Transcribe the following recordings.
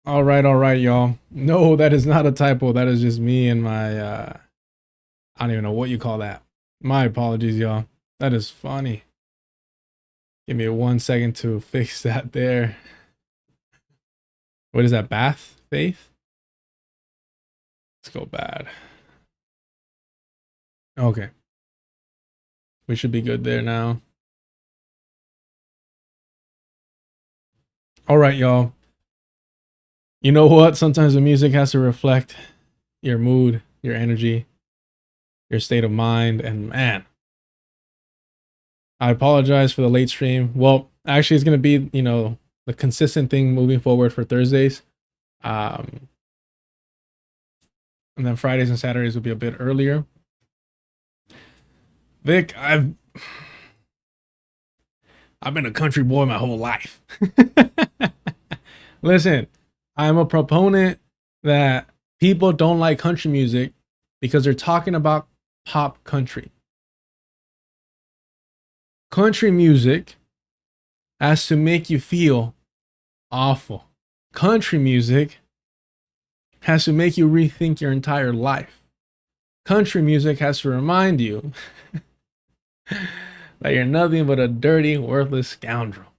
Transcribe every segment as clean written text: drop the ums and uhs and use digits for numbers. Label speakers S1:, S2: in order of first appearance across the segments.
S1: All right, y'all. No, that is not a typo. That is just me and my I don't even know what you call that. My apologies, y'all. That is funny. Give me 1 second to fix that there. What is that? Bath? Faith? Let's go bad. Okay. We should be good there now. All right, y'all. You know what? Sometimes the music has to reflect your mood, your energy, your state of mind, and man, I apologize for the late stream. Well, actually, it's gonna be the consistent thing moving forward for Thursdays, um, and then Fridays and Saturdays will be a bit earlier. Vic, I've been a country boy my whole life. Listen, I'm a proponent that people don't like country music because they're talking about pop country. Country music has to make you feel awful. Country music has to make you rethink your entire life. Country music has to remind you that you're nothing but a dirty, worthless scoundrel.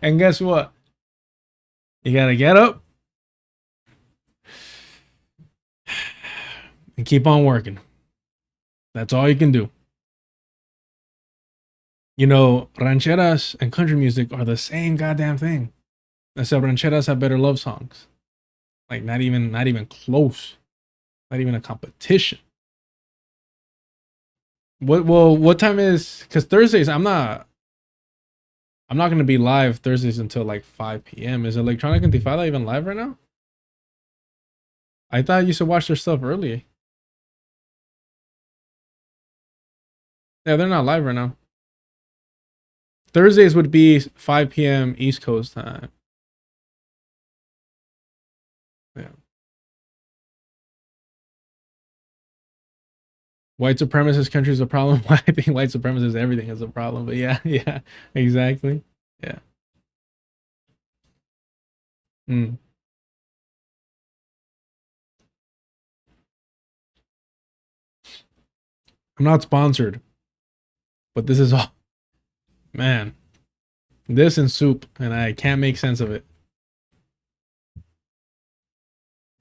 S1: And guess what? You gotta get up and keep on working. That's all you can do. You know, rancheras and country music are the same goddamn thing. Except rancheras have better love songs. Like not even close. Not even a competition. What time is, because Thursdays I'm not gonna be live Thursdays until like 5 p.m. Is Electronic Intifada even live right now? I thought you used to watch their stuff early. Yeah, they're not live right now. Thursdays would be 5 p.m. East Coast time. Yeah. White supremacist country is a problem. I think white supremacist everything is a problem. But yeah, yeah, exactly. Yeah. Mm. I'm not sponsored, but this is all, man. This and soup, and I can't make sense of it.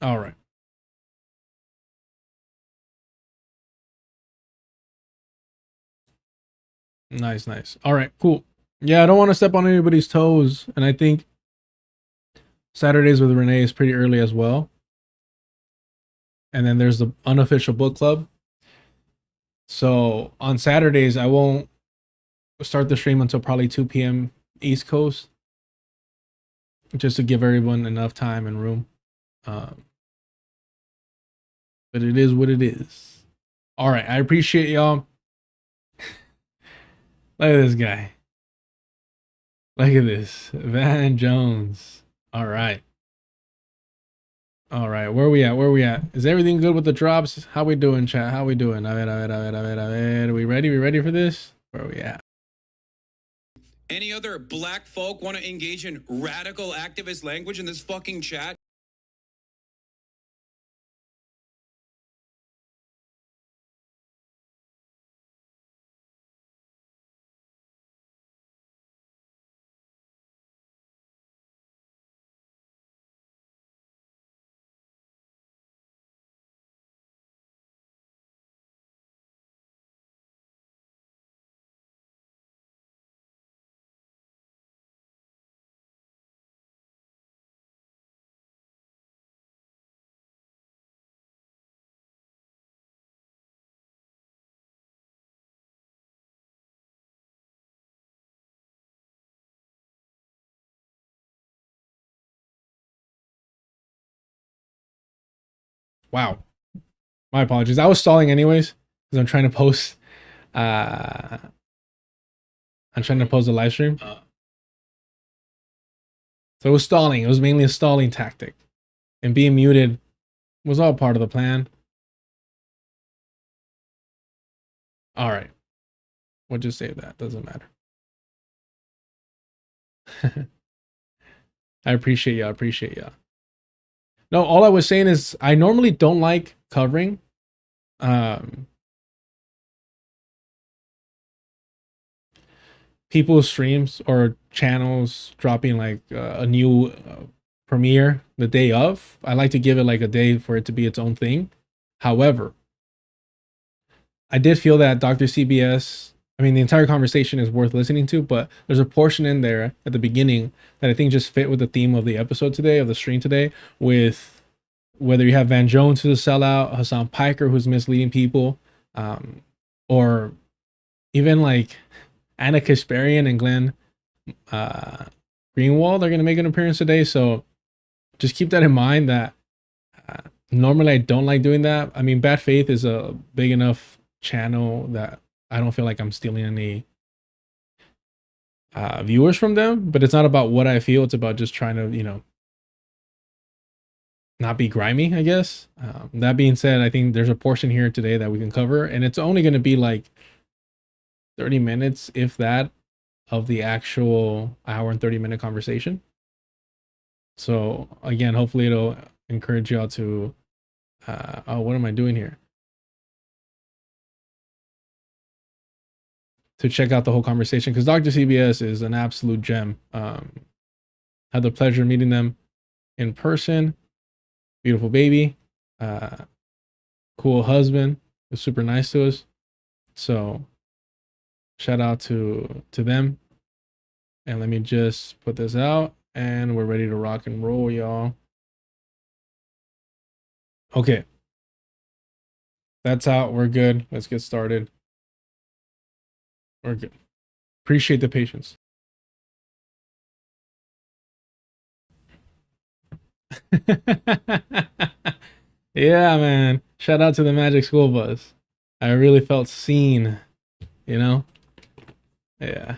S1: All right. Nice, nice. All right, cool. Yeah, I don't want to step on anybody's toes, and I think Saturdays with Renee is pretty early as well. And then there's the unofficial book club. So on Saturdays, I won't start the stream until probably 2 p.m. East Coast, just to give everyone enough time and room. Um, but it is what it is. All right, I appreciate y'all. Look at this guy. Look at this. Van Jones. All right. All right. Where we at? Where we at? Is everything good with the drops? How we doing, chat? How we doing? Are we ready? We ready for this? Where we at?
S2: Any other black folk want to engage in radical activist language in this fucking chat?
S1: Wow. My apologies. I was stalling anyways because I'm trying to post. Uh, I'm trying to post a live stream. So it was stalling. It was mainly a stalling tactic, and being muted was all part of the plan. All right. We'll just say that. Doesn't matter. I appreciate y'all. I appreciate y'all. No, all I was saying is I normally don't like covering people's streams or channels dropping like a new premiere the day of. I like to give it like a day for it to be its own thing. However, I did feel that Dr. CBS, I mean, the entire conversation is worth listening to, but there's a portion in there at the beginning that I think just fit with the theme of the episode today, of the stream today, with whether you have Van Jones who's a sellout, Hasan Piker who's misleading people, or even like Anna Kasparian and Glenn Greenwald are going to make an appearance today. So just keep that in mind that normally I don't like doing that. I mean, Bad Faith is a big enough channel that I don't feel like I'm stealing any viewers from them, but it's not about what I feel. It's about just trying to, you know, not be grimy, I guess. That being said, I think there's a portion here today that we can cover, and it's only going to be like 30 minutes, if that, of the actual hour and 30-minute conversation. So again, hopefully it'll encourage y'all to, oh, what am I doing here? To check out the whole conversation, because Dr. CBS is an absolute gem. Had the pleasure of meeting them in person. Beautiful baby, cool husband, was super nice to us. So shout out to them. And let me just put this out, and we're ready to rock and roll, y'all. Okay, that's out. We're good. Let's get started. We're good. Appreciate the patience. Yeah, man. Shout out to the Magic School Bus. I really felt seen, you know? Yeah.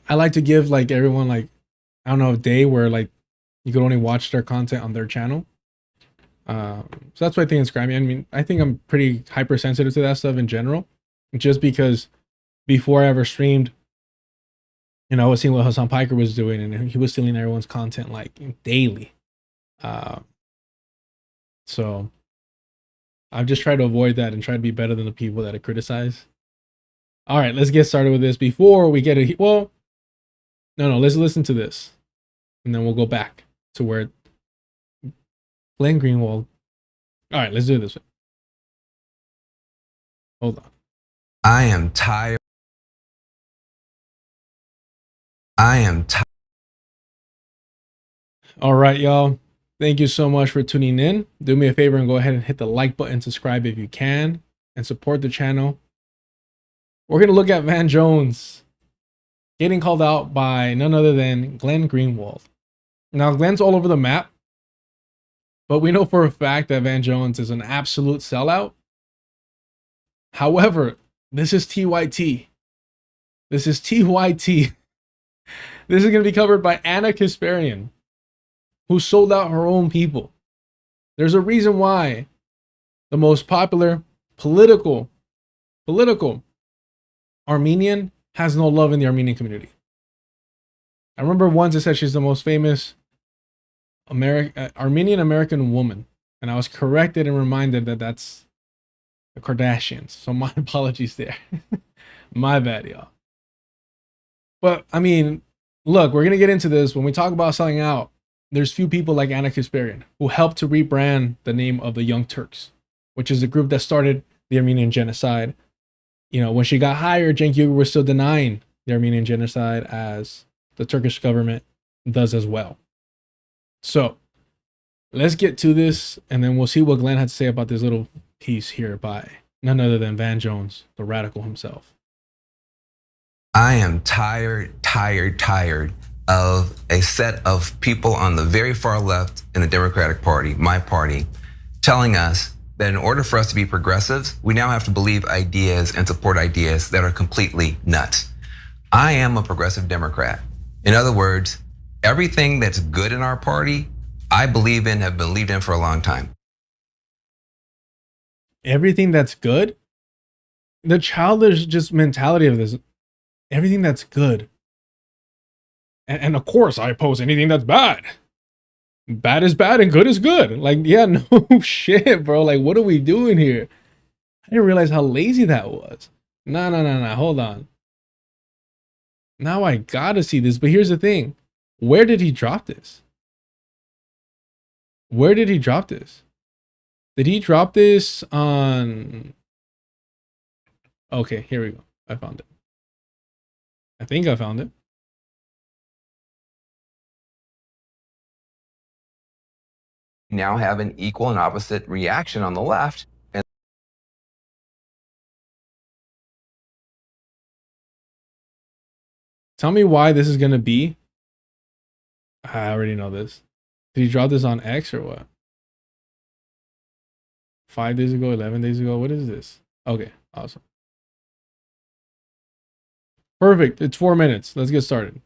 S1: I like to give like everyone like, I don't know, a day where like you could only watch their content on their channel. So that's why I think it's grimy. I mean, I think I'm pretty hypersensitive to that stuff in general, just because before I ever streamed, you know, I was seeing what Hasan Piker was doing, and he was stealing everyone's content like daily. So I've just tried to avoid that and try to be better than the people that I criticize. All right, let's get started with this before we get it. Well, no, let's listen to this, and then we'll go back to where Glenn Greenwald. All right, let's do it this way. Hold on.
S3: I am tired.
S1: All right, y'all. Thank you so much for tuning in. Do me a favor and go ahead and hit the like button, subscribe if you can, and support the channel. We're going to look at Van Jones getting called out by none other than Glenn Greenwald. Now, Glenn's all over the map, but we know for a fact that Van Jones is an absolute sellout. However, this is TYT. This is TYT. This is going to be covered by Anna Kasparian, who sold out her own people. There's a reason why the most popular political Armenian has no love in the Armenian community. I remember once it said she's the most famous Armenian American woman, and I was corrected and reminded that that's the Kardashians. So my apologies there. My bad, y'all. But I mean, look, we're gonna get into this. When we talk about selling out, there's few people like Anna Kasparian who helped to rebrand the name of the Young Turks, which is the group that started the Armenian genocide. You know, when she got hired, Cenk Uygur was still denying the Armenian genocide, as the Turkish government does as well. So let's get to this, and then we'll see what Glenn had to say about this little piece here by none other than Van Jones, the radical himself.
S3: I am tired of a set of people on the very far left in the Democratic Party, my party, telling us that in order for us to be progressives, we now have to believe ideas and support ideas that are completely nuts. I am a progressive Democrat. In other words, everything that's good in our party, I believe in, have believed in for a long time.
S1: Everything that's good? the childish just mentality of this, everything that's good. And of course, I oppose anything that's bad. Bad is bad and good is good. Like, yeah, no shit, bro. Like, what are we doing here? I didn't realize how lazy that was. No. Hold on. Now I gotta see this. But here's the thing. Where did he drop this? Where did he drop this? Did he drop this on... Okay, here we go. I found it. I think I found it.
S3: Now have an equal and opposite reaction on the left. And
S1: tell me why this is gonna be. I already know this. Did he drop this on X or what? 5 days ago, 11 days ago. What is this? Okay, awesome. Perfect. It's 4 minutes. Let's get started.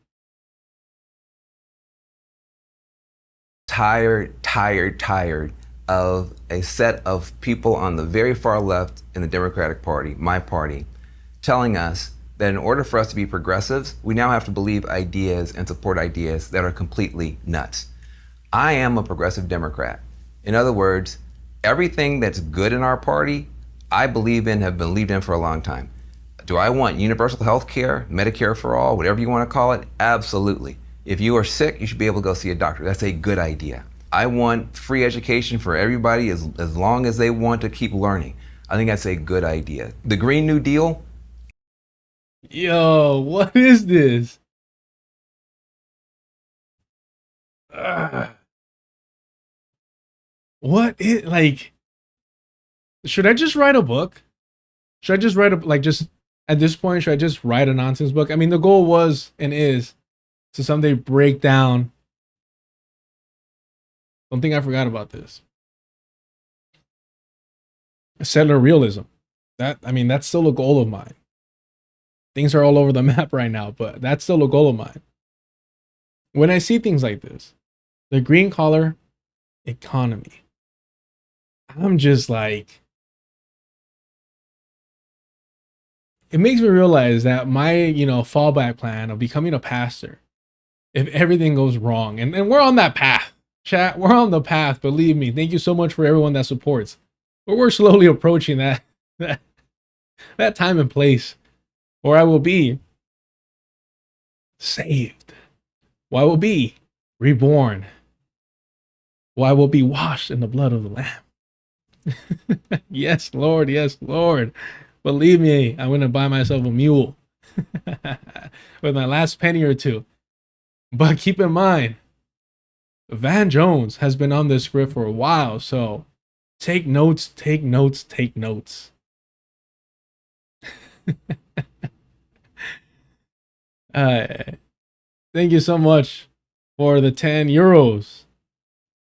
S3: tired of a set of people on the very far left in the Democratic Party, my party, telling us that in order for us to be progressives, we now have to believe ideas and support ideas that are completely nuts. I am a progressive Democrat. In other words, everything that's good in our party, I believe in, have believed in for a long time. Do I want universal health care, Medicare for all, whatever you want to call it? Absolutely. If you are sick, you should be able to go see a doctor. That's a good idea. I want free education for everybody as long as they want to keep learning. I think that's a good idea. The Green New Deal.
S1: Yo, what is this? What is, like, should I just write a book? Should I just write a, like, just at this point, should I just write a nonsense book? I mean, the goal was and is to someday break down. Don't think I forgot about this. Settler realism. I mean, that's still a goal of mine. Things are all over the map right now, but that's still a goal of mine. When I see things like this, the green collar economy, I'm just like, it makes me realize that my, fallback plan of becoming a pastor, if everything goes wrong, and we're on that path, chat, we're on the path, believe me. Thank you so much for everyone that supports. But we're slowly approaching that time and place where I will be saved, where I will be reborn, where I will be washed in the blood of the Lamb. Yes, Lord. Yes, Lord. Believe me, I'm going to buy myself a mule with my last penny or two. But keep in mind, Van Jones has been on this script for a while, so take notes, take notes, take notes. Thank you so much for the 10 euros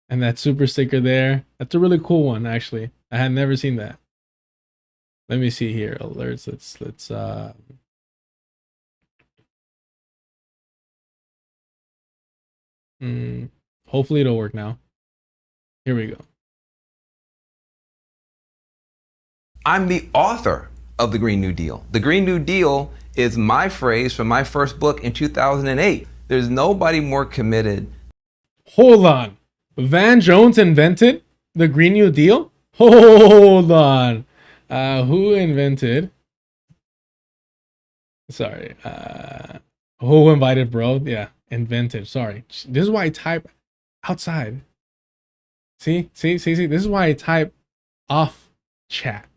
S1: and that super sticker there. That's a really cool one, actually. I had never seen that. Let me see here. Alerts. Let's hopefully it'll work now. Here we go.
S3: I'm the author of the Green New Deal. The Green New Deal is my phrase from my first book in 2008. There's nobody more committed.
S1: Hold on. Van Jones invented the Green New Deal? Hold on. Who invented? Sorry. Who invited, bro? Yeah, invented. Sorry. This is why I type outside. See? This is why I type off chat.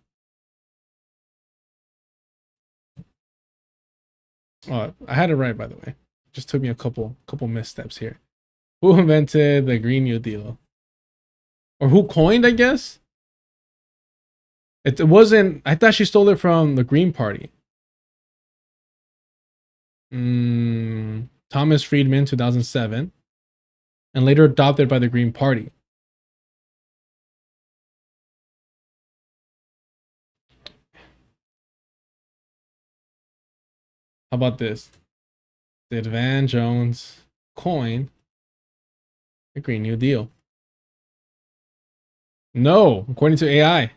S1: Oh, I had it right, by the way. Just took me a couple missteps here. Who invented the Green New Deal? Or who coined, I guess? It wasn't, I thought she stole it from the Green Party. Thomas Friedman, 2007. And later adopted by the Green Party. How about this? Did Van Jones coin the Green New Deal? No, according to AI.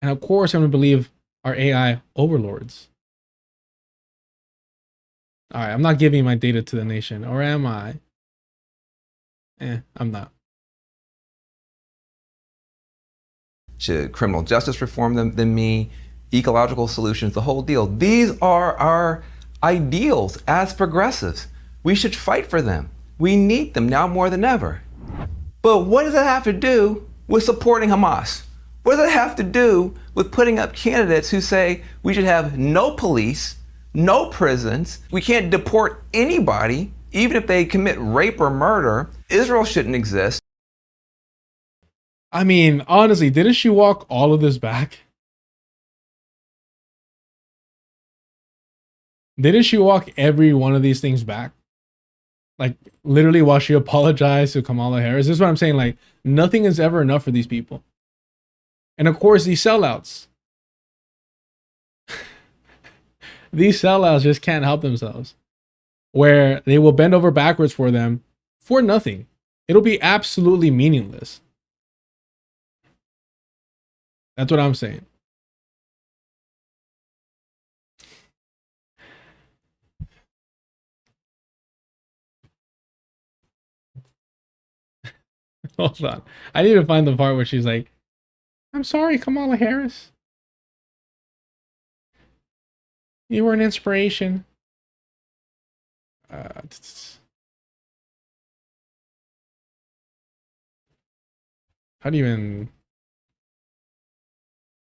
S1: And of course, I'm going to believe our AI overlords. All right, I'm not giving my data to the nation, or am I? I'm not.
S3: Should criminal justice reform than me, ecological solutions, the whole deal. These are our ideals as progressives. We should fight for them. We need them now more than ever. But what does that have to do with supporting Hamas? What does that have to do with putting up candidates who say we should have no police, no prisons, we can't deport anybody, even if they commit rape or murder, Israel shouldn't exist?
S1: I mean, honestly, didn't she walk all of this back? Didn't she walk every one of these things back? Like, literally, while she apologized to Kamala Harris. This is what I'm saying. Like, nothing is ever enough for these people. And of course, these sellouts. These sellouts just can't help themselves. Where they will bend over backwards for them for nothing. It'll be absolutely meaningless. That's what I'm saying. Hold on. I need to find the part where she's like, I'm sorry, Kamala Harris. You were an inspiration. How do you even...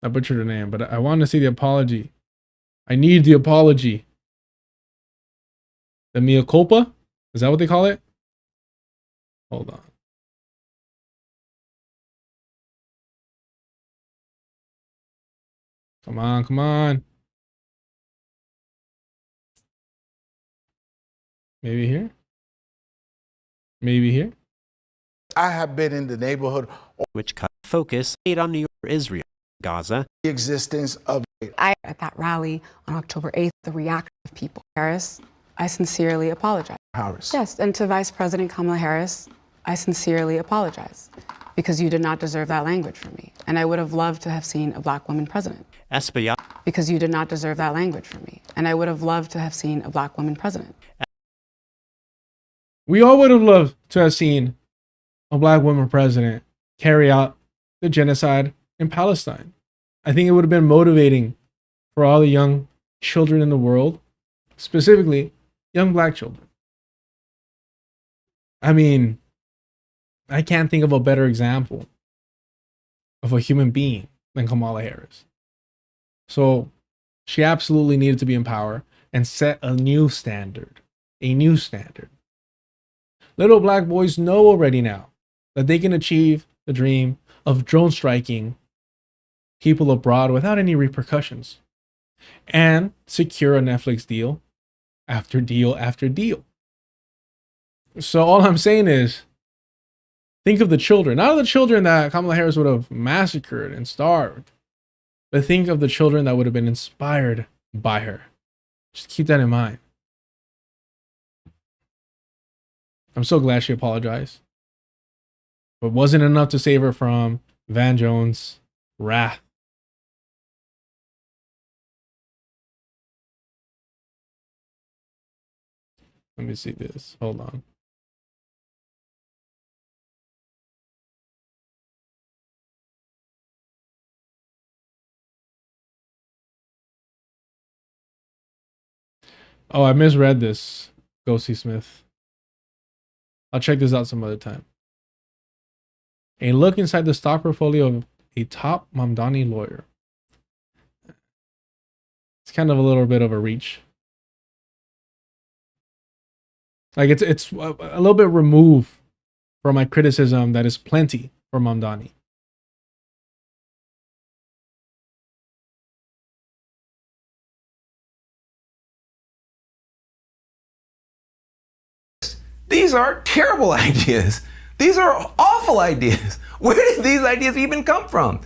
S1: I butchered her name, but I want to see the apology. I need the apology. The mea culpa? Is that what they call it? Hold on. Come on, come on. Maybe here? Maybe here?
S4: I have been in the neighborhood,
S5: which cut focus on New York, Israel, Gaza.
S4: the existence of
S6: At that rally on October 8th, the reaction of people. Harris, I sincerely apologize.
S4: Harris.
S6: Yes, and to Vice President Kamala Harris, I sincerely apologize because you did not deserve that language from me. And I would have loved to have seen a black woman president.
S5: Espaillat.
S6: Because you did not deserve that language from me. And I would have loved to have seen a black woman president.
S1: We all would have loved to have seen a black woman president carry out the genocide in Palestine. I think it would have been motivating for all the young children in the world, specifically young black children. I mean, I can't think of a better example of a human being than Kamala Harris. So she absolutely needed to be in power and set a new standard. A new standard. Little black boys know already now that they can achieve the dream of drone striking people abroad without any repercussions and secure a Netflix deal after deal after deal. So all I'm saying is, think of the children, not of the children that Kamala Harris would have massacred and starved, but think of the children that would have been inspired by her. Just keep that in mind. I'm so glad she apologized. But wasn't enough to save her from Van Jones' wrath. Let me see this. Hold on. Oh, I misread this. Ghosty Smith. I'll check this out some other time. A look inside the stock portfolio of a top Mamdani lawyer. It's kind of a little bit of a reach. Like it's a little bit removed from my criticism that is plenty for Mamdani.
S3: These are terrible ideas. These are awful ideas. Where did these ideas even come from?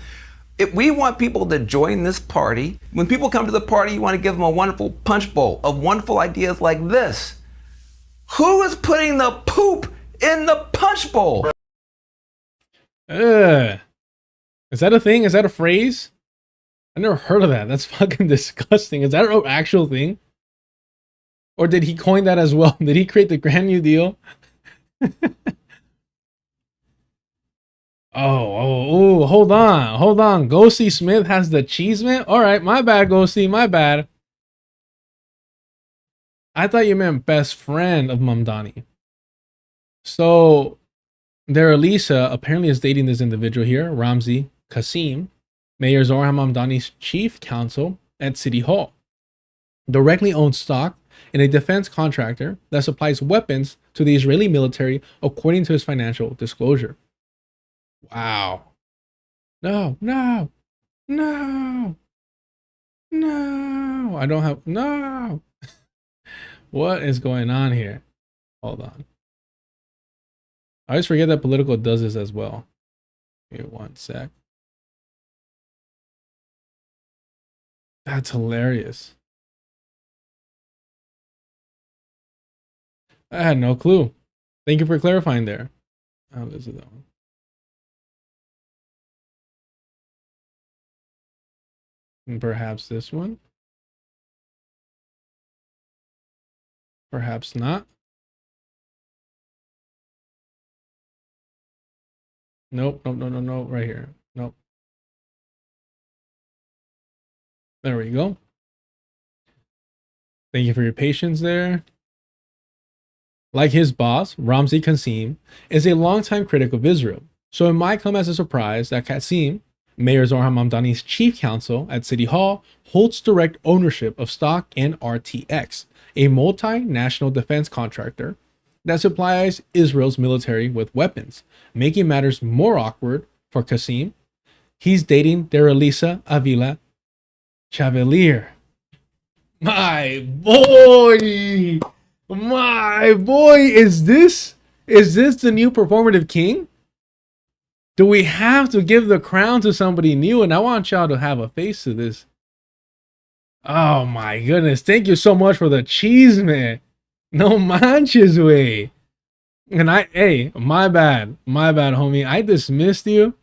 S3: If we want people to join this party, when people come to the party, you want to give them a wonderful punch bowl of wonderful ideas like this. Who is putting the poop in the punch bowl?
S1: Is that a thing? Is that a phrase? I never heard of that. That's fucking disgusting. Is that an actual thing? Or did he coin that as well? Did he create the Grand New Deal? Oh, hold on. Ghosty Smith has the cheesemint? All right, my bad, Ghosty, my bad. I thought you meant best friend of Mamdani. So, their Elisa apparently is dating this individual here, Ramzi Kasim, Mayor Zohran Mamdani's chief counsel at City Hall. Directly owns stock in a defense contractor that supplies weapons to the Israeli military, according to his financial disclosure. Wow. No. I don't have, no. What is going on here? Hold on. I always forget that Politico does this as well. Here, one sec. That's hilarious. I had no clue. Thank you for clarifying there. Oh, this is that one. And perhaps this one. Perhaps not. Nope. No. Right here. Nope. There we go. Thank you for your patience there. Like his boss, Ramzi Kasim, is a longtime critic of Israel. So it might come as a surprise that Kasim, Mayor Zohran Mamdani's chief counsel at City Hall, holds direct ownership of stock in RTX, a multinational defense contractor that supplies Israel's military with weapons, making matters more awkward for Kasim. He's dating their Elisa Avila Chavalier. My boy, is this the new performative king? Do we have to give the crown to somebody new? And I want y'all to have a face to this. Oh my goodness. Thank you so much for the cheese, man. No manches, way. And hey, my bad, homie. I dismissed you.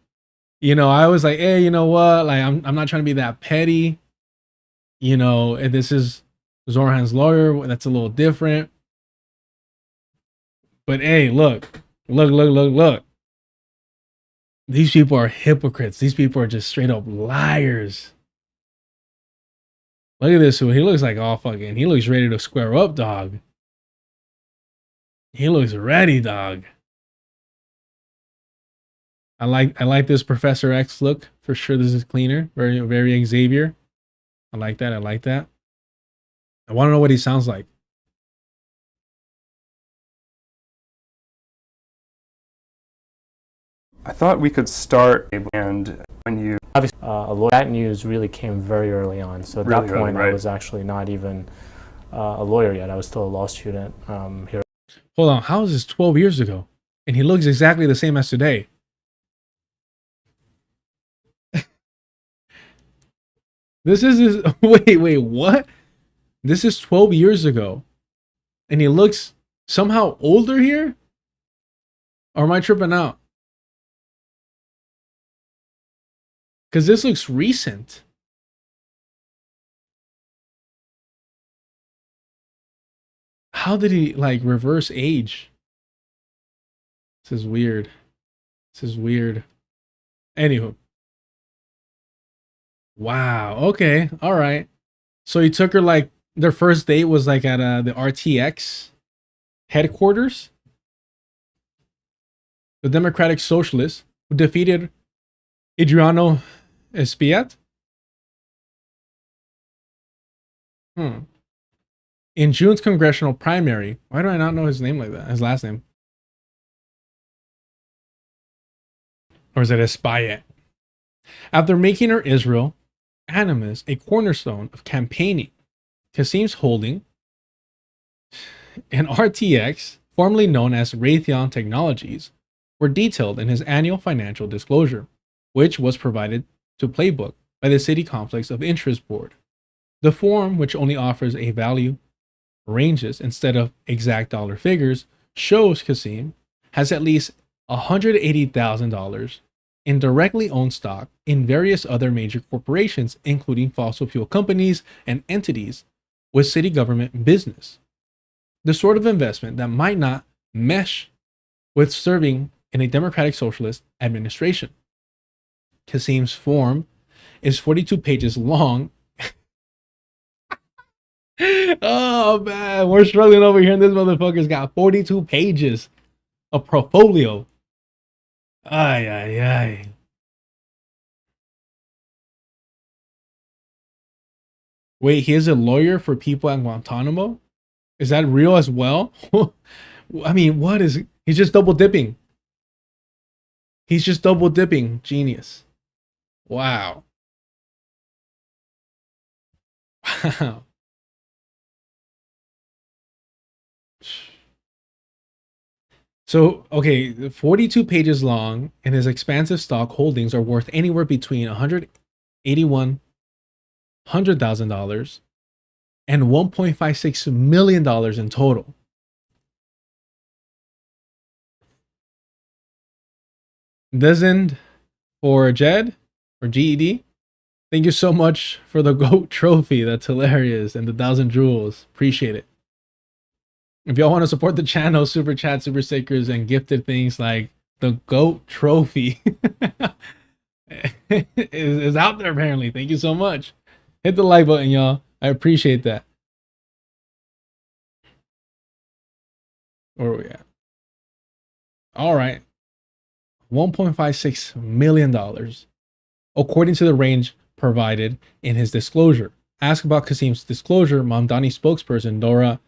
S1: You know, I was like, hey, you know what? Like, I'm not trying to be that petty. You know, and this is Zohran's lawyer. That's a little different. But hey, look. These people are hypocrites. These people are just straight up liars. Look at this. He looks like all fucking, he looks ready to square up, dog. He looks ready, dog. I like this Professor X look. For sure this is cleaner. Very Xavier. I like that. I want to know what he sounds like.
S7: I thought we could start, and when you
S8: obviously that news really came very early on. So at that point, I was actually not even a lawyer yet. I was still a law student here.
S1: Hold on, how is this 12 years ago? And he looks exactly the same as today. This is wait, what? This is 12 years ago, and he looks somehow older here. Or am I tripping out? Because this looks recent. How did he like reverse age? This is weird. Anywho. Wow. Okay. All right. So he took her, like, their first date was like at the RTX headquarters. The Democratic Socialists who defeated Adriano Espiat. In June's congressional primary. Why do I not know his name like that? His last name. Or is it Espiat? After making her Israel animus a cornerstone of campaigning, Kasim's holding and RTX, formerly known as Raytheon Technologies, were detailed in his annual financial disclosure, which was provided to Playbook by the City Conflicts of Interest Board. The form, which only offers a value ranges instead of exact dollar figures, shows Kasim has at least $180,000 and directly owned stock in various other major corporations, including fossil fuel companies and entities with city government business. The sort of investment that might not mesh with serving in a democratic socialist administration. Kasim's form is 42 pages long. Oh man, we're struggling over here, and this motherfucker's got 42 pages of portfolio. Ay, ay, ay. Wait, he is a lawyer for people at Guantanamo? Is that real as well? I mean, what is... He's just double dipping. He's just double dipping. Genius. Wow. Wow. So, okay, 42 pages long, and his expansive stock holdings are worth anywhere between $181,000 and $1.56 million in total. Doesn't for Jed or GED? Thank you so much for the GOAT trophy. That's hilarious. And the 1,000 jewels. Appreciate it. If y'all want to support the channel, super chat, super stickers, and gifted things like the GOAT trophy is out there apparently. Thank you so much. Hit the like button, y'all. I appreciate that. Where are we at? All right. $1.56 million, according to the range provided in his disclosure. Asked about Kasim's disclosure, Mamdani spokesperson Dora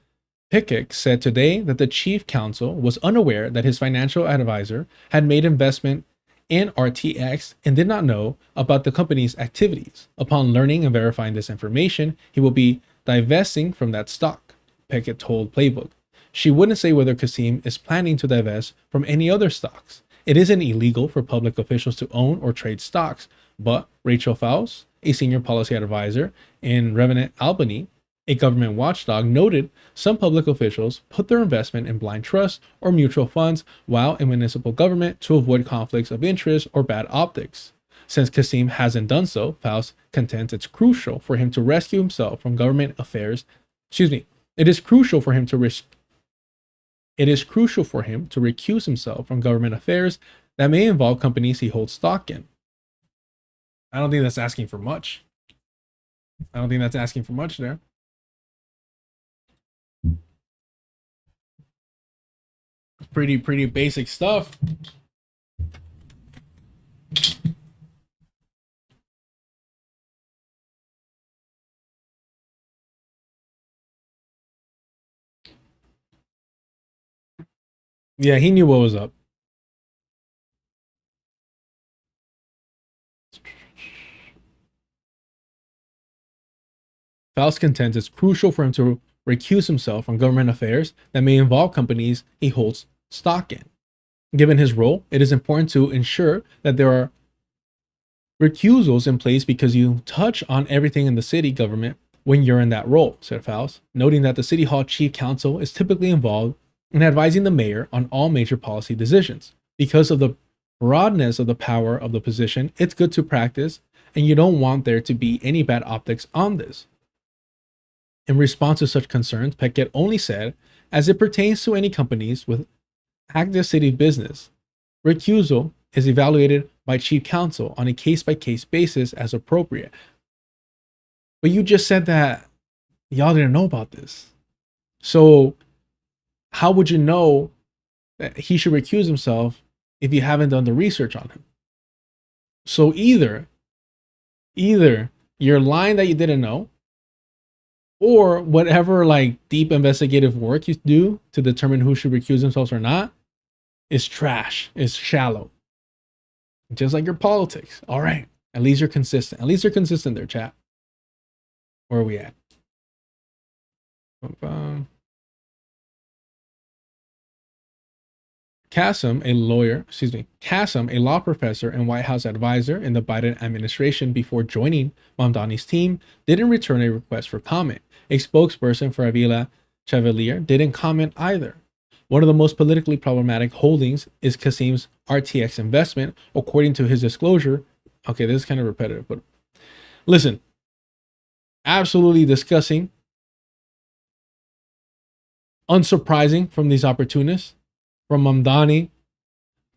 S1: Piker said today that the chief counsel was unaware that his financial advisor had made investment in RTX and did not know about the company's activities. Upon learning and verifying this information, he will be divesting from that stock, Piker told Playbook. She wouldn't say whether Kasim is planning to divest from any other stocks. It isn't illegal for public officials to own or trade stocks, but Rachel Faust, a senior policy advisor in Revenant Albany, a government watchdog, noted some public officials put their investment in blind trust or mutual funds while in municipal government to avoid conflicts of interest or bad optics. Since Kasim hasn't done so, Faust contends it's crucial for him to rescue himself from government affairs. It is crucial for him to recuse himself from government affairs that may involve companies he holds stock in. I don't think that's asking for much. I don't think that's asking for much there. Pretty basic stuff. Yeah, he knew what was up. Faust contends it's crucial for him to recuse himself from government affairs that may involve companies he holds stock in. Given his role, it is important to ensure that there are recusals in place because you touch on everything in the city government when you're in that role, said Faust, noting that the City Hall Chief Counsel is typically involved in advising the mayor on all major policy decisions. Because of the broadness of the power of the position, it's good to practice, and you don't want there to be any bad optics on this. In response to such concerns, Piker only said, as it pertains to any companies with active city business, recusal is evaluated by Chief Counsel on a case-by-case basis as appropriate. But you just said that y'all didn't know about this. So how would you know that he should recuse himself if you haven't done the research on him? So either you're lying that you didn't know, or whatever like deep investigative work you do to determine who should recuse themselves or not is trash, is shallow. Just like your politics. All right. At least you're consistent. At least you're consistent there, chat. Where are we at? Kasim, a law professor and White House advisor in the Biden administration before joining Mamdani's team, didn't return a request for comment. A spokesperson for Avila Chevalier didn't comment either. One of the most politically problematic holdings is Qasim's RTX investment, according to his disclosure. Okay, this is kind of repetitive, but listen, absolutely disgusting, unsurprising from these opportunists, from Mamdani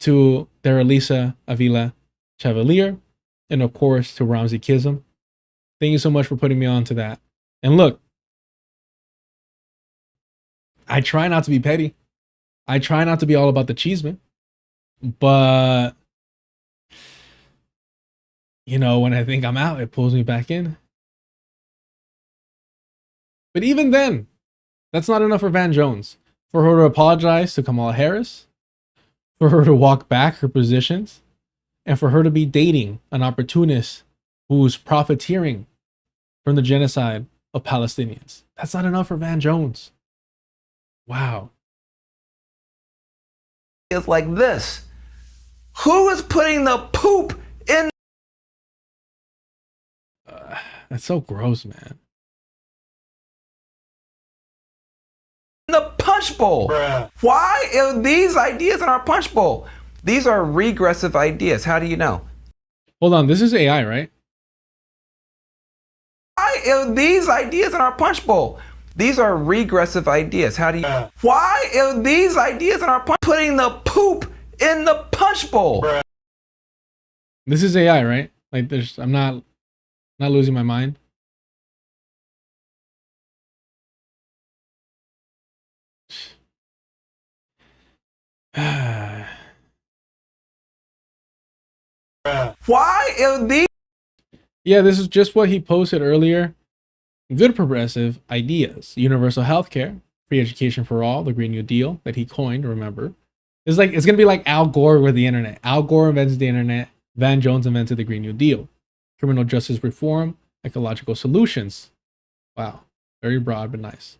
S1: to Daralisa Avila Chevalier, and of course to Ramzi Kizm. Thank you so much for putting me on to that. And look, I try not to be petty. I try not to be all about the cheeseman. But, you know, when I think I'm out, it pulls me back in. But even then, that's not enough for Van Jones. For her to apologize to Kamala Harris, for her to walk back her positions, and for her to be dating an opportunist who's profiteering from the genocide of Palestinians. That's not enough for Van Jones. Wow.
S3: It's like this. Who is putting the poop in
S1: That's so gross, man.
S3: the punch bowl?
S4: Bruh.
S3: Why are these ideas in our punch bowl? These are regressive ideas. How do you know?
S1: Hold on, this is AI, right?
S3: Why are these ideas in our punch bowl? These are regressive ideas. How do you? Why are these ideas in our punch? Putting the poop in the punch bowl.
S1: This is AI, right? Like, I'm not losing my mind.
S3: Why are these?
S1: Yeah, this is just what he posted earlier. Good progressive ideas. Universal healthcare, free education for all, the Green New Deal that he coined, remember. It's gonna be like Al Gore with the internet. Al Gore invented the internet. Van Jones invented the Green New Deal. Criminal justice reform, ecological solutions. Wow. Very broad, but nice.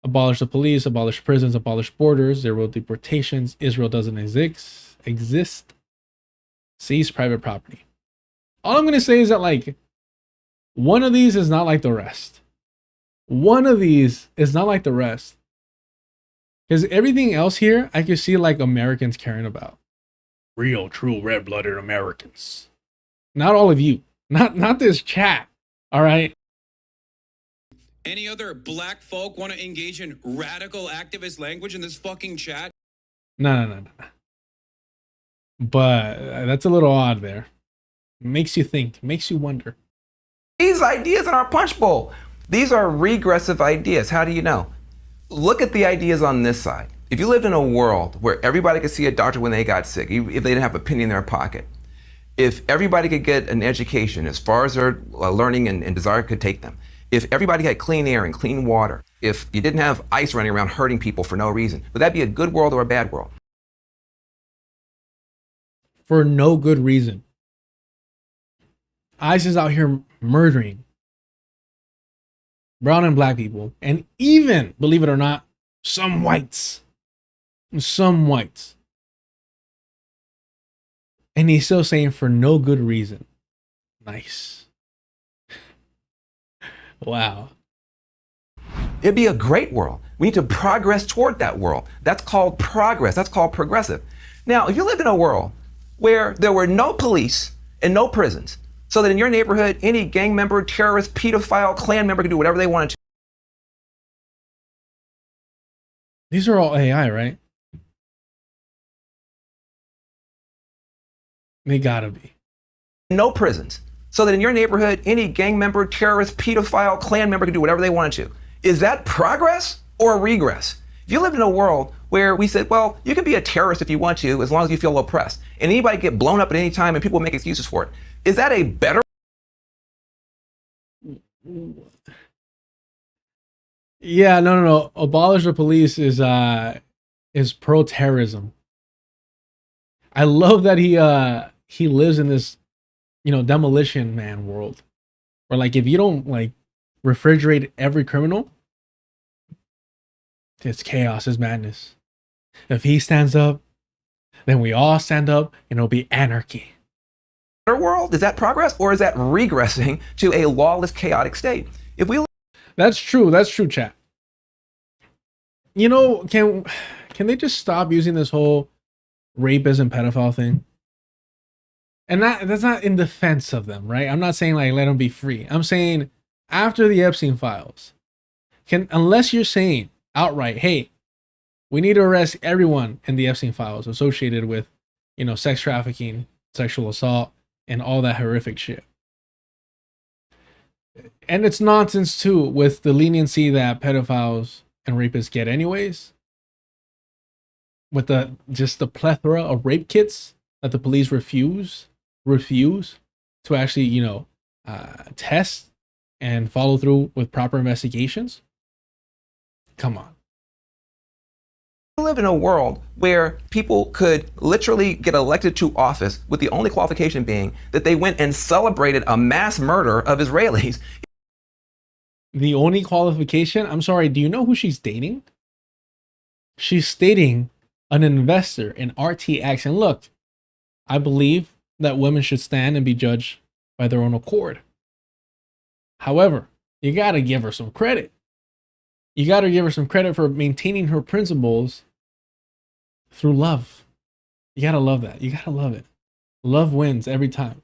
S1: Abolish the police, abolish prisons, abolish borders, zero deportations. Israel doesn't exist. Seize private property. All I'm going to say is that, like, one of these is not like the rest. One of these is not like the rest. Because everything else here, I can see, like, Americans caring about. Real, true, red-blooded Americans. Not all of you. Not this chat. All right?
S2: Any other black folk want to engage in radical activist language in this fucking chat?
S1: No. But that's a little odd there. Makes you think. Makes you wonder.
S3: These ideas in our punch bowl. These are regressive ideas. How do you know? Look at the ideas on this side. If you lived in a world where everybody could see a doctor when they got sick, if they didn't have a penny in their pocket, if everybody could get an education as far as their learning and desire could take them, if everybody had clean air and clean water, if you didn't have ICE running around hurting people for no reason, would that be a good world or a bad world?
S1: For no good reason. ICE is out here murdering brown and black people, and even, believe it or not, some whites. Some whites. And he's still saying for no good reason. Nice. Wow.
S3: It'd be a great world. We need to progress toward that world. That's called progress. That's called progressive. Now, if you lived in a world where there were no police and no prisons, so that in your neighborhood, any gang member, terrorist, pedophile, Klan member could do whatever they wanted to.
S1: These are all AI, right? They gotta be.
S3: No prisons. So that in your neighborhood, any gang member, terrorist, pedophile, Klan member could do whatever they wanted to. Is that progress or regress? If you lived in a world where we said, well, you can be a terrorist if you want to, as long as you feel oppressed, and anybody get blown up at any time and people make excuses for it, is that a better?
S1: Yeah, no. Abolish the police is pro-terrorism. I love that he lives in this, demolition man world, where, like, if you don't, like, refrigerate every criminal, it's chaos, it's madness. If he stands up, then we all stand up, and it'll be anarchy.
S3: World? Is that progress, or is that regressing to a lawless, chaotic state? If we
S1: That's true, chat. Can can they just stop using this whole rapist and pedophile thing? And that's not in defense of them, right? I'm not saying like let them be free. I'm saying after the Epstein files, unless you're saying outright, hey, we need to arrest everyone in the Epstein files associated with, you know, sex trafficking, sexual assault, and all that horrific shit. And it's nonsense too with the leniency that pedophiles and rapists get anyways. With just the plethora of rape kits that the police refuse to actually, you know, test and follow through with proper investigations. Come on.
S3: We live in a world where people could literally get elected to office with the only qualification being that they went and celebrated a mass murder of Israelis.
S1: The only qualification? I'm sorry, do you know who she's dating? She's dating an investor in RTX. And look, I believe that women should stand and be judged by their own accord. However, you got to give her some credit. You got to give her some credit for maintaining her principles through love. You got to love that. You got to love it. Love wins every time.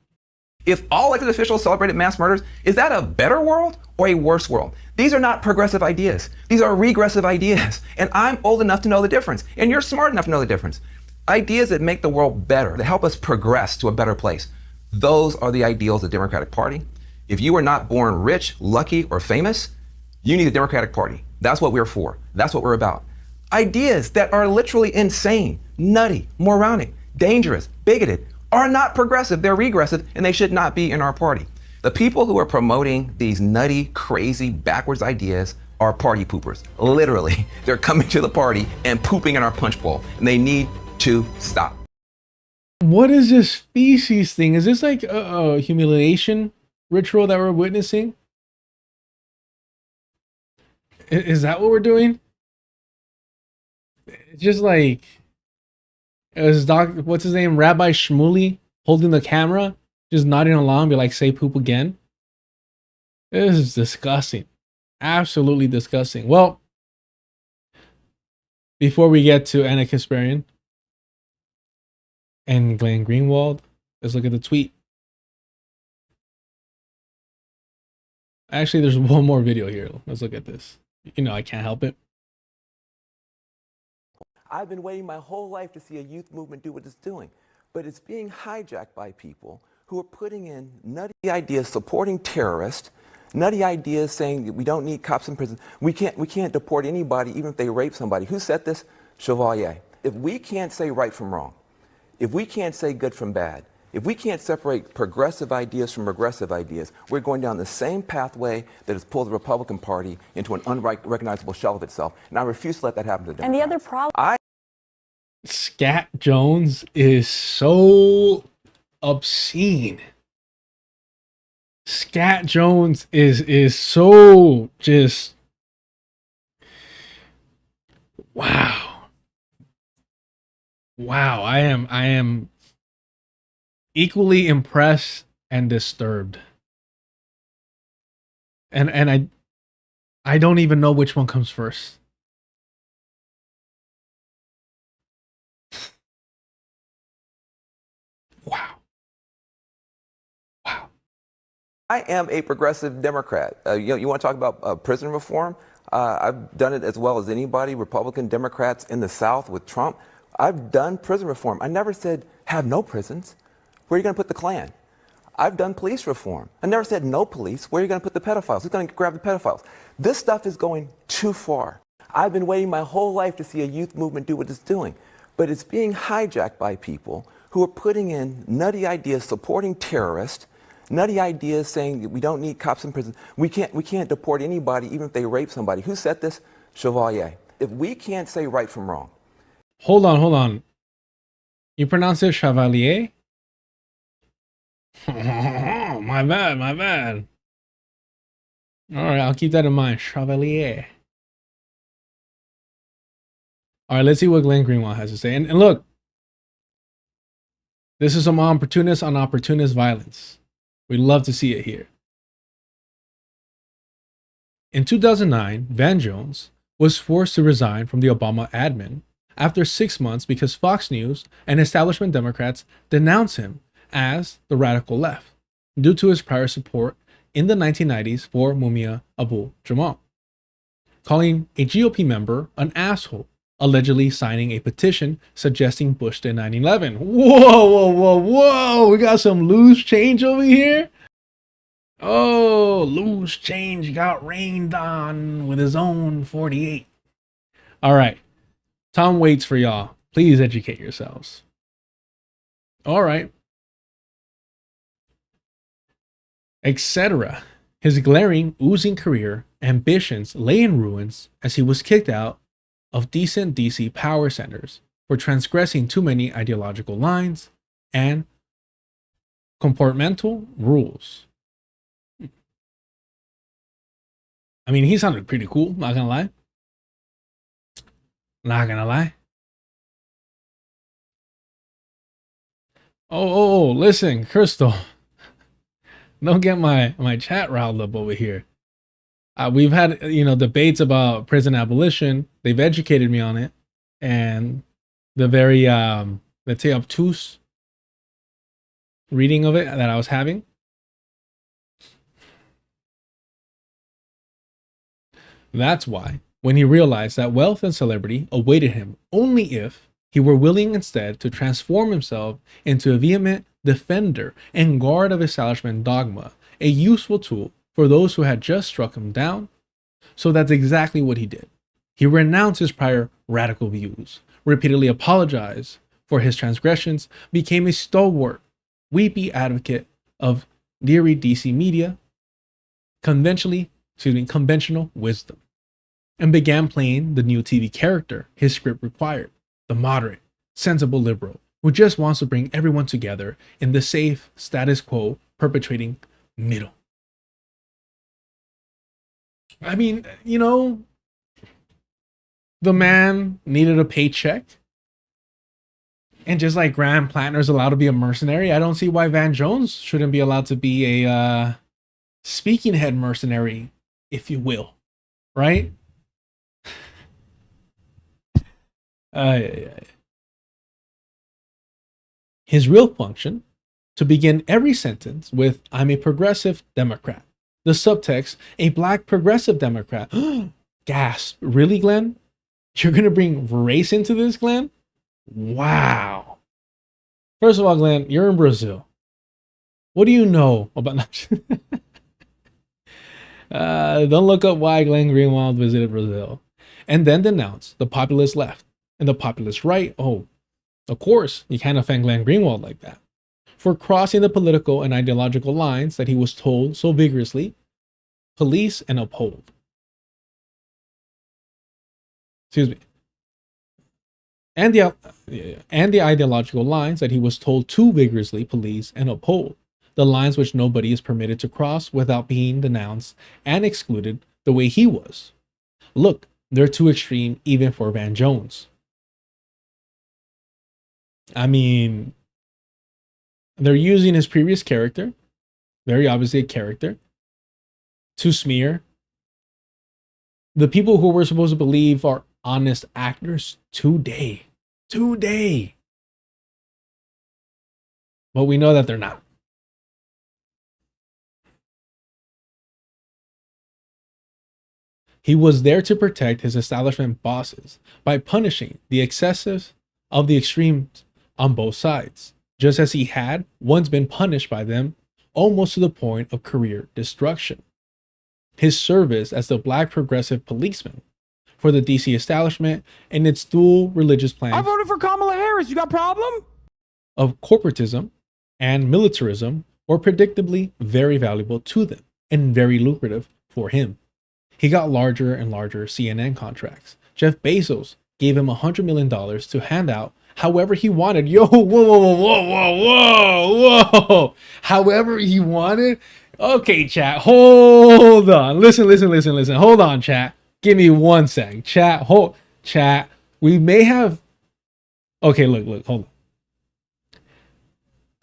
S3: If all elected officials celebrated mass murders, is that a better world or a worse world? These are not progressive ideas. These are regressive ideas. And I'm old enough to know the difference. And you're smart enough to know the difference. Ideas that make the world better, that help us progress to a better place. Those are the ideals of the Democratic Party. If you were not born rich, lucky, or famous, you need the Democratic Party. That's what we're for. That's what we're about. Ideas that are literally insane, nutty, moronic, dangerous, bigoted, are not progressive. They're regressive, and they should not be in our party. The people who are promoting these nutty, crazy, backwards ideas are party poopers. Literally, they're coming to the party and pooping in our punch bowl, and they need to stop.
S1: What is this feces thing? Is this like a humiliation ritual that we're witnessing? Is that what we're doing? It's just like, is what's his name, Rabbi Shmuley, holding the camera, just nodding along, be like, say poop again. This is disgusting. Absolutely disgusting. Well, before we get to Anna Kasparian and Glenn Greenwald, let's look at the tweet. Actually, there's one more video here. Let's look at this. You know, I can't help it.
S9: I've been waiting my whole life to see a youth movement do what it's doing, but it's being hijacked by people who are putting in nutty ideas supporting terrorists, nutty ideas saying that we don't need cops in prison. We can't deport anybody even if they rape somebody. Who said this? Chevalier. If we can't say right from wrong, if we can't say good from bad, if we can't separate progressive ideas from regressive ideas, we're going down the same pathway that has pulled the Republican Party into an unrecognizable shell of itself. And I refuse to let that happen to the Democrats.
S10: And the other problem...
S1: Scat Jones is so obscene. Scat Jones is so just... Wow. Wow, I am equally impressed and disturbed. And I don't even know which one comes first. Wow. Wow.
S9: I am a progressive Democrat. You want to talk about prison reform? I've done it as well as anybody, Republican Democrats in the South with Trump. I've done prison reform. I never said have no prisons. Where are you going to put the Klan? I've done police reform. I never said no police. Where are you going to put the pedophiles? Who's going to grab the pedophiles? This stuff is going too far. I've been waiting my whole life to see a youth movement do what it's doing, but it's being hijacked by people who are putting in nutty ideas supporting terrorists, nutty ideas saying that we don't need cops in prison. We can't deport anybody even if they rape somebody. Who said this? Chevalier. If we can't say right from wrong.
S1: Hold on. You pronounce it Chevalier? My bad. All right, I'll keep that in mind. Chevalier. All right, let's see what Glenn Greenwald has to say. And look, this is some opportunist on opportunist violence. We'd love to see it here. In 2009, Van Jones was forced to resign from the Obama admin after 6 months because Fox News and establishment Democrats denounce him as the radical left due to his prior support in the 1990s for Mumia Abu-Jamal, calling a GOP member an asshole, allegedly signing a petition suggesting Bush did 9/11. Whoa. We got some loose change over here. Oh, loose change got rained on with his own 48. All right. Tom waits for y'all. Please educate yourselves. All right. Etc. His glaring, oozing career ambitions lay in ruins as he was kicked out of decent DC power centers for transgressing too many ideological lines and comportamental rules. I mean, he sounded pretty cool, not gonna lie. Not gonna lie. Oh, listen, Crystal. Don't get my chat riled up over here. We've had, debates about prison abolition. They've educated me on it. And the very, let's say, obtuse reading of it that I was having. That's why, when he realized that wealth and celebrity awaited him only if he were willing instead to transform himself into a vehement defender and guard of establishment dogma, a useful tool for those who had just struck him down. So that's exactly what he did. He renounced his prior radical views, repeatedly apologized for his transgressions, became a stalwart, weepy advocate of Deary DC media, conventional wisdom, and began playing the new TV character his script required, the moderate, sensible liberal who just wants to bring everyone together in the safe status quo perpetrating middle. I mean, the man needed a paycheck. And just like Graham Plattner's allowed to be a mercenary, I don't see why Van Jones shouldn't be allowed to be a speaking head mercenary, if you will. Right? His real function, to begin every sentence with, "I'm a progressive Democrat." The subtext, "a black progressive Democrat." Gasp. Really, Glenn? You're going to bring race into this, Glenn? Wow. First of all, Glenn, you're in Brazil. What do you know about... Don't look up why Glenn Greenwald visited Brazil. And then denounce the populist left and the populist right. Oh, of course, you can't offend Glenn Greenwald like that. For crossing the political and ideological lines that he was told so vigorously police and uphold. Excuse me. And the ideological lines that he was told to vigorously police and uphold. The lines which nobody is permitted to cross without being denounced and excluded the way he was. Look, they're too extreme even for Van Jones. I mean, they're using his previous character, very obviously a character, to smear the people who we're supposed to believe are honest actors today. But we know that they're not. He was there to protect his establishment bosses by punishing the excessive of the extremes on both sides, just as he had once been punished by them almost to the point of career destruction. His service as the black progressive policeman for the DC establishment and its dual religious plans.
S10: I voted for Kamala Harris. You got a problem?
S1: Of corporatism and militarism were predictably very valuable to them and very lucrative for him. He got larger and larger CNN contracts. Jeff Bezos gave him $100 million to hand out however he wanted. Yo, whoa. However he wanted. Okay, chat, hold on. Listen. Hold on, chat. Give me 1 sec. Chat. We may have... Okay, look, hold on.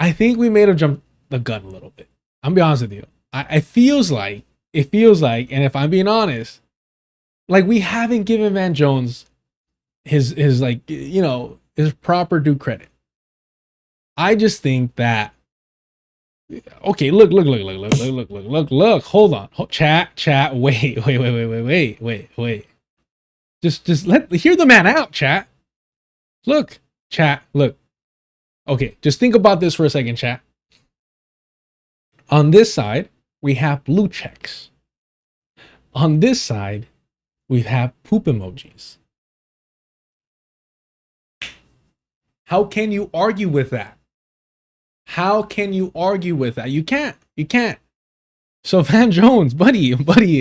S1: I think we may have jumped the gun a little bit. I'm gonna be honest with you. It feels like, and if I'm being honest, like we haven't given Van Jones his like, you know, his proper due credit. I just think that, okay, look, hold on. Chat, wait. Just hear the man out, chat. Look, chat, look. Okay, just think about this for a second, chat. On this side, we have blue checks. On this side, we have poop emojis. How can you argue with that? How can you argue with that? You can't. You can't. So Van Jones, buddy,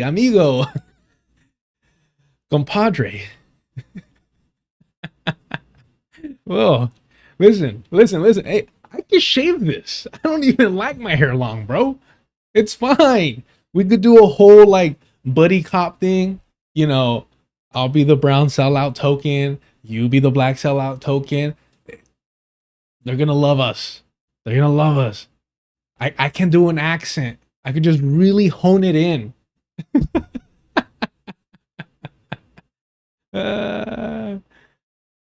S1: amigo, compadre. Whoa, listen. Hey, I can shave this. I don't even like my hair long, bro. It's fine. We could do a whole like buddy cop thing. You know, I'll be the brown sellout token. You be the black sellout token. They're gonna love us. They're gonna love us. I can do an accent. I could just really hone it in. Yeah,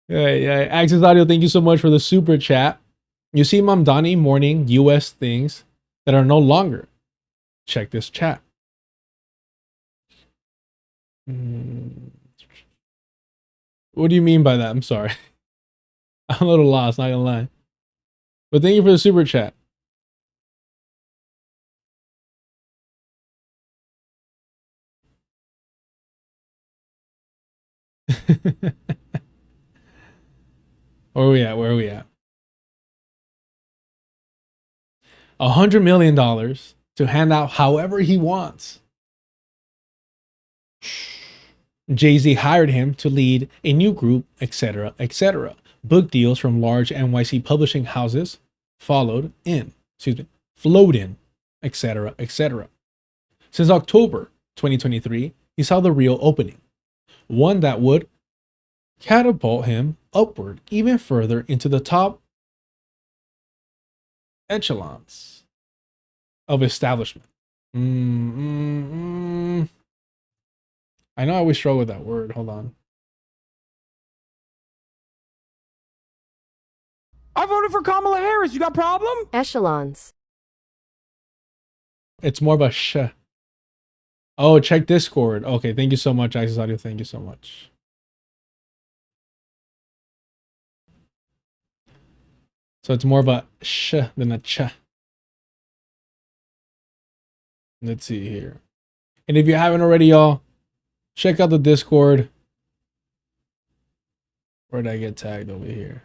S1: Access Audio, thank you so much for the super chat. You see Mamdani mourning US things that are no longer. Check this chat. What do you mean by that? I'm sorry. I'm a little lost, not gonna lie. But thank you for the super chat. Where are we at? Where are we at? $100 million to hand out however he wants. Jay-Z hired him to lead a new group, etc., etc. Book deals from large NYC publishing houses flowed in, etc., etc. Since October 2023, he saw the real opening, one that would catapult him upward even further into the top echelons of establishment. I know I always struggle with that word. Hold on.
S10: I voted for Kamala Harris. You got problem?
S11: Echelons.
S1: It's more of a sh. Oh, check Discord. Okay, thank you so much, Access Audio. Thank you so much. So it's more of a sh than a ch. Let's see here. And if you haven't already, y'all, check out the Discord. Where did I get tagged over here?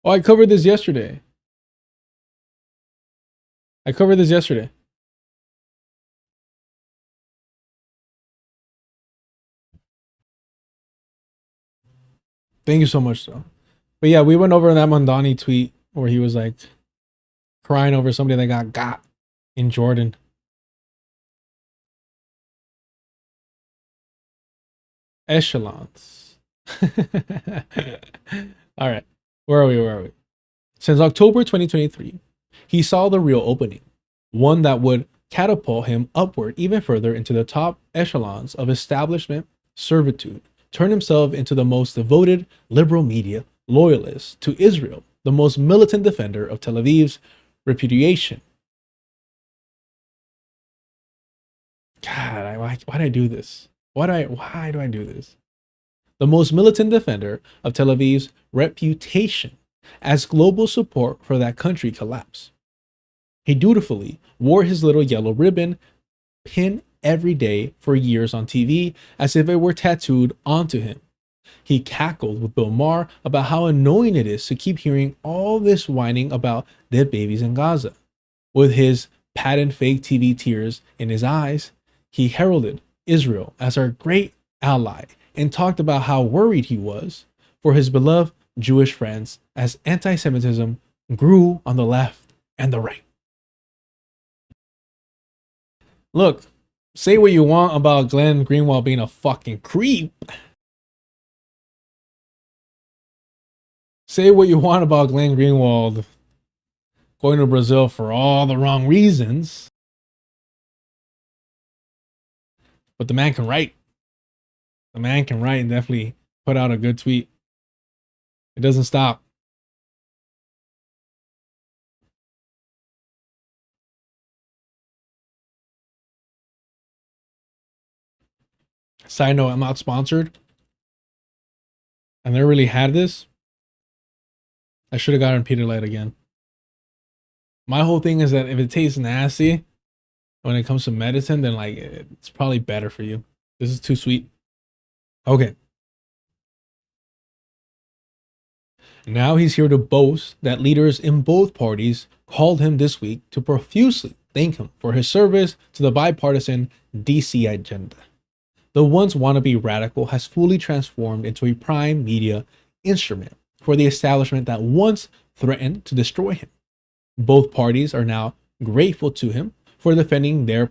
S1: Oh, I covered this yesterday. Thank you so much, though. But yeah, we went over that Mondani tweet where he was like crying over somebody that got in Jordan. Echelons. All right. Where are we? Since October 2023, he saw the real opening, one that would catapult him upward even further into the top echelons of establishment servitude, turn himself into the most devoted liberal media loyalist to Israel, the most militant defender of Tel Aviv's repudiation. God, why do I do this? Why do I do this? The most militant defender of Tel Aviv's reputation as global support for that country collapsed. He dutifully wore his little yellow ribbon pin every day for years on TV as if it were tattooed onto him. He cackled with Bill Maher about how annoying it is to keep hearing all this whining about dead babies in Gaza. With his patent fake TV tears in his eyes, he heralded Israel as our great ally and talked about how worried he was for his beloved Jewish friends as anti-Semitism grew on the left and the right. Look, say what you want about Glenn Greenwald being a fucking creep. Say what you want about Glenn Greenwald going to Brazil for all the wrong reasons. But the man can write. The man can write and definitely put out a good tweet. It doesn't stop. Side note, I'm not sponsored. I never really had this. I should have gotten Pedialyte again. My whole thing is that if it tastes nasty when it comes to medicine, then like it's probably better for you. This is too sweet. Okay. Now he's here to boast that leaders in both parties called him this week to profusely thank him for his service to the bipartisan DSA agenda. The once wannabe radical has fully transformed into a prime media instrument for the establishment that once threatened to destroy him. Both parties are now grateful to him for defending their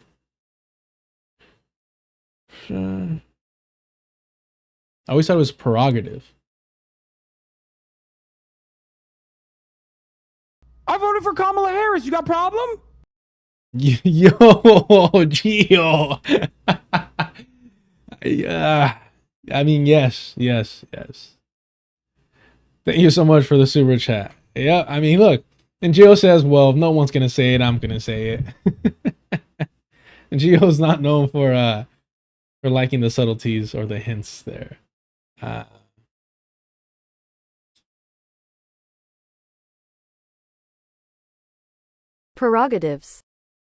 S1: I always thought it was prerogative.
S10: I voted for Kamala Harris. You got a problem?
S1: Yo, Gio. Yeah, I mean, yes. Thank you so much for the super chat. Yeah, I mean, look, and Gio says, well, if no one's gonna say it, I'm gonna say it. And Gio's not known for liking the subtleties or the hints there.
S11: Prerogatives.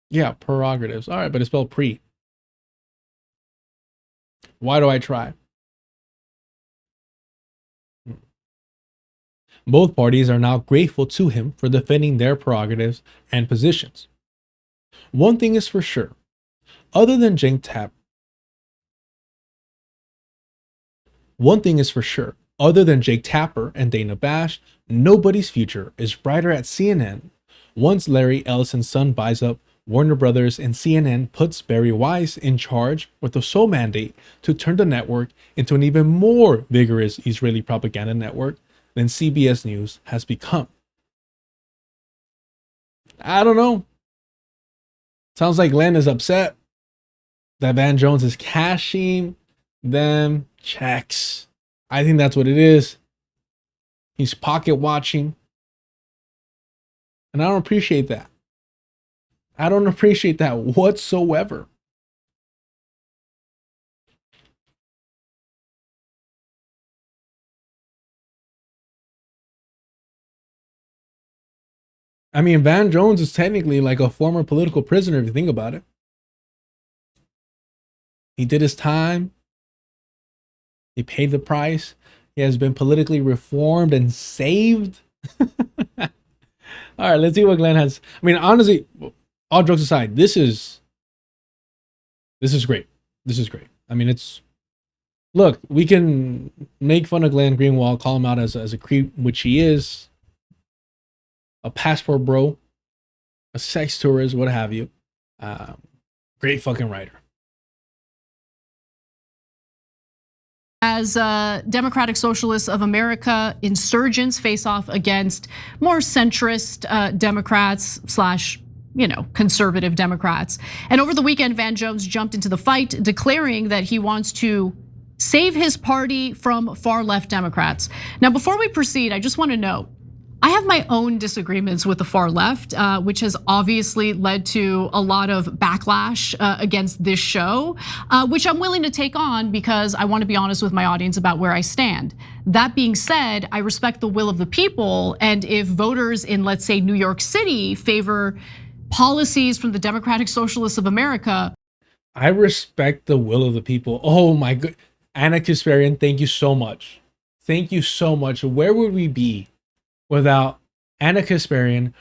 S1: Yeah, prerogatives. All right, but it's spelled pre. Why do I try? Both parties are now grateful to him for defending their prerogatives and positions. One thing is for sure, other than Jake Tapper and Dana Bash, nobody's future is brighter at CNN. Once Larry Ellison's son buys up Warner Brothers and CNN puts Barry Weiss in charge with the sole mandate to turn the network into an even more vigorous Israeli propaganda network than CBS News has become. I don't know. Sounds like Glenn is upset that Van Jones is cashing them checks. I think that's what it is. He's pocket watching. And I don't appreciate that. I don't appreciate that whatsoever. I mean, Van Jones is technically like a former political prisoner if you think about it. He did his time. He paid the price. He has been politically reformed and saved. All right, let's see what Glenn has. I mean, honestly, all jokes aside, this is great. This is great. I mean, look, we can make fun of Glenn Greenwald, call him out as a creep, which he is, a passport bro, a sex tourist, what have you. Great fucking writer.
S12: As Democratic Socialists of America insurgents face off against more centrist Democrats / conservative Democrats. And over the weekend, Van Jones jumped into the fight, declaring that he wants to save his party from far left Democrats. Now, before we proceed, I just want to note, I have my own disagreements with the far left, which has obviously led to a lot of backlash against this show, which I'm willing to take on because I want to be honest with my audience about where I stand. That being said, I respect the will of the people, and if voters in, let's say, New York City favor policies from the Democratic Socialists of America.
S1: I respect the will of the people. Oh my god. Anna Kasparian, thank you so much. Thank you so much. Where would we be without Anna Kasparian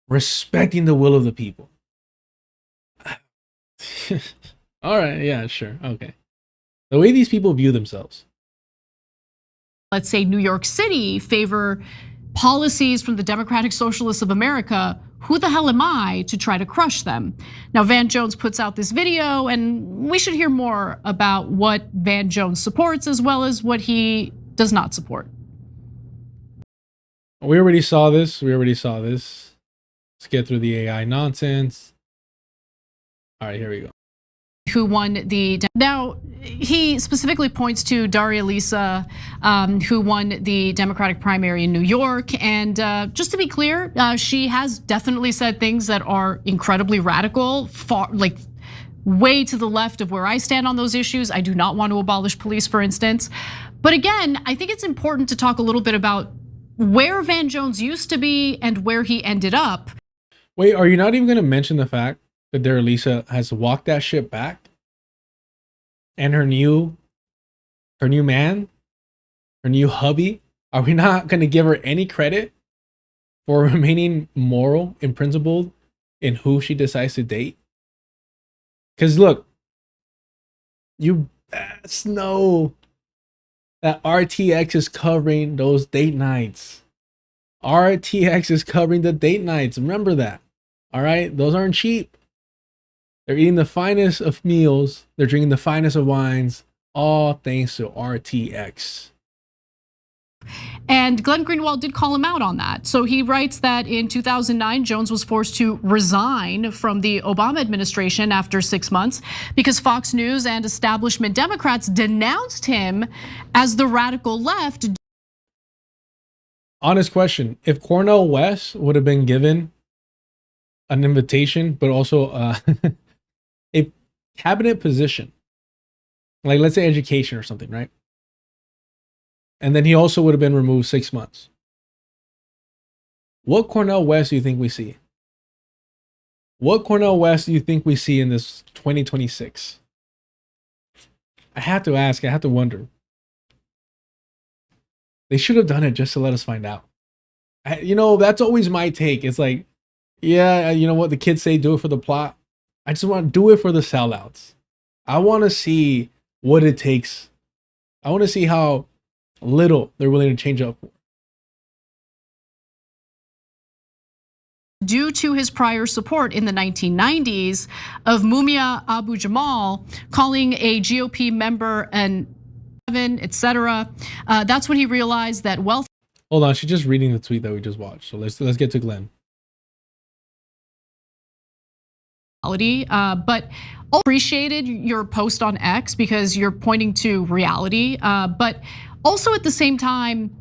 S1: respecting the will of the people? All right, yeah, sure, okay. The way these people view themselves.
S12: Let's say New York City favor policies from the Democratic Socialists of America. Who the hell am I to try to crush them? Now, Van Jones puts out this video, and we should hear more about what Van Jones supports as well as what he does not support.
S1: We already saw this. Let's get through the AI nonsense. All right, here we go.
S12: who won the, now he specifically points to Daria Lisa, who won the Democratic primary in New York. And just to be clear, she has definitely said things that are incredibly radical, far, like way to the left of where I stand on those issues. I do not want to abolish police, for instance. But again, I think it's important to talk a little bit about where Van Jones used to be and where he ended up.
S1: Wait, are you not even going to mention the fact that Daria Lisa has walked that shit back? And her new man, her new hubby, are we not going to give her any credit for remaining moral and principled in who she decides to date? Because look, you best know that RTX is covering those date nights. RTX is covering the date nights. Remember that. All right? Those aren't cheap. They're eating the finest of meals. They're drinking the finest of wines. All thanks to RTX.
S12: And Glenn Greenwald did call him out on that. So he writes that in 2009, Jones was forced to resign from the Obama administration after 6 months because Fox News and establishment Democrats denounced him as the radical left.
S1: Honest question. If Cornel West would have been given an invitation, but also a cabinet position, like let's say education or something, right? And then he also would have been removed 6 months. What Cornel West do you think we see? What Cornel West do you think we see in this 2026? I have to ask, I have to wonder. They should have done it just to let us find out. You know, that's always my take. It's like, yeah, you know what the kids say, do it for the plot. I just want to do it for the sellouts. I want to see what it takes. I want to see how little they're willing to change up for.
S12: Due to his prior support in the 1990s of Mumia Abu Jamal, calling a GOP member an etc. That's when he realized that wealth.
S1: Hold on, she's just reading the tweet that we just watched. So let's get to Glenn.
S12: But appreciated your post on X because you're pointing to reality. But also at the same time,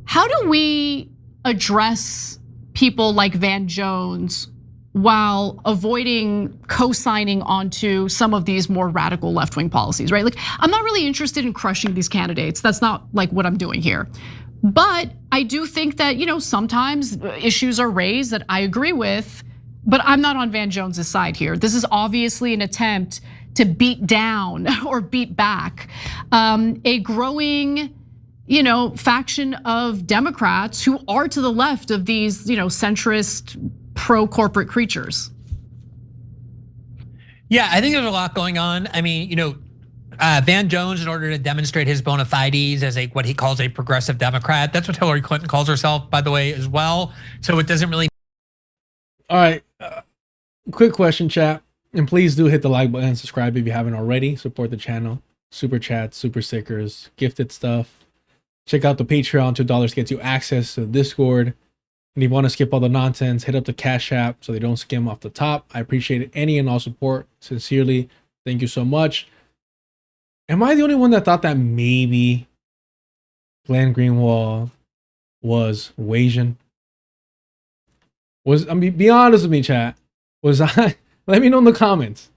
S12: how do we address people like Van Jones while avoiding co-signing onto some of these more radical left-wing policies, right? Like, I'm not really interested in crushing these candidates. That's not like what I'm doing here. But I do think that, you know, sometimes issues are raised that I agree with, but I'm not on Van Jones's side here. This is obviously an attempt to beat down or beat back a growing, you know, faction of Democrats who are to the left of these, you know, centrist pro-corporate creatures.
S11: Yeah, I think there's a lot going on. I mean, you know, Van Jones, in order to demonstrate his bona fides as a what he calls a progressive Democrat, that's what Hillary Clinton calls herself, by the way, as well. So it doesn't really.
S1: All right, quick question, chat, and please do hit the like button and subscribe if you haven't already. Support the channel. Super chats, super stickers, gifted stuff. Check out the Patreon. $2 gets you access to the Discord. And if you want to skip all the nonsense, hit up the Cash App so they don't skim off the top. I appreciate any and all support. Sincerely, thank you so much. Am I the only one that thought that maybe Glenn Greenwald was Asian? I mean, be honest with me, chat. Was I? Let me know in the comments.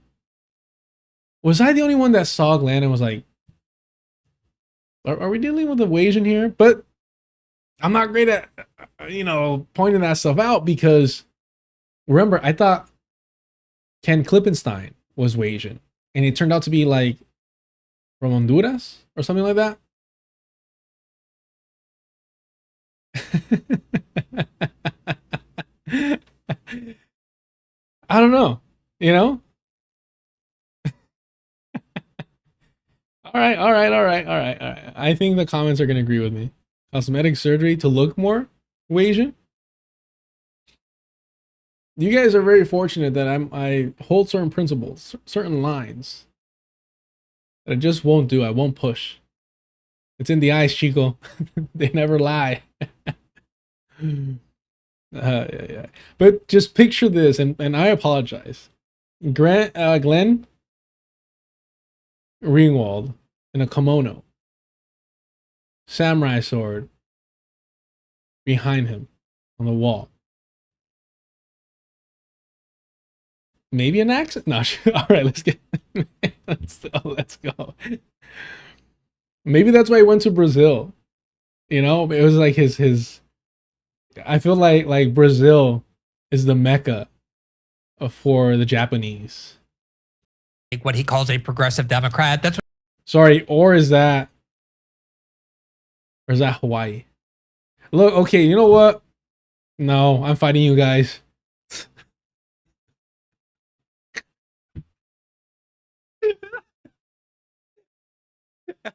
S1: Was I the only one that saw Glenn and was like, are we dealing with a Asian here? But I'm not great at, you know, pointing that stuff out because remember, I thought Ken Klippenstein was Asian and it turned out to be like from Honduras or something like that. I don't know, you know? All right. I think the comments are going to agree with me. Cosmetic surgery to look more Asian. You guys are very fortunate that I hold certain principles, certain lines that I just won't do. I won't push. It's in the eyes, Chico. They never lie. Yeah. But just picture this, and I apologize. Glenn Greenwald in a kimono, samurai sword behind him on the wall. Maybe an accent? No, all right, let's get let's go. Maybe that's why he went to Brazil. You know, it was like his. I feel like Brazil is the mecca for the Japanese.
S11: Like what he calls a progressive Democrat. That's what.
S1: Sorry, or is that Hawaii? Look, okay, you know what? No, I'm fighting you guys.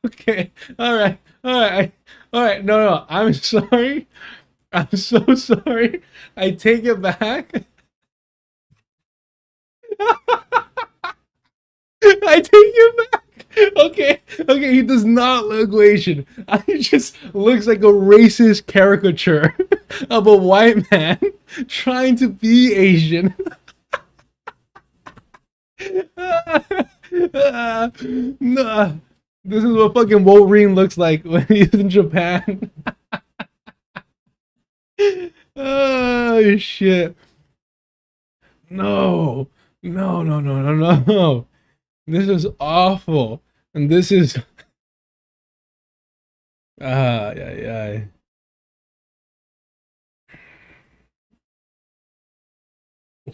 S1: Okay, all right. No, I'm sorry. I'm so sorry. I take it back. I take it back. Okay, he does not look Asian. He just looks like a racist caricature of a white man trying to be Asian. No, this is what fucking Wolverine looks like when he's in Japan. Oh shit. No. This is awful. And this is yeah.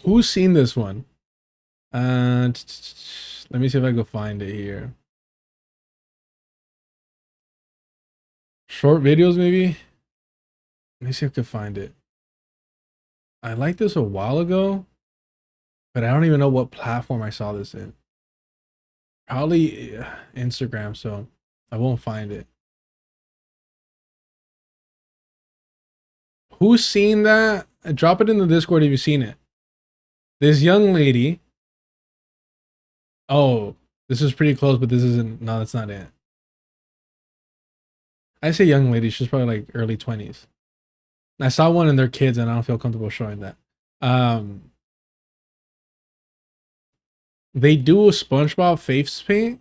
S1: Who's seen this one? Let me see if I can find it here. Short videos, maybe? Let me see if I can find it. I liked this a while ago, but I don't even know what platform I saw this in. Probably Instagram, so I won't find it. Who's seen that? Drop it in the Discord if you've seen it. This young lady. Oh, this is pretty close, but this isn't. No, that's not it. I say young lady. She's probably like early 20s. I saw one in their kids, and I don't feel comfortable showing that. They do a SpongeBob face paint,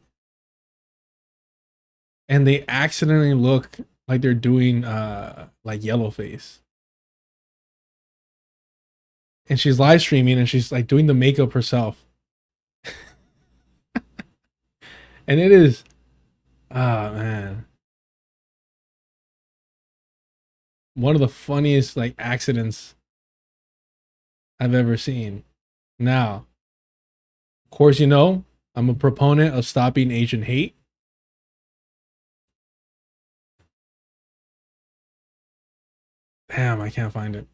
S1: and they accidentally look like they're doing like yellow face. And she's live streaming, and she's like doing the makeup herself. And it is, man, one of the funniest like accidents I've ever seen. Now, of course, you know, I'm a proponent of stopping Asian hate. Damn, I can't find it.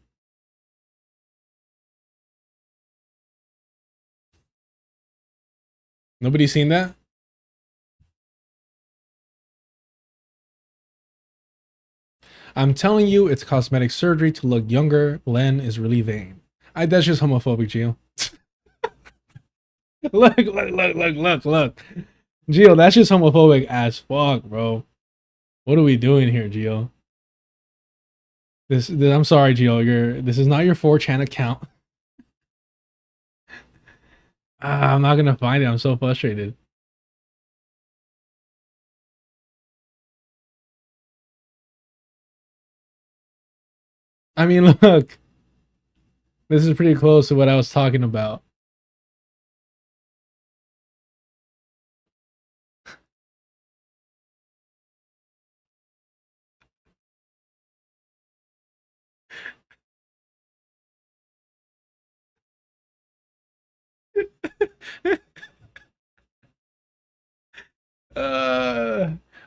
S1: Nobody seen that? I'm telling you, it's cosmetic surgery to look younger. Len is really vain. That's just homophobic, Gio. Look. Gio, that's just homophobic as fuck, bro. What are we doing here, Gio? This I'm sorry, Gio. This is not your 4chan account. I'm not gonna find it. I'm so frustrated. I mean, look. This is pretty close to what I was talking about.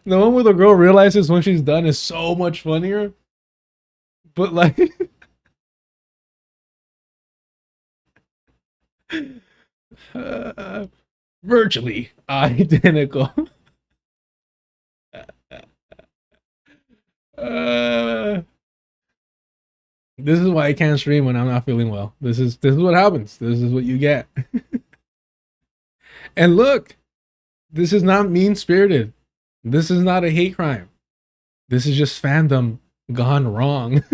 S1: The one where the girl realizes when she's done is so much funnier. But like virtually identical. This is why I can't stream when I'm not feeling well. This is what happens. This is what you get. And look, this is not mean-spirited. This is not a hate crime. This is just fandom gone wrong.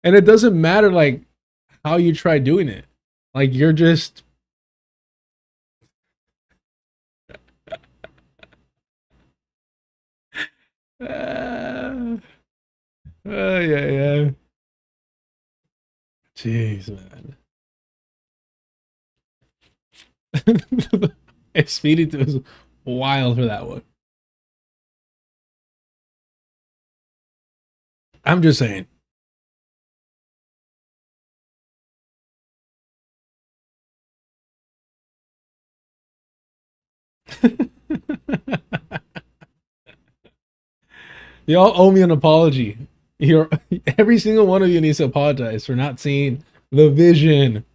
S1: And it doesn't matter like how you try doing it. Like you're just Yeah. Jeez, man. Speedy was wild for that one. I'm just saying. Y'all owe me an apology. Every single one of you needs to apologize for not seeing the vision.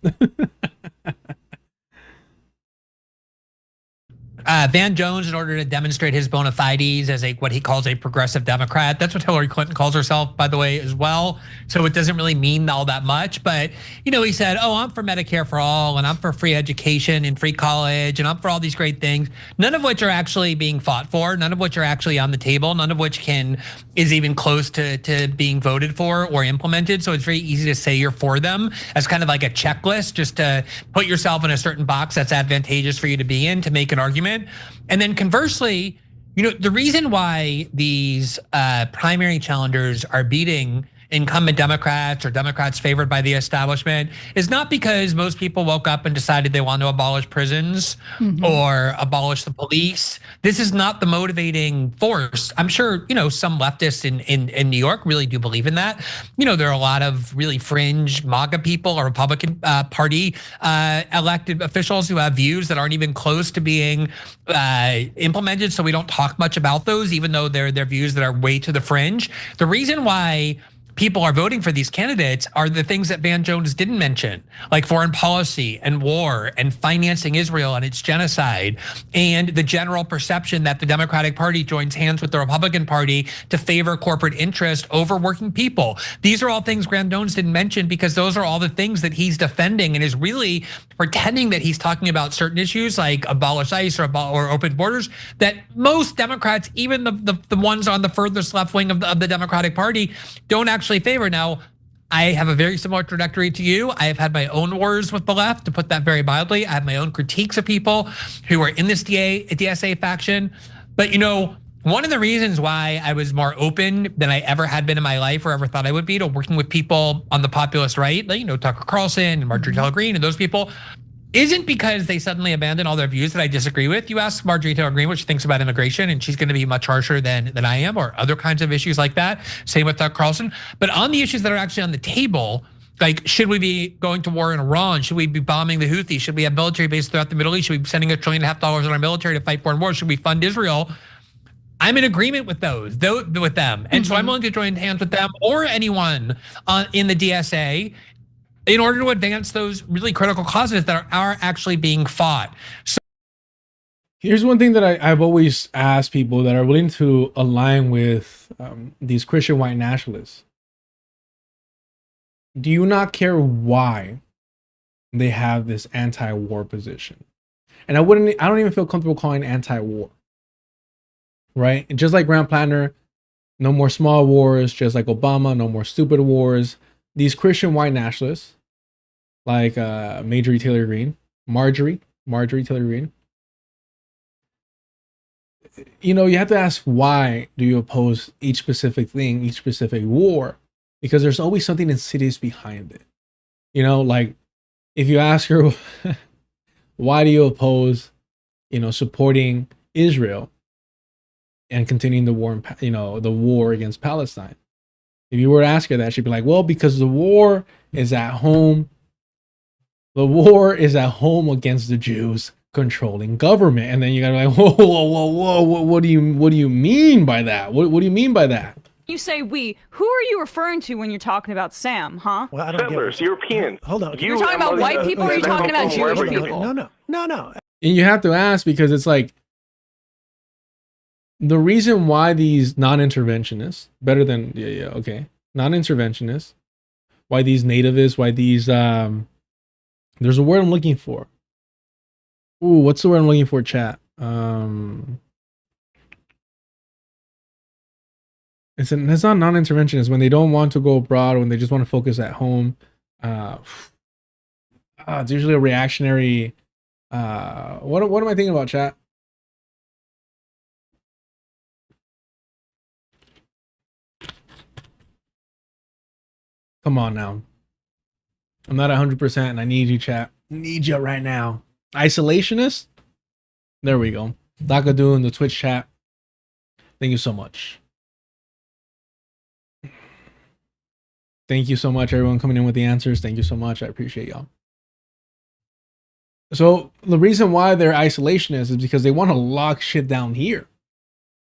S11: Van Jones, in order to demonstrate his bona fides as what he calls a progressive Democrat. That's what Hillary Clinton calls herself, by the way, as well. So it doesn't really mean all that much. But, he said, oh, I'm for Medicare for all, and I'm for free education and free college, and I'm for all these great things, none of which are actually being fought for, none of which are actually on the table, none of which is even close to being voted for or implemented. So it's very easy to say you're for them as kind of like a checklist, just to put yourself in a certain box that's advantageous for you to be in to make an argument. And then conversely, the reason why these primary challengers are beating incumbent Democrats or Democrats favored by the establishment is not because most people woke up and decided they want to abolish prisons or abolish the police. This is not the motivating force. I'm sure, some leftists in New York really do believe in that. There are a lot of really fringe MAGA people or Republican Party elected officials who have views that aren't even close to being implemented. So we don't talk much about those, even though they're views that are way to the fringe. The reason why people are voting for these candidates are the things that Van Jones didn't mention, like foreign policy and war and financing Israel and its genocide, and the general perception that the Democratic Party joins hands with the Republican Party to favor corporate interest over working people. These are all things Van Jones didn't mention because those are all the things that he's defending and is really pretending that he's talking about certain issues like abolish ICE or open borders that most Democrats, even the ones on the furthest left wing of the Democratic Party, don't actually favor. Now, I have a very similar trajectory to you. I have had my own wars with the left, to put that very mildly. I have my own critiques of people who are in this DSA faction. But one of the reasons why I was more open than I ever had been in my life or ever thought I would be to working with people on the populist right, like Tucker Carlson and Marjorie Taylor Greene and those people, isn't because they suddenly abandon all their views that I disagree with. You ask Marjorie Taylor Greene what she thinks about immigration, and she's going to be much harsher than I am, or other kinds of issues like that. Same with Tucker Carlson. But on the issues that are actually on the table, like should we be going to war in Iran? Should we be bombing the Houthis? Should we have military bases throughout the Middle East? Should we be spending $1.5 trillion on our military to fight foreign wars? Should we fund Israel? I'm in agreement with with them. And so I'm willing to join hands with them or anyone in the DSA in order to advance those really critical causes that are actually being fought. So
S1: here's one thing that I've always asked people that are willing to align with these Christian white nationalists. Do you not care why they have this anti-war position? And I don't even feel comfortable calling it anti-war, right? And just like Grant Plattner, no more small wars, just like Obama, no more stupid wars. These Christian white nationalists, like Marjorie Taylor Greene, you have to ask, why do you oppose each specific thing, each specific war? Because there's always something insidious behind it. Like if you ask her, why do you oppose, supporting Israel and continuing the war, the war against Palestine? If you were to ask her that, she'd be like, well, because the war is at home. The war is at home against the Jews controlling government. And then you gotta be like, whoa. What do you mean by that? What do you mean by that?
S13: You say we. Who are you referring to when you're talking about Sam, huh?
S14: Well, I don't
S15: Settlers, Europeans.
S14: Hold on.
S13: You're talking about white people or are you talking about Jewish people?
S14: No.
S1: And you have to ask, because it's like, the reason why these non-interventionists, better than, okay, non-interventionists, why these nativists, why these, there's a word I'm looking for. Ooh, what's the word I'm looking for, chat? It's not non-interventionist, when they don't want to go abroad, when they just want to focus at home. It's usually a reactionary. What am I thinking about, chat? Come on now. I'm not 100% and I need you, chat. Need you right now. Isolationist? There we go. Dakadu in the Twitch chat. Thank you so much. Thank you so much, everyone coming in with the answers. Thank you so much. I appreciate y'all. So the reason why they're isolationists is because they want to lock shit down here.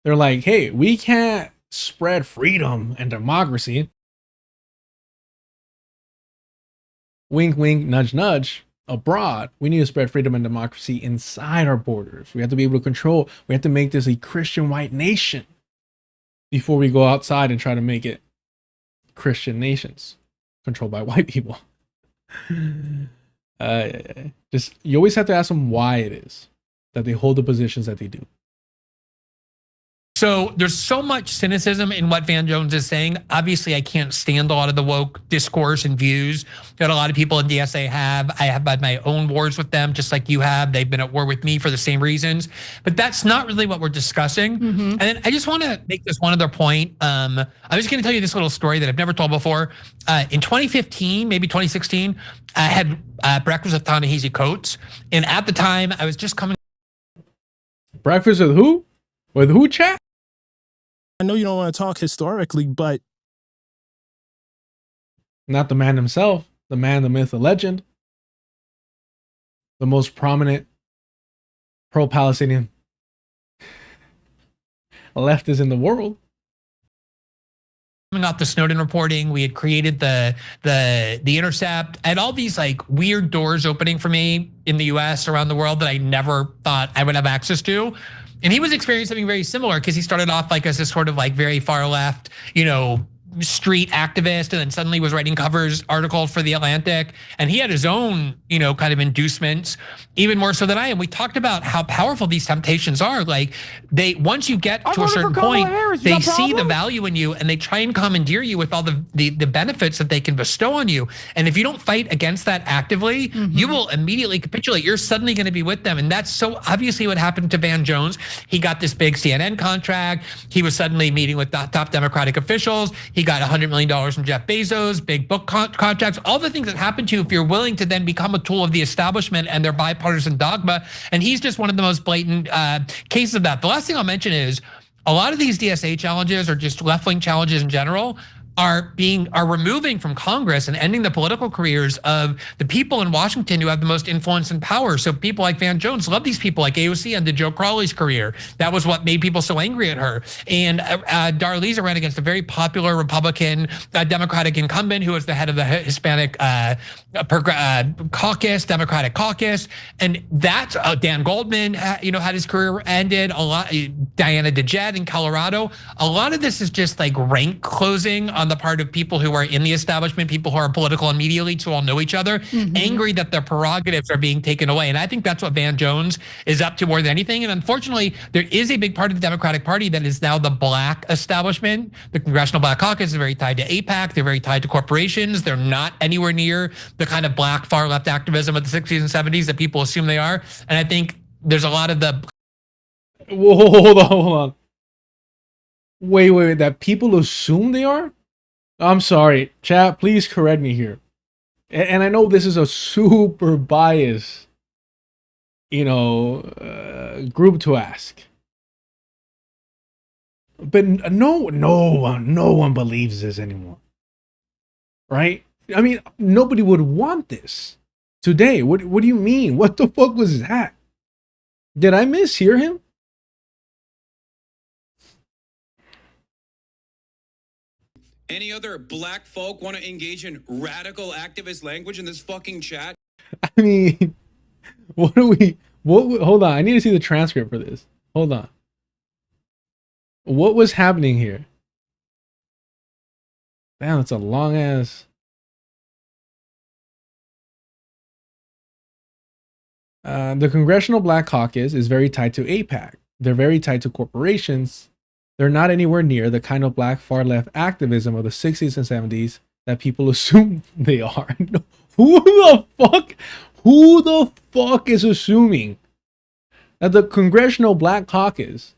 S1: They're like, hey, we can't spread freedom and democracy. Wink, wink, nudge, nudge. Abroad, we need to spread freedom and democracy inside our borders. We have to be able to control. We have to make this a Christian white nation before we go outside and try to make it Christian nations controlled by white people. Just you always have to ask them why it is that they hold the positions that they do.
S11: So there's so much cynicism in what Van Jones is saying. Obviously, I can't stand a lot of the woke discourse and views that a lot of people in DSA have. I have had my own wars with them, just like you have. They've been at war with me for the same reasons. But that's not really what we're discussing. And then I just want to make this one other point. I was going to tell you this little story that I've never told before. In 2015, maybe 2016, I had breakfast with Ta-Nehisi Coates. And at the time, I was just coming.
S1: Breakfast with who? With who, chat?
S14: I know you don't want to talk historically, but
S1: not the man himself, the man, the myth, the legend, the most prominent pro-Palestinian leftist in the world.
S11: Coming off the Snowden reporting, we had created the Intercept. I had all these like weird doors opening for me in the US, around the world, that I never thought I would have access to. And he was experiencing something very similar, because he started off like as this sort of like very far left, street activist, and then suddenly was writing covers articles for The Atlantic. And he had his own, kind of inducements, even more so than I am. We talked about how powerful these temptations are. Like once you get to a certain point, they see the value in you and they try and commandeer you with all the benefits that they can bestow on you. And if you don't fight against that actively, you will immediately capitulate. You're suddenly going to be with them. And that's so obviously what happened to Van Jones. He got this big CNN contract. He was suddenly meeting with the top Democratic officials. He got $100 million from Jeff Bezos, big book contracts, all the things that happen to you if you're willing to then become a tool of the establishment and their bipartisan dogma. And he's just one of the most blatant cases of that. The last thing I'll mention is a lot of these DSA challenges, or just left-wing challenges in general, are removing from Congress and ending the political careers of the people in Washington who have the most influence and power. So people like Van Jones love these people, like AOC ended Joe Crowley's career. That was what made people so angry at her. And Darlisa ran against a very popular Republican Democratic incumbent who was the head of the Hispanic caucus, Democratic caucus. And that's Dan Goldman, had his career ended. Diana DeJet in Colorado. A lot of this is just like rank closing on the part of people who are in the establishment, people who are political and media elites who all know each other, angry that their prerogatives are being taken away. And I think that's what Van Jones is up to more than anything. And unfortunately, there is a big part of the Democratic Party that is now the black establishment. The Congressional Black Caucus is very tied to AIPAC. They're very tied to corporations. They're not anywhere near the kind of black far left activism of the 60s and 70s that people assume they are. And I think there's a lot of the...
S1: Whoa, hold on. Wait, that people assume they are? I'm sorry, chat, please correct me here. And I know this is a super biased, group to ask. But no one believes this anymore. Right? I mean, nobody would want this today. What do you mean? What the fuck was that? Did I mishear him?
S2: Any other black folk want to engage in radical activist language in this fucking chat?
S1: I mean, hold on, I need to see the transcript for this. Hold on. What was happening here? Damn, that's a long ass. The Congressional Black Caucus is very tied to AIPAC. They're very tied to corporations. They're not anywhere near the kind of black far left activism of the 60s and 70s that people assume they are. Who the fuck is assuming that the Congressional Black Caucus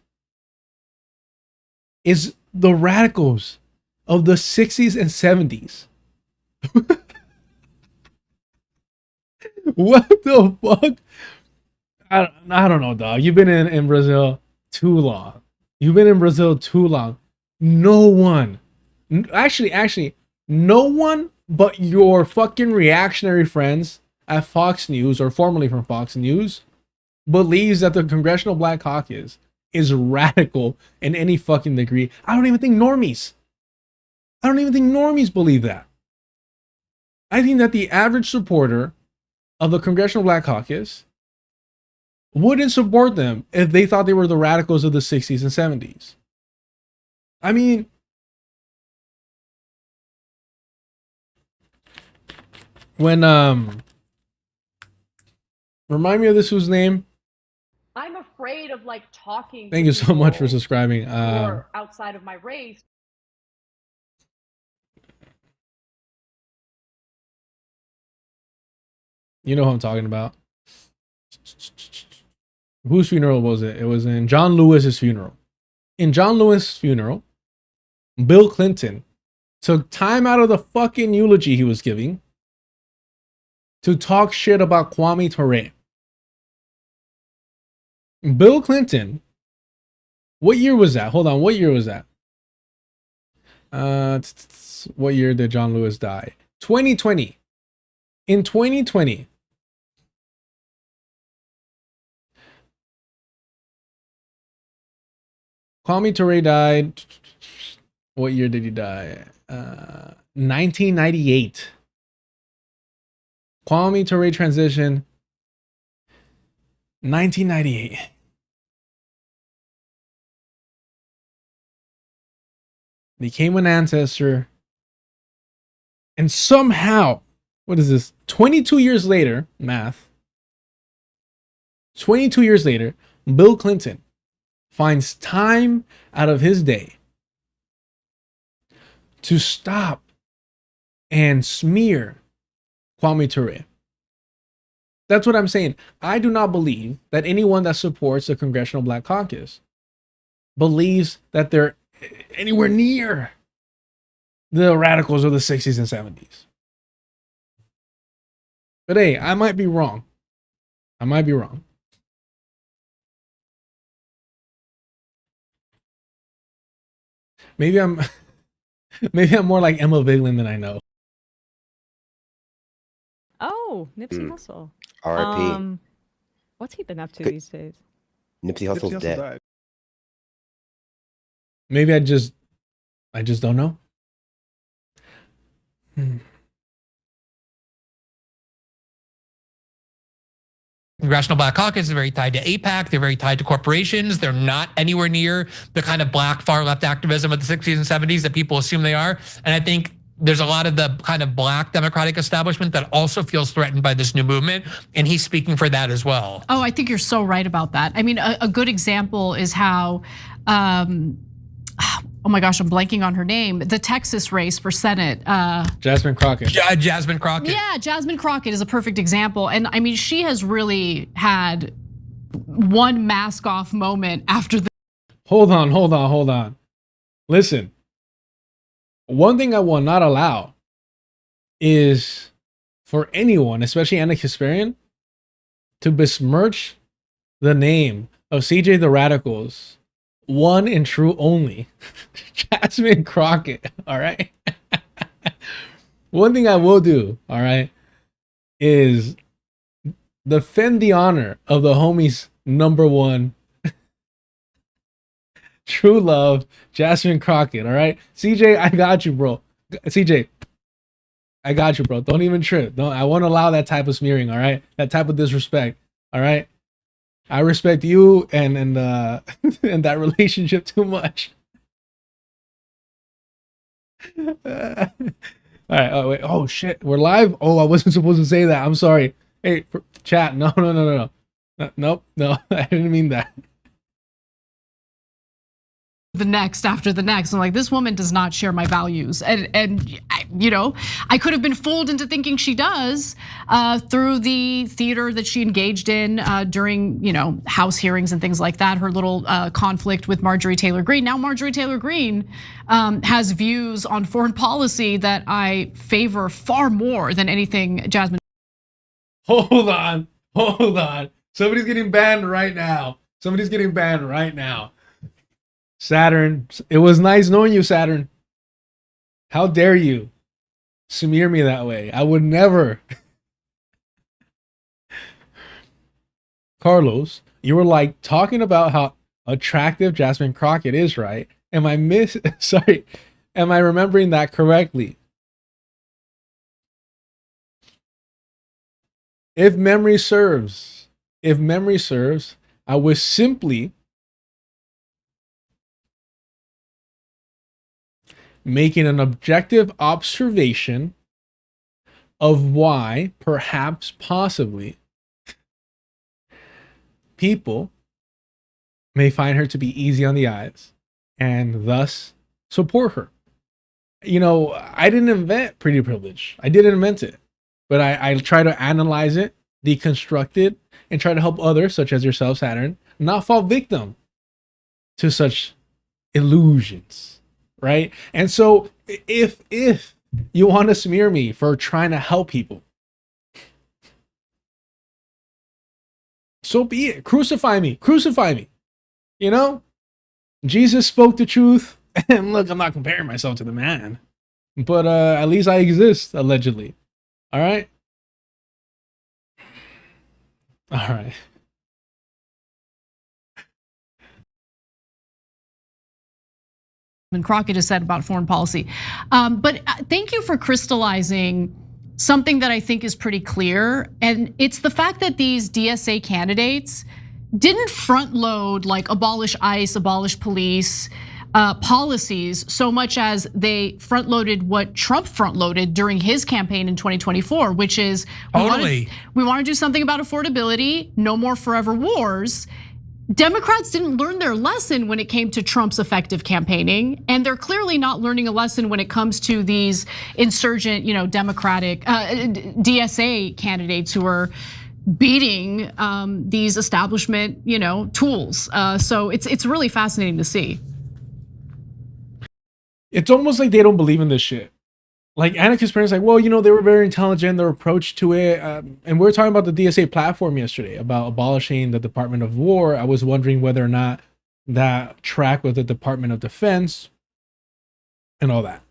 S1: is the radicals of the 60s and 70s? What the fuck? I don't know, dog. You've been in Brazil too long. You've been in Brazil too long. No one, actually, no one but your fucking reactionary friends at Fox News, or formerly from Fox News, believes that the Congressional Black Caucus is radical in any fucking degree. I don't even think normies believe that. I think that the average supporter of the Congressional Black Caucus wouldn't support them if they thought they were the radicals of the 60s and 70s. I mean, when remind me of this whose name?
S15: I'm afraid of like talking.
S1: Thank you so much for subscribing.
S15: Or outside of my race.
S1: You know who I'm talking about. Whose funeral was it? It was in John Lewis's funeral. In John Lewis's funeral, Bill Clinton took time out of the fucking eulogy he was giving to talk shit about Kwame Ture. Bill Clinton, what year was that? Hold on, what year was that? What year did John Lewis die? 2020. In 2020, Kwame Ture died. What year did he die? 1998. Kwame Ture transition. 1998. Became an ancestor. And somehow, what is this? 22 years later, math. 22 years later, Bill Clinton finds time out of his day to stop and smear Kwame Ture. That's what I'm saying. I do not believe that anyone that supports the Congressional Black Caucus believes that they're anywhere near the radicals of the 60s and 70s. But hey, I might be wrong. I might be wrong. Maybe I'm more like Emma Vigeland than I know.
S13: Oh, Nipsey Hussle.
S16: R.I.P.
S13: What's he been up to these days?
S16: Nipsey Hussle's dead.
S14: died.
S1: Maybe I just don't know.
S11: Congressional Black Caucus is very tied to AIPAC. They're very tied to corporations. They're not anywhere near the kind of black far left activism of the 60s and 70s that people assume they are. And I think there's a lot of the kind of black Democratic establishment that also feels threatened by this new movement. And he's speaking for that as well.
S12: Oh, I think you're so right about that. I mean, a good example is how, oh my gosh, I'm blanking on her name. The Texas race for Senate.
S1: Jasmine Crockett.
S11: Jasmine Crockett.
S12: Yeah, Jasmine Crockett is a perfect example. And I mean, she has really had one mask off moment after the.
S1: Hold on. Listen, one thing I will not allow is for anyone, especially Anna Kasparian, to besmirch the name of CJ the Radical's one and true only, Jasmine Crockett, all right? One thing I will do, all right, is defend the honor of the homies number one, true love, Jasmine Crockett, all right? CJ, I got you, bro. CJ, I got you, bro. Don't even trip. I won't allow that type of smearing, all right? That type of disrespect, all right? I respect you and and that relationship too much. All right. Oh wait. Oh shit. We're live. Oh, I wasn't supposed to say that. I'm sorry. Hey, chat. No. Nope. No. I didn't mean that.
S12: The next after the next. I'm like, this woman does not share my values, and I could have been fooled into thinking she does through the theater that she engaged in during, House hearings and things like that. Her little conflict with Marjorie Taylor Greene. Now Marjorie Taylor Greene has views on foreign policy that I favor far more than anything Jasmine.
S1: Hold on. Somebody's getting banned right now. Saturn, it was nice knowing you, Saturn. How dare you smear me that way? I would never. Carlos, you were like talking about how attractive Jasmine Crockett is, right? Am I remembering that correctly? If memory serves, I was simply making an objective observation of why, perhaps, possibly, people may find her to be easy on the eyes and thus support her. I didn't invent pretty privilege. I didn't invent it. But I try to analyze it, deconstruct it, and try to help others, such as yourself, Saturn, not fall victim to such illusions, right? And so if you want to smear me for trying to help people, so be it. Crucify me. Jesus spoke the truth. And look, I'm not comparing myself to the man, but at least I exist, allegedly. All right.
S12: Crockett has said about foreign policy. But thank you for crystallizing something that I think is pretty clear. And it's the fact that these DSA candidates didn't front load like abolish ICE, abolish police policies so much as they front loaded what Trump front loaded during his campaign in 2024, which is we want to do something about affordability, no more forever wars. Democrats didn't learn their lesson when it came to Trump's effective campaigning, and they're clearly not learning a lesson when it comes to these insurgent, Democratic DSA candidates who are beating these establishment, tools. So it's really fascinating to see.
S1: It's almost like they don't believe in this shit. Like Anarchist parents, like, well, they were very intelligent, their approach to it. And we were talking about the DSA platform yesterday about abolishing the Department of War. I was wondering whether or not that track with the Department of Defense and all that.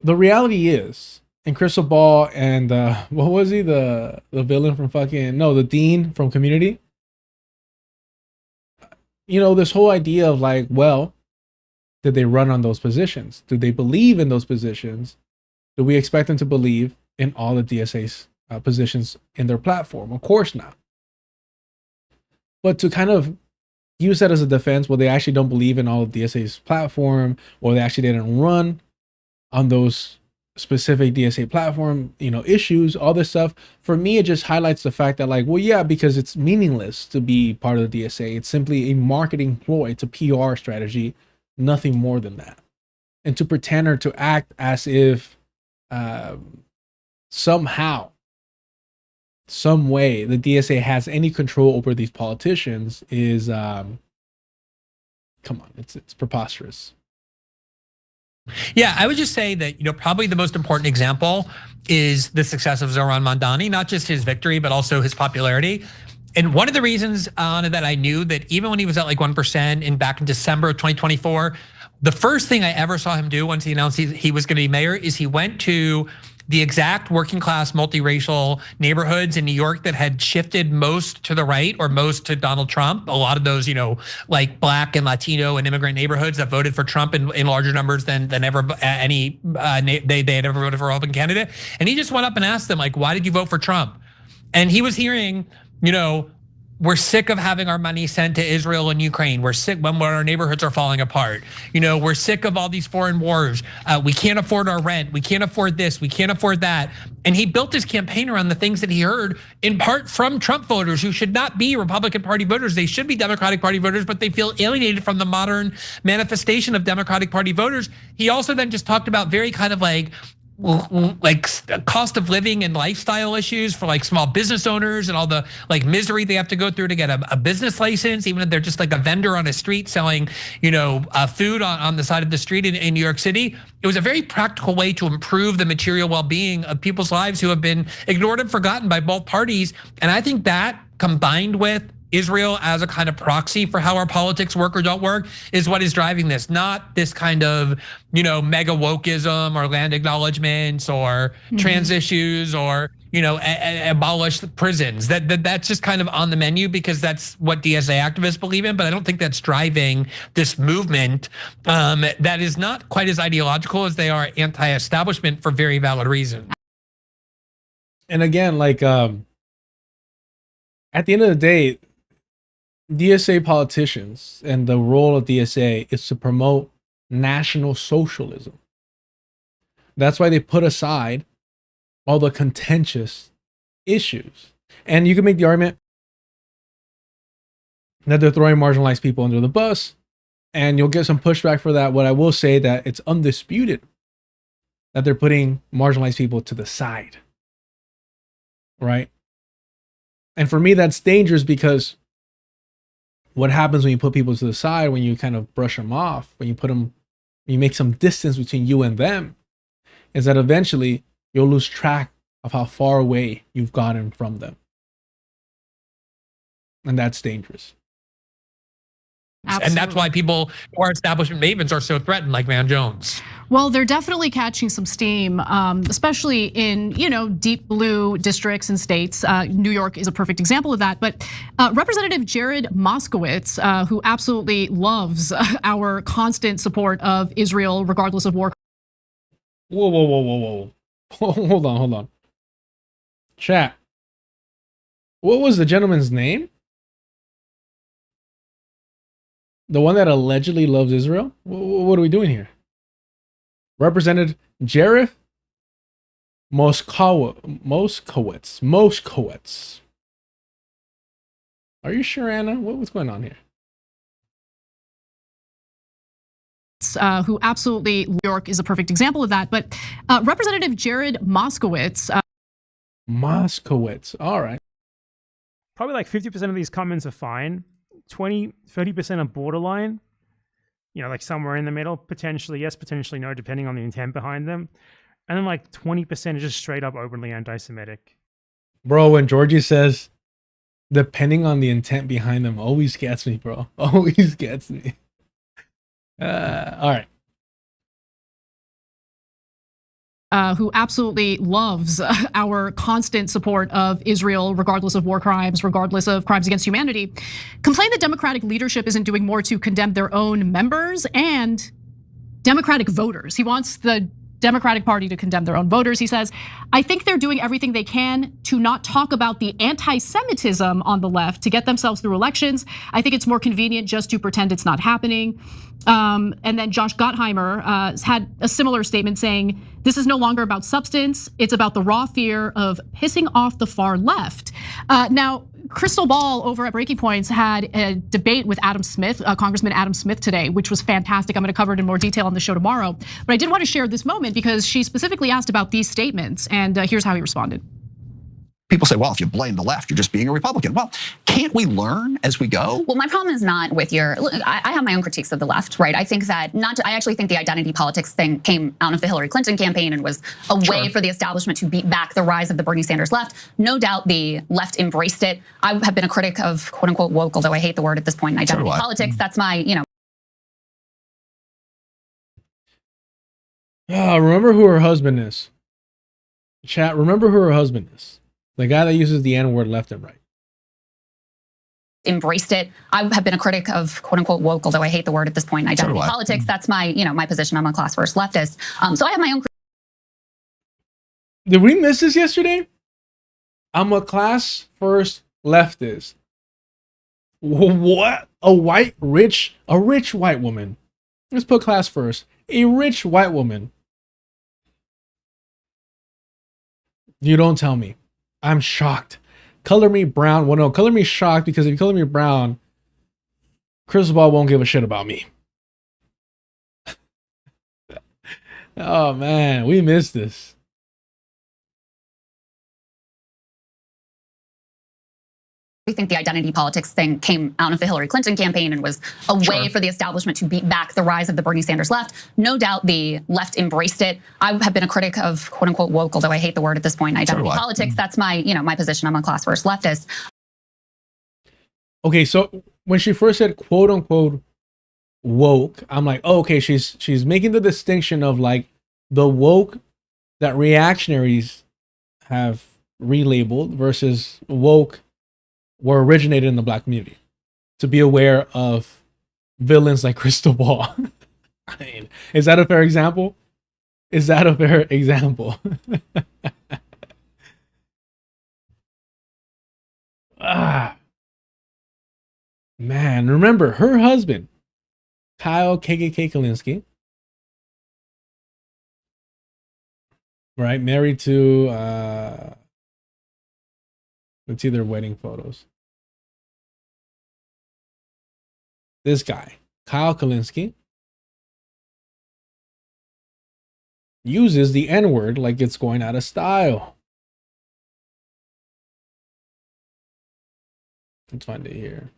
S1: The reality is, and Crystal Ball and what was he? The villain from the Dean from Community. This whole idea of like, well, did they run on those positions? Do they believe in those positions? Do we expect them to believe in all the DSA's positions in their platform? Of course not. But to kind of use that as a defense, well, they actually don't believe in all of DSA's platform, or they actually didn't run on those specific DSA platform, issues, all this stuff. For me, it just highlights the fact that, like, well, yeah, because it's meaningless to be part of the DSA. It's simply a marketing ploy. It's a PR strategy. Nothing more than that. And to pretend or to act as if somehow, some way, the DSA has any control over these politicians is, come on, it's preposterous.
S11: Yeah, I would just say that, probably the most important example is the success of Zohran Mamdani, not just his victory, but also his popularity. And one of the reasons that I knew that even when he was at like 1% back in December of 2024, the first thing I ever saw him do once he announced he was going to be mayor is he went to the exact working class multiracial neighborhoods in New York that had shifted most to the right or most to Donald Trump. A lot of those, like Black and Latino and immigrant neighborhoods that voted for Trump in larger numbers than ever any they had ever voted for a Republican candidate. And he just went up and asked them, like, why did you vote for Trump? And he was hearing, we're sick of having our money sent to Israel and Ukraine. We're sick when our neighborhoods are falling apart. We're sick of all these foreign wars. We can't afford our rent. We can't afford this. We can't afford that. And he built his campaign around the things that he heard in part from Trump voters who should not be Republican Party voters. They should be Democratic Party voters, but they feel alienated from the modern manifestation of Democratic Party voters. He also then just talked about very kind of like cost of living and lifestyle issues for like small business owners and all the like misery they have to go through to get a business license, even if they're just like a vendor on a street selling, food on the side of the street in New York City. It was a very practical way to improve the material well-being of people's lives who have been ignored and forgotten by both parties. And I think that combined with Israel as a kind of proxy for how our politics work or don't work is what is driving this, not this kind of, mega wokeism or land acknowledgements or trans issues or, abolish the prisons. That's just kind of on the menu because that's what DSA activists believe in, but I don't think that's driving this movement that is not quite as ideological as they are anti-establishment for very valid reasons.
S1: And again, like at the end of the day, DSA politicians and the role of DSA is to promote national socialism. That's why they put aside all the contentious issues. And you can make the argument that they're throwing marginalized people under the bus, and you'll get some pushback for that. What I will say that it's undisputed that they're putting marginalized people to the side, right? And for me, that's dangerous because what happens when you put people to the side, when you kind of brush them off, when you make some distance between you and them, is that eventually you'll lose track of how far away you've gotten from them. And that's dangerous.
S11: Absolutely. And that's why people who are establishment mavens are so threatened, like Van Jones.
S12: Well, they're definitely catching some steam, especially in deep blue districts and states. New York is a perfect example of that. But Representative Jared Moskowitz, who absolutely loves our constant support of Israel, regardless of war.
S1: Whoa. Hold on. Chat. What was the gentleman's name? The one that allegedly loves Israel? What are we doing here? Represented Jared Moskowitz. Are you sure, Anna? What's going on here?
S12: Who absolutely, New York is a perfect example of that. But Representative Jared Moskowitz.
S1: Moskowitz, all right.
S17: Probably like 50% of these comments are fine. 30% are borderline. Like somewhere in the middle, potentially yes, potentially no, depending on the intent behind them. And then like 20% are just straight up openly anti-Semitic.
S1: Bro, when Georgie says, depending on the intent behind them, always gets me, bro. Always gets me. All right.
S12: Who absolutely loves our constant support of Israel, regardless of war crimes, regardless of crimes against humanity, complained that Democratic leadership isn't doing more to condemn their own members and Democratic voters. He wants the Democratic Party to condemn their own voters. He says, I think they're doing everything they can to not talk about the anti-Semitism on the left to get themselves through elections. I think it's more convenient just to pretend it's not happening. And then Josh Gottheimer had a similar statement saying, this is no longer about substance. It's about the raw fear of pissing off the far left. Now, Crystal Ball over at Breaking Points had a debate with Adam Smith, Congressman Adam Smith today, which was fantastic. I'm going to cover it in more detail on the show tomorrow. But I did want to share this moment because she specifically asked about these statements, and here's how he responded.
S18: People say, well, if you blame the left, you're just being a Republican. Well, can't we learn as we go?
S19: Well, my problem is not with your, I have my own critiques of the left, right? I think that I actually think the identity politics thing came out of the Hillary Clinton campaign and was a way for the establishment to beat back the rise of the Bernie Sanders left. No doubt the left embraced it. I have been a critic of quote unquote woke, although I hate the word at this point in identity politics. That's my,
S1: Remember who her husband is. Chat, remember who her husband is. The guy that uses the N-word left and right.
S19: Embraced it. I have been a critic of quote unquote woke, although I hate the word at this point in identity politics. That's my, my position. I'm a class first leftist. So I have my own.
S1: Did we miss this yesterday? I'm a class first leftist. What? A rich white woman. Let's put class first. A rich white woman. You don't tell me. I'm shocked. Color me brown. Well, no, color me shocked, because if you color me brown, Crystal Ball won't give a shit about me. Oh man, we missed this.
S19: We think the identity politics thing came out of the Hillary Clinton campaign and was a way for the establishment to beat back the rise of the Bernie Sanders left. No doubt the left embraced it. I have been a critic of quote unquote woke, although I hate the word at this point, identity politics. That's my, my position. I'm a class first leftist.
S1: Okay, so when she first said quote unquote woke, I'm like, oh, okay, she's making the distinction of like the woke that reactionaries have relabeled versus woke were originated in the black community, to be aware of villains like Crystal Ball. I mean, is that a fair example? Is that a fair example? Man, remember her husband, Kyle KKK Kalinske, right? Married to, let's see their wedding photos. This guy, Kyle Kalinske, uses the N-word like it's going out of style. Let's find it here.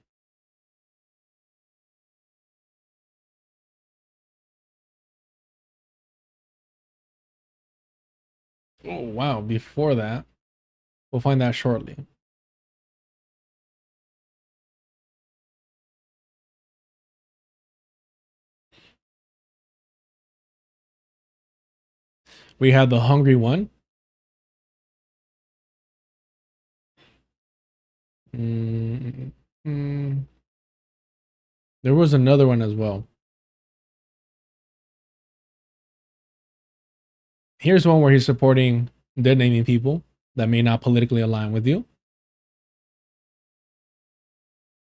S1: Oh, wow. Before that, we'll find that shortly. We had the hungry one. There was another one as well. Here's one where he's supporting dead naming people that may not politically align with you.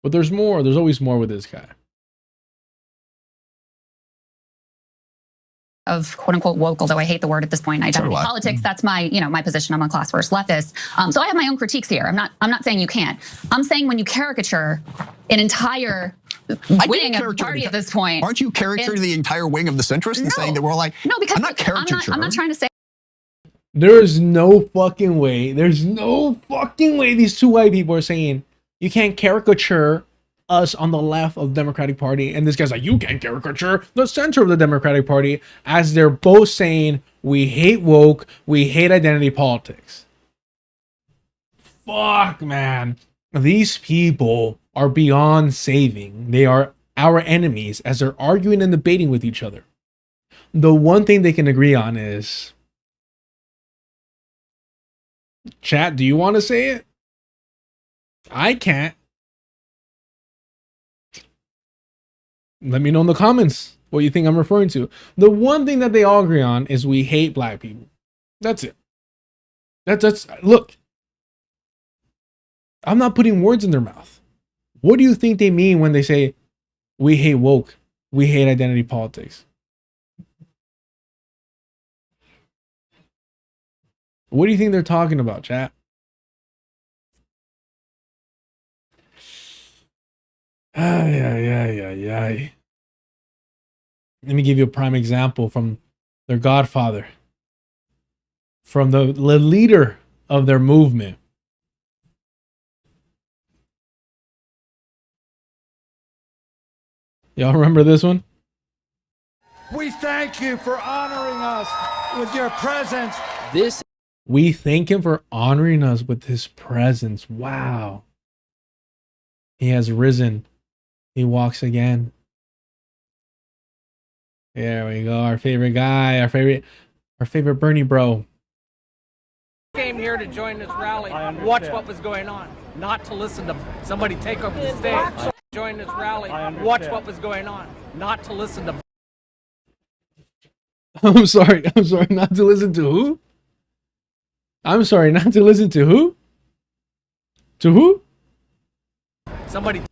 S1: But there's more. There's always more with this guy.
S19: Of quote unquote woke, although I hate the word at this point, identity politics. That's my, my position. I'm a class first leftist. So I have my own critiques here. I'm not saying you can't. I'm saying when you caricature an entire wing of the party at this point.
S18: Aren't you caricaturing the entire wing of the centrists and saying that we're like,
S19: no, because
S18: I'm not caricaturing.
S19: I'm not trying to say.
S1: There's no fucking way. There's no fucking way these two white people are saying you can't caricature us on the left of the Democratic Party, and this guy's like, you can't caricature the center of the Democratic Party, as they're both saying we hate woke, we hate identity politics. Fuck, man. These people are beyond saving. They are our enemies as they're arguing and debating with each other. The one thing they can agree on is, chat, do you want to say it? I can't. Let me know in the comments what you think I'm referring to. The one thing that they all agree on is we hate black people. That's it. That's look. I'm not putting words in their mouth. What do you think they mean when they say we hate woke, we hate identity politics? What do you think they're talking about, chat? Ay. Let me give you a prime example from their godfather, from the leader of their movement. Y'all remember this one?
S10: We thank you for honoring us with your presence.
S1: We thank him for honoring us with his presence. Wow. He has risen. He walks again. There we go. Our favorite guy, our favorite Bernie bro.
S20: Came here to join this rally, watch what was going on, not to listen to somebody take over the stage. Join this rally, watch what was going on, not to listen to.
S1: I'm sorry, not to listen to who? I'm sorry, not to listen to who? To who?
S20: Somebody.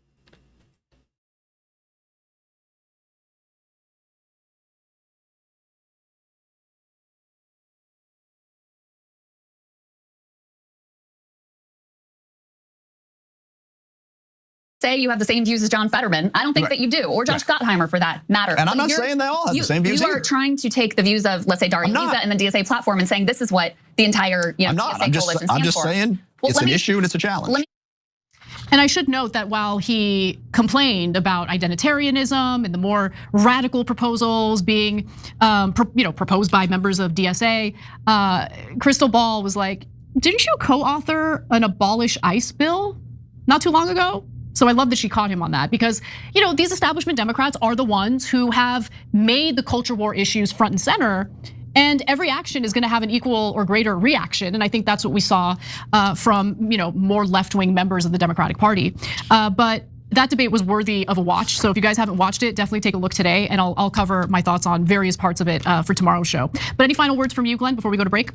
S19: say you have the same views as John Fetterman. I don't think that you do, or Josh Gottheimer for that matter.
S18: And I'm not saying they all have the same views
S19: You
S18: either.
S19: are trying to take the views of, let's say, Dariusa and the DSA platform and saying this is what the entire
S18: I'm not.
S19: DSA coalition
S18: I'm
S19: stands
S18: just
S19: for.
S18: saying it's an issue and it's a challenge.
S12: And I should note that while he complained about identitarianism and the more radical proposals being, proposed by members of DSA, Crystal Ball was like, "Didn't you co-author an abolish ICE bill not too long ago?" So I love that she caught him on that because, these establishment Democrats are the ones who have made the culture war issues front and center. And every action is going to have an equal or greater reaction. And I think that's what we saw from more left-wing members of the Democratic Party. But that debate was worthy of a watch. So if you guys haven't watched it, definitely take a look today. And I'll cover my thoughts on various parts of it for tomorrow's show. But any final words from you, Glenn, before we go to break?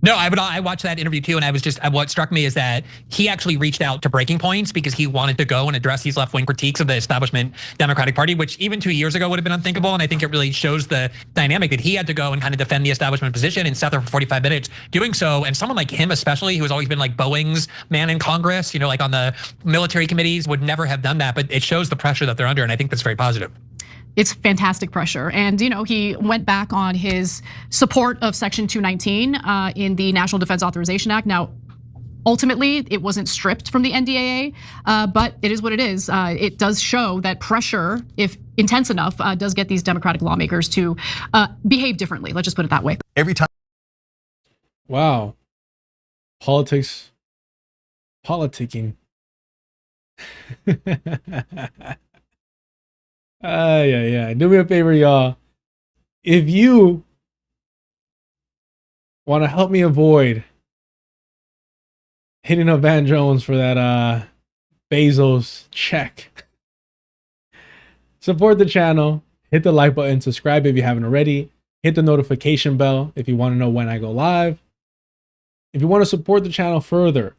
S11: No, I watched that interview too, and I was just, what struck me is that he actually reached out to Breaking Points because he wanted to go and address these left-wing critiques of the establishment Democratic Party, which even 2 years ago would have been unthinkable. And I think it really shows the dynamic that he had to go and kind of defend the establishment position and sat there for 45 minutes doing so. And someone like him, especially, who has always been like Boeing's man in Congress, like on the military committees, would never have done that. But it shows the pressure that they're under, and I think that's very positive.
S12: It's fantastic pressure. And he went back on his support of Section 219 in the National Defense Authorization Act. Now, ultimately, it wasn't stripped from the NDAA, but it is what it is. It does show that pressure, if intense enough, does get these Democratic lawmakers to behave differently. Let's just put it that way.
S18: Every time.
S1: Wow. Politicking. Yeah. Do me a favor, y'all. If you want to help me avoid hitting up Van Jones for that Bezos check, support the channel. Hit the like button. Subscribe if you haven't already. Hit the notification bell if you want to know when I go live. If you want to support the channel further,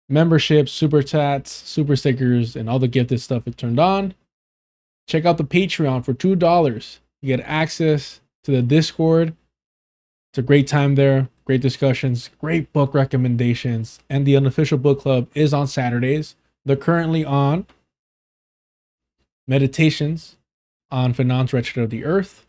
S1: memberships, super chats, super stickers, and all the gifted stuff is turned on. Check out the Patreon for $2. You get access to the Discord. It's a great time there. Great discussions, great book recommendations. And the unofficial book club is on Saturdays. They're currently on Meditations on Finance Wretched of the Earth.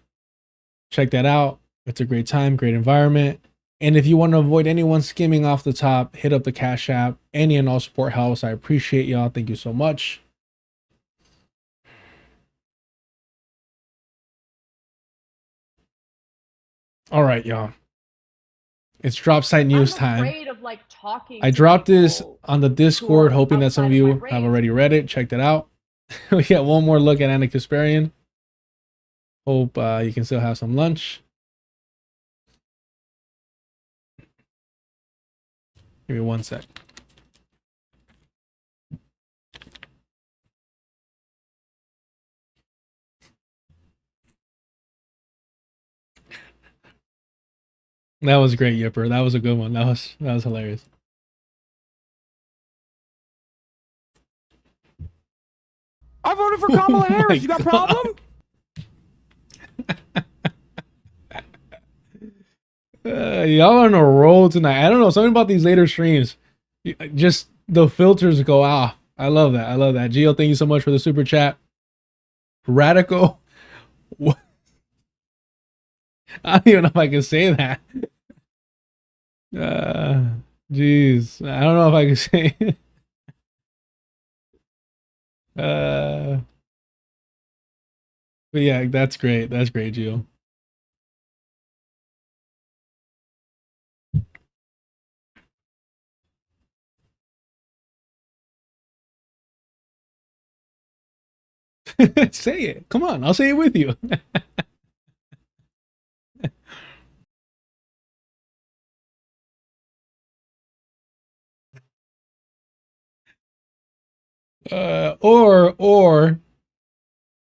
S1: Check that out. It's a great time, great environment. And if you want to avoid anyone skimming off the top, hit up the Cash App. Any and all support helps. I appreciate y'all. Thank you so much. All right, y'all. It's drop site news time. I dropped this on the Discord, hoping that some of you have already read it. Checked it out. We got one more look at Anna Kasparian. Hope you can still have some lunch. Give me 1 sec. That was great, Yipper. That was a good one. That was hilarious.
S10: I voted for Kamala Harris. You got a problem?
S1: Y'all on a roll tonight. I don't know, something about these later streams. Just the filters go off. I love that. I love that. Gio, thank you so much for the super chat. Radical. What? I don't even know if I can say that. Jeez. I don't know if I can say it. But yeah, that's great. That's great, Gio. Say it. Come on, I'll say it with you. Or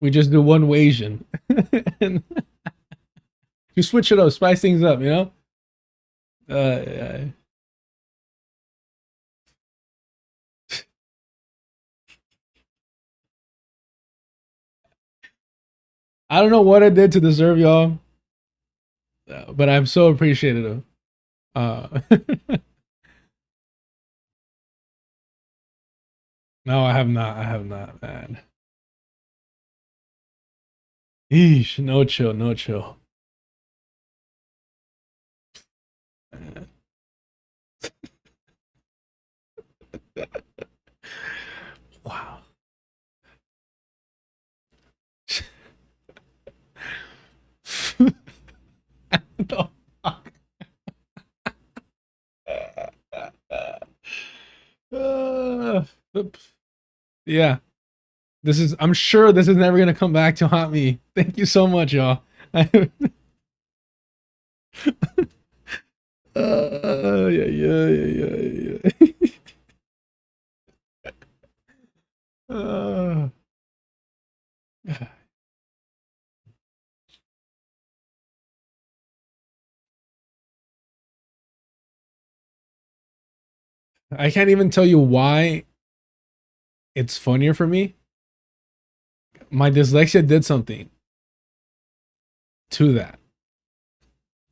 S1: we just do one Asian. And you switch it up, spice things up, you know? I don't know what I did to deserve y'all, but I'm so appreciative. No, I have not. I have not, man. Eesh, no chill, no chill. Wow. The fuck? Yeah. This is, I'm sure this is never gonna come back to haunt me. Thank you so much, y'all. Yeah, yeah, yeah, yeah, yeah. I can't even tell you why it's funnier for me. My dyslexia did something to that.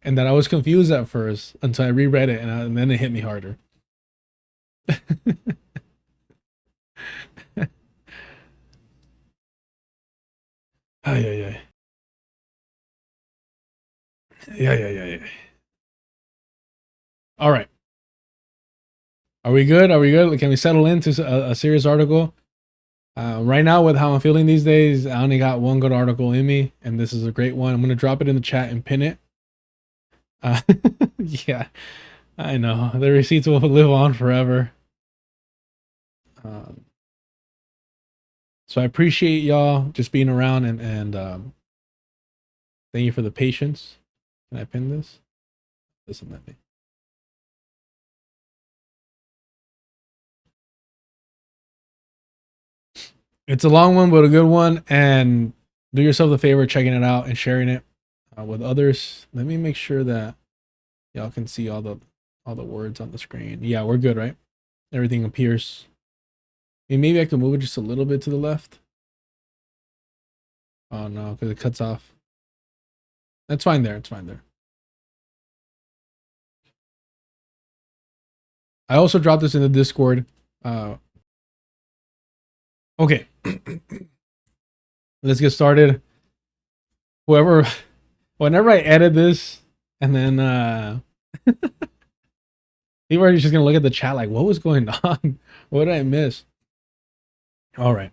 S1: And that I was confused at first until I reread it, and then it hit me harder. Ay, ay, ay. Yeah, yeah, yeah, yeah. All right. Are we good? Are we good? Can we settle into a serious article? Right now, with how I'm feeling these days, I only got one good article in me, and this is a great one. I'm going to drop it in the chat and pin it. Yeah, I know. The receipts will live on forever. So I appreciate y'all just being around, and thank you for the patience. Can I pin this? Listen at me. It's a long one, but a good one. And do yourself the favor checking it out and sharing it with others. Let me make sure that y'all can see all the words on the screen. Yeah, we're good, right? Everything appears. Maybe I can move it just a little bit to the left. Oh no, because it cuts off. That's fine there. It's fine there. I also dropped this in the Discord. Okay. Let's get started. Whenever I edit this, and then people are just gonna look at the chat like, what was going on? What did I miss? All right.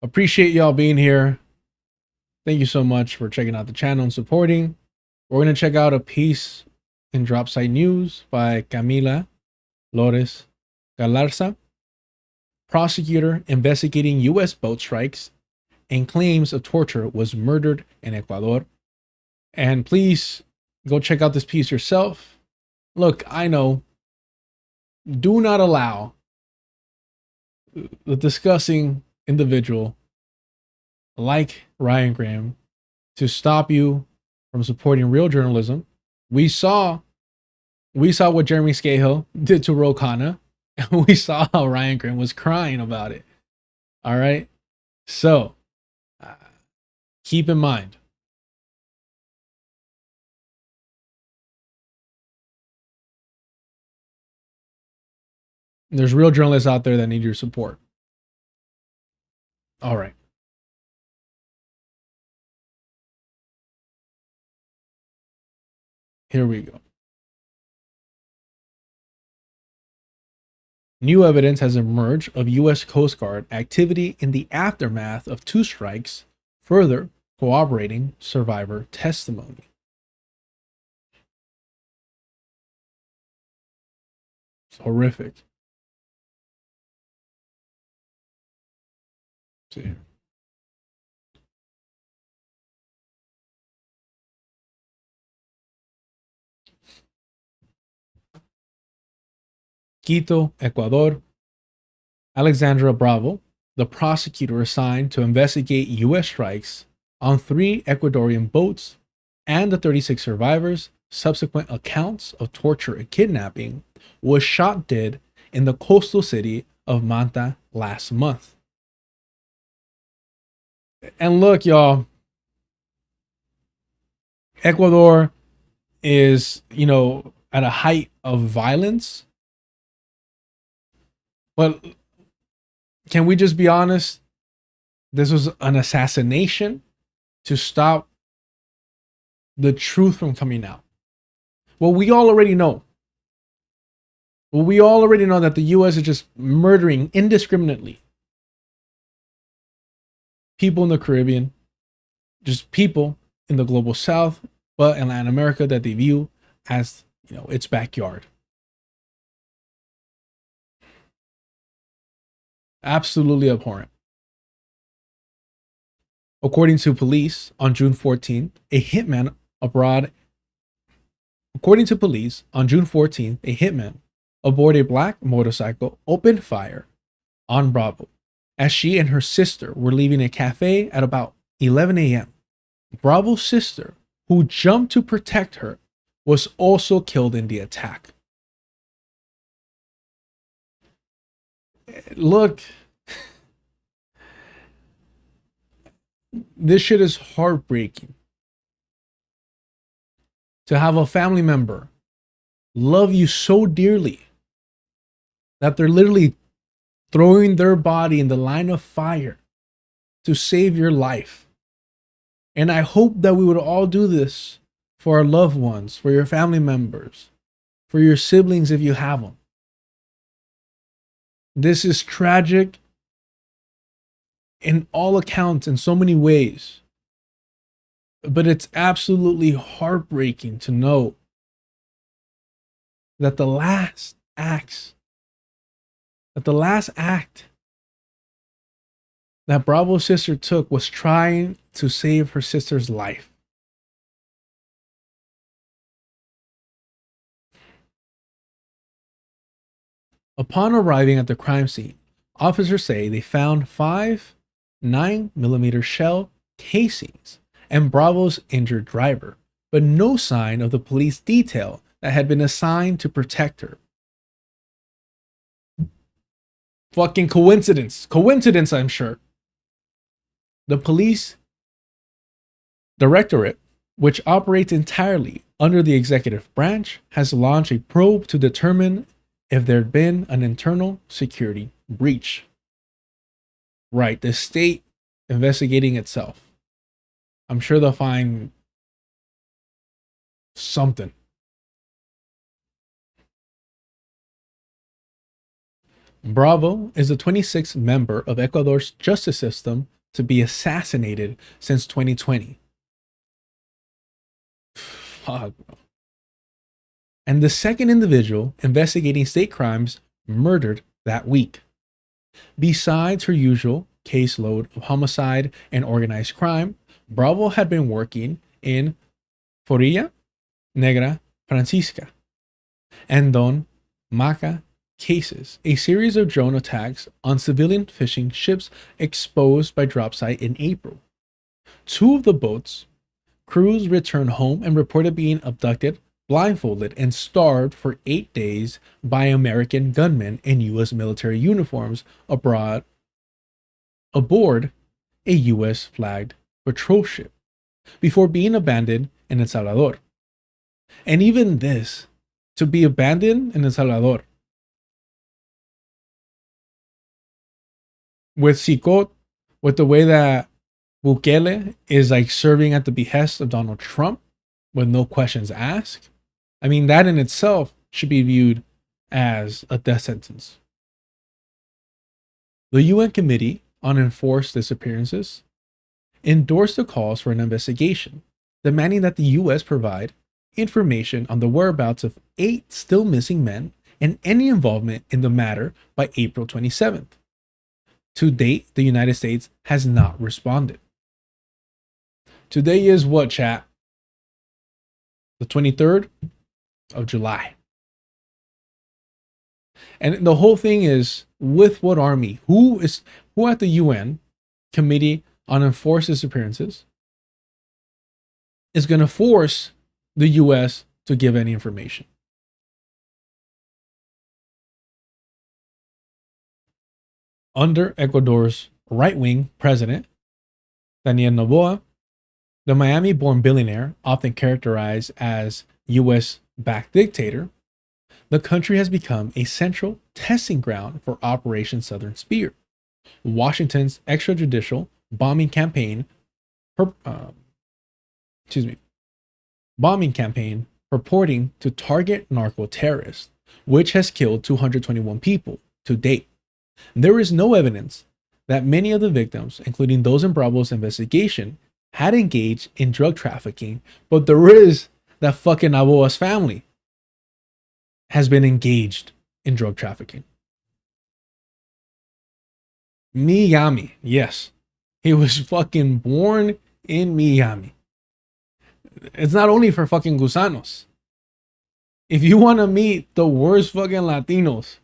S1: Appreciate y'all being here. Thank you so much for checking out the channel and supporting. We're gonna check out a piece in Drop Site News by Camila Lores Galarza, prosecutor investigating U.S. boat strikes and claims of torture, was murdered in Ecuador. And please go check out this piece yourself. Look, I know, do not allow the discussing individual like Ryan Graham to stop you from supporting real journalism. We saw what Jeremy Scahill did to Ro Khanna, and we saw how Ryan Graham was crying about it. All right, so keep in mind, there's real journalists out there that need your support. All right. Here we go. New evidence has emerged of U.S. Coast Guard activity in the aftermath of 2 strikes, further corroborating survivor testimony. It's horrific. Let's see here. Quito, Ecuador. Alexandra Bravo, the prosecutor assigned to investigate U.S. strikes on 3 Ecuadorian boats and the 36 survivors' subsequent accounts of torture and kidnapping, was shot dead in the coastal city of Manta last month. And look, y'all, Ecuador is, at a height of violence. But can we just be honest? This was an assassination to stop the truth from coming out. Well, we all already know. Well, we all already know that the U.S. is just murdering indiscriminately people in the Caribbean, just people in the global South, but in Latin America that they view as, you know, its backyard. Absolutely abhorrent. According to police on June 14th, a hitman aboard a black motorcycle opened fire on Bravo as she and her sister were leaving a cafe at about 11 a.m. Bravo's sister, who jumped to protect her, was also killed in the attack. Look, this shit is heartbreaking. To have a family member love you so dearly that they're literally throwing their body in the line of fire to save your life. And I hope that we would all do this for our loved ones, for your family members, for your siblings if you have them. This is tragic in all accounts, in so many ways. But it's absolutely heartbreaking to know that the last act that Bravo's sister took was trying to save her sister's life. Upon arriving at the crime scene, officers say they found 5 9mm shell casings and Bravo's injured driver, but no sign of the police detail that had been assigned to protect her. Fucking coincidence. Coincidence, I'm sure. The police directorate, which operates entirely under the executive branch, has launched a probe to determine if there'd been an internal security breach. Right, the state investigating itself. I'm sure they'll find something. Bravo is the 26th member of Ecuador's justice system to be assassinated since 2020. Fuck, bro. And the second individual investigating state crimes murdered that week. Besides her usual caseload of homicide and organized crime, Bravo had been working in Forilla Negra Francisca and Don Maca cases, a series of drone attacks on civilian fishing ships exposed by drop site in April. 2 of the boats' crews returned home and reported being abducted, blindfolded, and starved for 8 days by American gunmen in U.S. military uniforms aboard a U.S. flagged patrol ship before being abandoned in El Salvador. And even this, to be abandoned in El Salvador, with Sicot, with the way that Bukele is like serving at the behest of Donald Trump with no questions asked, I mean, that in itself should be viewed as a death sentence. The UN Committee on Enforced Disappearances endorsed the calls for an investigation, demanding that the U.S. provide information on the whereabouts of 8 still missing men and any involvement in the matter by April 27th. To date, the United States has not responded. Today is what, chat? The 23rd of July. And the whole thing is, with what army? Who at the UN Committee on Enforced Disappearances is going to force the US to give any information? Under Ecuador's right-wing president, Daniel Noboa, the Miami-born billionaire, often characterized as U.S. backed dictator, the country has become a central testing ground for Operation Southern Spear, Washington's extrajudicial bombing campaign, purporting to target narco terrorists, which has killed 221 people to date. There is no evidence that many of the victims, including those in Bravo's investigation, had engaged in drug trafficking, but there is that fucking Aboa's family has been engaged in drug trafficking. Miami, yes. He was fucking born in Miami. It's not only for fucking gusanos. If you want to meet the worst fucking Latinos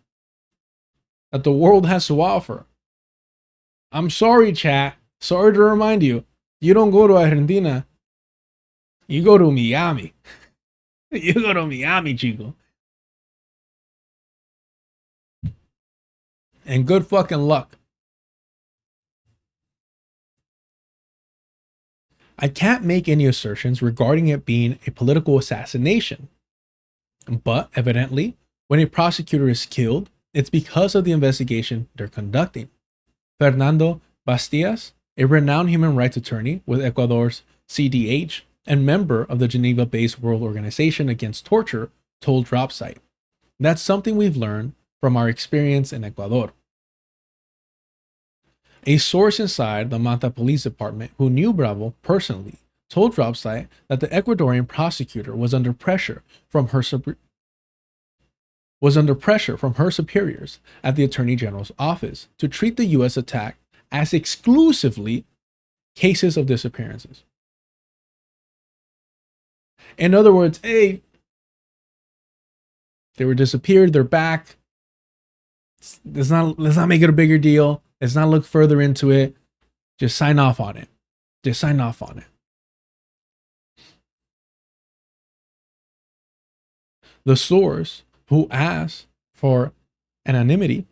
S1: that the world has to offer, I'm sorry, chat. Sorry to remind you, you don't go to Argentina. You go to Miami. You go to Miami, chico. And good fucking luck. I can't make any assertions regarding it being a political assassination. But evidently, when a prosecutor is killed, it's because of the investigation they're conducting. Fernando Bastias, a renowned human rights attorney with Ecuador's CDH and member of the Geneva-based World Organization Against Torture, told Dropsite. That's something we've learned from our experience in Ecuador. A source inside the Manta Police Department who knew Bravo personally told Dropsite that the Ecuadorian prosecutor was under pressure from her superiors at the Attorney General's office to treat the U.S. attack as exclusively cases of disappearances. In other words, hey, they were disappeared, they're back. Let's not make it a bigger deal. Let's not look further into it. Just sign off on it. Just sign off on it. The source, who asked for anonymity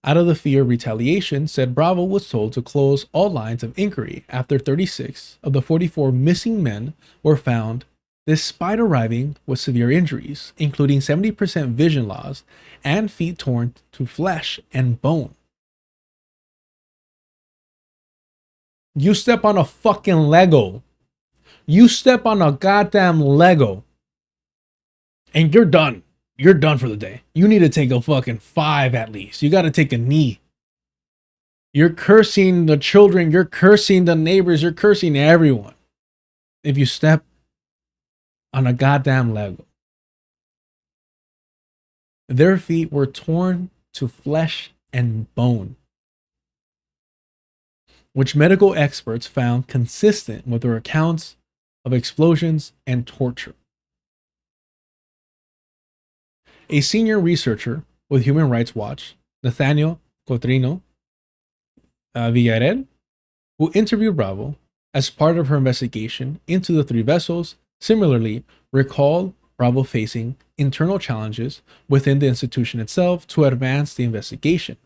S1: out of the fear of retaliation, said Bravo was told to close all lines of inquiry after 36 of the 44 missing men were found despite arriving with severe injuries, including 70% vision loss and feet torn to flesh and bone. You step on a fucking Lego. You step on a goddamn Lego. And you're done. You're done for the day. You need to take a fucking 5 at least. You got to take a knee. You're cursing the children. You're cursing the neighbors. You're cursing everyone. If you step on a goddamn Lego. Their feet were torn to flesh and bone, which medical experts found consistent with their accounts of explosions and torture. A senior researcher with Human Rights Watch, Nathaniel Cotrino Villarreal, who interviewed Bravo as part of her investigation into the 3 vessels, similarly recalled Bravo facing internal challenges within the institution itself to advance the investigation.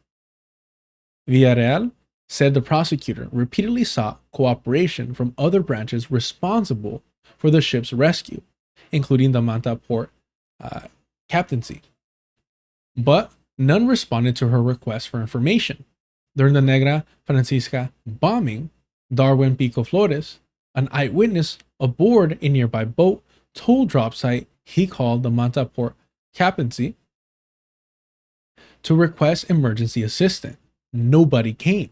S1: Villarreal said the prosecutor repeatedly sought cooperation from other branches responsible for the ship's rescue, including the Manta Port Captaincy. But none responded to her request for information. During the Negra Francisca bombing, Darwin Pico Flores, an eyewitness aboard a nearby boat, told Dropsite he called the Manta Port Captaincy to request emergency assistance. Nobody came.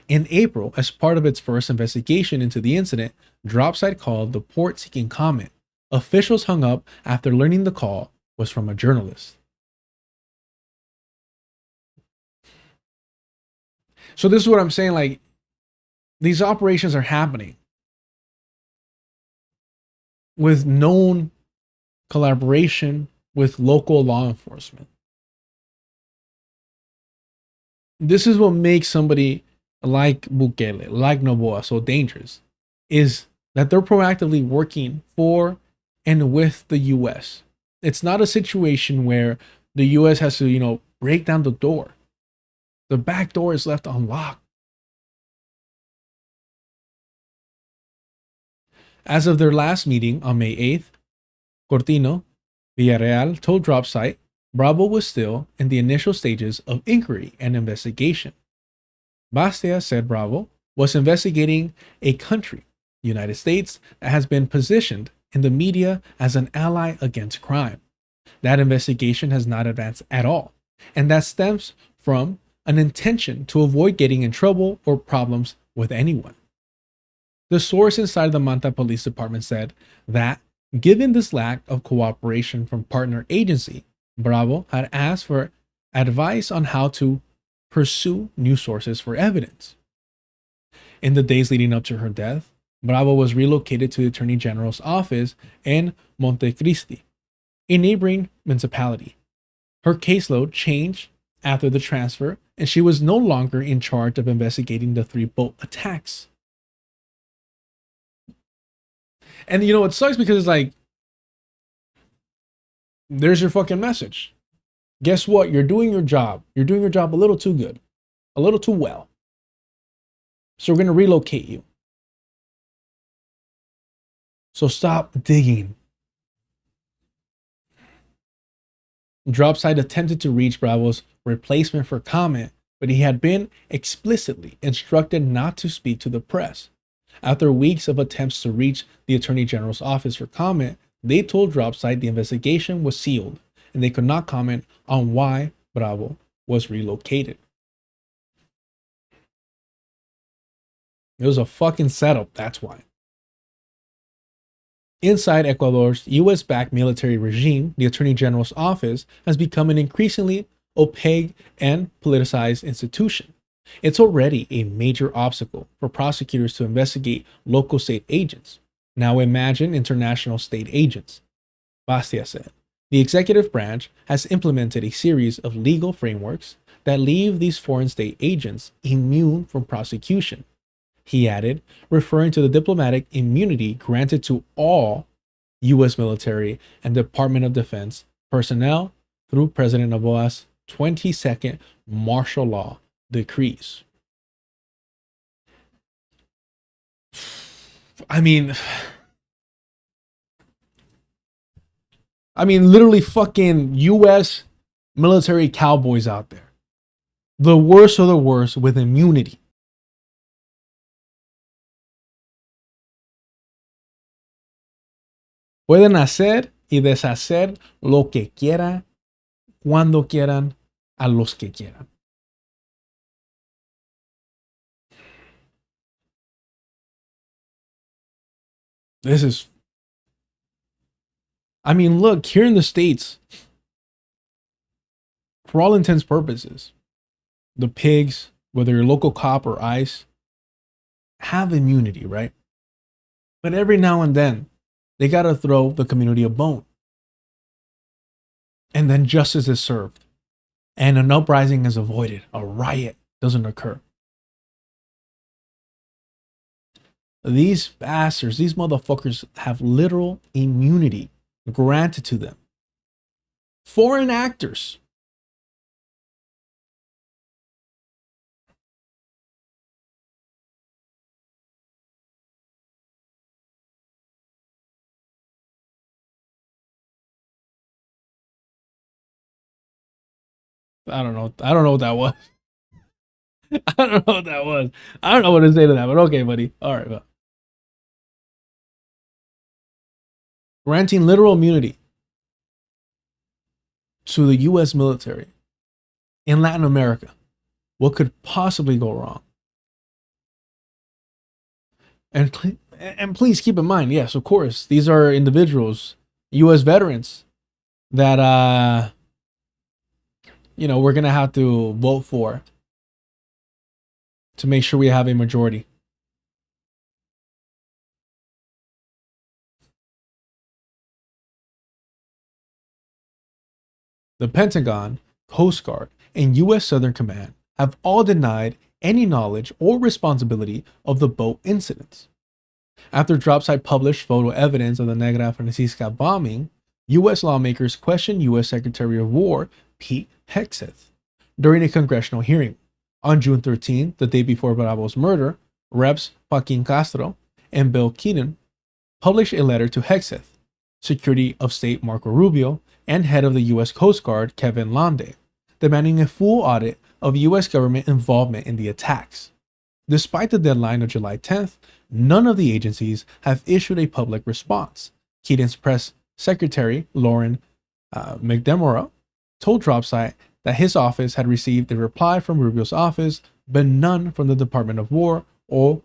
S1: In April, as part of its first investigation into the incident, Dropsite called the port seeking comment. Officials hung up after learning the call was from a journalist. So this is what I'm saying, like, these operations are happening with known collaboration with local law enforcement. This is what makes somebody like Bukele, like Noboa, so dangerous, is that they're proactively working for and with the U.S. It's not a situation where the U.S. has to, break down the door. The back door is left unlocked. As of their last meeting on May 8th, Cortino, Villarreal told DropSite Bravo was still in the initial stages of inquiry and investigation. Bastia said Bravo was investigating a country, United States, that has been positioned in the media as an ally against crime. That investigation has not advanced at all, and that stems from an intention to avoid getting in trouble or problems with anyone. The source inside the Manta Police Department said that, given this lack of cooperation from partner agency, Bravo had asked for advice on how to pursue new sources for evidence. In the days leading up to her death, Bravo was relocated to the Attorney General's office in Montecristi, a neighboring municipality. Her caseload changed after the transfer, and she was no longer in charge of investigating the 3 boat attacks. And you know, it sucks because it's like, there's your fucking message. Guess what? You're doing your job. You're doing your job a little too good, a little too well. So we're going to relocate you. So stop digging. DropSite attempted to reach Bravo's replacement for comment, but he had been explicitly instructed not to speak to the press. After weeks of attempts to reach the Attorney General's office for comment, they told DropSite the investigation was sealed and they could not comment on why Bravo was relocated. It was a fucking setup, that's why. Inside Ecuador's US-backed military regime, the Attorney General's office has become an increasingly opaque and politicized institution. It's already a major obstacle for prosecutors to investigate local state agents. Now imagine international state agents. Bastia said, the executive branch has implemented a series of legal frameworks that leave these foreign state agents immune from prosecution. He added, referring to the diplomatic immunity granted to all U.S. military and Department of Defense personnel through President Noboa's 22nd martial law decrees. I mean, literally fucking U.S. military cowboys out there. The worst of the worst with immunity. Pueden hacer y deshacer lo que quieran, cuando quieran, a los que quieran. This is, look, here in the States, for all intents and purposes, the pigs, whether you're local cop or ICE, have immunity, right? But every now and then, they got to throw the community a bone. And then justice is served. And an uprising is avoided. A riot doesn't occur. These bastards, these motherfuckers have literal immunity granted to them. Foreign actors. I don't know what that was. I don't know what that was. I don't know what to say to that, but okay, buddy. All right, well. Granting literal immunity to the U.S. military in Latin America. What could possibly go wrong? And please keep in mind, yes, of course, these are individuals, U.S. veterans that, we're going to have to vote for to make sure we have a majority. The Pentagon, Coast Guard, and U.S. Southern Command have all denied any knowledge or responsibility of the boat incidents. After DropSite published photo evidence of the Negra Francisca bombing, U.S. lawmakers questioned U.S. Secretary of War Pete Hegseth during a congressional hearing. On June 13, the day before Bravo's murder, Reps Joaquin Castro and Bill Keaton published a letter to Hegseth, Secretary of State Marco Rubio, and head of the U.S. Coast Guard, Kevin Lande, demanding a full audit of U.S. government involvement in the attacks. Despite the deadline of July 10th, none of the agencies have issued a public response. Keaton's press secretary, Lauren McDermott, told Dropsite that his office had received a reply from Rubio's office, but none from the Department of War or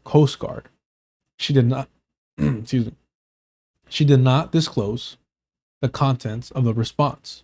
S1: Coast Guard. She did not, excuse me, she did not disclose the contents of the response.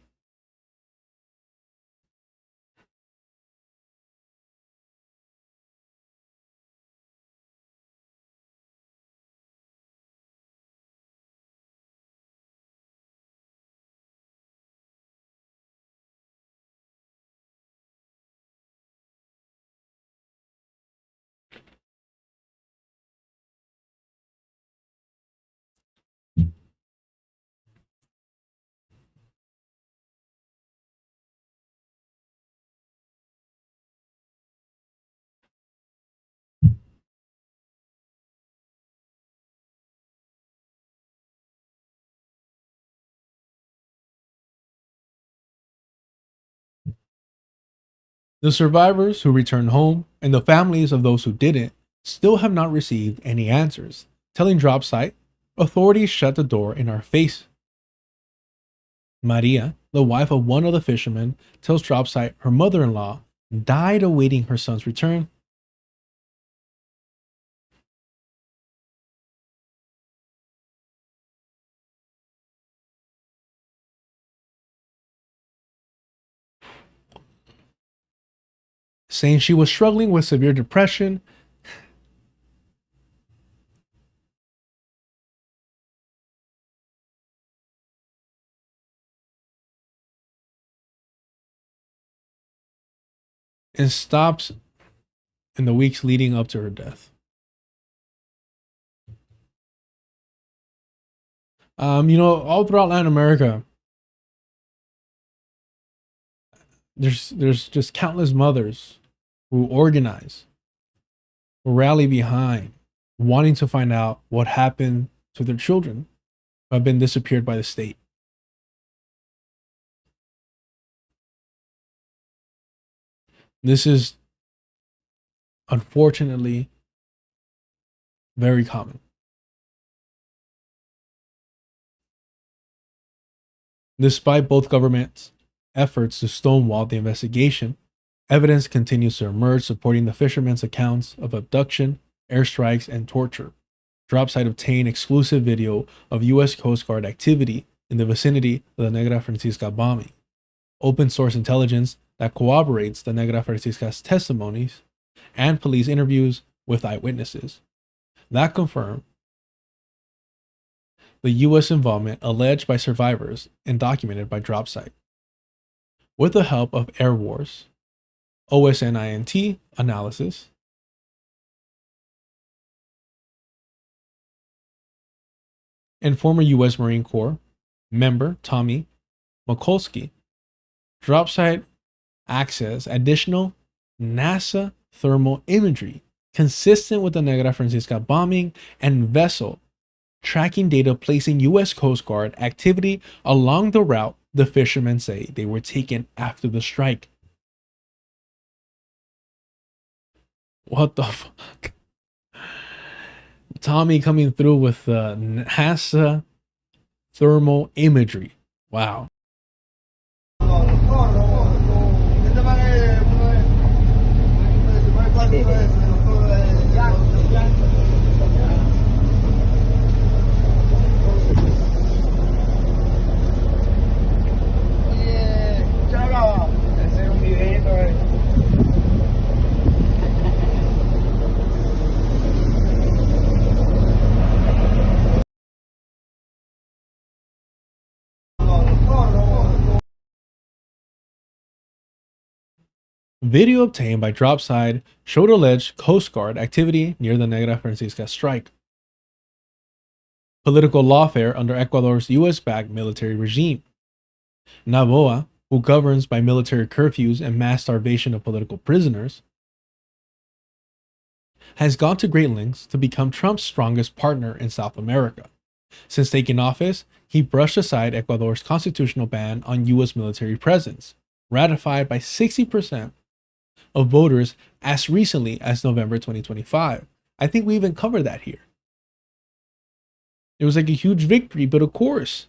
S1: The survivors who returned home and the families of those who didn't still have not received any answers, telling Dropsite, authorities shut the door in our face. Maria, the wife of one of the fishermen, tells Dropsite her mother-in-law died awaiting her son's return. Saying she was struggling with severe depression and stops in the weeks leading up to her death. All throughout Latin America, there's just countless mothers who organize, who rally behind, wanting to find out what happened to their children who have been disappeared by the state. This is unfortunately very common. Despite both governments' efforts to stonewall the investigation, evidence continues to emerge supporting the fishermen's accounts of abduction, airstrikes, and torture. Dropsite obtained exclusive video of U.S. Coast Guard activity in the vicinity of the Negra Francisca bombing, open source intelligence that corroborates the Negra Francisca's testimonies, and police interviews with eyewitnesses that confirm the U.S. involvement alleged by survivors and documented by Dropsite. With the help of Air Wars, OSNINT analysis, and former U.S. Marine Corps member Tommy Mikulski, Dropsite accessed additional NASA thermal imagery consistent with the Negra Francisca bombing and vessel tracking data placing U.S. Coast Guard activity along the route the fishermen say they were taken after the strike. What the fuck? Tommy coming through with NASA thermal imagery. Wow. Video obtained by Dropsite showed alleged Coast Guard activity near the Negra Francisca strike. Political lawfare under Ecuador's US-backed military regime. Noboa, who governs by military curfews and mass starvation of political prisoners, has gone to great lengths to become Trump's strongest partner in South America. Since taking office, he brushed aside Ecuador's constitutional ban on US military presence, ratified by 60% of voters as recently as November 2025. I think we even covered that here. It was like a huge victory, but of course,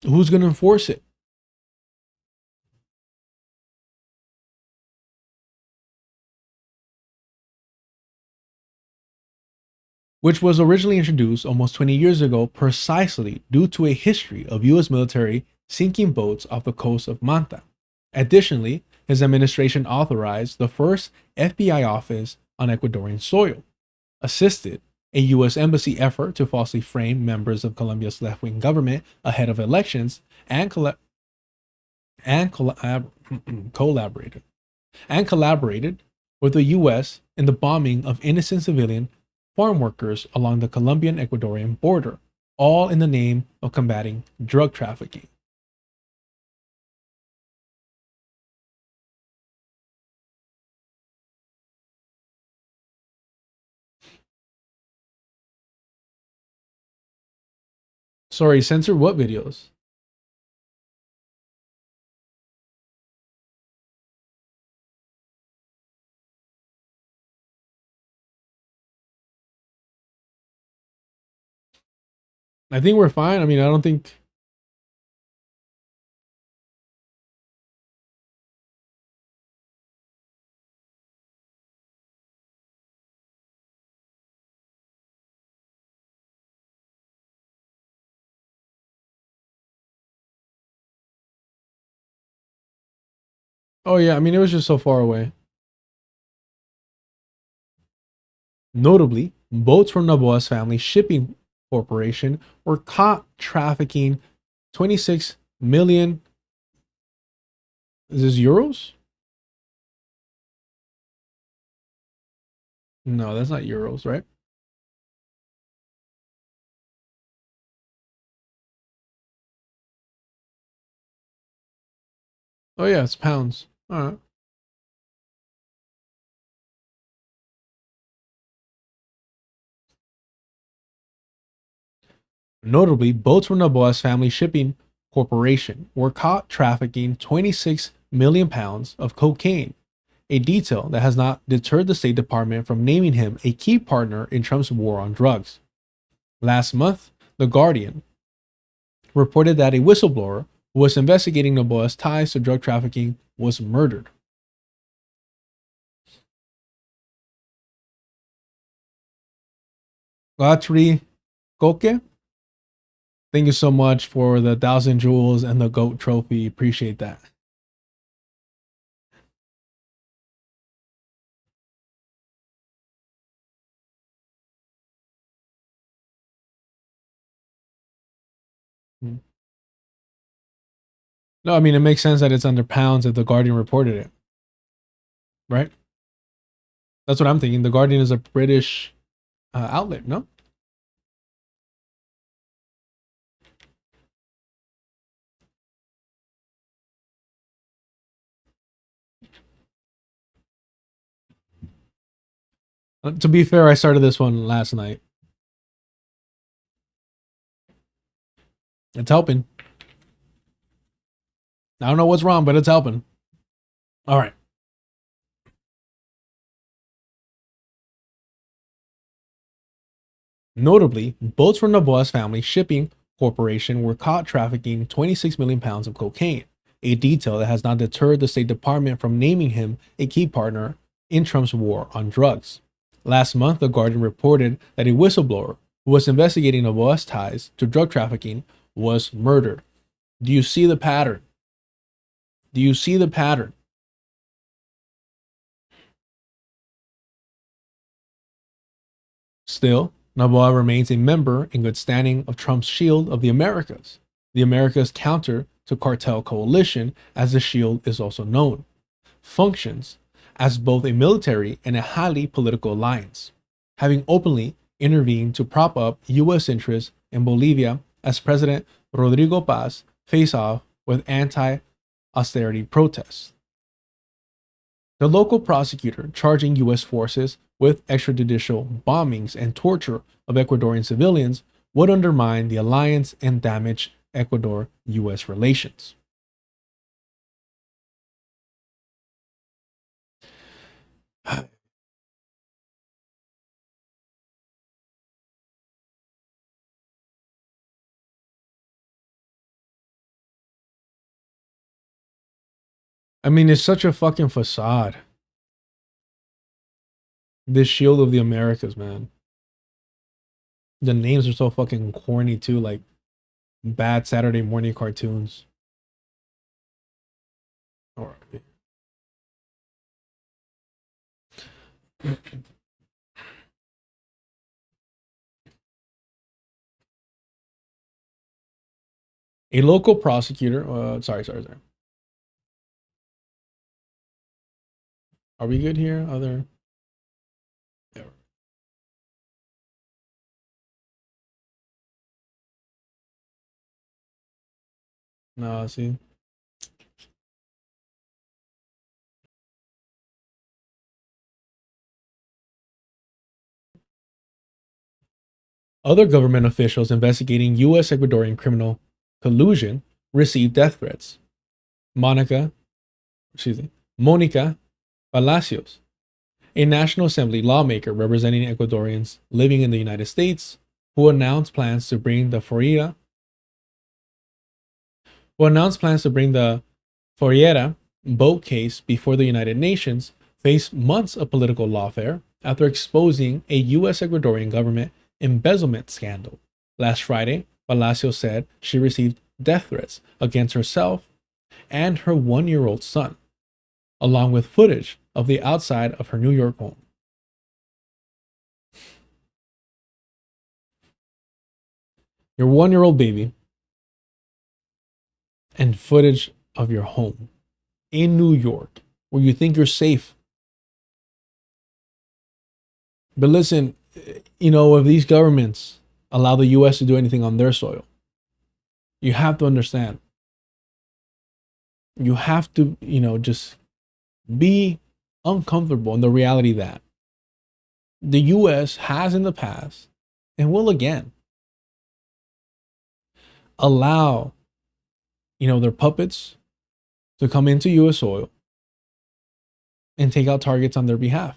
S1: who's going to enforce it? Which was originally introduced almost 20 years ago precisely due to a history of US military sinking boats off the coast of Manta. Additionally, his administration authorized the first FBI office on Ecuadorian soil, assisted a US embassy effort to falsely frame members of Colombia's left-wing government ahead of elections, and collaborated with the US in the bombing of innocent civilian farm workers along the Colombian-Ecuadorian border, all in the name of combating drug trafficking. Sorry, censor what videos? I think we're fine. I mean, I don't think... Oh yeah, I mean, it was just so far away. Notably, boats from Noboa's family shipping corporation were caught trafficking 26 million... Is this euros? No, that's not euros, right? Oh yeah, it's pounds. All right. Notably, boats from Noboa's family shipping corporation were caught trafficking 26 million pounds of cocaine, a detail that has not deterred the State Department from naming him a key partner in Trump's war on drugs. Last month, The Guardian reported that a whistleblower who was investigating Noboa's ties to drug trafficking was murdered. Gatri Koke, thank you so much for the 1,000 jewels and the GOAT trophy. Appreciate that. No, I mean, it makes sense that it's under pounds if The Guardian reported it. Right? That's what I'm thinking. The Guardian is a British outlet, no? To be fair, I started this one last night. It's helping. I don't know what's wrong, but it's helping. All right. Notably, boats from Noboa's family shipping corporation were caught trafficking 26 million pounds of cocaine, a detail that has not deterred the State Department from naming him a key partner in Trump's war on drugs. Last month, The Guardian reported that a whistleblower who was investigating Noboa's ties to drug trafficking was murdered. Do you see the pattern? Do you see the pattern? Still, Noboa remains a member in good standing of Trump's Shield of the Americas, the Americas counter to cartel coalition, as the Shield is also known, functions as both a military and a highly political alliance, having openly intervened to prop up U.S. interests in Bolivia as President Rodrigo Paz faced off with anti-austerity protests. The local prosecutor charging U.S. forces with extrajudicial bombings and torture of Ecuadorian civilians would undermine the alliance and damage Ecuador-US relations. I mean, it's such a fucking facade. This shield of the Americas, man. The names are so fucking corny too, like bad Saturday morning cartoons. Or a local prosecutor. Sorry. Are we good here? Other. Yeah. No, see. Other government officials investigating U.S. Ecuadorian criminal collusion received death threats. Monica Palacios, a National Assembly lawmaker representing Ecuadorians living in the United States, who announced plans to bring the Fouriera boat case before the United Nations, faced months of political lawfare after exposing a U.S. Ecuadorian government embezzlement scandal. Last Friday, Palacios said she received death threats against herself and her 1-year-old son, along with footage of the outside of her New York home. Your 1-year-old baby and footage of your home in New York where you think you're safe. But listen, if these governments allow the U.S. to do anything on their soil, you have to understand. You have to, just be uncomfortable in the reality that the U.S. has in the past and will again allow, their puppets to come into U.S. soil and take out targets on their behalf.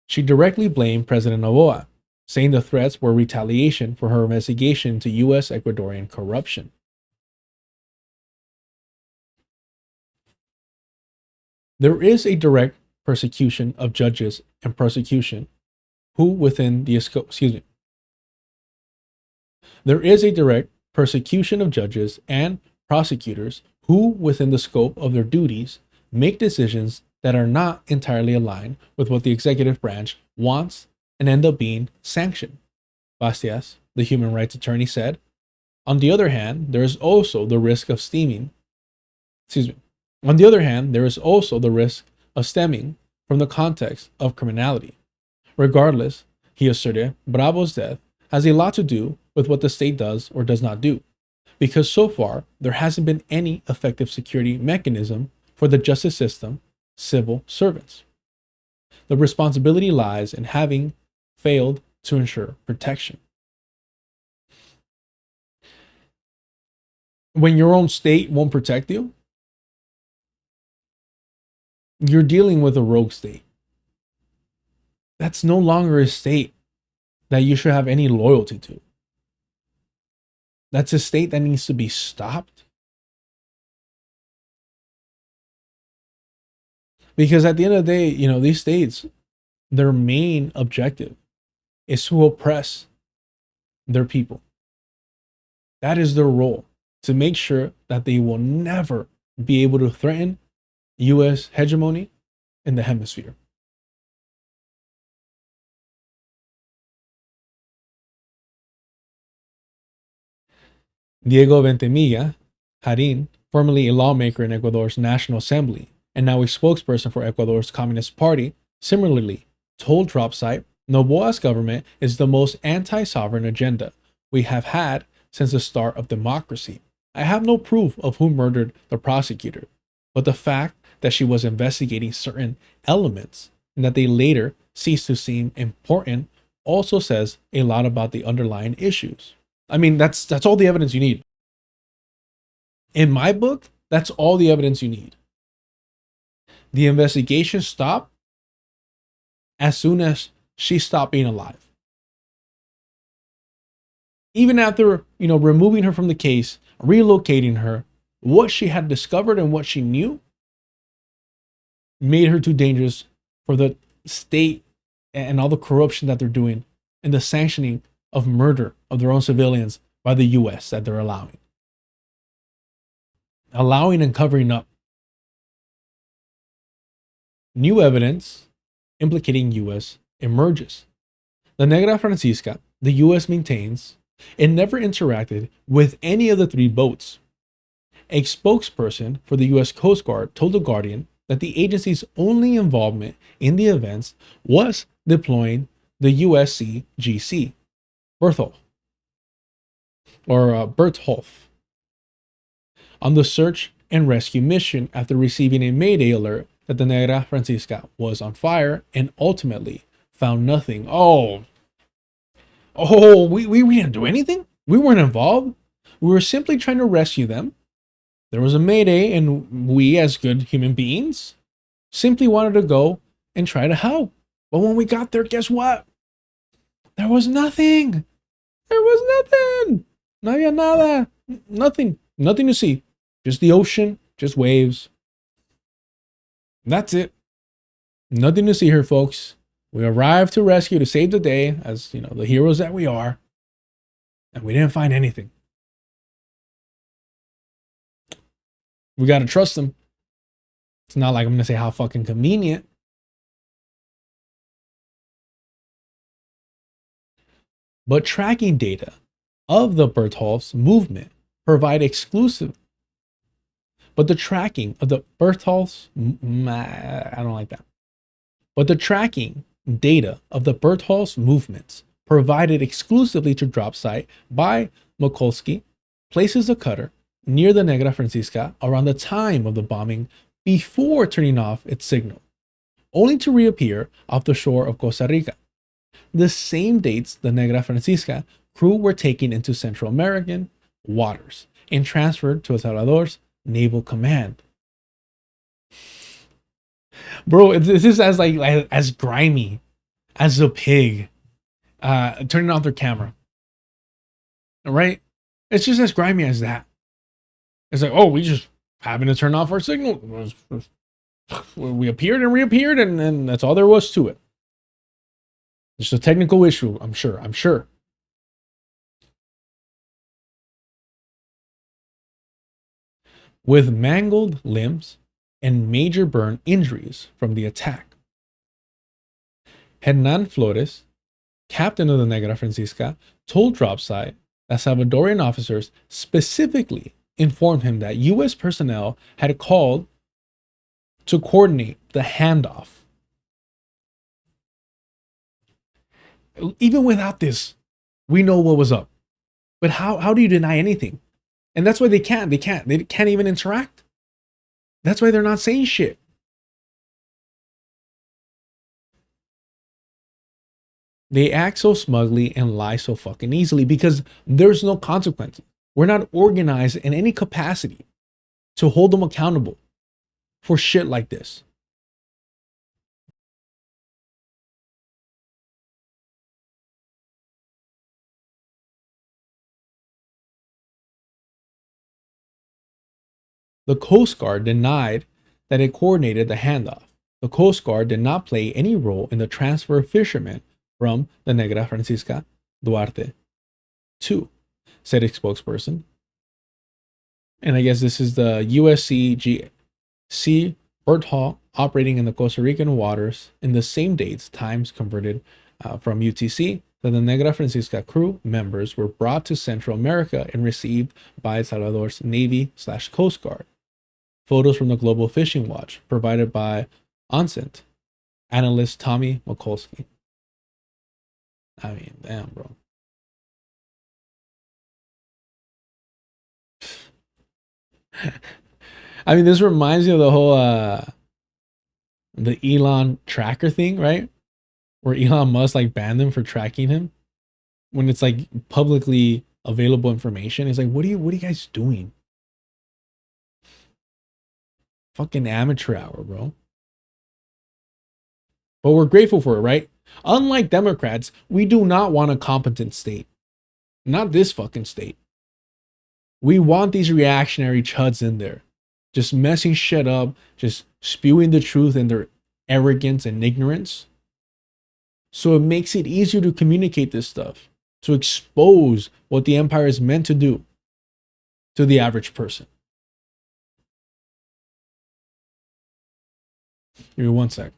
S1: She directly blamed President Noboa, saying the threats were retaliation for her investigation into U.S. Ecuadorian corruption. There is a direct persecution of judges and prosecution who within the scope, There is a direct persecution of judges and prosecutors who within the scope of their duties make decisions that are not entirely aligned with what the executive branch wants and end up being sanctioned, Bastias, the human rights attorney, said. On the other hand, there is also the risk of stemming from the context of criminality. Regardless, he asserted, Bravo's death has a lot to do with what the state does or does not do, because so far there hasn't been any effective security mechanism for the justice system, civil servants. The responsibility lies in having failed to ensure protection. When your own state won't protect you, you're dealing with a rogue state. That's no longer a state that you should have any loyalty to. That's a state that needs to be stopped. Because at the end of the day, these states, their main objective is to oppress their people. That is their role, to make sure that they will never be able to threaten U.S. hegemony in the hemisphere. Diego Ventimiglia Jarin, formerly a lawmaker in Ecuador's National Assembly and now a spokesperson for Ecuador's Communist Party, similarly told Dropsite, Noboa's government is the most anti-sovereign agenda we have had since the start of democracy. I have no proof of who murdered the prosecutor, but the fact that she was investigating certain elements and that they later ceased to seem important also says a lot about the underlying issues. I mean, that's all the evidence you need. In my book, that's all the evidence you need. The investigation stopped as soon as she stopped being alive. Even after, removing her from the case, relocating her, what she had discovered and what she knew made her too dangerous for the state and all the corruption that they're doing and the sanctioning of murder of their own civilians by the US that they're allowing and covering up. New evidence implicating US emerges. The Negra Francisca, the US maintains, it never interacted with any of the 3 boats. A spokesperson for the US Coast Guard told The Guardian that the agency's only involvement in the events was deploying the USC GC, Berthold, on the search and rescue mission after receiving a Mayday alert that the Negra Francisca was on fire and ultimately found nothing. We didn't do anything? We weren't involved? We were simply trying to rescue them. There was a Mayday, and we, as good human beings, simply wanted to go and try to help. But when we got there, guess what? There was nothing. There was nothing. No había nada. Nothing. Nothing to see. Just the ocean, just waves. That's it. Nothing to see here, folks. We arrived to rescue, to save the day, as the heroes that we are, and we didn't find anything. We got to trust them. It's not like I'm going to say how fucking convenient. But tracking data of the Berthold's movement provide exclusive. But the tracking of the Berthold's, I don't like that. But the tracking data of the Berthold's movements provided exclusively to drop site by Mikulski places a cutter near the Negra Francisca around the time of the bombing before turning off its signal, only to reappear off the shore of Costa Rica. The same dates the Negra Francisca crew were taken into Central American waters and transferred to El Salvador's Naval Command. Bro, this is as grimy as a pig turning off their camera. Right? It's just as grimy as that. It's like, we just happened to turn off our signal. We appeared and reappeared, and that's all there was to it. It's a technical issue, I'm sure. With mangled limbs and major burn injuries from the attack. Hernan Flores, captain of the Negra Francisca, told Dropside that Salvadorian officers specifically informed him that U.S. personnel had called to coordinate the handoff. Even without this, we know what was up. But how do you deny anything? And that's why they can't even interact. That's why they're not saying shit. They act so smugly and lie so fucking easily because there's no consequences. We're not organized in any capacity to hold them accountable for shit like this. The Coast Guard denied that it coordinated the handoff. The Coast Guard did not play any role in the transfer of fishermen from the Negra Francisca Duarte II, said a spokesperson. And I guess this is the USCGC Berthold operating in the Costa Rican waters in the same dates, times converted from UTC, that the Negra Francisca crew members were brought to Central America and received by El Salvador's Navy/Coast Guard. Photos from the Global Fishing Watch provided by Onsent analyst Tommy Mikulski. I mean, damn, bro. I mean, this reminds me of the whole the Elon tracker thing, right? Where Elon Musk like banned them for tracking him when it's like publicly available information. It's like, what are you guys doing? Fucking amateur hour, bro. But we're grateful for it, right? Unlike Democrats, we do not want a competent state. Not this fucking state. We want these reactionary chuds in there, just messing shit up, just spewing the truth in their arrogance and ignorance. So it makes it easier to communicate this stuff, to expose what the empire is meant to do to the average person. Give me one sec.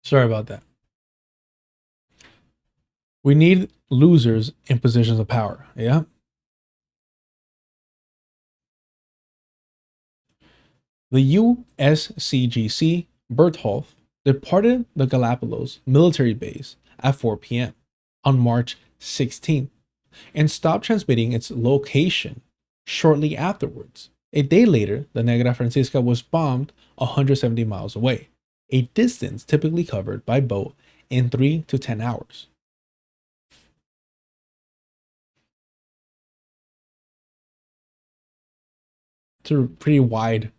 S1: Sorry about that. We need losers in positions of power. Yeah. The USCGC Bertholf departed the Galapagos military base at 4 p.m. on March 16th and stopped transmitting its location shortly afterwards. A day later, the Negra Francisca was bombed 170 miles away, a distance typically covered by boat in 3 to 10 hours. It's a pretty wide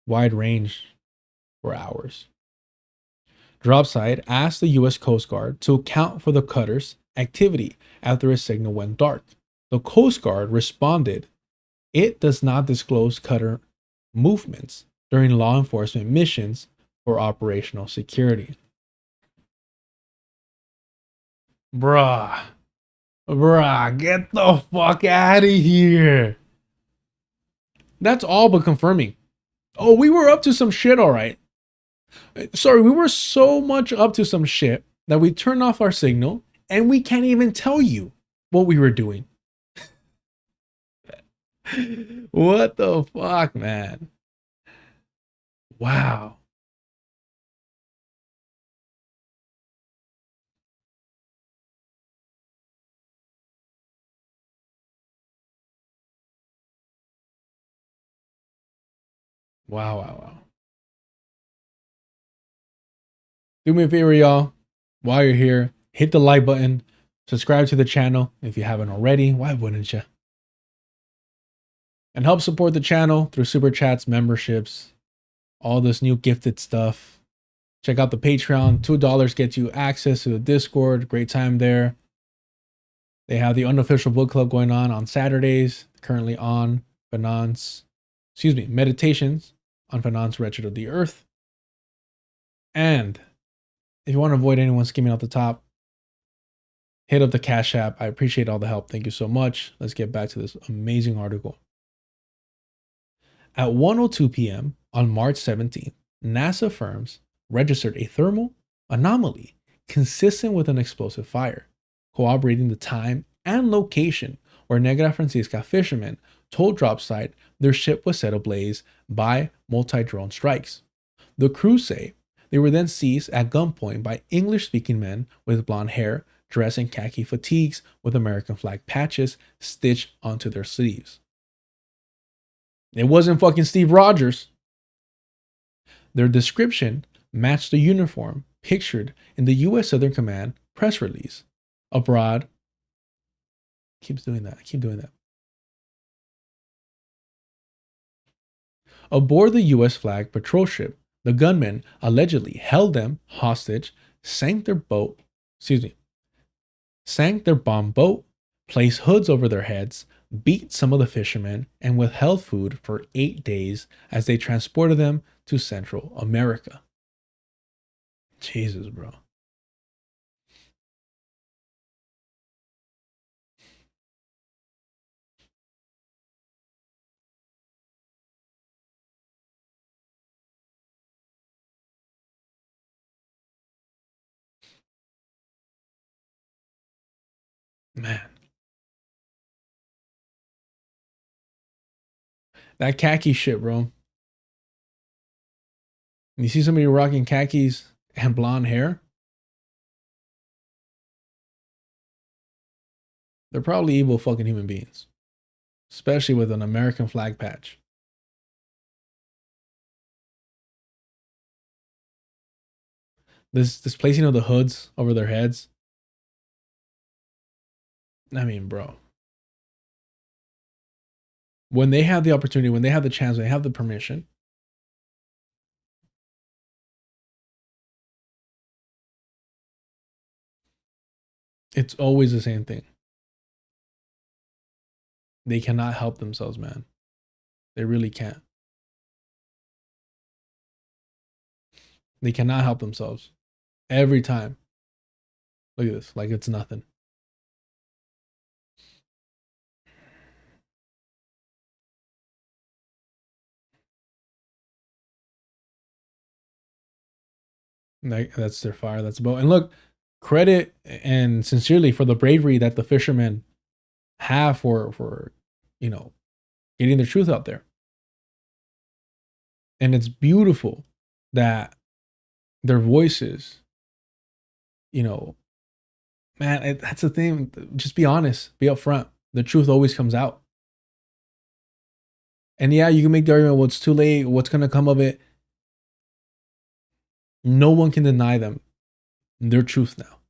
S1: range for hours. Dropside asked the U.S. Coast Guard to account for the cutter's activity after a signal went dark. The Coast Guard responded, it does not disclose cutter movements during law enforcement missions for operational security. Bruh, get the fuck out of here. That's all but confirming. Oh, we were up to some shit, all right. Sorry, we were so much up to some shit that we turned off our signal and we can't even tell you what we were doing. What the fuck, man? Wow. Wow. Do me a favor, y'all. While you're here, hit the like button. Subscribe to the channel if you haven't already. Why wouldn't you? And help support the channel through super chats, memberships, all this new gifted stuff. Check out the Patreon. $2 gets you access to the Discord. Great time there. They have the unofficial book club going on Saturdays. Currently on Meditations on Finance Wretched of the Earth. And if you want to avoid anyone skimming off the top, hit up the Cash App. I appreciate all the help. Thank you so much. Let's get back to this amazing article. At 1:02 p.m. on March 17th, NASA firms registered a thermal anomaly consistent with an explosive fire, corroborating the time and location where Negra Francisca fishermen told Dropside their ship was set ablaze by multi-drone strikes. The crew say they were then seized at gunpoint by English-speaking men with blonde hair, dressed in khaki fatigues with American flag patches stitched onto their sleeves. It wasn't fucking Steve Rogers. Their description matched the uniform pictured in the U.S. Southern Command press release. Abroad. Keep doing that. Aboard the U.S. flag patrol ship, the gunmen allegedly held them hostage, sank their boat, sank their bomb boat, placed hoods over their heads, beat some of the fishermen, and withheld food for 8 days as they transported them to Central America. Jesus, bro. Man. That khaki shit, bro. You see somebody rocking khakis and blonde hair? They're probably evil fucking human beings. Especially with an American flag patch. This placing of the hoods over their heads. I mean, bro. When they have the opportunity, when they have the chance, when they have the permission, it's always the same thing. They cannot help themselves, man. They really can't. They cannot help themselves. Every time. Look at this, like it's nothing. That's their fire, that's a boat. And look, credit and sincerely for the bravery that the fishermen have for you know, getting the truth out there. And it's beautiful that their voices, you know, man, that's the thing. Just be honest, be upfront. The truth always comes out. And yeah, you can make the argument, well, it's too late. What's going to come of it? No one can deny them their truth now.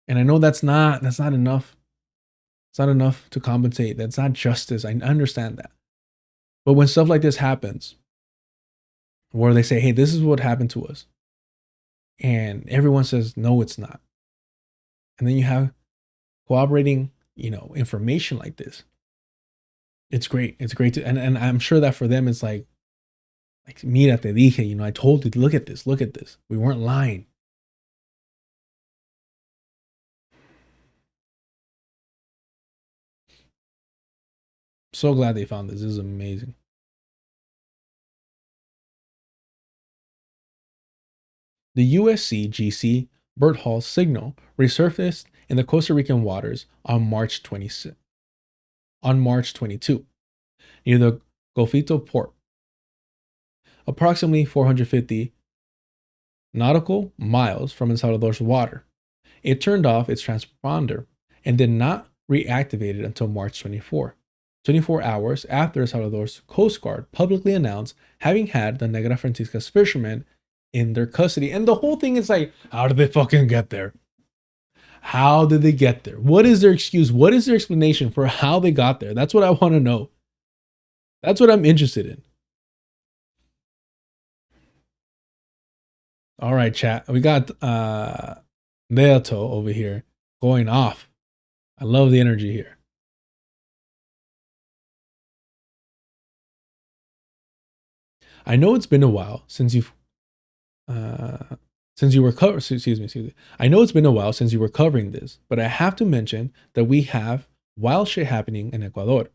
S1: And I know that's not enough. It's not enough to compensate. That's not justice. I understand that. But when stuff like this happens, where they say, hey, this is what happened to us, and everyone says, no, it's not. And then you have corroborating, you know, information like this. It's great. It's great to, and I'm sure that for them, it's like mira, te dije, you know, I told you, look at this, look at this. We weren't lying. So glad they found this. This is amazing. The USC GC Bert Hall signal resurfaced in the Costa Rican waters on March 22 near the Golfito port, approximately 450 nautical miles from El Salvador's water. It turned off its transponder and did not reactivate it until March 24 hours after El Salvador's Coast Guard publicly announced having had the Negra Francisca's fishermen in their custody. And the whole thing is like, how did they fucking get there? How did they get there? What is their excuse? What is their explanation for how they got there? That's what I want to know. That's what I'm interested in. All right, chat. We got Leoto over here going off. I love the energy here. I know it's been a while since you were covering. Excuse me. I know it's been a while since you were covering this, but I have to mention that we have wild shit happening in Ecuador.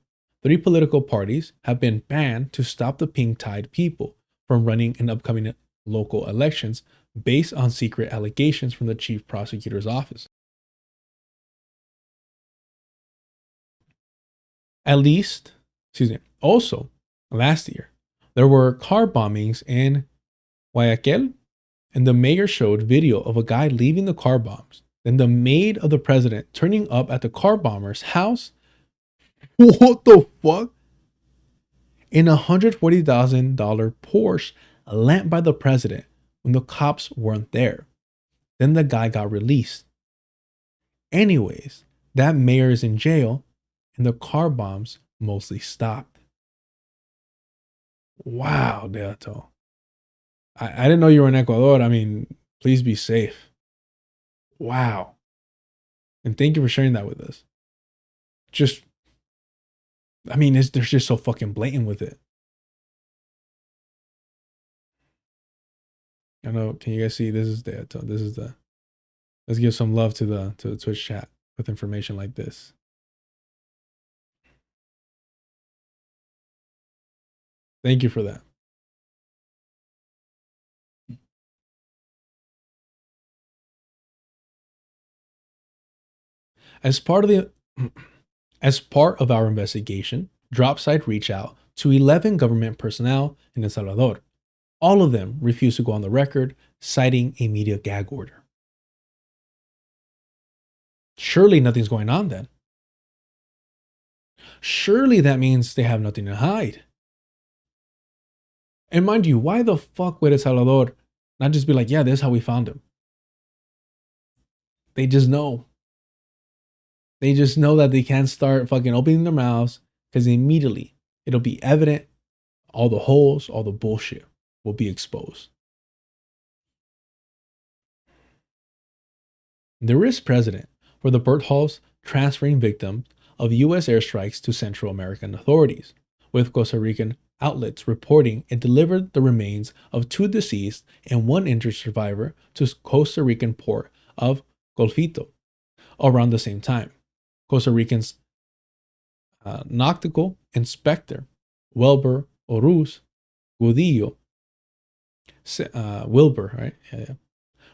S1: 3 political parties have been banned to stop the pink tide people from running in upcoming local elections based on secret allegations from the chief prosecutor's office. Also, last year, there were car bombings in Guayaquil, and the mayor showed video of a guy leaving the car bombs, then the maid of the president turning up at the car bomber's house. What the fuck? In a $140,000 Porsche lent by the president when the cops weren't there. Then the guy got released. Anyways, that mayor is in jail and the car bombs mostly stopped. Wow, Deato. I didn't know you were in Ecuador. I mean, please be safe. Wow. And thank you for sharing that with us. Just, I mean, they're just so fucking blatant with it. I know. Can you guys see? This is the. Let's give some love to the Twitch chat with information like this. Thank you for that. As part of our investigation, DropSite reached out to 11 government personnel in El Salvador. All of them refused to go on the record, citing a media gag order. Surely nothing's going on then. Surely that means they have nothing to hide. And mind you, why the fuck would El Salvador not just be like, yeah, this is how we found him? They just know. They just know that they can't start fucking opening their mouths because immediately it'll be evident. All the holes, all the bullshit will be exposed. There is precedent for the Bertholds transferring victims of U.S. airstrikes to Central American authorities, with Costa Rican outlets reporting it delivered the remains of 2 deceased and 1 injured survivor to Costa Rican port of Golfito around the same time. Costa Rican's nautical inspector, Wilbur Oruz Gudillo, Wilbur, right? Yeah.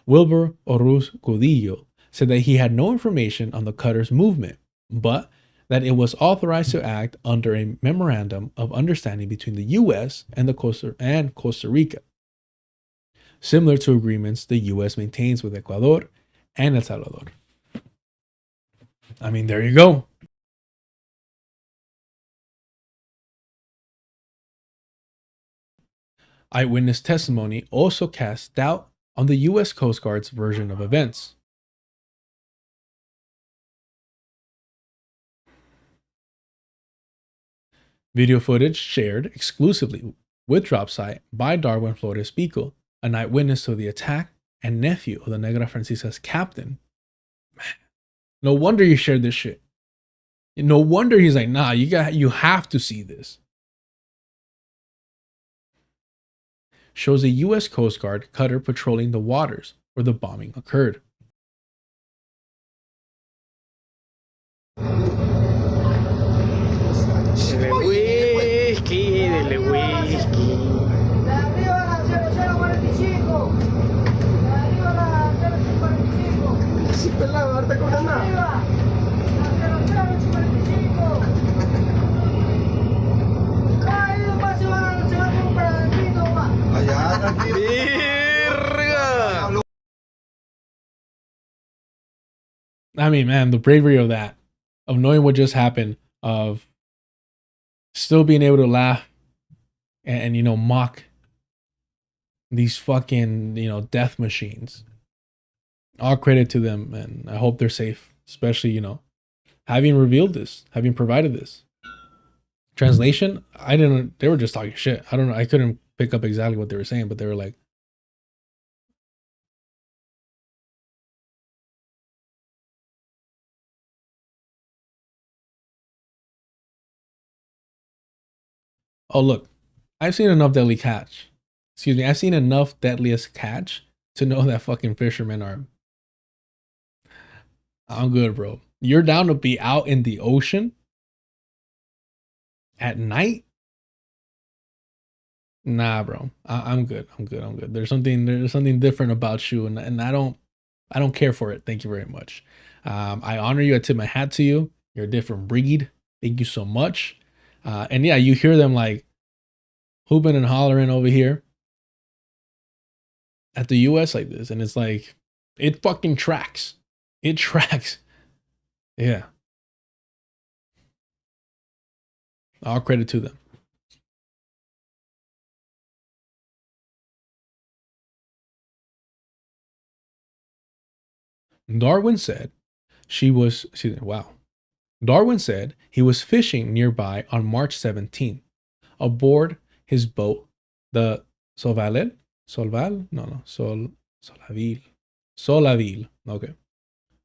S1: Wilbur Oruz Gudillo said that he had no information on the cutter's movement, but that it was authorized to act under a memorandum of understanding between the U.S. and Costa Rica, similar to agreements the U.S. maintains with Ecuador and El Salvador. I mean, there you go. Eyewitness testimony also casts doubt on the U.S. Coast Guard's version of events. Video footage shared exclusively with DropSite by Darwin Flores Pico, an eyewitness to the attack and nephew of the Negra Francisca's captain. Man, no wonder he shared this shit. No wonder he's like, nah, you have to see this. Shows a U.S. Coast Guard cutter patrolling the waters where the bombing occurred. I mean, man, the bravery of that, of knowing what just happened, of still being able to laugh and you know, mock these fucking, you know, death machines. All credit to them, and I hope they're safe, especially, you know, having revealed this, having provided this. Translation, they were just talking shit. I don't know, I couldn't pick up exactly what they were saying, but they were like, oh, look, I've seen enough deadly catch. Excuse me, I've seen enough deadliest catch to know that fucking fishermen are. I'm good, bro. You're down to be out in the ocean at night? Nah, bro. I'm good. I'm good. I'm good. There's something different about you, and I don't care for it. Thank you very much. I honor you. I tip my hat to you. You're a different breed. Thank you so much. And yeah, you hear them like hooping and hollering over here at the US like this, and it's like, it fucking tracks. It tracks. Yeah. All credit to them. Darwin said Darwin said he was fishing nearby on March 17th aboard his boat, the Solaville. Okay.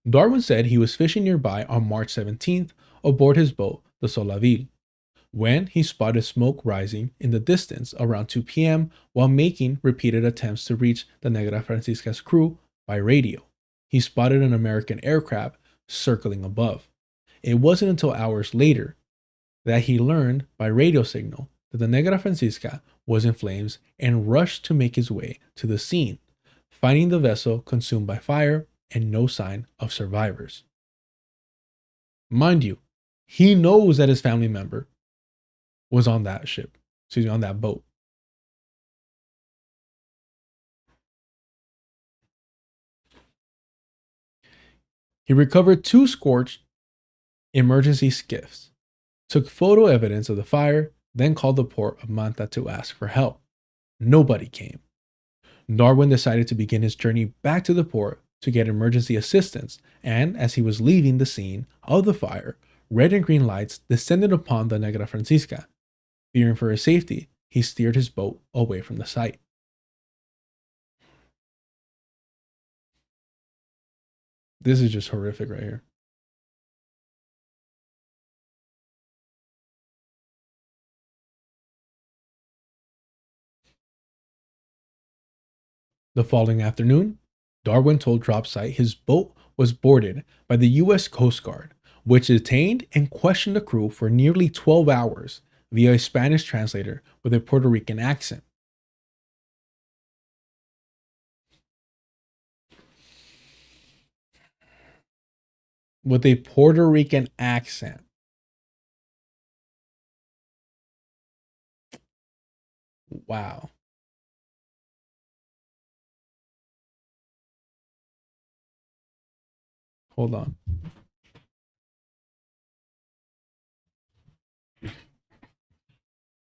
S1: Darwin said he was fishing nearby on March 17th aboard his boat, the Solaville, when he spotted smoke rising in the distance around 2 p.m. while making repeated attempts to reach the Negra Francisca's crew by radio. He spotted an American aircraft circling above. It wasn't until hours later that he learned by radio signal that the Negra Francisca was in flames and rushed to make his way to the scene, finding the vessel consumed by fire and no sign of survivors. Mind you, he knows that his family member was on that ship, on that boat. He recovered 2 scorched emergency skiffs, took photo evidence of the fire, then called the port of Manta to ask for help. Nobody came. Darwin decided to begin his journey back to the port to get emergency assistance, and as he was leaving the scene of the fire, red and green lights descended upon the Negra Francisca. Fearing for his safety, he steered his boat away from the site. This is just horrific right here. The following afternoon, Darwin told Dropsite his boat was boarded by the U.S. Coast Guard, which detained and questioned the crew for nearly 12 hours via a Spanish translator with a Puerto Rican accent. With a Puerto Rican accent. Wow. Hold on.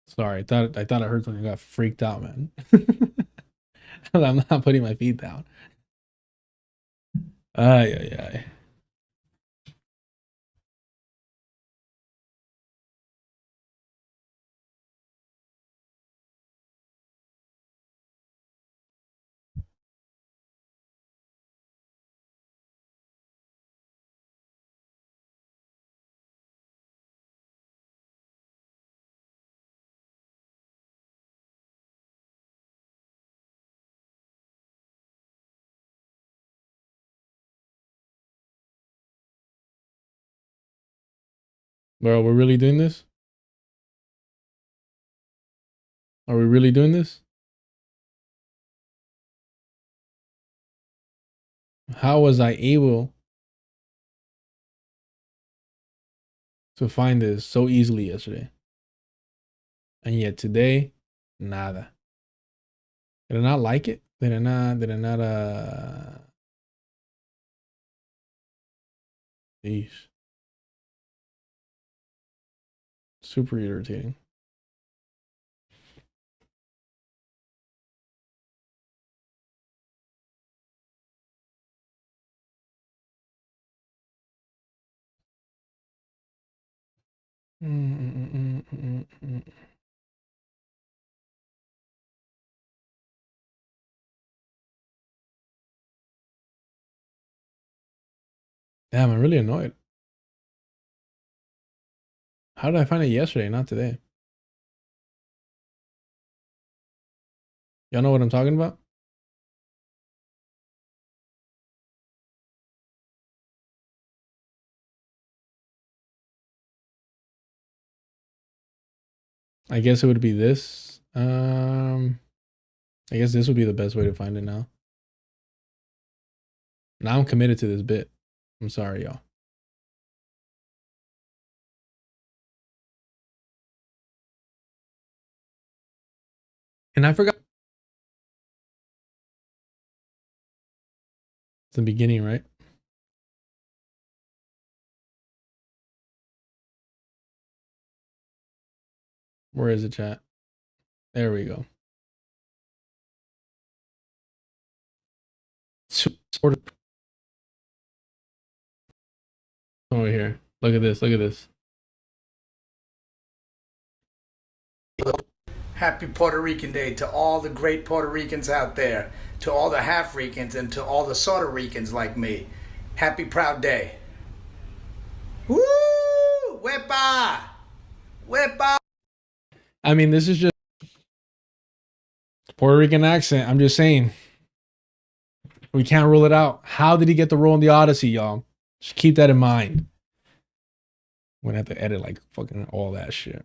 S1: Sorry, I thought I heard something. I got freaked out, man. I'm not putting my feet down. Ay, ay, ay. Bro, we're really doing this? Are we really doing this? How was I able to find this so easily yesterday? And yet today, nada. Did I not like it? Did I not, Yeesh. Super irritating. Damn, I'm really annoyed. How did I find it yesterday, not today? Y'all know what I'm talking about? I guess it would be this. I guess this would be the best way to find it now. Now I'm committed to this bit. I'm sorry, y'all. And I forgot. It's the beginning, right? Where is it, chat? There we go. Sort of. Over here. Look at this. Look at this.
S10: Happy Puerto Rican Day to all the great Puerto Ricans out there, to all the half Ricans, and to all the sort of Ricans like me. Happy Proud Day. Woo! Wepa! Wepa!
S1: I mean, this is just Puerto Rican accent. I'm just saying. We can't rule it out. How did he get the role in the Odyssey, y'all? Just keep that in mind. I'm gonna have to edit like fucking all that shit.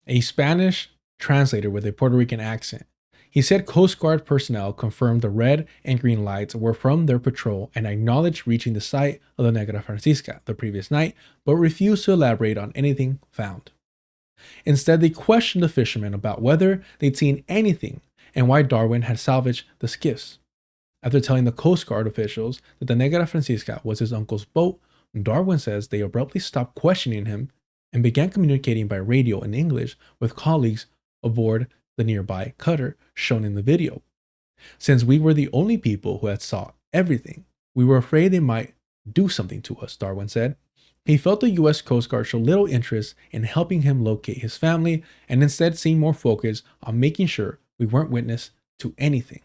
S1: A Spanish translator with a Puerto Rican accent. He said Coast Guard personnel confirmed the red and green lights were from their patrol and acknowledged reaching the site of the Negra Francisca the previous night, but refused to elaborate on anything found. Instead, they questioned the fishermen about whether they'd seen anything and why Darwin had salvaged the skiffs. After telling the Coast Guard officials that the Negra Francisca was his uncle's boat, Darwin says they abruptly stopped questioning him and began communicating by radio in English with colleagues aboard the nearby cutter shown in the video. Since we were the only people who had saw everything, we were afraid they might do something to us, Darwin said. He felt the U.S. Coast Guard showed little interest in helping him locate his family and instead seemed more focused on making sure we weren't witness to anything.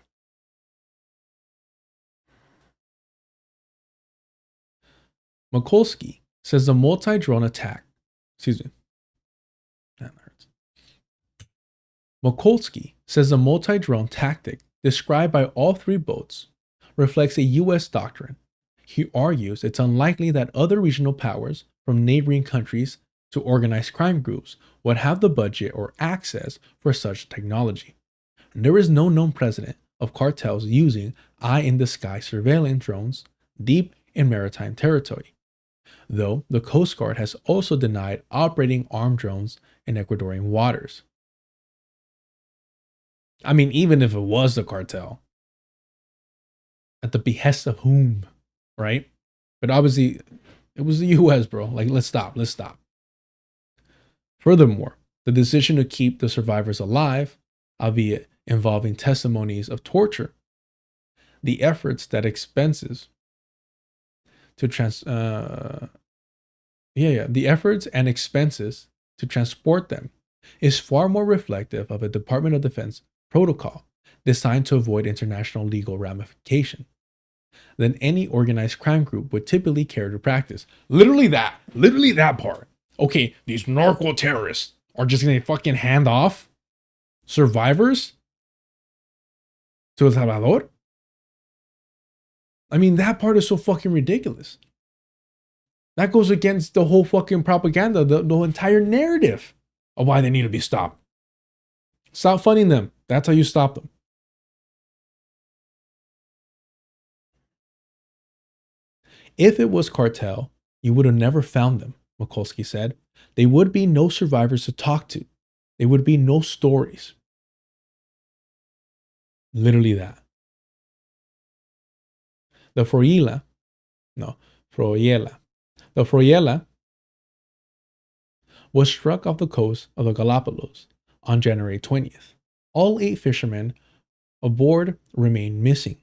S1: Mikulski says the multi-drone attack, Mikulski says the multi-drone tactic described by all three boats reflects a U.S. doctrine. He argues it's unlikely that other regional powers from neighboring countries to organized crime groups would have the budget or access for such technology. There is no known precedent of cartels using eye-in-the-sky surveillance drones deep in maritime territory, though the Coast Guard has also denied operating armed drones in Ecuadorian waters. I mean, even if it was the cartel, at the behest of whom, right? But obviously, it was the US, bro. Like, let's stop. Furthermore, the decision to keep the survivors alive, albeit involving testimonies of torture, the efforts and expenses to transport them is far more reflective of a Department of Defense protocol designed to avoid international legal ramification than any organized crime group would typically care to practice. Literally that part. Okay, these narco terrorists are just gonna fucking hand off survivors to El Salvador? I mean, that part is so fucking ridiculous. That goes against the whole fucking propaganda, the entire narrative of why they need to be stopped. Stop funding them. That's how you stop them. If it was cartel, you would have never found them, Mikulski said. There would be no survivors to talk to. There would be no stories. Literally that. The Froyela was struck off the coast of the Galapagos on January 20th. All 8 fishermen aboard remained missing.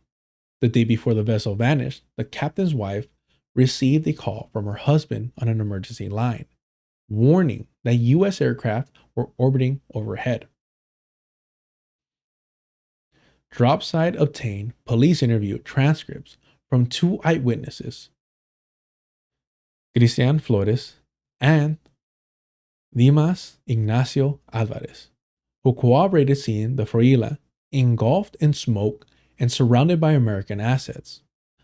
S1: The day before the vessel vanished, the captain's wife received a call from her husband on an emergency line, warning that U.S. aircraft were orbiting overhead. Dropside obtained police interview transcripts from 2 eyewitnesses, Cristian Flores and Dimas Ignacio Alvarez, who corroborated seeing the Froyela engulfed in smoke and surrounded by American assets.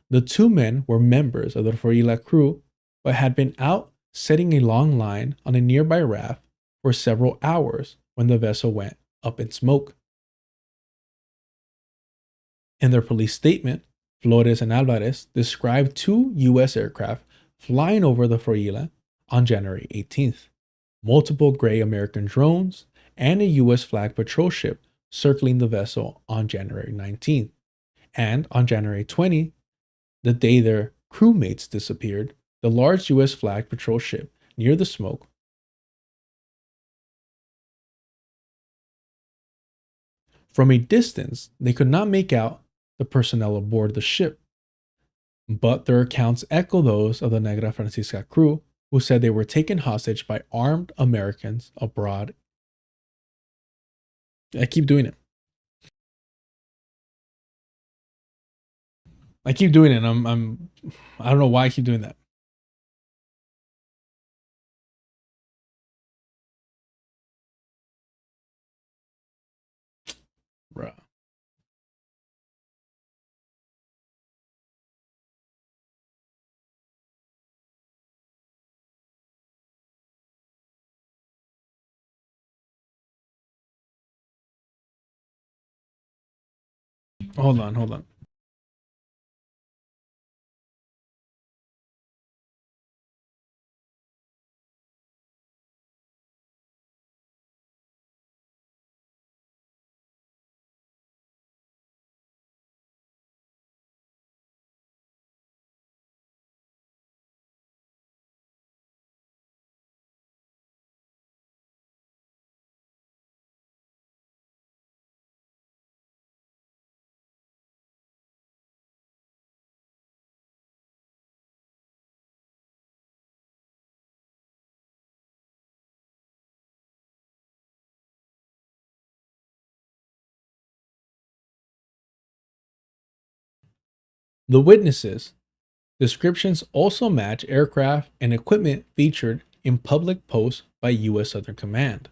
S1: The 2 men were members of the Froyela crew, but had been out setting a long line on a nearby raft for several hours when the vessel went up in smoke. In their police statement, Flores and Alvarez described 2 U.S. aircraft flying over the Froyela on January 18th, multiple gray American drones, and a U.S. flag patrol ship circling the vessel on January 19th. And on January 20th, the day their crewmates disappeared, the large U.S. flag patrol ship near the smoke from a distance, they could not make out the personnel aboard the ship, but their accounts echo those of the Negra Francisca crew, who said they were taken hostage by armed Americans abroad. I keep doing it. I keep doing it. I don't know why I keep doing that. Bruh. Hold on. The witnesses' descriptions also match aircraft and equipment featured in public posts by U.S. Southern Command.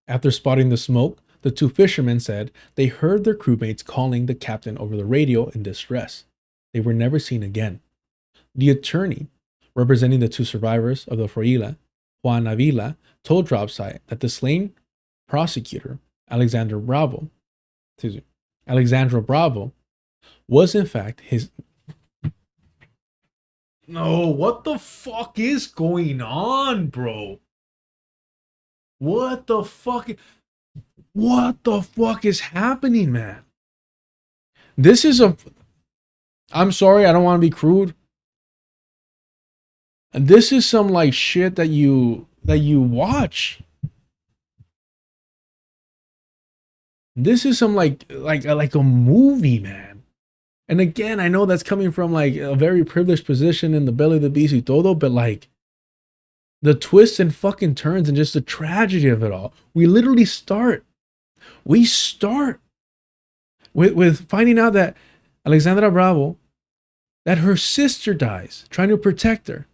S1: After spotting the smoke, the two fishermen said they heard their crewmates calling the captain over the radio in distress. They were never seen again. The attorney representing the two survivors of the Froila, Juan Avila, told Dropsite that the slain prosecutor, Alexandra Bravo, was in fact his... No, what the fuck is going on, bro? What the fuck is happening, man? This is a... I'm sorry, I don't want to be crude. And this is some like shit that you watch. This is some like a movie, man. And again, I know that's coming from like a very privileged position in the belly of the beast y todo, but like the twists and fucking turns and just the tragedy of it all. We literally start with finding out that Alexandra Bravo, that her sister dies, trying to protect her.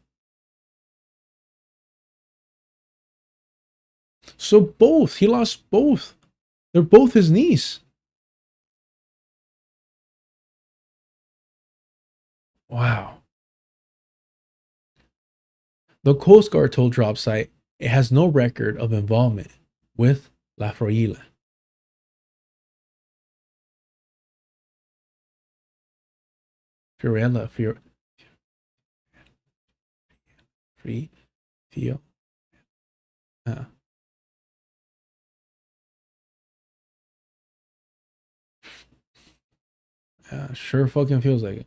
S1: So he lost both. They're both his niece. Wow. The Coast Guard told Dropsite it has no record of involvement with La Froila. Sure fucking feels like it.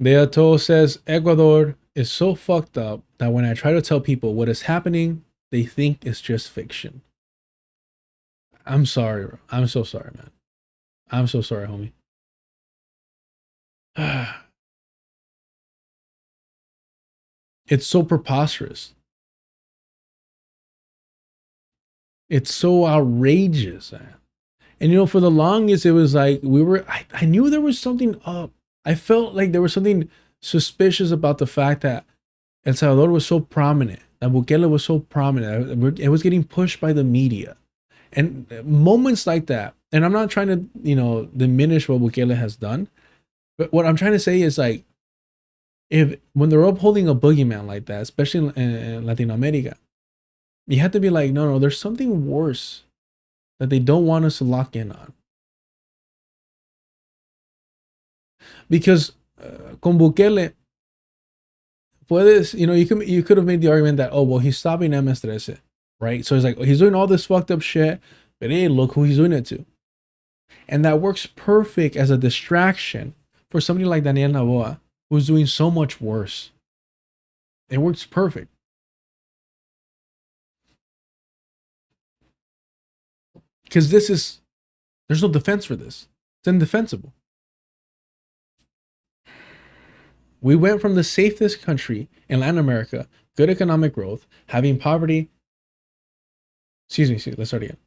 S1: Beato says Ecuador is so fucked up that when I try to tell people what is happening, they think it's just fiction. I'm sorry, bro. I'm so sorry, man. I'm so sorry, homie. It's so preposterous. It's so outrageous, man. And you know, for the longest, it was like I knew there was something up. I felt like there was something suspicious about the fact that El Salvador was so prominent, that Bukele was so prominent. It was getting pushed by the media. And moments like that, and I'm not trying to, you know, diminish what Bukele has done, but what I'm trying to say is like, when they're upholding a boogeyman like that, especially in Latin America, you have to be like, no, there's something worse that they don't want us to lock in on. Because con Bukele, you know, you could have made the argument that, oh, well, he's stopping MS-13, right? So it's like, he's doing all this fucked up shit, but hey, look who he's doing it to. And that works perfect as a distraction for somebody like Daniel Noboa, who's doing so much worse. It works perfect. Because there's no defense for this. It's indefensible. We went from the safest country in Latin America, good economic growth, having poverty Excuse me, let's start again.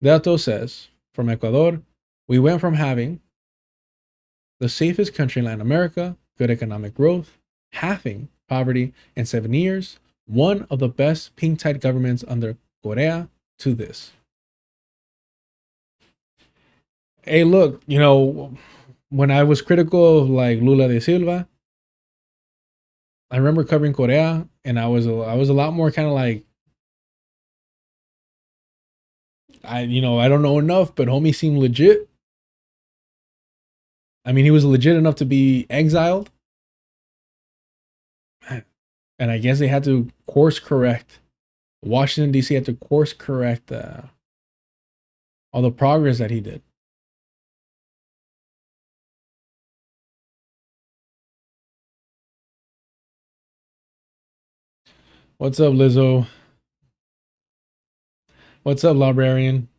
S1: Dato says, from Ecuador, we went from having the safest country in Latin America, good economic growth, halving poverty in 7 years, one of the best pink-tide governments under Correa, to this. Hey, look, you know, when I was critical of like Lula da Silva, I remember covering Correa, and I was a lot more kind of like, I don't know enough, but homie seemed legit. I mean, he was legit enough to be exiled. And I guess they had to course correct. Washington, D.C. had to course correct all the progress that he did. What's up, Lizzo? What's up, librarian?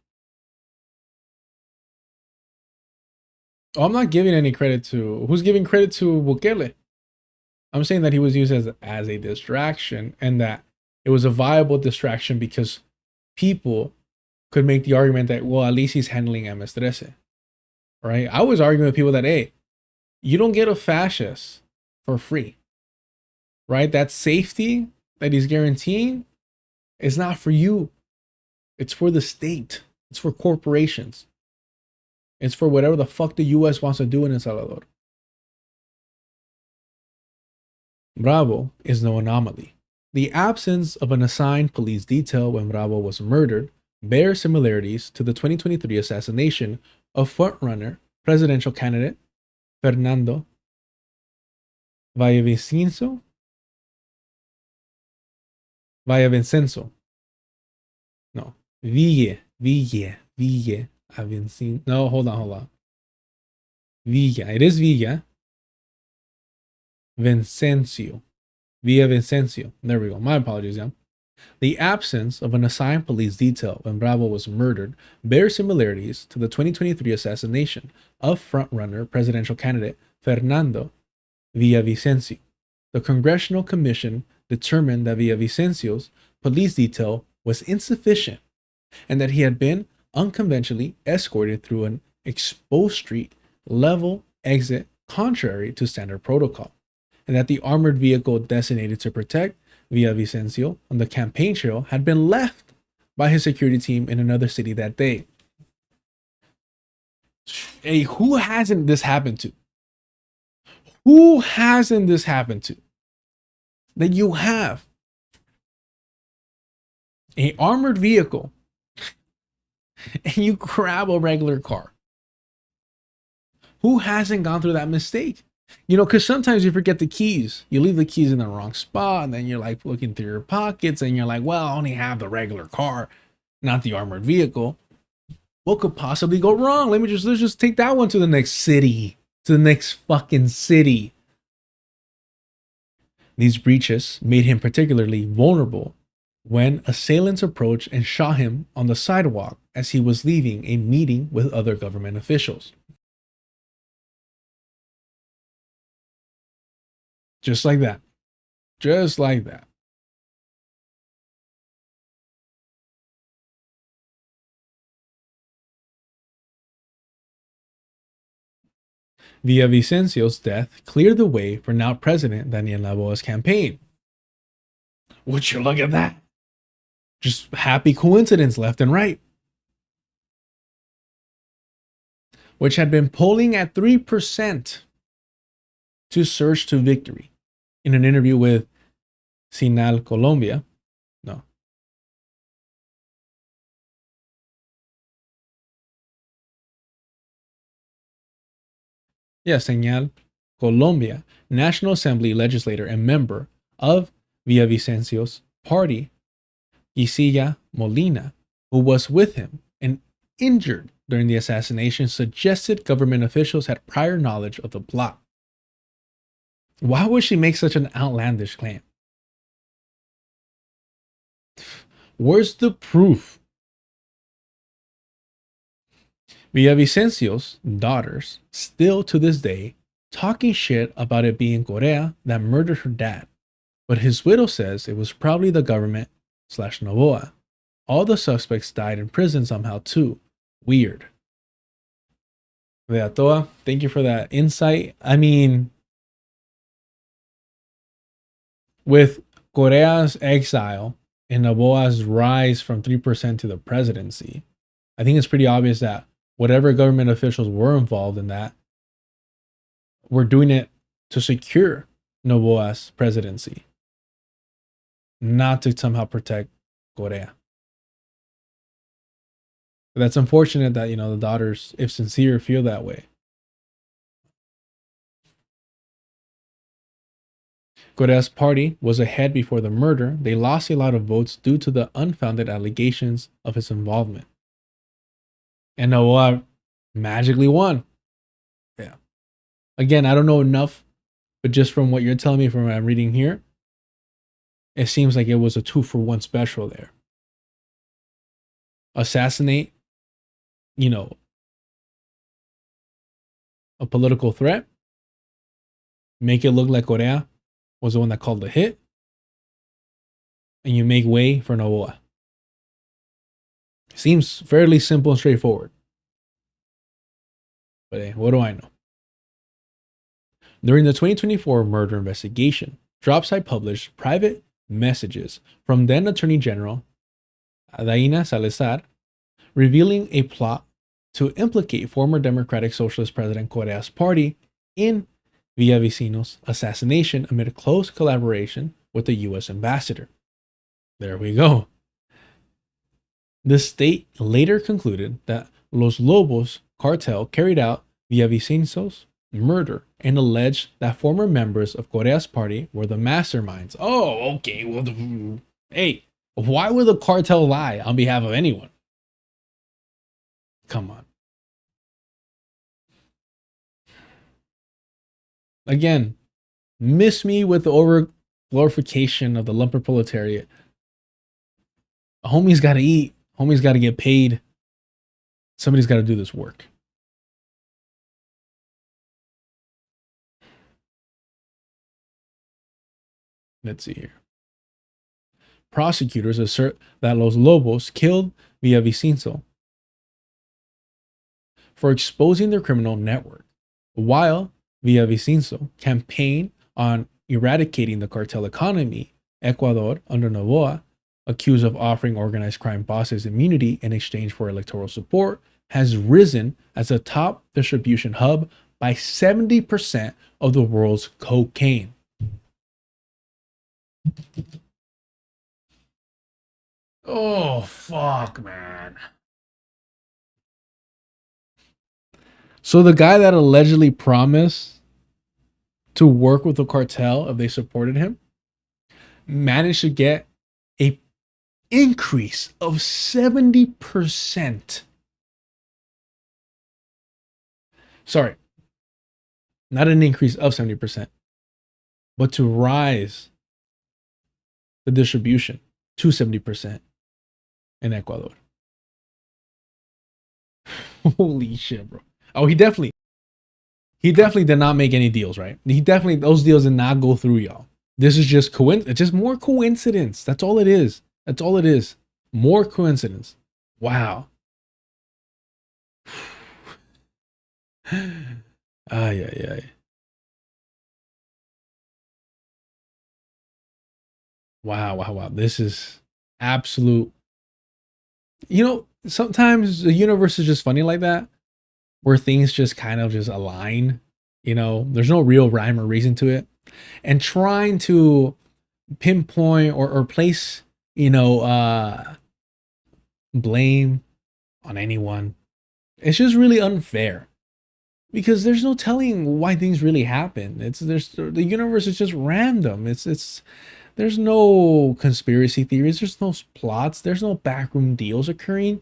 S1: Oh, I'm not giving any credit to... Who's giving credit to Bukele? I'm saying that he was used as a distraction, and that it was a viable distraction because people could make the argument that, well, at least he's handling MS-13. Right? I was arguing with people that, hey, you don't get a fascist for free. Right? That safety that he's guaranteeing is not for you. It's for the state. It's for corporations. It's for whatever the fuck the US wants to do in El Salvador. Bravo is no anomaly. The absence of an assigned police detail when Bravo was murdered bears similarities to the 2023 assassination of frontrunner presidential candidate Fernando Villavicencio. No, Ville. No, hold on. Villa. It is Villa. Villavicencio. There we go. My apologies, yeah. The absence of an assigned police detail when Bravo was murdered bears similarities to the 2023 assassination of frontrunner presidential candidate Fernando Villavicencio. The Congressional Commission determined that Villavicencio's police detail was insufficient and that he had been unconventionally escorted through an exposed street level exit contrary to standard protocol, and that the armored vehicle designated to protect Villavicencio on the campaign trail had been left by his security team in another city that day. Hey, who hasn't this happened to? Who hasn't this happened to? That you have an armored vehicle and you grab a regular car. Who hasn't gone through that mistake? You know, because sometimes you forget the keys. You leave the keys in the wrong spot, and then you're like looking through your pockets, and you're like, well, I only have the regular car, not the armored vehicle. What could possibly go wrong? Let's just take that one to the next city, to the next fucking city. These breaches made him particularly vulnerable when assailants approached and shot him on the sidewalk as he was leaving a meeting with other government officials. Just like that. Just like that. Villavicencio's death cleared the way for now President Daniel Noboa's campaign. Would you look at that? Just happy coincidence left and right. Which had been polling at 3% to surge to victory. In an interview with Señal Colombia, Señal Colombia, National Assembly legislator and member of Villavicencio's party, Gisela Molina, who was with him and injured during the assassination, suggested government officials had prior knowledge of the plot. Why would she make such an outlandish claim? Where's the proof? Villavicencio's daughters, still to this day, talking shit about it being Correa that murdered her dad, but his widow says it was probably the government / Noboa All the suspects died in prison somehow too. Weird. Toa, thank you for that insight. I mean, with Correa's exile and Noboa's rise from 3% to the presidency, I think it's pretty obvious that whatever government officials were involved in that were doing it to secure Noboa's presidency, not to somehow protect Correa. But that's unfortunate that, the daughters, if sincere, feel that way. Correa's party was ahead before the murder. They lost a lot of votes due to the unfounded allegations of his involvement. And Noboa magically won. Yeah. Again, I don't know enough, but just from what you're telling me, from what I'm reading here, it seems like it was a 2-for-1 special there. Assassinate, a political threat, make it look like Correa was the one that called the hit, and you make way for Noboa. Seems fairly simple and straightforward. But hey, what do I know? During the 2024 murder investigation, DropSite published private messages from then Attorney General Adaina Salazar, revealing a plot to implicate former Democratic Socialist President Correa's party in Villavicino's assassination amid a close collaboration with the U.S. ambassador. There we go. The state later concluded that Los Lobos cartel carried out Villavicino's murder and alleged that former members of Correa's party were the masterminds. Oh, okay. Well, hey, why would the cartel lie on behalf of anyone? Come on. Again, miss me with the over glorification of the lumper proletariat. A homie's got to eat. Homie's got to get paid. Somebody's got to do this work. Let's see here. Prosecutors assert that Los Lobos killed Villavicino for exposing their criminal network, while Villavicino campaigned on eradicating the cartel economy. Ecuador, under Noboa, accused of offering organized crime bosses immunity in exchange for electoral support, has risen as a top distribution hub by 70% of the world's cocaine. Oh, fuck, man. So the guy that allegedly promised to work with the cartel if they supported him managed to get a increase of 70%. Sorry, not an increase of 70%, but to rise the distribution to 70% in Ecuador. Holy shit, bro. Oh, he definitely did not make any deals, right? Those deals did not go through, y'all. This is just just more coincidence. That's all it is. That's all it is. More coincidence. Wow. Ay, ay, ay. Wow, wow, wow. This is absolute. Sometimes the universe is just funny like that, where things just kind of just align. There's no real rhyme or reason to it. And trying to pinpoint or place, blame on anyone, it's just really unfair. Because there's no telling why things really happen. The universe is just random. There's no conspiracy theories. There's no plots. There's no backroom deals occurring.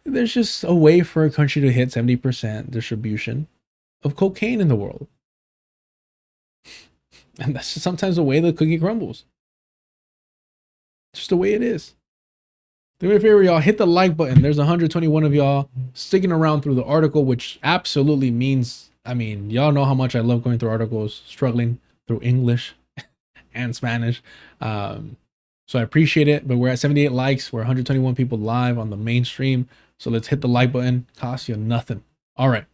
S1: There's just a way for a country to hit 70% distribution of cocaine in the world. And that's just sometimes the way the cookie crumbles. It's just the way it is. Do me a favor, y'all. Hit the like button. There's 121 of y'all sticking around through the article, which absolutely means, y'all know how much I love going through articles, struggling through English and Spanish. So So I appreciate it, but we're at 78 likes. We're 121 people live on the main stream. So let's hit the like button. Costs you nothing. All right.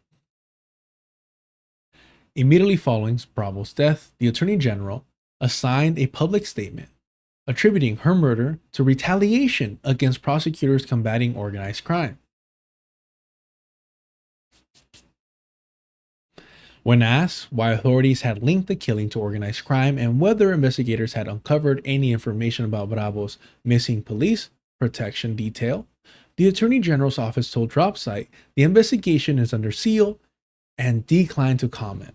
S1: Immediately following Bravo's death, the Attorney General assigned a public statement attributing her murder to retaliation against prosecutors combating organized crime. When asked why authorities had linked the killing to organized crime and whether investigators had uncovered any information about Bravo's missing police protection detail, the Attorney General's office told Dropsite the investigation is under seal and declined to comment.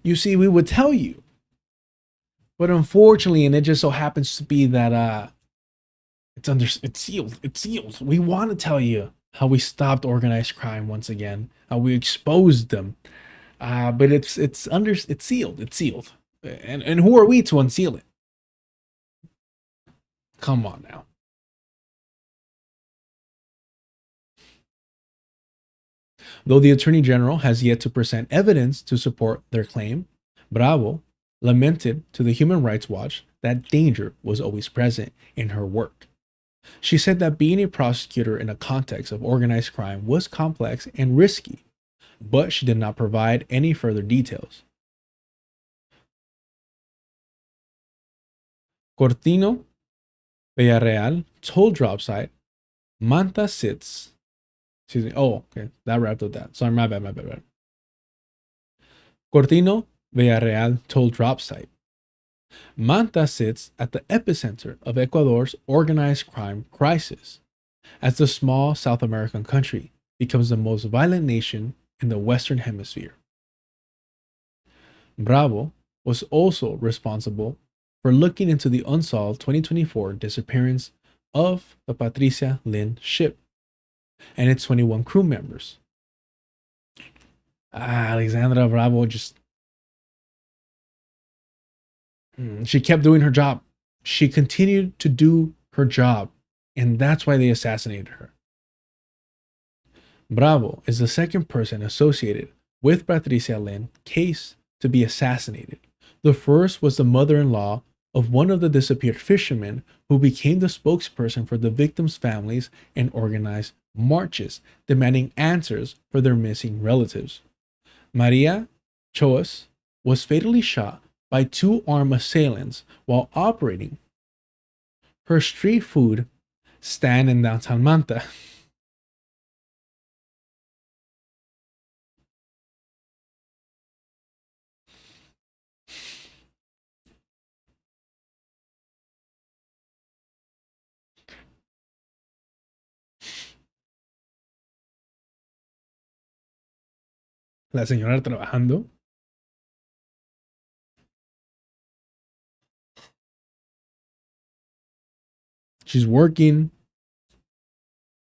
S1: You see, we would tell you, but unfortunately, and it just so happens to be that it's sealed. We want to tell you how we stopped organized crime once again, how we exposed them, but it's sealed. And who are we to unseal it? Come on now. Though the Attorney General has yet to present evidence to support their claim, Bravo lamented to the Human Rights Watch that danger was always present in her work. She said that being a prosecutor in a context of organized crime was complex and risky, but she did not provide any further details. Cortino Villarreal told Dropsite, Manta sits. Excuse me. Oh, okay. That wrapped up that. Sorry, my bad. Cortino Villarreal told Dropsite, Manta sits at the epicenter of Ecuador's organized crime crisis, as the small South American country becomes the most violent nation in the Western Hemisphere. Bravo was also responsible for looking into the unsolved 2024 disappearance of the Patricia Lynn ship and its 21 crew members. Alexandra Bravo she kept doing her job. She continued to do her job, and that's why they assassinated her. Bravo is the second person associated with Patricia Lynn's case to be assassinated. The first was the mother-in-law of one of the disappeared fishermen who became the spokesperson for the victims' families and organized marches demanding answers for their missing relatives. Maria Choas was fatally shot by two armed assailants while operating her street food stand in downtown Manta. La señora trabajando. She's working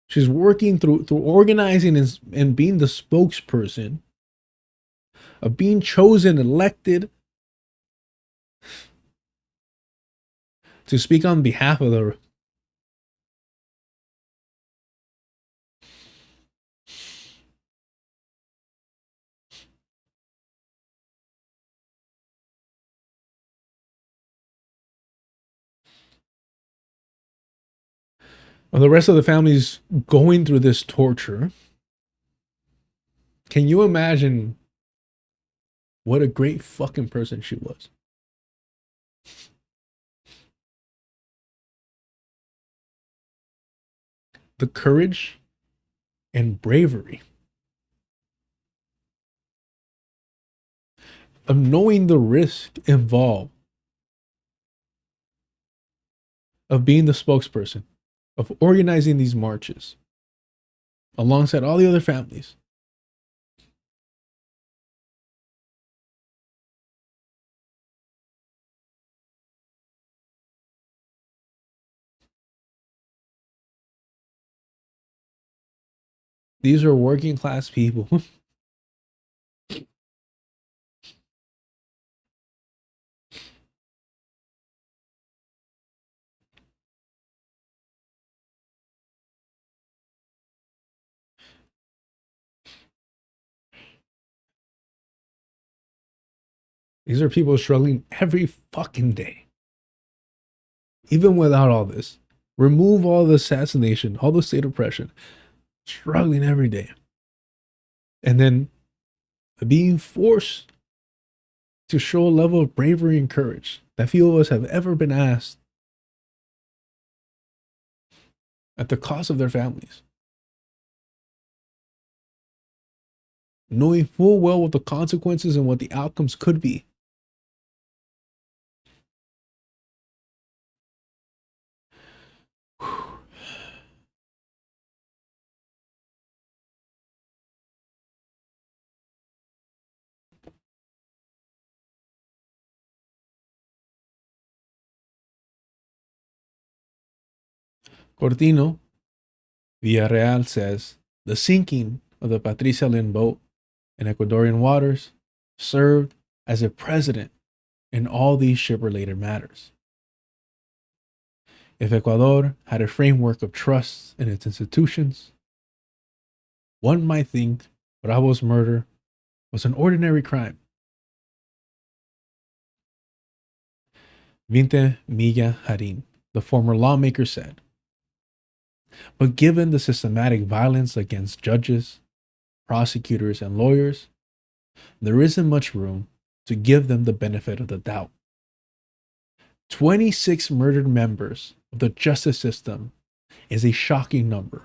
S1: through organizing and being the spokesperson of being chosen, elected to speak on behalf of the rest of the families going through this torture. Can you imagine what a great fucking person she was? The courage and bravery of knowing the risk involved of being the spokesperson, of organizing these marches alongside all the other families. These are working class people. These are people struggling every fucking day. Even without all this, remove all the assassination, all the state oppression, struggling every day. And then being forced to show a level of bravery and courage that few of us have ever been asked at the cost of their families. Knowing full well what the consequences and what the outcomes could be. Cortino Villarreal says the sinking of the Patricia Lynn boat in Ecuadorian waters served as a precedent in all these ship-related matters. If Ecuador had a framework of trust in its institutions, one might think Bravo's murder was an ordinary crime. Vinte Milla Harin, the former lawmaker, said, but given the systematic violence against judges, prosecutors, and lawyers, there isn't much room to give them the benefit of the doubt. 26 murdered members of the justice system is a shocking number.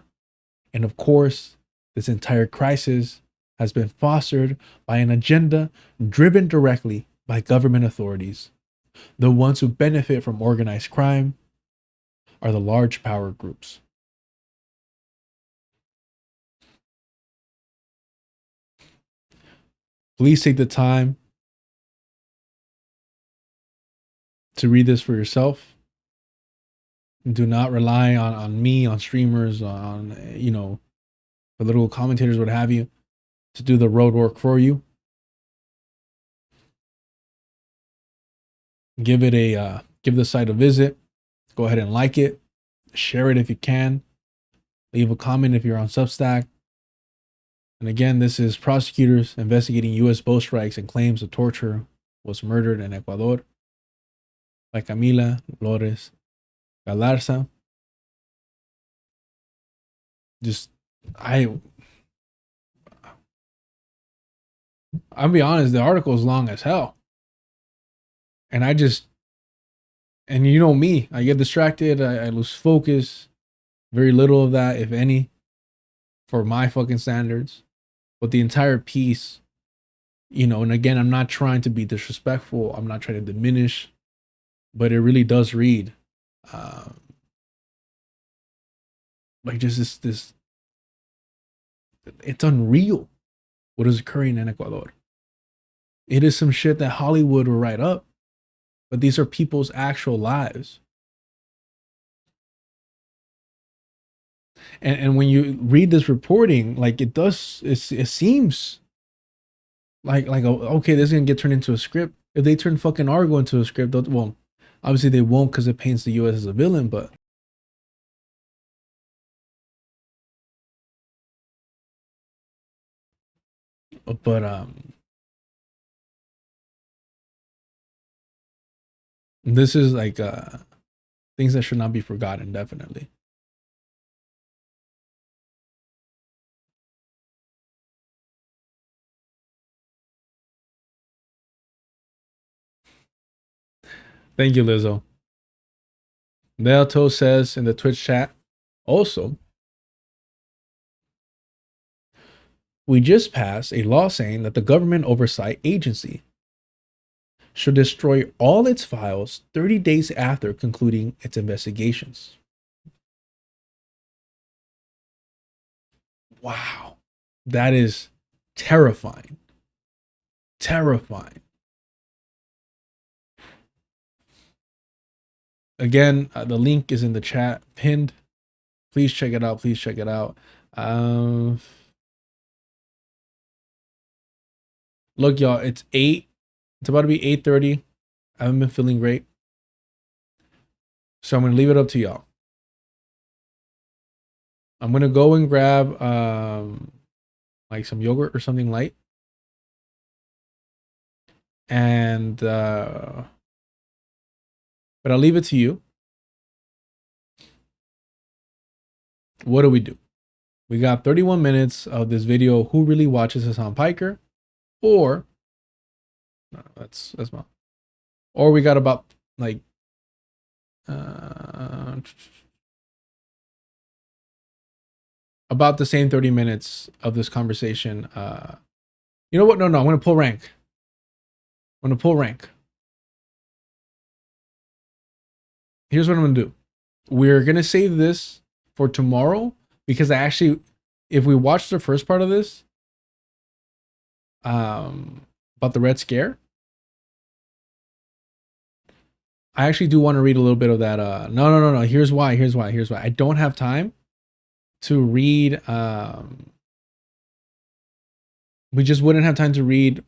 S1: And of course, this entire crisis has been fostered by an agenda driven directly by government authorities. The ones who benefit from organized crime are the large power groups. Please take the time to read this for yourself. Do not rely on me, on streamers, on, political commentators, what have you, to do the road work for you. Give the site a visit. Go ahead and like it. Share it if you can. Leave a comment if you're on Substack. And again, this is prosecutors investigating U.S. boat strikes and claims of torture was murdered in Ecuador by Camila Flores Galarza. I'll be honest, the article is long as hell. And and you know me, I get distracted, I lose focus. Very little of that, if any, for my fucking standards. But the entire piece, and again, I'm not trying to be disrespectful. I'm not trying to diminish, but it really does read like just this, it's unreal what is occurring in Ecuador. It is some shit that Hollywood will write up, but these are people's actual lives. And when you read this reporting, like it seems like okay, this is gonna get turned into a script. If they turn fucking Argo into a script, well, obviously they won't because it paints the U.S. as a villain, but this is like things that should not be forgotten, definitely. Thank you, Lizzo. Neoto says in the Twitch chat, also, we just passed a law saying that the government oversight agency should destroy all its files 30 days after concluding its investigations. Wow. That is terrifying. Terrifying. Again, the link is in the chat pinned. Please check it out. Please check it out. Look, y'all, it's 8. It's about to be 8:30. I haven't been feeling great. So I'm going to leave it up to y'all. I'm going to go and grab like some yogurt or something light. And but I'll leave it to you. What do? We got 31 minutes of this video. Who really watches Hasan Piker? Or no, that's not. Or we got about like about the same 30 minutes of this conversation. You know what? No, I'm gonna pull rank. Here's what I'm gonna do. We're gonna save this for tomorrow because I actually, if we watch the first part of this, about the Red Scare, I actually do want to read a little bit of that. No. Here's why. I don't have time to read. We just wouldn't have time to read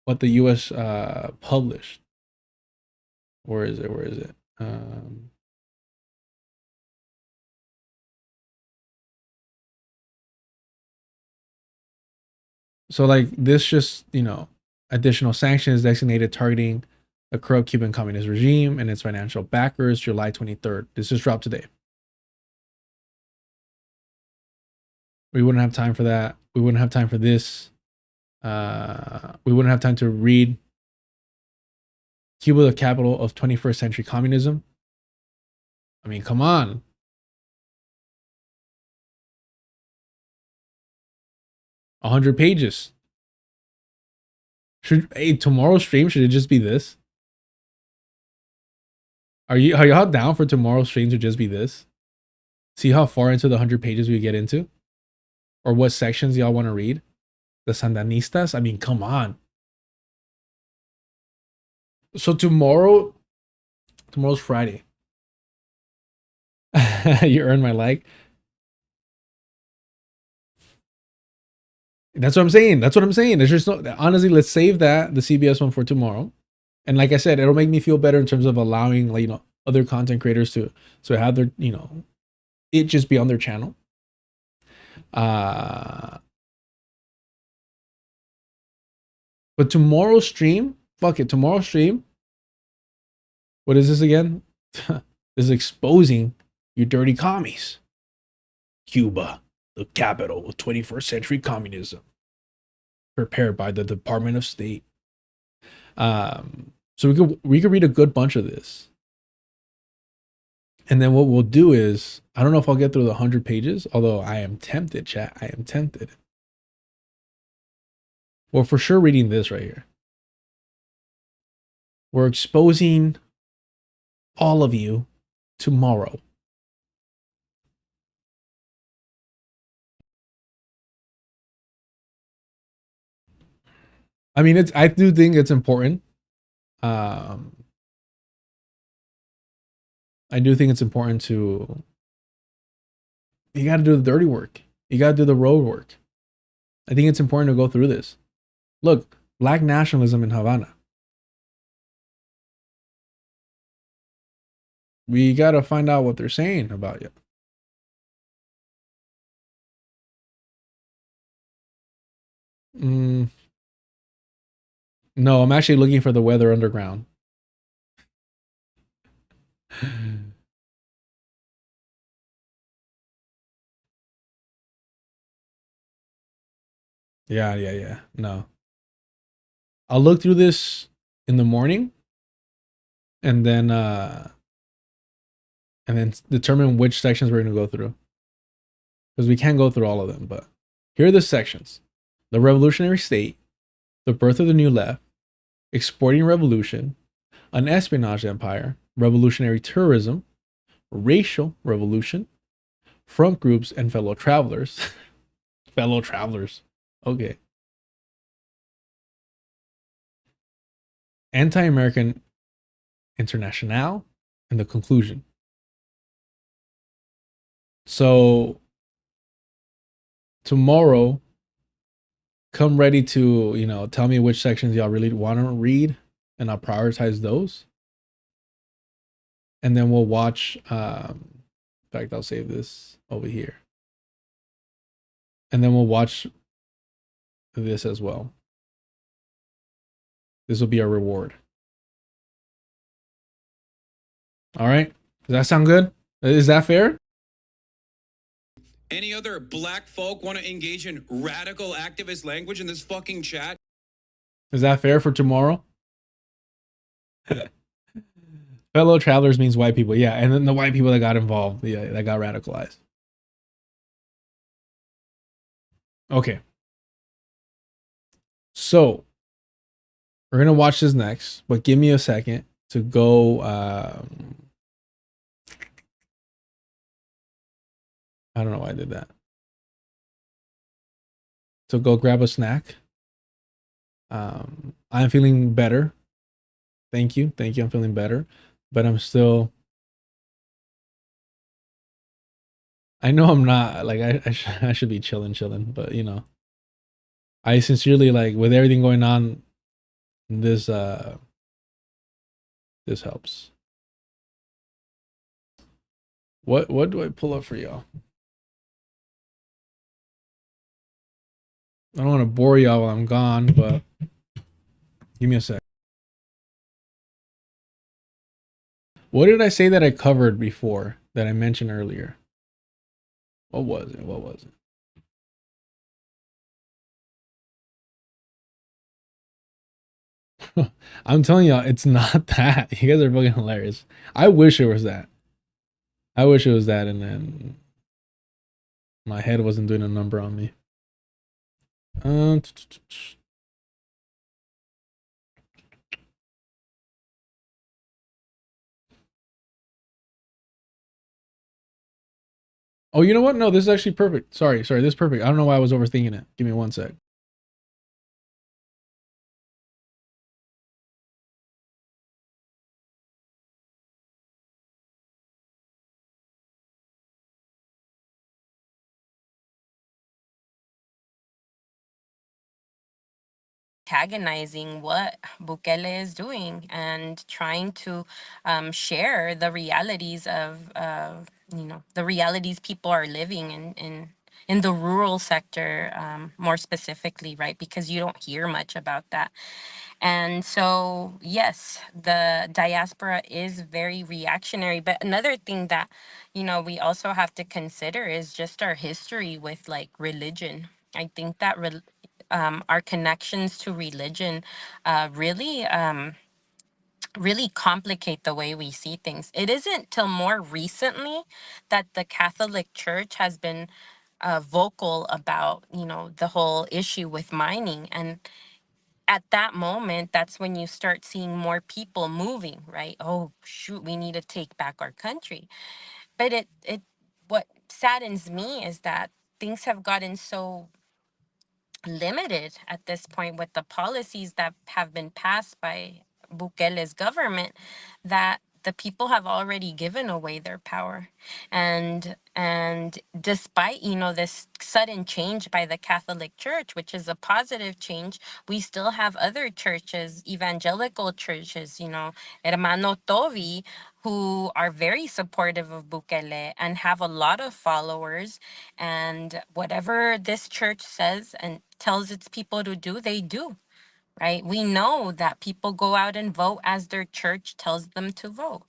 S1: what the U.S. Published. Where is it? So like this just, additional sanctions designated targeting the corrupt Cuban communist regime and its financial backers, July 23rd. This just dropped today. We wouldn't have time for that. We wouldn't have time for this. We wouldn't have time to read Cuba, the capital of 21st century communism. I mean, come on. A 100 pages. Tomorrow's stream, should it just be this? Are y'all down for tomorrow's stream to just be this? See how far into the 100 pages we get into? Or what sections y'all want to read? The Sandinistas? I mean, come on. So tomorrow's Friday. You earned my like. That's what I'm saying. There's just no, honestly, let's save the CBS one for tomorrow. And like I said, it'll make me feel better in terms of allowing, like, other content creators to have their, it just be on their channel. But tomorrow's stream, fuck it, tomorrow's stream. What is this again? This is exposing you dirty commies. Cuba, the capital of 21st century communism. Prepared by the Department of State. So we could read a good bunch of this. And then what we'll do is, I don't know if I'll get through the 100 pages, although I am tempted, chat. I am tempted. We're for sure reading this right here. We're exposing all of you tomorrow. I mean, I do think it's important. I do think it's important to, you got to do the dirty work. You got to do the road work. I think it's important to go through this. Look, black nationalism in Havana. We got to find out what they're saying about you. No, I'm actually looking for the Weather Underground. Yeah. No. I'll look through this in the morning and then determine which sections we're going to go through. Because we can't go through all of them, but here are the sections. The revolutionary state, the birth of the new left, exporting revolution, an espionage empire, revolutionary tourism, racial revolution, front groups and fellow travelers. Fellow travelers. Okay. Anti-American international and the conclusion. So tomorrow, come ready to, tell me which sections y'all really want to read, and I'll prioritize those. And then we'll watch, in fact, I'll save this over here. And then we'll watch this as well. This will be our reward. All right. Does that sound good? Is that fair?
S2: Any other black folk want to engage in radical activist language in this fucking chat?
S1: Is that fair for tomorrow? Fellow travelers means white people. Yeah, and then the white people that got involved. Yeah, that got radicalized. Okay. So, we're going to watch this next, but give me a second to go... I don't know why I did that. So go grab a snack. I'm feeling better. Thank you. Thank you. I'm feeling better. But I'm still... I know I'm not... Like, I should be chilling. But, you know. I sincerely, like, with everything going on, this helps. What do I pull up for y'all? I don't want to bore y'all while I'm gone, but give me a sec. What did I say that I covered before that I mentioned earlier? What was it? I'm telling y'all, it's not that. You guys are fucking hilarious. I wish it was that. I wish it was that, and then my head wasn't doing a number on me. Oh, you know what? No, this is actually perfect. Sorry, this is perfect. I don't know why I was overthinking it. Give me one sec.
S21: Antagonizing what Bukele is doing and trying to share the realities of the realities people are living in the rural sector, more specifically, right? Because you don't hear much about that. And so, yes, the diaspora is very reactionary. But another thing that, we also have to consider is just our history with like religion. I think that our connections to religion really complicate the way we see things. It isn't till more recently that the Catholic Church has been vocal about, the whole issue with mining. And at that moment, that's when you start seeing more people moving, right? Oh, shoot, we need to take back our country. But what saddens me is that things have gotten so limited at this point with the policies that have been passed by Bukele's government that the people have already given away their power. And despite, this sudden change by the Catholic Church, which is a positive change, we still have other churches, evangelical churches, Hermano Tovi, who are very supportive of Bukele and have a lot of followers. And whatever this church says and tells its people to do, they do, right? We know that people go out and vote as their church tells them to vote.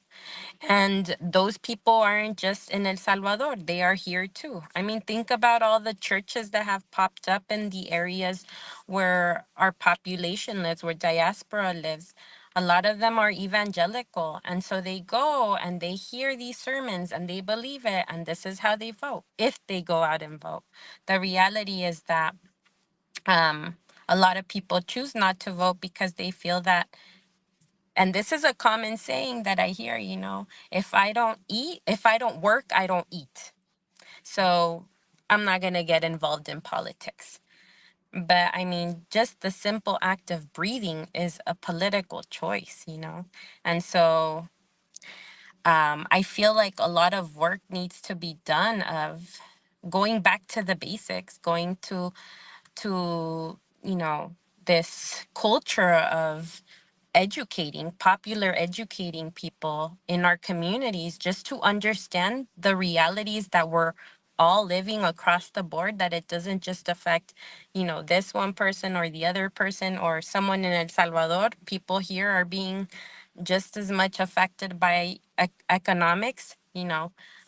S21: And those people aren't just in El Salvador, they are here too. I mean, think about all the churches that have popped up in the areas where our population lives, where diaspora lives. A lot of them are evangelical. And so they go and they hear these sermons and they believe it. And this is how they vote, if they go out and vote. The reality is that a lot of people choose not to vote because they feel that, and this is a common saying that I hear, if I don't work, I don't eat. So I'm not going to get involved in politics. But I mean, just the simple act of breathing is a political choice, And so I feel like a lot of work needs to be done of going back to the basics, going to this culture of popular educating people in our communities just to understand the realities that we're all living across the board, that it doesn't just affect, this one person or the other person or someone in El Salvador. People here are being just as much affected by economics,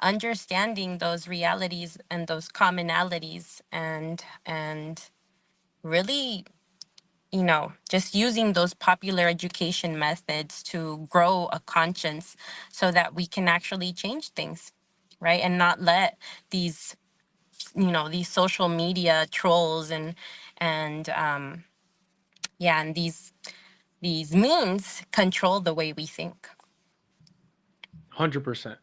S21: understanding those realities and those commonalities, and really, just using those popular education methods to grow a conscience so that we can actually change things, right? And not let these, these social media trolls and yeah, and these memes control the way we think.
S1: 100%.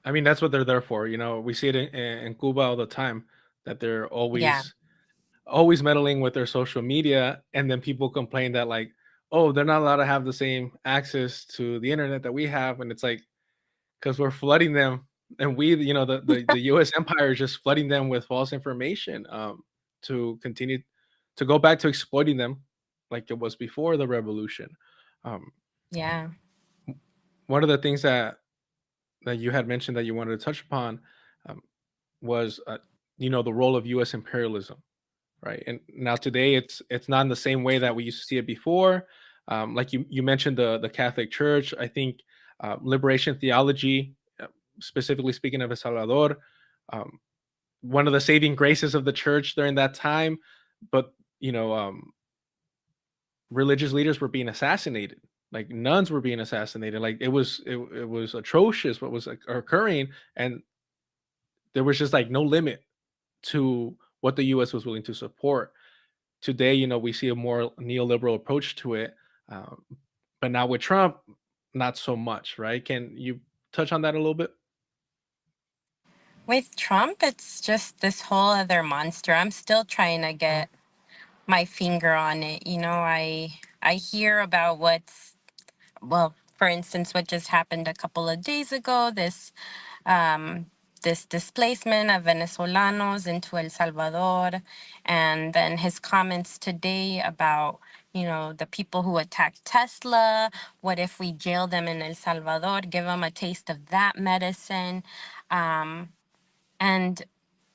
S1: I mean, that's what they're there for. We see it in Cuba all the time, that they're
S21: Yeah.
S1: always meddling with their social media, and then people complain that, like, oh, they're not allowed to have the same access to the internet that we have, and it's like, because we're flooding them, and the U.S. empire is just flooding them with false information, to continue to go back to exploiting them like it was before the revolution. Um,
S21: Yeah.
S1: One of the things that you had mentioned that you wanted to touch upon, um, was the role of U.S. imperialism, right? And now today it's not in the same way that we used to see it before. Like you mentioned the Catholic Church. I think liberation theology, specifically speaking of El Salvador, um, one of the saving graces of the church during that time, but religious leaders were being assassinated. Like nuns were being assassinated. Like it was atrocious what was occurring, and there was just like no limit to what the U.S. was willing to support. Today, we see a more neoliberal approach to it, um, but now with Trump, not so much, right? Can you touch on that a little bit?
S21: With Trump, it's just this whole other monster. I'm still trying to get my finger on it. I hear about well, for instance, what just happened a couple of days ago, um, this displacement of Venezolanos into El Salvador, and then his comments today about, the people who attacked Tesla. What if we jail them in El Salvador, give them a taste of that medicine? Um, and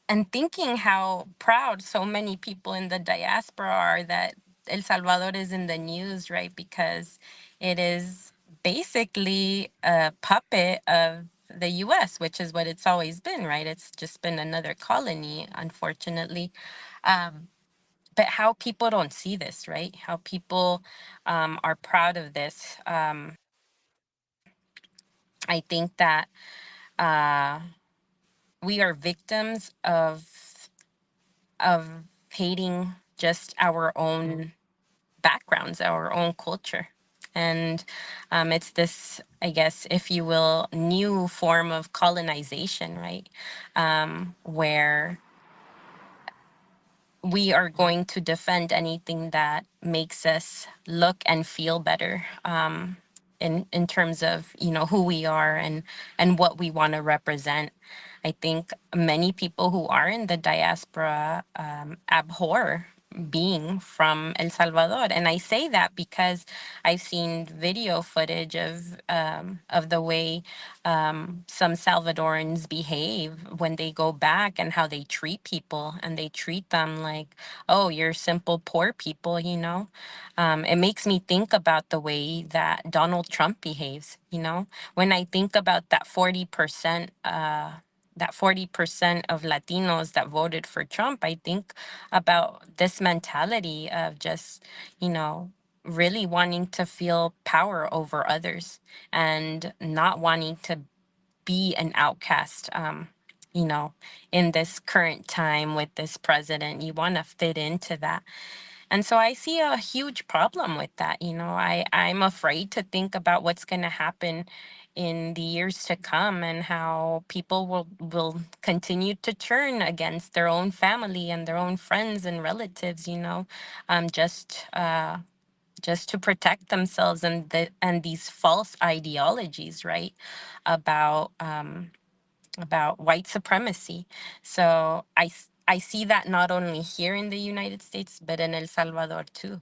S21: and thinking how proud so many people in the diaspora are that El Salvador is in the news, right? Because it is basically a puppet of the US, which is what it's always been, right? It's just been another colony, unfortunately. Um, but how people don't see this, right? How people are proud of this. I think that uh, we are victims of hating just our own backgrounds, our own culture. And it's this, I guess, if you will, new form of colonization, right? Where we are going to defend anything that makes us look and feel better, in terms of who we are and what we want to represent. I think many people who are in the diaspora abhor being from El Salvador, and I say that because I've seen video footage of the way some Salvadorans behave when they go back, and how they treat people, and they treat them like, oh, you're simple poor people. It makes me think about the way that Donald Trump behaves. When I think about that 40%, that 40% of Latinos that voted for Trump, I think about this mentality of just, really wanting to feel power over others, and not wanting to be an outcast. You know, in this current time with this president, you want to fit into that. And so I see a huge problem with that. I'm afraid to think about what's going to happen in the years to come, and how people will continue to turn against their own family and their own friends and relatives, um, just uh, just to protect themselves, and these false ideologies, right? About about white supremacy. So I see that not only here in the United States, but in El Salvador too.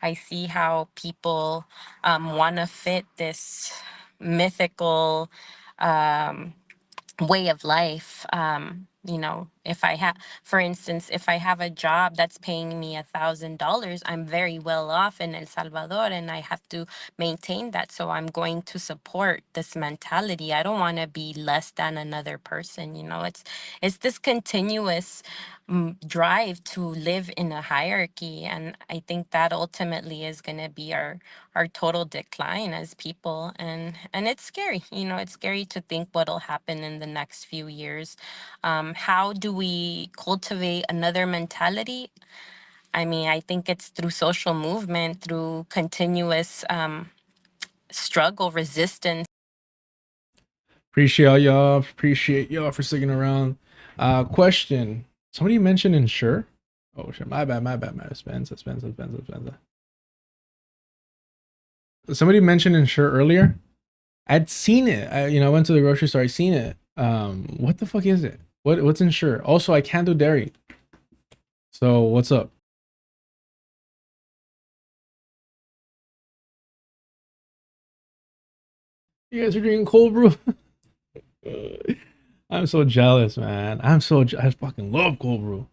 S21: I see how people want to fit this mythical um, way of life, If I have, for instance, if I have a job that's paying me $1,000, I'm very well off in El Salvador, and I have to maintain that. So I'm going to support this mentality. I don't want to be less than another person. You know, it's this continuous drive to live in a hierarchy, and I think that ultimately is going to be our total decline as people, and it's scary. You know, it's scary to think what'll happen in the next few years. How do we cultivate another mentality? I mean, I think it's through social movement, through continuous struggle, resistance.
S1: Appreciate y'all. Appreciate y'all for sticking around. Question. Somebody mentioned insure. Oh shit, my bad. Suspense. Somebody mentioned insure earlier. I'd seen it. I went to the grocery store. I seen it. What the fuck is it? What's insure? Also, I can't do dairy. So what's up? You guys are drinking cold brew. I'm so jealous, man. I fucking love cold brew.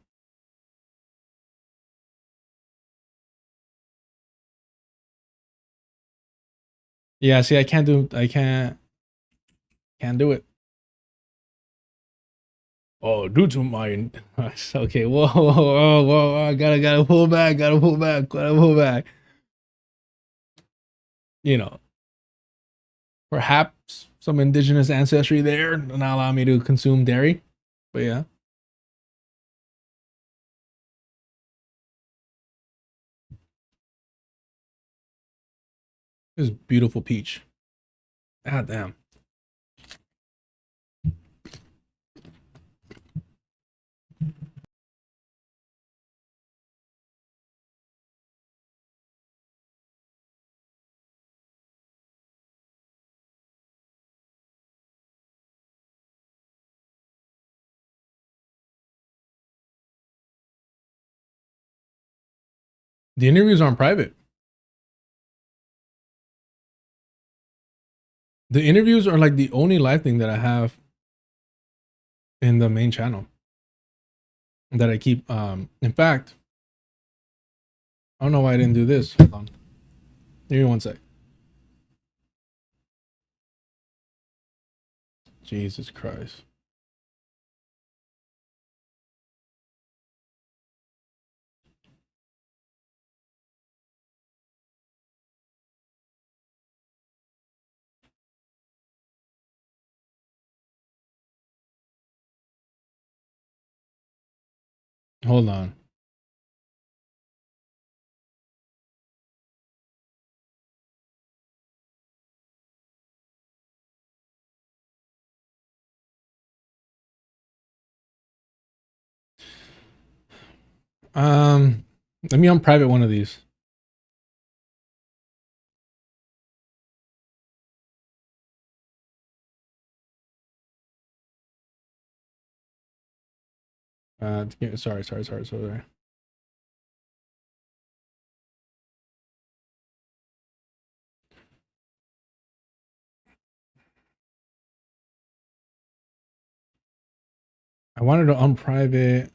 S1: Yeah, see, I can't do it. Oh, due to my okay, whoa, I gotta pull back. You know, perhaps some indigenous ancestry there not allow me to consume dairy, but yeah. This beautiful peach. God damn. The interviews aren't private. The interviews are like the only live thing that I have in the main channel that I keep. In fact, I don't know why I didn't do this. Hold on. Give me one sec. Jesus Christ. Hold on. Let me unprivate one of these. Sorry. I wanted to unprivate.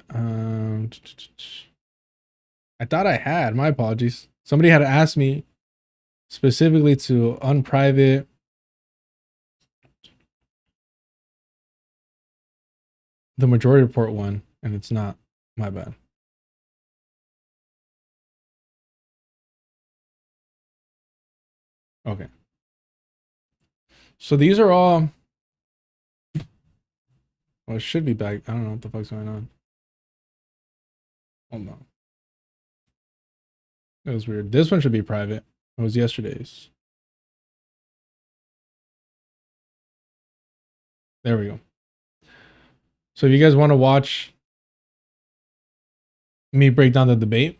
S1: I thought I had. My apologies. Somebody had asked me specifically to unprivate the majority report one, and it's not. My bad. Okay. So these are all. Well, it should be back. I don't know what the fuck's going on. Hold on. That was weird. This one should be private. It was yesterday's. There we go. So if you guys want to watch me break down the debate,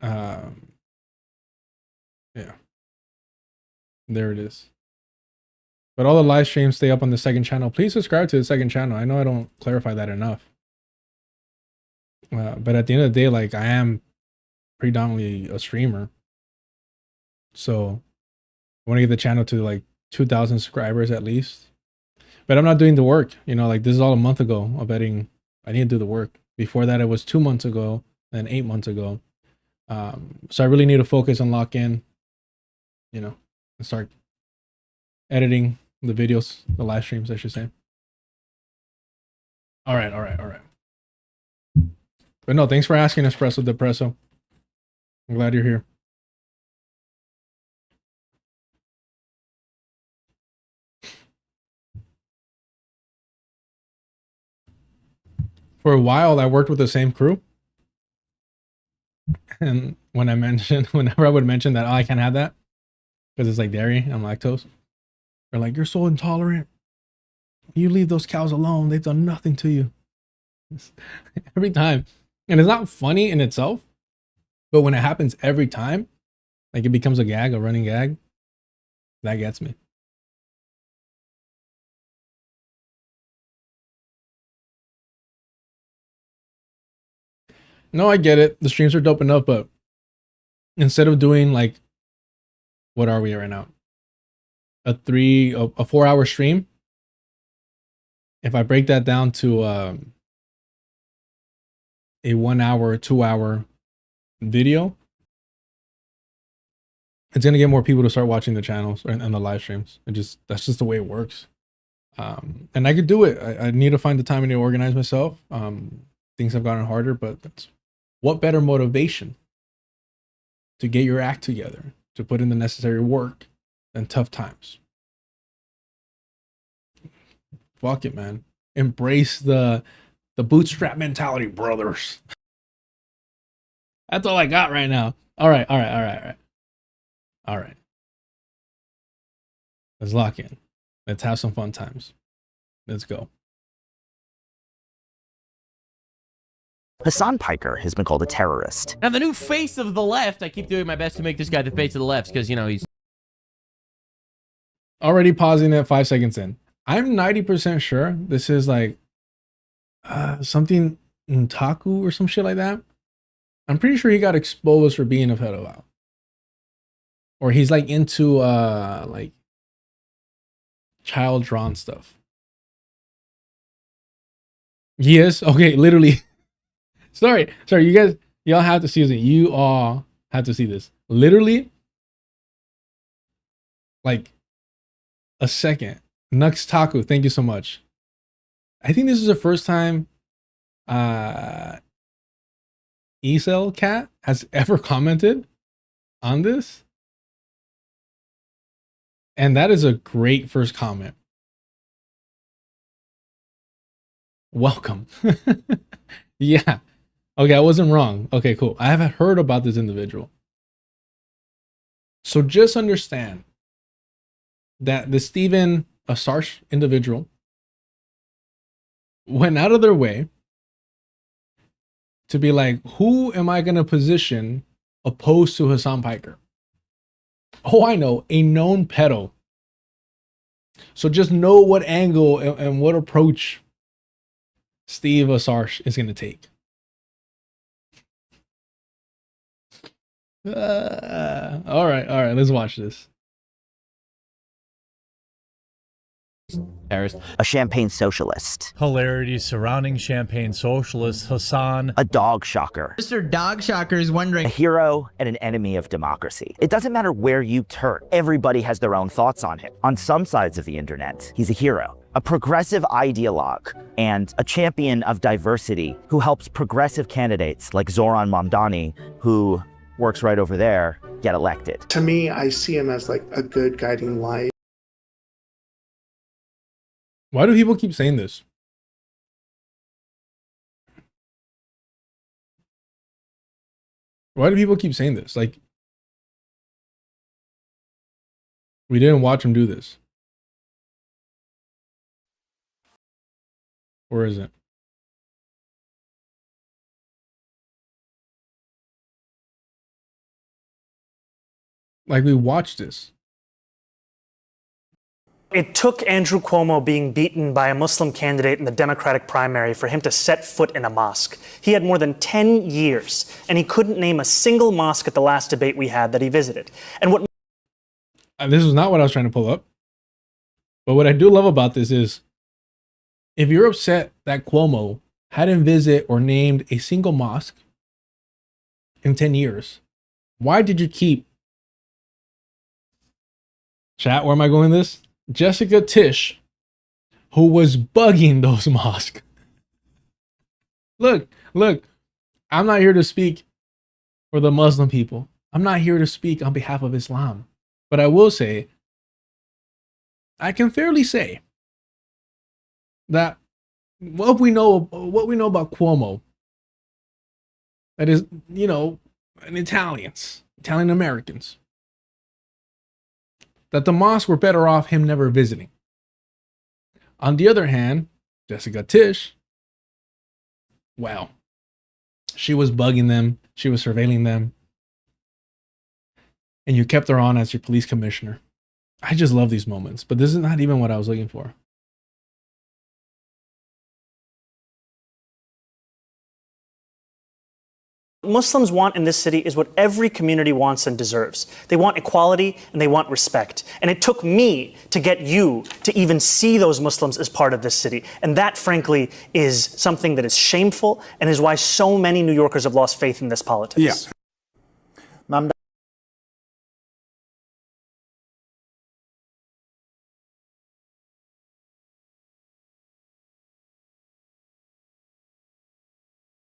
S1: yeah, there it is. But all the live streams stay up on the second channel. Please subscribe to the second channel. I know I don't clarify that enough. But at the end of the day, like, I am predominantly a streamer. So I want to get the channel to like 2,000 subscribers at least. But I'm not doing the work. You know, like, this is all a month ago of editing I need to do the work. Before that, it was 2 months ago, then 8 months ago. So I really need to focus and lock in, you know, and start editing the videos, the live streams, I should say. All right. But no, thanks for asking, Espresso Depresso. I'm glad you're here. For a while, I worked with the same crew. And whenever I would mention that, oh, I can't have that because it's like dairy, I'm lactose. They're like, you're so intolerant. You leave those cows alone. They've done nothing to you. Every time. And it's not funny in itself, but when it happens every time, like it becomes a gag, a running gag, that gets me. No, I get it. The streams are dope enough, but instead of doing like, what are we right now? A 4-hour stream. If I break that down to a 1 hour, 2 hour video, it's gonna get more people to start watching the channels and the live streams. That's just the way it works. And I could do it. I need to find the time to organize myself. Things have gotten harder, but that's what better motivation to get your act together, to put in the necessary work than tough times. Fuck it, man. Embrace the bootstrap mentality, brothers. That's all I got right now. All right. Let's lock in. Let's have some fun times. Let's go.
S5: Hasan Piker has been called a terrorist.
S22: Now, the new face of the left, I keep doing my best to make this guy the face of the left because, you know, he's
S1: already pausing at 5 seconds in. I'm 90% sure this is like something Ntaku or some shit like that. I'm pretty sure he got exposed for being a pedophile. Or he's like into like child drawn stuff. He is? Okay, literally. Sorry, y'all have to see this. You all have to see this. Literally, like a second. Nux Taku, thank you so much. I think this is the first time Esel Cat has ever commented on this. And that is a great first comment. Welcome. Yeah. Okay, I wasn't wrong. Okay, cool. I haven't heard about this individual. So just understand that the Stephen Asarch individual went out of their way to be like, who am I going to position opposed to Hasan Piker? Oh, I know, a known pedo. So just know what angle and what approach Steve Asarch is going to take. All right, let's watch this.
S5: A champagne socialist.
S23: Hilarity surrounding champagne socialist Hasan.
S5: A dog shocker.
S24: Mr. Dog Shocker is wondering.
S5: A hero and an enemy of democracy. It doesn't matter where you turn. Everybody has their own thoughts on him. On some sides of the internet, he's a hero. A progressive ideologue and a champion of diversity who helps progressive candidates like Zoran Mamdani, who works right over there, get elected.
S25: To me, I see him as like a good guiding light.
S1: Why do people keep saying this? Why do people keep saying this? Like, we didn't watch him do this. Or is it? Like, we watched this.
S26: It took Andrew Cuomo being beaten by a Muslim candidate in the Democratic primary for him to set foot in a mosque. He had more than 10 years, and he couldn't name a single mosque at the last debate we had that he visited. And what
S1: this is not what I was trying to pull up. But what I do love about this is, if you're upset that Cuomo hadn't visited or named a single mosque in 10 years. Why did you keep, chat, where am I going with this? Jessica Tisch, who was bugging those mosques. Look, I'm not here to speak for the Muslim people. I'm not here to speak on behalf of Islam. But I will say, I can fairly say that what we know about Cuomo, that is, you know, and Italian Americans, that the mosques were better off him never visiting. On the other hand, Jessica Tisch, well, she was bugging them, she was surveilling them, and you kept her on as your police commissioner. I just love these moments, but this is not even what I was looking for.
S26: Muslims want in this city is what every community wants and deserves. They want equality and they want respect. And it took me to get you to even see those Muslims as part of this city. And that, frankly, is something that is shameful and is why so many New Yorkers have lost faith in this politics.
S10: Yeah.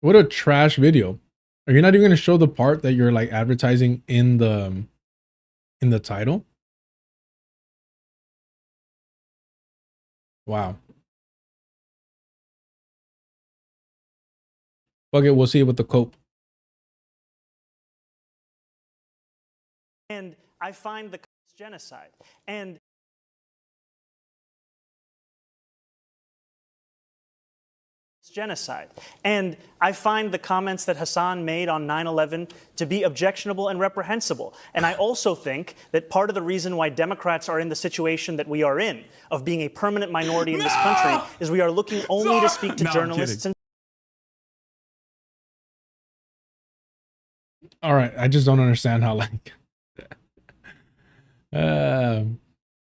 S1: What a trash video. Are you not even going to show the part that you're like advertising in the title? Wow. Fuck it, we'll see it with the cope.
S26: And I find the genocide. And genocide. And I find the comments that Hasan made on 9/11 to be objectionable and reprehensible. And I also think that part of the reason why Democrats are in the situation that we are in, of being a permanent minority in this country, is we are looking only to speak to journalists. And
S1: all right, I just don't understand how like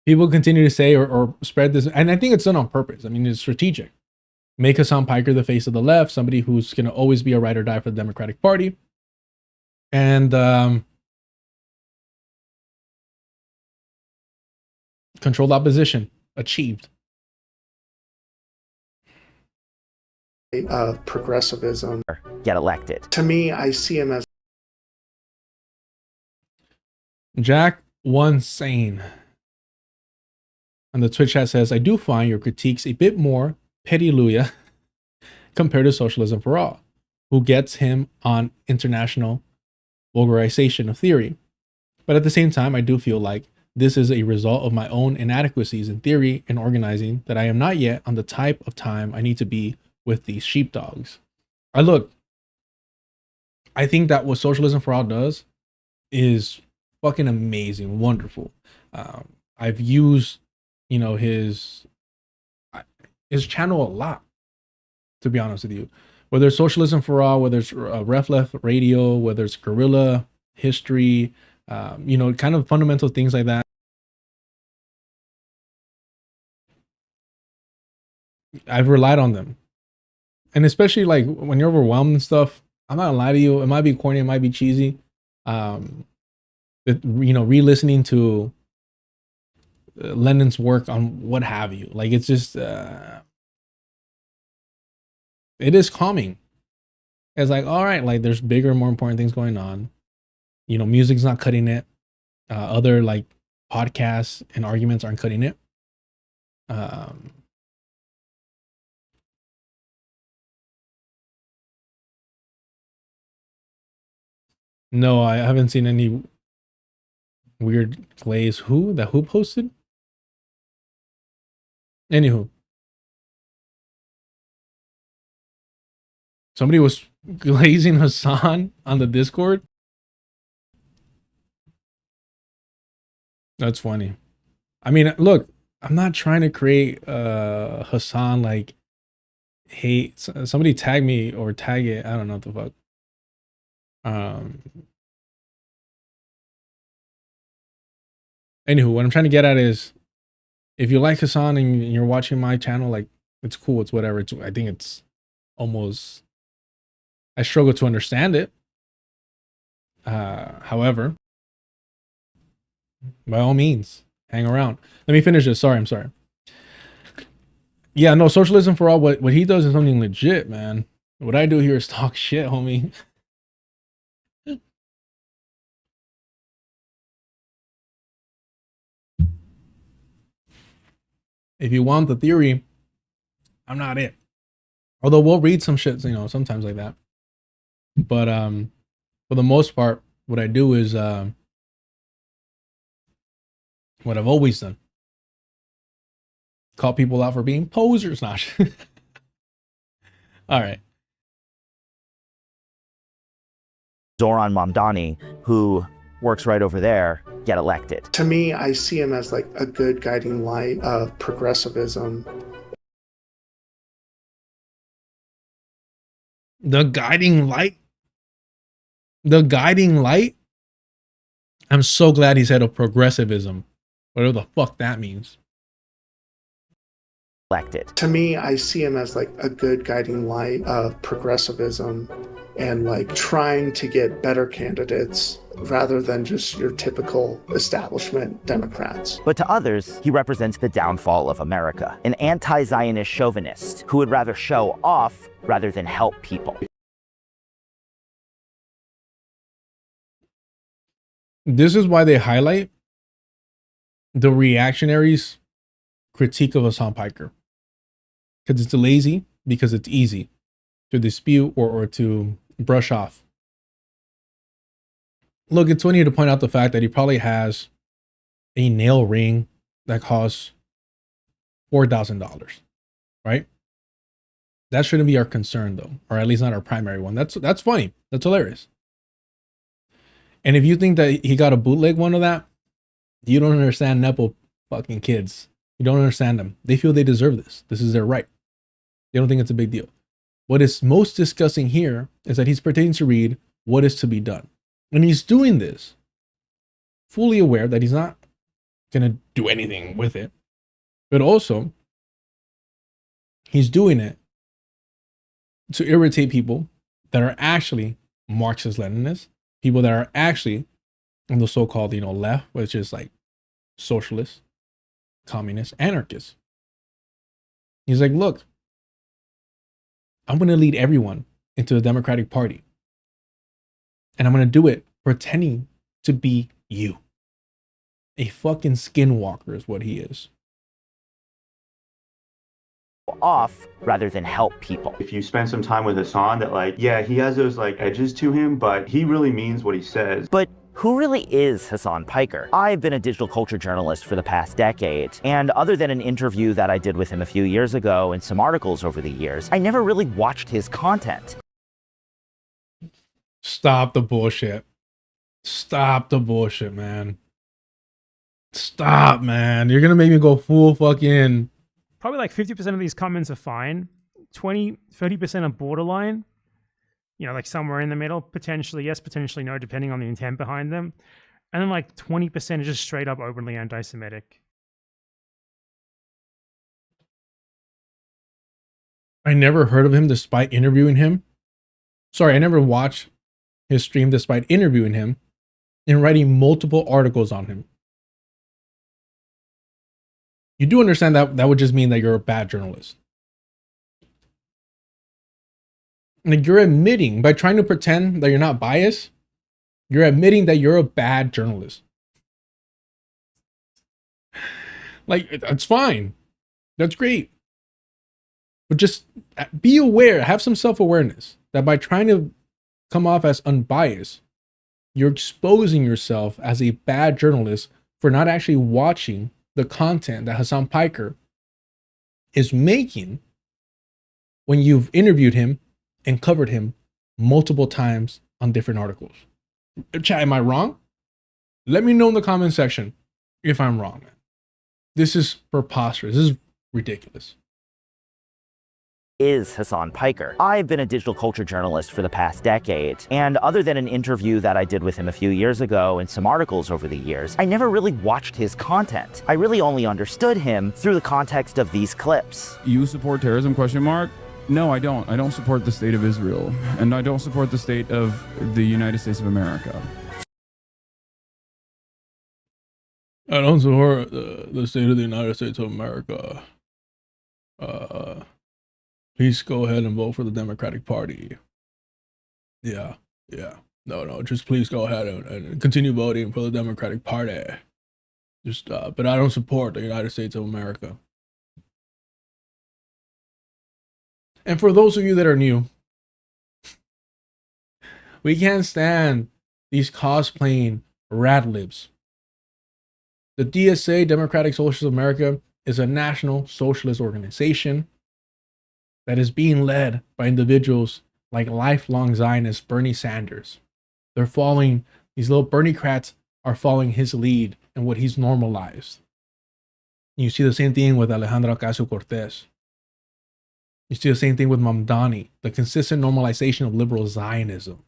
S1: people continue to say or spread this, and I think it's done on purpose. I mean, it's strategic. Make Hasan Piker the face of the left, somebody who's going to always be a ride or die for the Democratic Party. And controlled opposition achieved.
S25: Of progressivism.
S5: Get elected.
S25: To me, I see him as
S1: Jack One Sane on the Twitch chat says, I do find your critiques a bit more petty-luya compared to Socialism for All, who gets him on international vulgarization of theory. But at the same time, I do feel like this is a result of my own inadequacies in theory and organizing, that I am not yet on the type of time I need to be with these sheepdogs. I think that what Socialism for All does is fucking amazing, wonderful. I've used, you know, his channel a lot, to be honest with you. Whether it's Socialism for All, whether it's Ref Left Radio, whether it's Guerrilla History, you know, kind of fundamental things like that. I've relied on them. And especially like when you're overwhelmed and stuff, I'm not gonna lie to you, it might be corny, it might be cheesy. You know, re-listening to Lenin's work on what have you, like it's just it is calming. It's like, all right, like there's bigger, more important things going on. You know, music's not cutting it. Other like podcasts and arguments aren't cutting it. No, I haven't seen any weird glaze. Who posted? Anywho, somebody was glazing Hasan on the Discord. That's funny. I mean, look, I'm not trying to create Hasan like hate. Somebody tag me or tag it. I don't know what the fuck. Anywho, what I'm trying to get at is, if you like Hasan and you're watching my channel, like it's cool, it's whatever. I think it's almost, I struggle to understand it. However, by all means, hang around. Let me finish this. Sorry, I'm sorry. Yeah, no, socialism for all. What he does is something legit, man. What I do here is talk shit, homie. If you want the theory, I'm not it. Although we'll read some shit, you know, sometimes like that. But for the most part, what I do is what I've always done. Call people out for being posers. Not. All right.
S5: Zoran Mamdani, who works right over there, get elected.
S25: To me, I see him as like a good guiding light of progressivism.
S1: The guiding light? The guiding light? I'm so glad he said of progressivism. Whatever the fuck that means.
S5: Elected.
S25: To me, I see him as like a good guiding light of progressivism and like trying to get better candidates rather than just your typical establishment Democrats.
S5: But to others, he represents the downfall of America, an anti-Zionist chauvinist who would rather show off rather than help people.
S1: This is why they highlight the reactionaries' critique of Hasan Piker. Because it's lazy, because it's easy to dispute or to brush off. Look, it's funny to point out the fact that he probably has a nail ring that costs $4,000, right? That shouldn't be our concern, though, or at least not our primary one. That's funny. That's hilarious. And if you think that he got a bootleg one of that, you don't understand Nepo fucking kids. You don't understand them. They feel they deserve this. This is their right. They don't think it's a big deal. What is most disgusting here is that he's pretending to read what is to be done. And he's doing this fully aware that he's not going to do anything with it. But also, he's doing it to irritate people that are actually Marxist-Leninists, people that are actually on the so-called, you know, left, which is like socialists, communists, anarchists. He's like, look, I'm going to lead everyone into the Democratic Party. And I'm going to do it pretending to be you. A fucking skinwalker is what he is.
S5: Off rather than help people.
S3: If you spend some time with Hasan, that like, yeah, he has those like edges to him, but he really means what he says.
S5: But who really is Hasan Piker? I've been a digital culture journalist for the past decade, and other than an interview that I did with him a few years ago and some articles over the years, I never really watched his content.
S1: Stop the bullshit. Stop the bullshit, man. Stop, man. You're gonna make me go full fucking...
S17: Probably like 50% of these comments are fine. 30% are borderline. You know, like somewhere in the middle. Potentially yes, potentially no, depending on the intent behind them. And then like 20% are just straight up openly anti-Semitic.
S1: I never heard of him despite interviewing him. Sorry, I never watched his stream despite interviewing him and writing multiple articles on him. You do understand that that would just mean that you're a bad journalist. Like, you're admitting, by trying to pretend that you're not biased, you're admitting that you're a bad journalist. Like, that's fine. That's great. But just be aware, have some self-awareness that by trying to come off as unbiased, you're exposing yourself as a bad journalist for not actually watching the content that Hasan Piker is making when you've interviewed him and covered him multiple times on different articles. Chat, am I wrong? Let me know in the comment section if I'm wrong, man. This is preposterous. This is ridiculous.
S5: Is Hasan Piker. I've been a digital culture journalist for the past decade, and other than an interview that I did with him a few years ago and some articles over the years, I never really watched his content. I really only understood him through the context of these clips.
S4: You support terrorism, question mark? No, I don't. I don't support the state of Israel, and I don't support the state of the United States of America.
S1: I don't support the state of the United States of America. Please go ahead and vote for the Democratic Party. Yeah. No, just please go ahead and continue voting for the Democratic Party. But I don't support the United States of America. And for those of you that are new, we can't stand these cosplaying rat libs. The DSA, Democratic Socialists of America, is a national socialist organization that is being led by individuals like lifelong Zionist Bernie Sanders. They're following, these little Bernie-crats are following his lead and what he's normalized. You see the same thing with Alejandra Ocasio-Cortez. You see the same thing with Mamdani, the consistent normalization of liberal Zionism.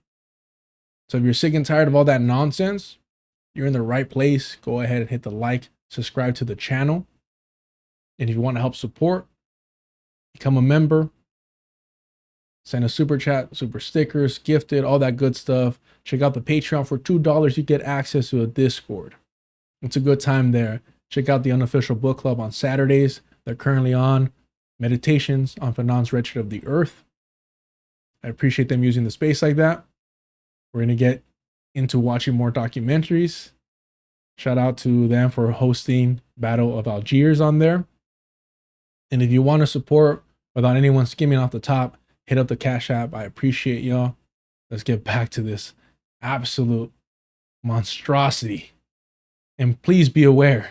S1: So if you're sick and tired of all that nonsense, you're in the right place. Go ahead and hit the like, subscribe to the channel. And if you want to help support, become a member, send a super chat, super stickers, gifted, all that good stuff. Check out the Patreon. For $2, you get access to a Discord. It's a good time there. Check out the unofficial book club on Saturdays. They're currently on Meditations on Fanon's Wretched of the Earth. I appreciate them using the space like that. We're going to get into watching more documentaries. Shout out to them for hosting Battle of Algiers on there. And if you want to support without anyone skimming off the top, hit up the Cash App. I appreciate y'all. Let's get back to this absolute monstrosity. And please be aware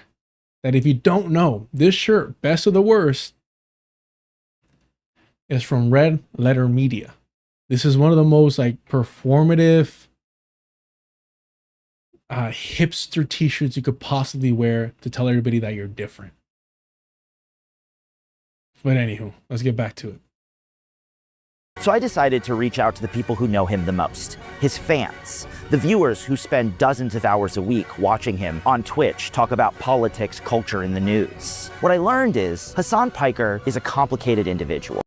S1: that if you don't know, this shirt, Best of the Worst, is from Red Letter Media. This is one of the most like performative hipster t-shirts you could possibly wear to tell everybody that you're different. But anywho, let's get back to it.
S5: So I decided to reach out to the people who know him the most, his fans, the viewers who spend dozens of hours a week watching him on Twitch talk about politics, culture, and the news. What I learned is Hasan Piker is a complicated individual.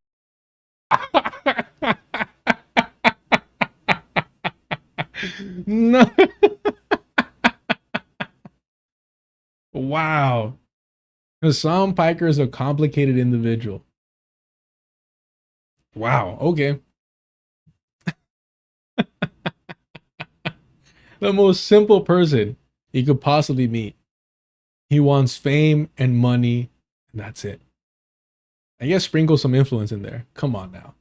S1: No. Wow. Hasan Piker is a complicated individual. Wow, okay. The most simple person you could possibly meet. He wants fame and money, and that's it. I guess sprinkle some influence in there. Come on now.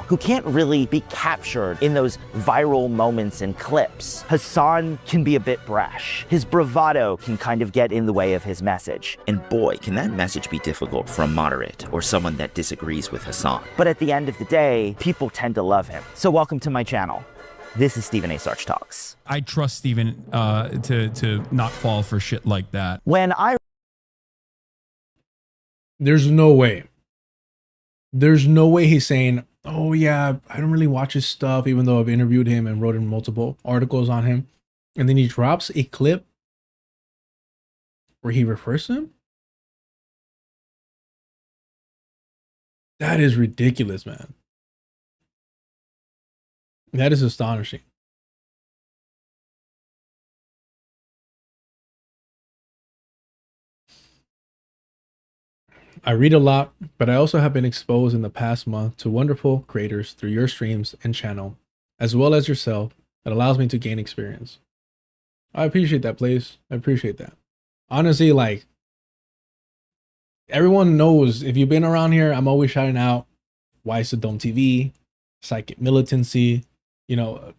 S5: Who can't really be captured in those viral moments and clips. Hasan can be a bit brash. His bravado can kind of get in the way of his message.
S6: And boy, can that message be difficult for a moderate or someone that disagrees with Hasan.
S5: But at the end of the day, people tend to love him. So welcome to my channel. This is Stephen A. Sarch Talks.
S23: I trust Stephen to not fall for shit like that.
S1: There's no way. There's no way he's saying, oh yeah, I don't really watch his stuff, even though I've interviewed him and wrote in multiple articles on him. And then he drops a clip where he refers to him. That is ridiculous, man. That is astonishing. I read a lot, but I also have been exposed in the past month to wonderful creators through your streams and channel, as well as yourself, that allows me to gain experience. I appreciate that, Blaze. I appreciate that. Honestly, like, everyone knows, if you've been around here, I'm always shouting out Why is the Dome TV, Psychic Militancy, you know,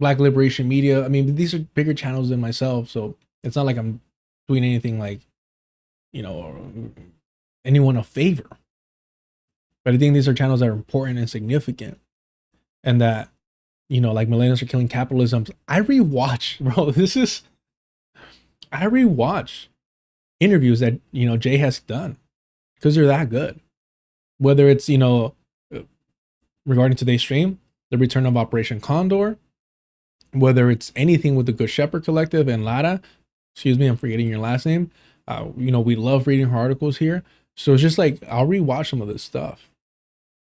S1: Black Liberation Media. I mean, these are bigger channels than myself, so it's not like I'm doing anything like, you know, anyone a favor. But I think these are channels that are important and significant, and that, you know, like Millennials Are Killing Capitalism. I rewatch, bro. I rewatch interviews that, you know, Jay has done because they're that good. Whether it's, you know, regarding today's stream, the return of Operation Condor, whether it's anything with the Good Shepherd Collective and Lara, excuse me, I'm forgetting your last name. You know, we love reading her articles here. So it's just like, I'll rewatch some of this stuff.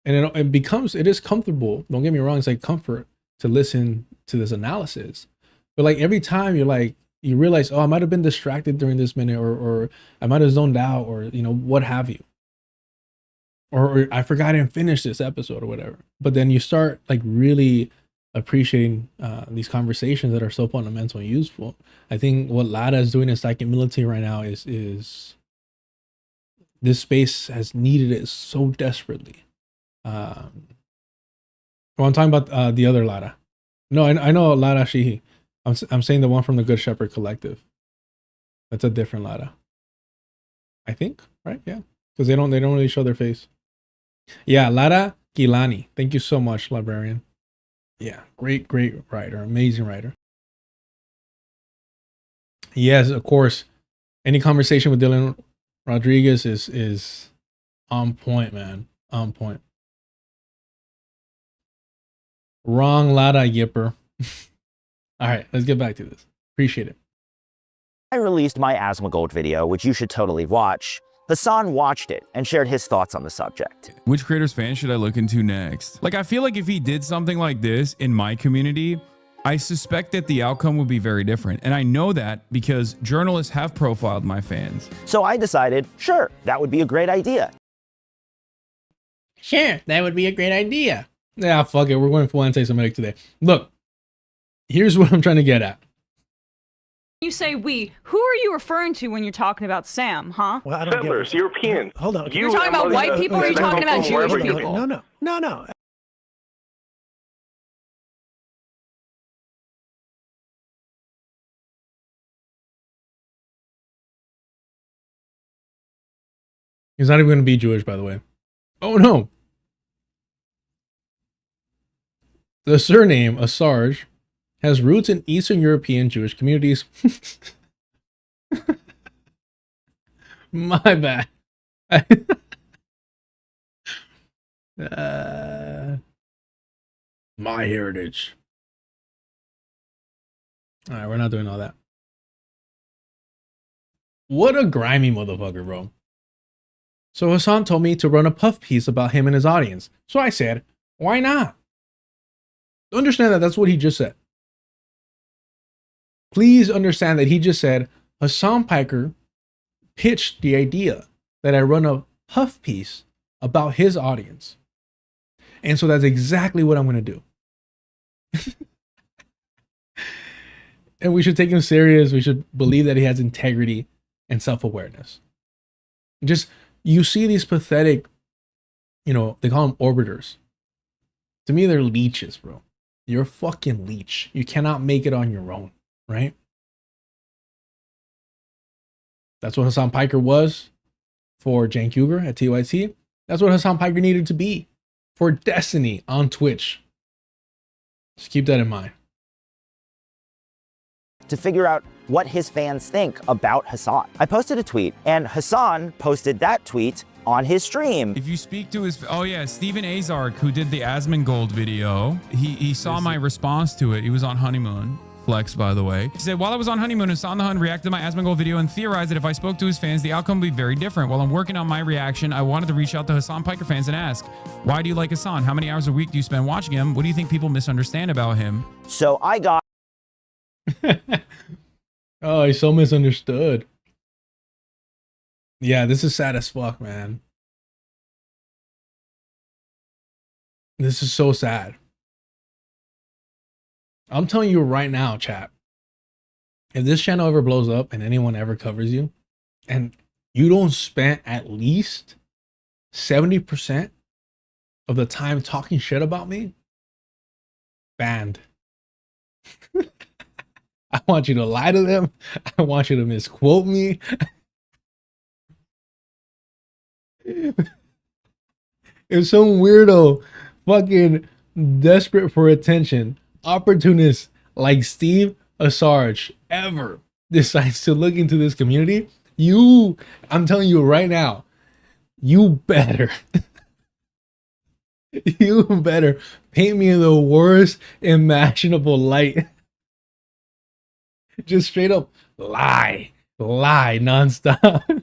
S1: And it is comfortable. Don't get me wrong. It's like comfort to listen to this analysis. But like every time you're like, you realize, oh, I might've been distracted during this minute, or I might've zoned out, or, you know, what have you. Or I forgot and finished this episode or whatever. But then you start like really appreciating these conversations that are so fundamental and useful. I think what Lada is doing in Psychic Military right now is this space has needed it so desperately. Well, I'm talking about the other Lada. No, I know Lada Shihi. I'm saying the one from the Good Shepherd Collective. That's a different Lada, I think, right? Yeah, because they don't really show their face. Yeah, Lara Gilani. Thank you so much, librarian. Yeah, great writer, amazing writer. Yes, of course. Any conversation with Dylan Rodriguez is on point, man. On point. Wrong Lara Yipper. All right, let's get back to this. Appreciate it.
S5: I released my Asmongold video, which you should totally watch. Hasan watched it and shared his thoughts on the subject.
S4: Which creator's fan should I look into next? Like, I feel like if he did something like this in my community, I suspect that the outcome would be very different. And I know that because journalists have profiled my fans.
S5: So I decided, sure, that would be a great idea.
S1: Sure, that would be a great idea. Yeah, fuck it. We're going full anti-Semitic today. Look, here's what I'm trying to get at.
S7: You say we. Who are you referring to when you're talking about Sam, huh?
S8: Well, I don't Settlers, Europeans.
S7: Hold on. You're talking about white people or are you talking about Jewish people?
S8: No.
S1: He's not even going to be Jewish, by the way. Oh, no. The surname Asarj has roots in Eastern European Jewish communities. My bad. My heritage. All right, we're not doing all that. What a grimy motherfucker, bro. So Hasan told me to run a puff piece about him and his audience. So I said, why not? Understand that that's what he just said. Please understand that he just said Hasan Piker pitched the idea that I run a puff piece about his audience. And so that's exactly what I'm going to do. And we should take him serious. We should believe that he has integrity and self-awareness. Just, you see these pathetic, you know, they call them orbiters. To me, they're leeches, bro. You're a fucking leech. You cannot make it on your own. Right? That's what Hasan Piker was for Cenk Uygur at TYT. That's what Hasan Piker needed to be for Destiny on Twitch. Just keep that in mind.
S5: To figure out what his fans think about Hasan. I posted a tweet and Hasan posted that tweet on his stream.
S4: If you speak to his, oh yeah, Stephen Azark, who did the Asmongold video, he saw my response to it. He was on honeymoon. Flex, by the way. He said, while I was on honeymoon, Hasan the Hun reacted to my Asmongold video and theorized that if I spoke to his fans, the outcome would be very different. While I'm working on my reaction, I wanted to reach out to Hasan Piker fans and ask, why do you like Hasan? How many hours a week do you spend watching him? What do you think people misunderstand about him?
S5: So I got...
S1: Oh, he's so misunderstood. Yeah, this is sad as fuck, man. This is so sad. I'm telling you right now, chat, if this channel ever blows up and anyone ever covers you and you don't spend at least 70% of the time talking shit about me, banned. I want you to lie to them. I want you to misquote me. If some weirdo fucking desperate for attention, opportunist like Steve Asarj ever decides to look into this community, I'm telling you right now, you better paint me in the worst imaginable light. Just straight up lie nonstop.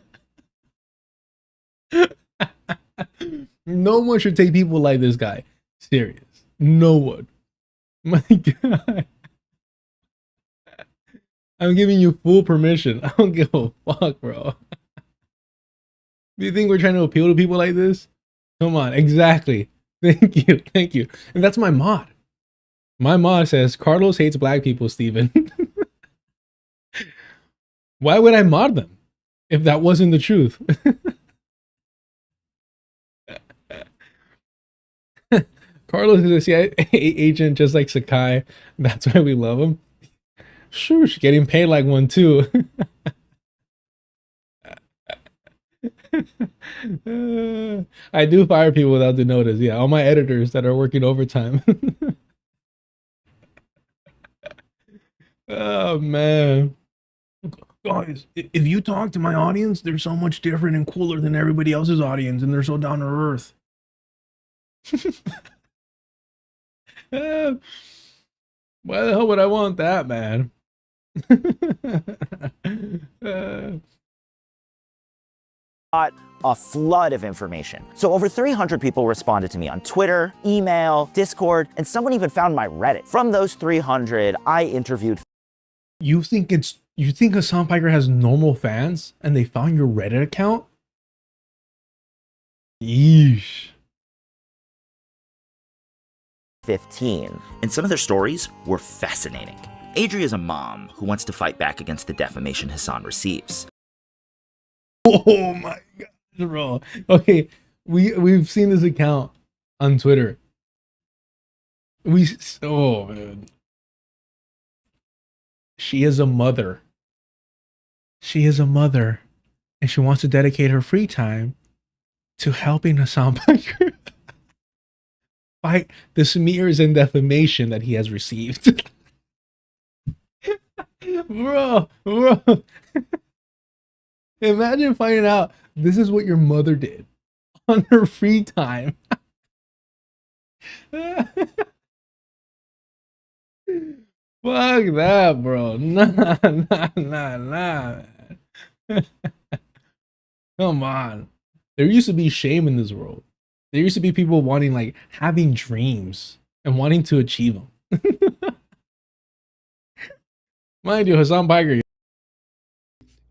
S1: No one should take people like this guy serious. No one. My God. I'm giving you full permission. I don't give a fuck, bro. Do you think we're trying to appeal to people like this? Come on, exactly. Thank you. And that's my mod. My mod says, Carlos hates black people, Steven. Why would I mod them if that wasn't the truth? Carlos is a CIA agent just like Sakai. That's why we love him. Shoosh, getting paid like one too. I do fire people without the notice. Yeah, all my editors that are working overtime. Oh man. Guys, if you talk to my audience, they're so much different and cooler than everybody else's audience, and they're so down to earth. Why the hell would I want that, man?
S5: A flood of information. So over 300 people responded to me on Twitter, email, Discord, and someone even found my Reddit. From those 300, I interviewed.
S1: You think Hasan Piker has normal fans and they found your Reddit account? Yeesh.
S5: 15.
S6: And some of their stories were fascinating. Adria's a mom who wants to fight back against the defamation Hasan receives.
S1: Oh my God, bro. Okay, we've seen this account on Twitter. Oh man. She is a mother. She is a mother, and she wants to dedicate her free time to helping Hasan Piker fight the smears and defamation that he has received. Bro. Imagine finding out this is what your mother did on her free time. Fuck that, bro. Nah. Come on. There used to be shame in this world. There used to be people wanting, like, having dreams and wanting to achieve them. Mind you, Hasan Piker.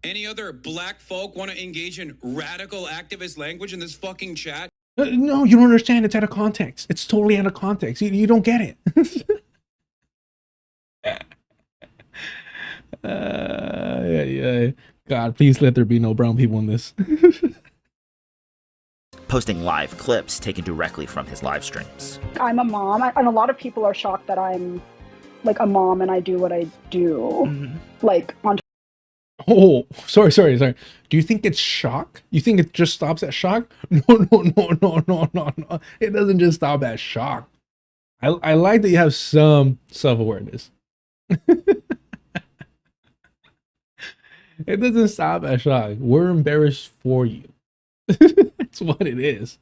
S2: Any other black folk want to engage in radical activist language in this fucking chat?
S1: No, you don't understand. It's out of context. It's totally out of context. You don't get it. Yeah. God, please let there be no brown people in this.
S6: Posting live clips taken directly from his live streams.
S9: I'm a mom, and a lot of people are shocked that I'm like a mom and I do what I do. Like on.
S1: Oh, sorry. Do you think it's shock? You think it just stops at shock? No. It doesn't just stop at shock. I like that you have some self-awareness. It doesn't stop at shock. We're embarrassed for you. That's what it is.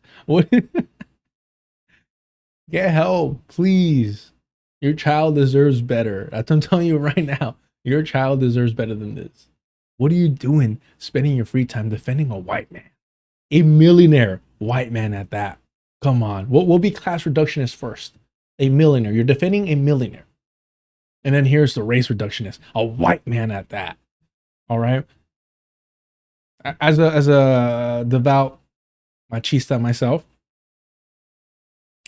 S1: Get help, please. Your child deserves better. That's what I'm telling you right now. Your child deserves better than this. What are you doing spending your free time defending a white man? A millionaire white man at that. Come on. We'll be class reductionist first. A millionaire. You're defending a millionaire. And then here's the race reductionist. A white man at that. All right? As a devout machista myself,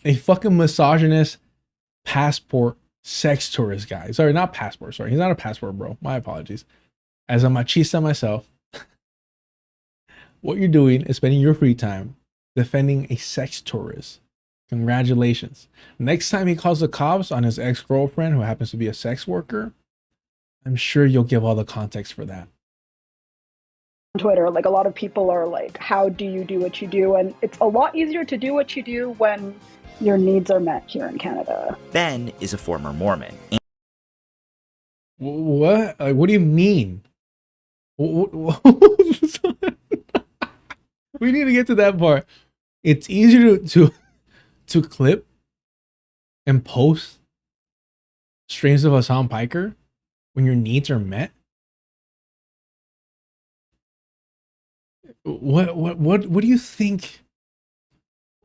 S1: a fucking misogynist passport sex tourist guy. Sorry, not passport. Sorry, he's not a passport bro. My apologies. As a machista myself, what you're doing is spending your free time defending a sex tourist. Congratulations. Next time he calls the cops on his ex-girlfriend who happens to be a sex worker, I'm sure you'll give all the context for that.
S9: Twitter, like a lot of people are like, how do you do what you do? And it's a lot easier to do what you do when your needs are met here in Canada.
S6: Ben is a former Mormon.
S1: What? What do you mean? We need to get to that part. It's easier to clip and post streams of Hasan Piker when your needs are met? What do you think?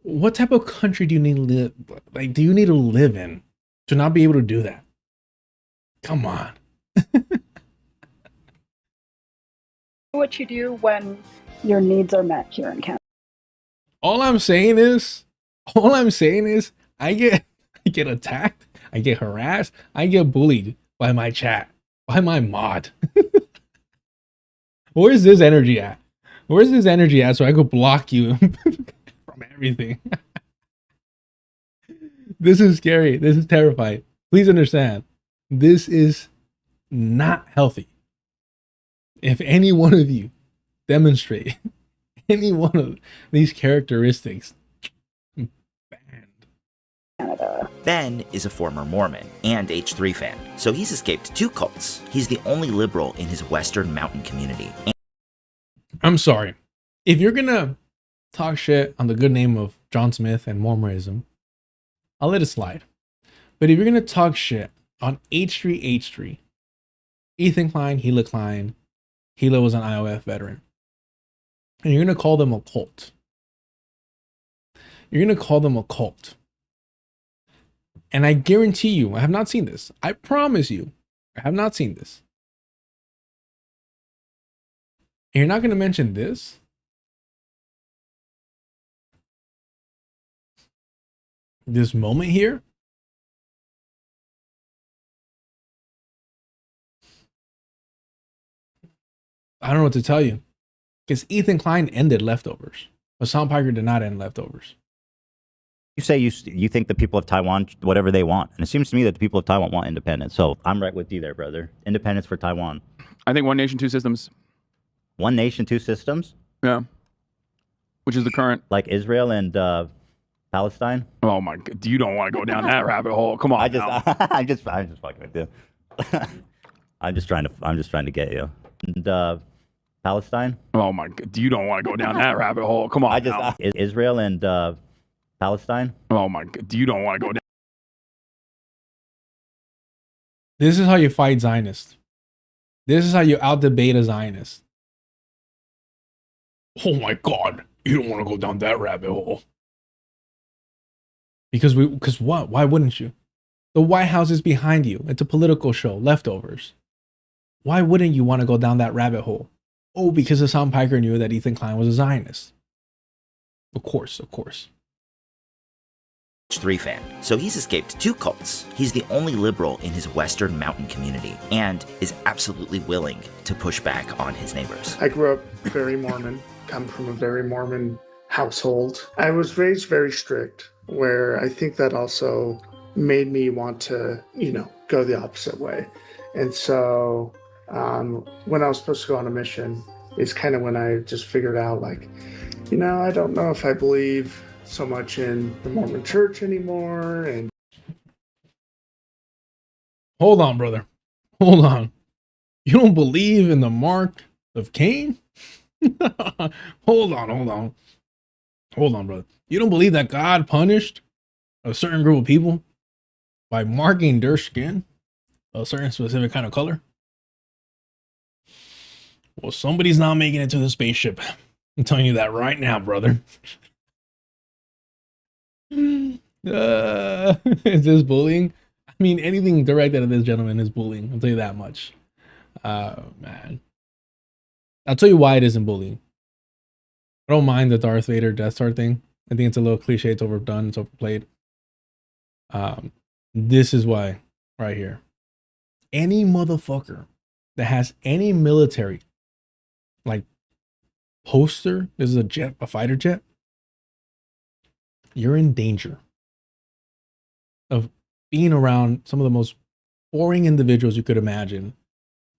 S1: What type of country do you need to live? Like, do you need to live in to not be able to do that? Come on.
S9: What you do when your needs are met here in Canada.
S1: All I'm saying is, I get attacked, I get harassed, I get bullied by my chat, by my mod. Where's this energy at? Where's this energy at so I could block you from everything? This is scary. This is terrifying. Please understand, this is not healthy. If any one of you demonstrate any one of these characteristics,
S6: Ben is a former Mormon and H3 fan, so he's escaped 2 cults. He's the only liberal in his Western mountain community.
S1: I'm sorry. If you're gonna talk shit on the good name of John Smith and Mormonism, I'll let it slide. But if you're gonna talk shit on H3, Ethan Klein, Gila Klein, Gila was an IOF veteran, and you're gonna call them a cult. You're gonna call them a cult. And I guarantee you, I have not seen this. I promise you, I have not seen this. And you're not going to mention this? This moment here? I don't know what to tell you. Because Ethan Klein ended Leftovers. Hasan Piker did not end Leftovers.
S13: You say you think the people of Taiwan, whatever they want. And it seems to me that the people of Taiwan want independence. So I'm right with you there, brother. Independence for Taiwan.
S14: I think one nation, 2 systems.
S13: One nation, 2 systems?
S14: Yeah. Which is the current.
S13: Like Israel and Palestine?
S14: Oh my God. You don't want to go down that rabbit hole. Come on.
S13: I'm just fucking with you. I'm just trying to get you. And Palestine?
S14: Oh my God. You don't want to go down that rabbit hole. Come on.
S13: Israel and Palestine?
S14: Oh my God. You don't want to go down.
S1: This is how you fight Zionists. This is how you out-debate a Zionist. Oh my God. You don't want to go down that rabbit hole. Because what? Why wouldn't you? The White House is behind you. It's a political show. Leftovers. Why wouldn't you want to go down that rabbit hole? Oh, because Hasan Piker knew that Ethan Klein was a Zionist. Of course.
S6: H3 fan, so he's escaped 2 cults. He's the only liberal in his Western mountain community and is absolutely willing to push back on his neighbors.
S25: I grew up very Mormon, come from a very Mormon household. I was raised very strict, where I think that also made me want to, go the opposite way. And so when I was supposed to go on a mission is kind of when I just figured out, like, I don't know if I believe so much in the Mormon church anymore. And
S1: hold on, brother. Hold on. You don't believe in the mark of Cain? Hold on, brother. You don't believe that God punished a certain group of people by marking their skin a certain specific kind of color? Well, somebody's not making it to the spaceship. I'm telling you that right now, brother. Is this bullying? I mean, anything directed at this gentleman is bullying. I'll tell you that much. Man. I'll tell you why it isn't bullying. I don't mind the Darth Vader Death Star thing. I think it's a little cliche. It's overdone. It's overplayed. This is why right here. Any motherfucker that has any military like poster, this is a fighter jet, you're in danger of being around some of the most boring individuals you could imagine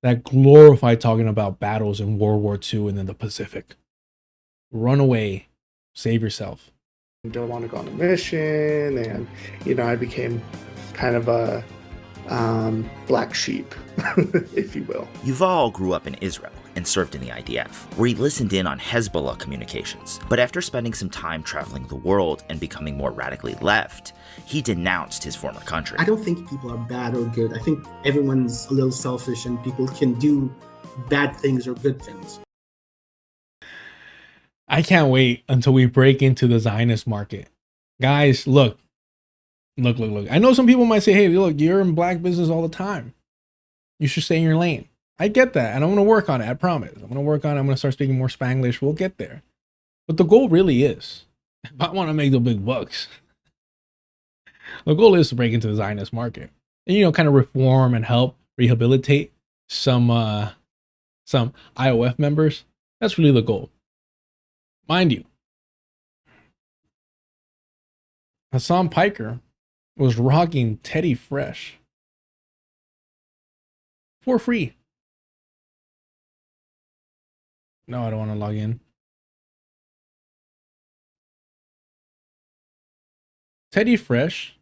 S1: that glorify talking about battles in World War II and in the Pacific. Run away. Save yourself.
S25: Don't want to go on a mission. And, I became kind of a black sheep, if you will.
S6: Yuval grew up in Israel. and served in the IDF, where he listened in on Hezbollah communications. But after spending some time traveling the world and becoming more radically left, he denounced his former country.
S11: I don't think people are bad or good. I think everyone's a little selfish and people can do bad things or good things.
S1: I can't wait until we break into the Zionist market. Guys, look. I know some people might say, hey, look, you're in black business all the time. You should stay in your lane. I get that, and I'm going to work on it, I promise. I'm going to work on it. I'm going to start speaking more Spanglish. We'll get there. But the goal really is, if I want to make the big bucks, the goal is to break into the Zionist market. And, you know, kind of reform and help rehabilitate some IOF members. That's really the goal. Mind you, Hasan Piker was rocking Teddy Fresh for free. No, I don't want to log in. Teddy Fresh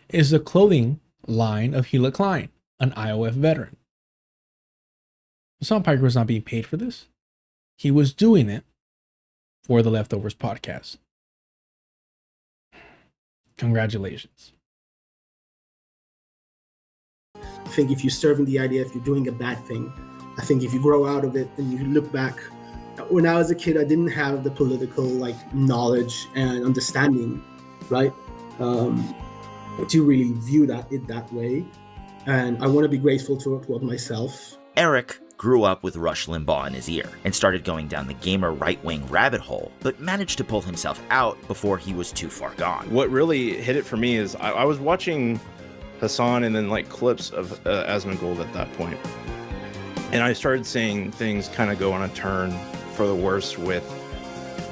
S1: is the clothing line of Hila Klein, an IOF veteran. Hasan Piker was not being paid for this. He was doing it for the Leftovers podcast. Congratulations.
S11: I think if you serve in the IDF, you're doing a bad thing. I think if you grow out of it and you look back, when I was a kid, I didn't have the political knowledge and understanding, right? To really view it that way. And I want to be grateful toward myself.
S6: Eric grew up with Rush Limbaugh in his ear and started going down the gamer right-wing rabbit hole, but managed to pull himself out before he was too far gone.
S15: What really hit it for me is I was watching Hasan and then clips of Asmongold at that point. And I started seeing things kind of go on a turn for the worse with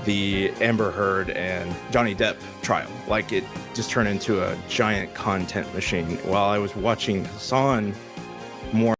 S15: the Amber Heard and Johnny Depp trial. It just turned into a giant content machine. While I was watching Hasan more.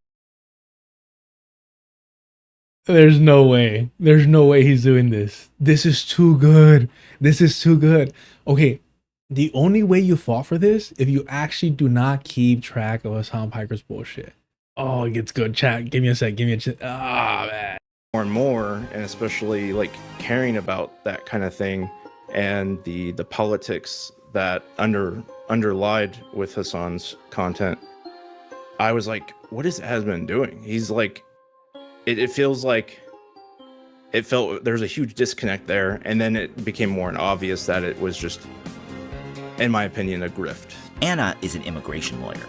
S1: There's no way. There's no way he's doing this. This is too good. This is too good. Okay, the only way you fall for this if you actually do not keep track of Hasan Piker's bullshit. Oh, it gets good. Chat, give me a sec. Give me a chat. Ah, man.
S15: More and more, and especially caring about that kind of thing and the politics that underlied with Hasan's content. I was like, what is Asmon doing? He's it feels there's a huge disconnect there, and then it became more obvious that it was just, in my opinion, a grift.
S6: Anna is an immigration lawyer.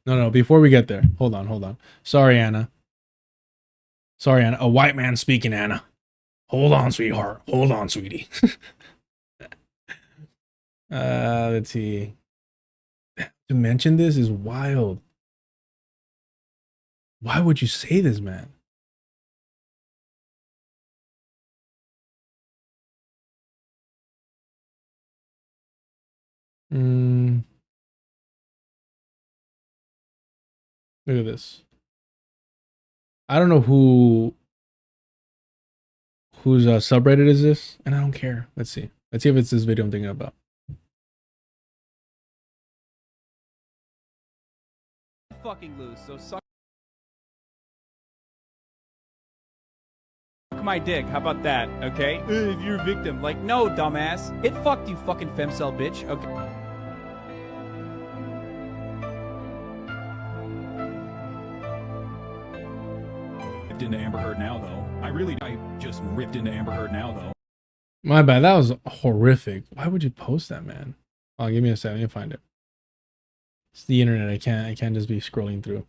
S1: No, before we get there, hold on. Sorry, Anna. A white man speaking, Anna. Hold on, sweetheart. Hold on, sweetie. Let's see. To mention this is wild. Why would you say this, man? Look at this. I don't know whose subreddit is this, and I don't care. Let's see if it's this video I'm thinking about.
S16: Fucking lose, so suck my dick. How about that? Okay? If you're a victim, no, dumbass. It fucked you, fucking femcel bitch. Okay.
S4: Into Amber Heard now, though. I just ripped into Amber Heard now, though.
S1: My bad. That was horrific. Why would you post that, man? Oh, give me a second. Let me find it. It's the internet. I can't just be scrolling through.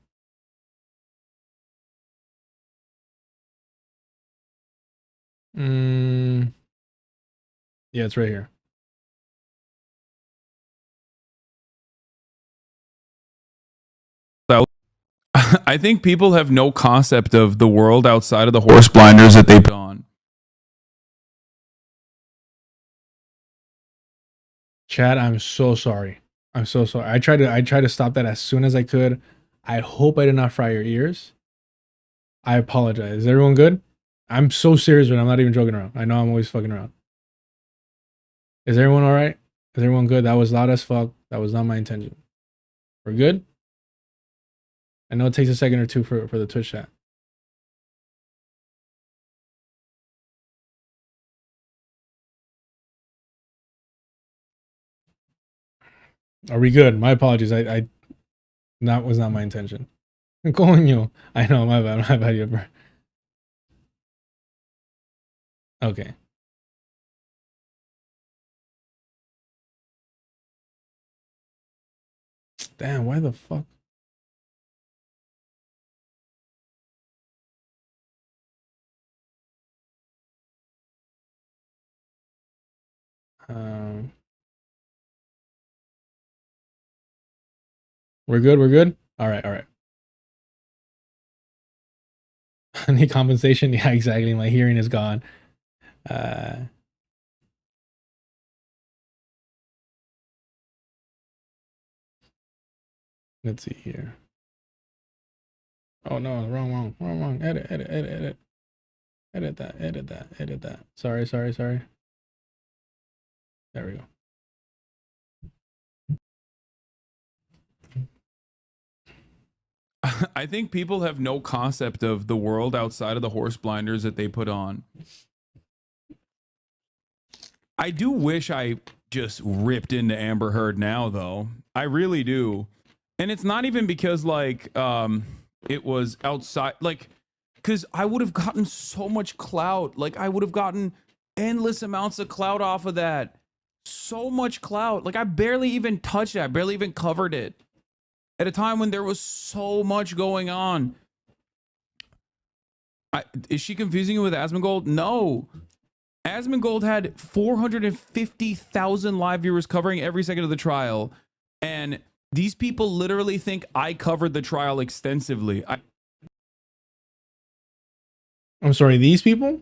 S1: Yeah, it's right here.
S4: I think people have no concept of the world outside of the horse blinders that they've gone.
S1: Chad, I'm so sorry. I'm so sorry. I tried to stop that as soon as I could. I hope I did not fry your ears. I apologize. Is everyone good? I'm so serious, but I'm not even joking around. I know I'm always fucking around. Is everyone all right? Is everyone good? That was loud as fuck. That was not my intention. We're good? I know it takes a second or two for the Twitch chat. Are we good? My apologies. That was not my intention. Coño. I know, my bad, you bro. Okay. Damn, why the fuck? We're good, we're good? Alright, alright. Need compensation? Yeah, exactly. My hearing is gone. Let's see here. Oh no, wrong. Edit. Edit that. Sorry. There we go.
S4: I think people have no concept of the world outside of the horse blinders that they put on. I do wish I just ripped into Amber Heard now, though. I really do. And it's not even because, like, it was outside, like, because I would have gotten so much clout. Like, I would have gotten endless amounts of clout off of that. So much clout. Like, I barely even touched it. I barely even covered it. At a time when there was so much going on. Is she confusing you with Asmongold? No. Asmongold had 450,000 live viewers covering every second of the trial. And these people literally think I covered the trial extensively.
S1: I'm sorry, these people?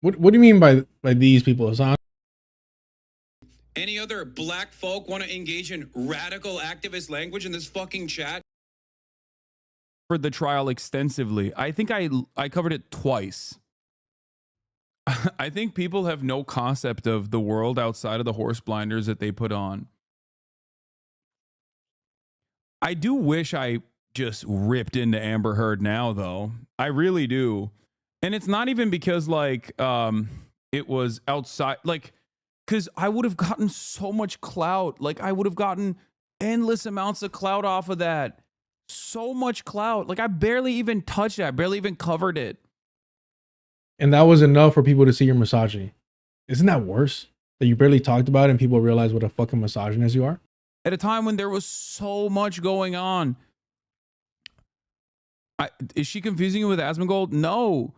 S1: What do you mean by these people, Hasan?
S2: Any other black folk want to engage in radical activist language in this fucking chat?
S4: For the trial extensively. I think I covered it twice. I think people have no concept of the world outside of the horse blinders that they put on. I do wish I just ripped into Amber Heard now, though. I really do. And it's not even because, like, it was outside, like, because I would have gotten so much clout. Like, I would have gotten endless amounts of clout off of that. So much clout. Like, I barely even touched it. I barely even covered it.
S1: And that was enough for people to see your misogyny. Isn't that worse? That you barely talked about it and people realize what a fucking misogynist you are?
S4: At a time when there was so much going on. Is she confusing you with Asmongold? No.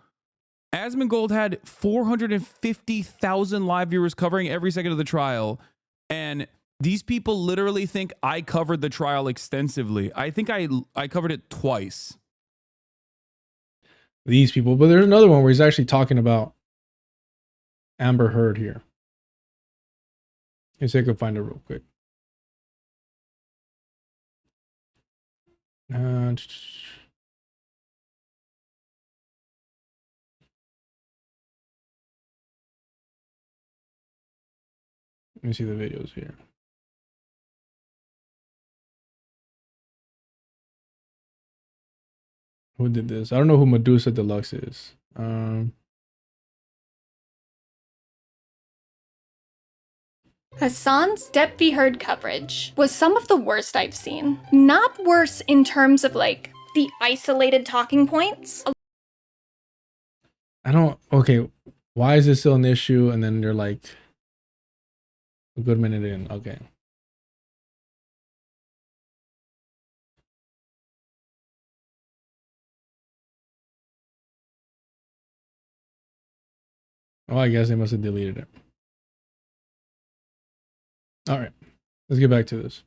S4: Asmongold had 450,000 live viewers covering every second of the trial. And these people literally think I covered the trial extensively. I think I covered it twice.
S1: These people. But there's another one where he's actually talking about Amber Heard here. Let's see if I can find it real quick. Let me see the videos here. Who did this? I don't know who Medusa Deluxe is.
S12: Hasan's Depp v. Heard coverage was some of the worst I've seen. Not worse in terms of, like, the isolated talking points.
S1: Okay, why is this still an issue? And then they're like, a good minute in. Okay. Oh, I guess they must have deleted it. All right, let's get back to this.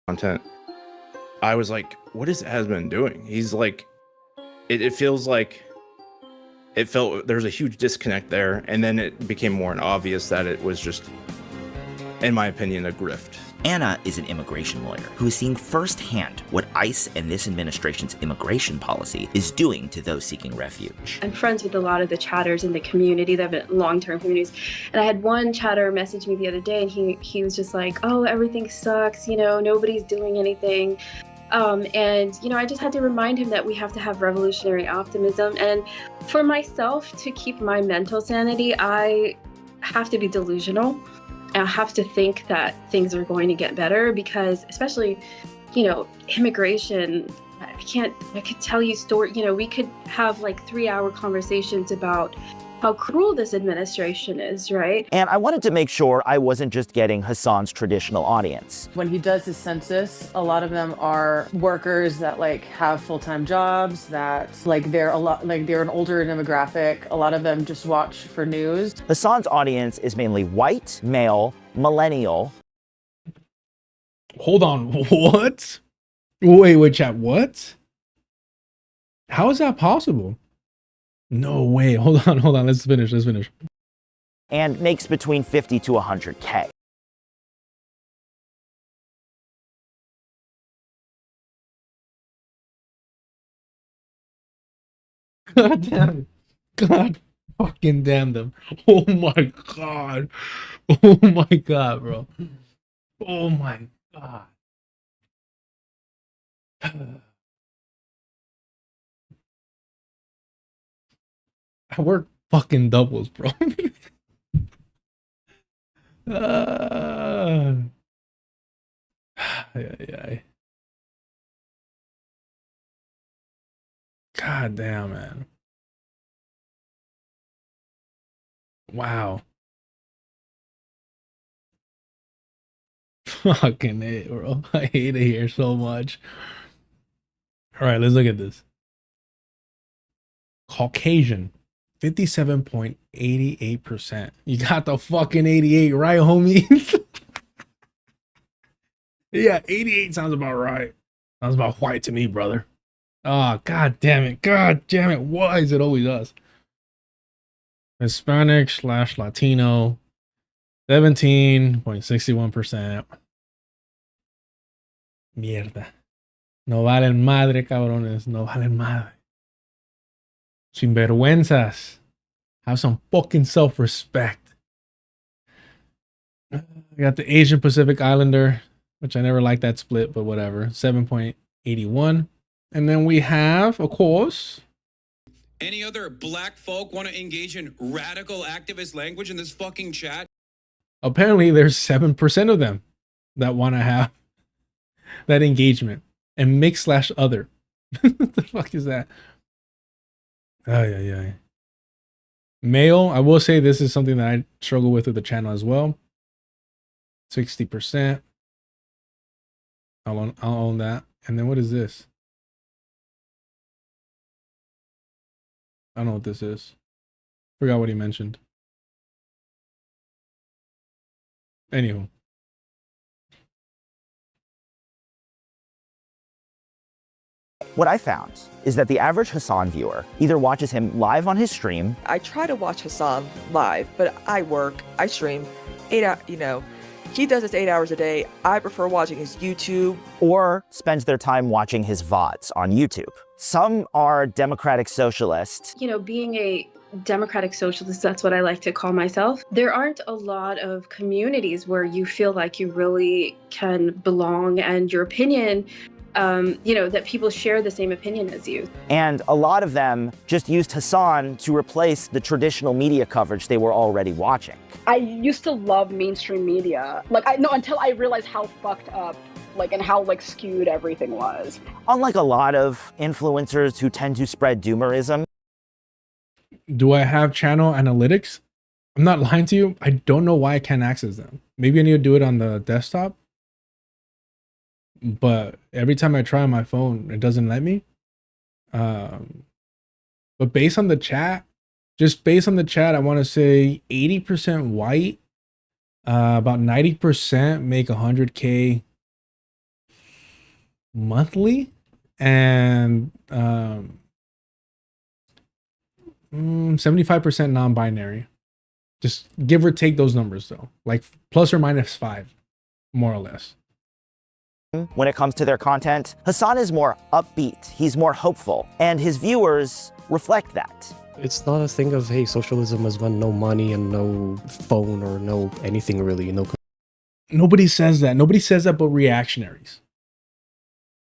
S15: Content. I was like, what is Asmon doing? He's like, it feels like, it felt there's a huge disconnect there. And then it became more obvious that it was just, in my opinion, a grift.
S6: Anna is an immigration lawyer who is seeing firsthand what ICE and this administration's immigration policy is doing to those seeking refuge.
S18: I'm friends with a lot of the chatters in the community that have been long-term communities. And I had one chatter message me the other day and he was just like, oh, everything sucks, you know, nobody's doing anything. And, you know, I just had to remind him that we have to have revolutionary optimism. And for myself, to keep my mental sanity, I have to be delusional. I have to think that things are going to get better because, especially, immigration. I could tell you story. We could have like 3-hour conversations about how cruel this administration is, right?
S5: And I wanted to make sure I wasn't just getting Hasan's traditional audience.
S10: When he does his census, a lot of them are workers that have full-time jobs, that they're an older demographic. A lot of them just watch for news.
S5: Hasan's audience is mainly white, male, millennial.
S1: Hold on, what? Wait, chat, what? How is that possible? No way. Hold on. Let's finish.
S5: And makes between 50 to 100K.
S1: God damn it. God fucking damn them. Oh my god. Oh my god, bro. Oh my god. I work fucking doubles, bro. God damn, man. Wow. Fucking it, bro. I hate it here so much. All right, let's look at this. Caucasian, 57.88%. You got the fucking 88 right, homie. Yeah, 88 sounds about right. Sounds about white to me, brother. Oh, god damn it. God damn it. Why is it always us? Hispanic / Latino, 17.61%. Mierda. No valen madre, cabrones. No valen madre. Sinvergüenzas. Have some fucking self-respect. I got the Asian Pacific Islander, which I never liked that split, but whatever. 7.81. And then we have, of course,
S2: Any other black folk want to engage in radical activist language in this fucking chat?
S1: apparently there's 7% of them that want to have that engagement. And mix / other. What the fuck is that? Yeah. Male, I will say this is something that I struggle with the channel as well. 60%. I'll own that. And then what is this? I don't know what this is. Forgot what he mentioned. Anywho.
S5: What I found is that the average Hasan viewer either watches him live on his stream.
S19: I try to watch Hasan live, but I work, I stream 8 hours, he does this 8 hours a day. I prefer watching his YouTube.
S5: Or spends their time watching his VODs on YouTube. Some are democratic socialists.
S18: Being a democratic socialist, that's what I like to call myself. There aren't a lot of communities where you feel like you really can belong and your opinion, that people share the same opinion as you.
S5: And a lot of them just used Hasan to replace the traditional media coverage they were already watching.
S9: I used to love mainstream media. Until I realized how fucked up, and how skewed everything was.
S5: Unlike a lot of influencers who tend to spread doomerism.
S1: Do I have channel analytics? I'm not lying to you. I don't know why I can't access them. Maybe I need to do it on the desktop. But every time I try on my phone, it doesn't let me. But based on the chat, I want to say 80% white, about 90% make 100K monthly, and 75% non-binary. Just give or take those numbers though, plus or minus 5, more or less.
S5: When it comes to their content, Hasan is more upbeat, he's more hopeful, and his viewers reflect that.
S20: It's not a thing of, hey, socialism is when no money and no phone or no anything really.
S1: Nobody says that. Nobody says that but reactionaries.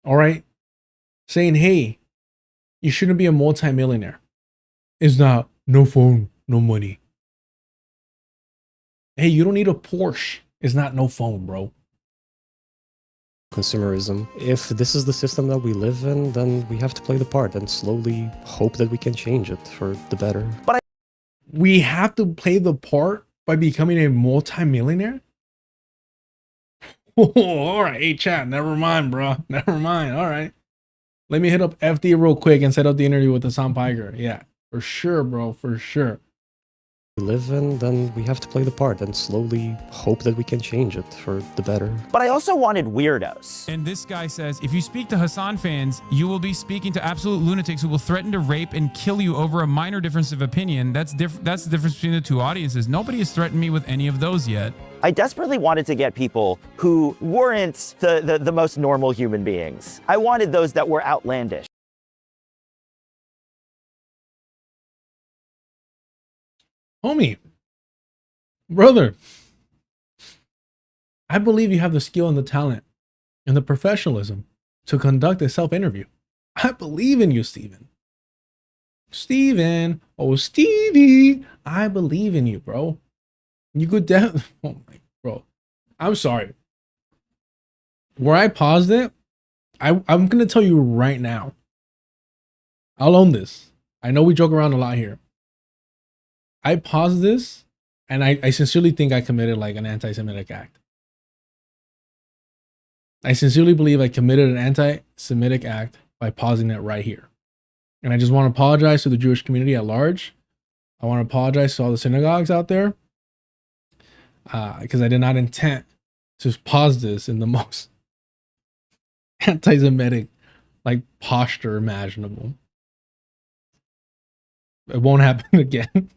S1: All right? Saying, hey, you shouldn't be a multimillionaire. It's not no phone, no money. Hey, you don't need a Porsche It's not no phone, bro.
S20: Consumerism. If this is the system that we live in, then we have to play the part and slowly hope that we can change it for the better.
S5: But
S1: we have to play the part by becoming a multi-millionaire? All right, hey chat, never mind, bro. Never mind. All right. Let me hit up FD real quick and set up the interview with Hasan Piker. Yeah, for sure, bro, for sure.
S20: We live in, then we have to play the part and slowly hope that we can change it for the better.
S5: But I also wanted weirdos.
S4: And this guy says, if you speak to Hasan fans, you will be speaking to absolute lunatics who will threaten to rape and kill you over a minor difference of opinion. That's the difference between the two audiences. Nobody has threatened me with any of those yet.
S5: I desperately wanted to get people who weren't the most normal human beings. I wanted those that were outlandish.
S1: Homie, brother, I believe you have the skill and the talent and the professionalism to conduct a self-interview. I believe in you, Steven. Steven, oh, Stevie, I believe in you, bro. You could oh my, bro, I'm sorry. Where I paused it, I'm going to tell you right now. I'll own this. I know we joke around a lot here. I paused this, and I sincerely think I committed like an anti-Semitic act. I sincerely believe I committed an anti-Semitic act by pausing it right here. And I just want to apologize to the Jewish community at large. I want to apologize to all the synagogues out there, because I did not intend to pause this in the most anti-Semitic like posture imaginable. It won't happen again.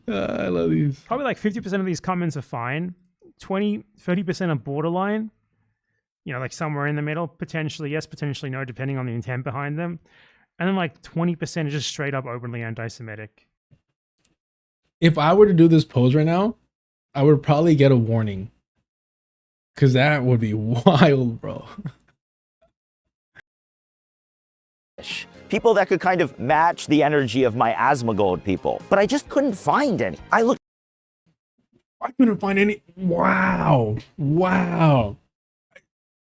S1: I love these.
S3: Probably like 50% of these comments are fine. 30% are borderline. You know, like somewhere in the middle. Potentially yes, potentially no, depending on the intent behind them. And then like 20% are just straight up openly anti-Semitic.
S1: If I were to do this pose right now, I would probably get a warning. Because that would be wild, bro.
S5: People that could kind of match the energy of my Asmongold people. But I just couldn't find any. I
S1: couldn't find any. Wow. Wow.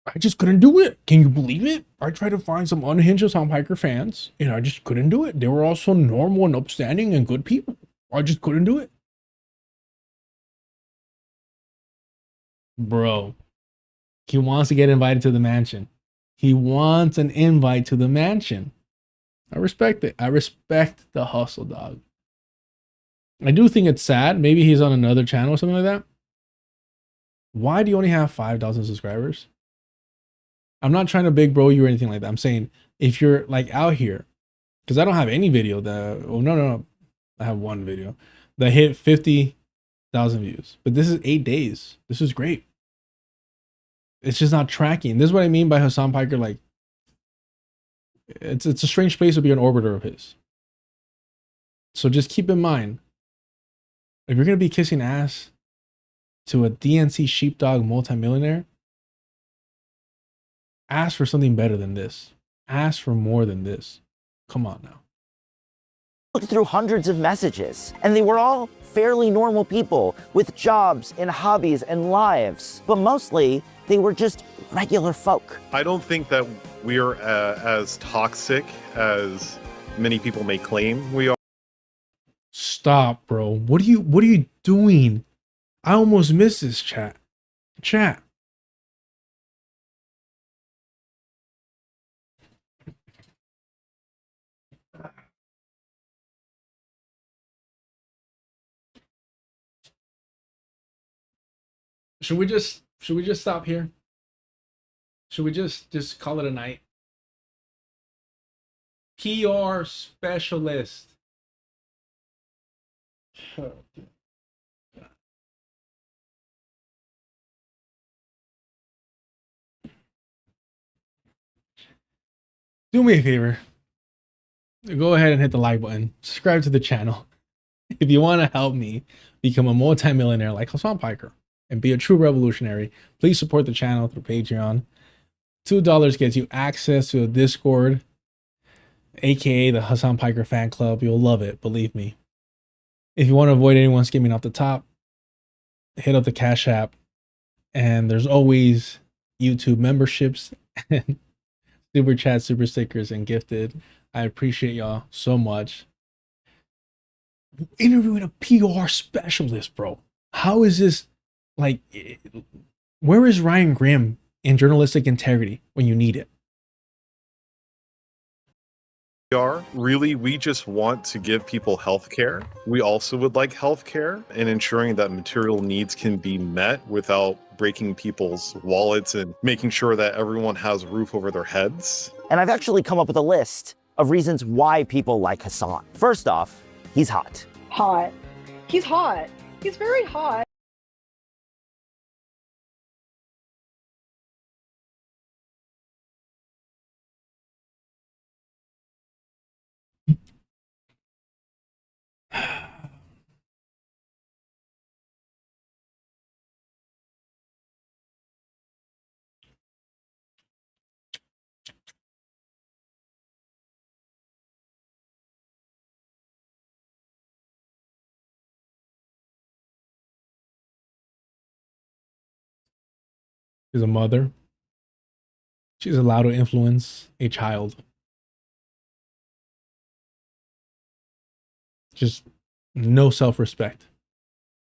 S1: I just couldn't do it. Can you believe it? I tried to find some unhinged Hasan Piker fans, and I just couldn't do it. They were all so normal and upstanding and good people. I just couldn't do it. Bro, he wants to get invited to the mansion. He wants an invite to the mansion. I respect it. I respect the hustle, dog. I do think it's sad. Maybe he's on another channel or something like that. Why do you only have 5,000 subscribers? I'm not trying to big bro you or anything like that. I'm saying if you're like out here, because I don't have any video that, oh no. I have one video that hit 50,000 views, but this is 8 days. This is great. It's just not tracking. This is what I mean by Hasan Piker. Like, it's a strange place to be an orbiter of his. So just keep in mind, if you're going to be kissing ass to a DNC sheepdog multimillionaire, ask for something better than this. Ask for more than this. Come on now.
S5: Looked through hundreds of messages, and they were all fairly normal people with jobs and hobbies and lives. But mostly, they were just regular folk.
S8: I don't think that we're as toxic as many people may claim we are.
S1: Stop, bro. What are you doing? I almost missed this chat. Chat. Should we just stop here? Should we just call it a night? PR specialist. Do me a favor. Go ahead and hit the like button. Subscribe to the channel. If you want to help me become a multimillionaire like Hasan Piker and be a true revolutionary, please support the channel through Patreon. $2 gets you access to a Discord, aka the Hasan Piker fan club. You'll love it, believe me. If you want to avoid anyone skimming off the top, hit up the Cash App. And there's always YouTube memberships and super chat, super stickers, and gifted. I appreciate y'all so much. Interviewing a PR specialist, bro. How is this like? Where is Ryan Grimm in journalistic integrity when you need it?
S8: Really, we just want to give people health care. We also would like health care and ensuring that material needs can be met without breaking people's wallets and making sure that everyone has a roof over their heads.
S5: And I've actually come up with a list of reasons why people like Hasan. First off, he's hot.
S9: Hot. He's hot. He's very hot.
S1: She's a mother. She's allowed to influence a child. Just no self-respect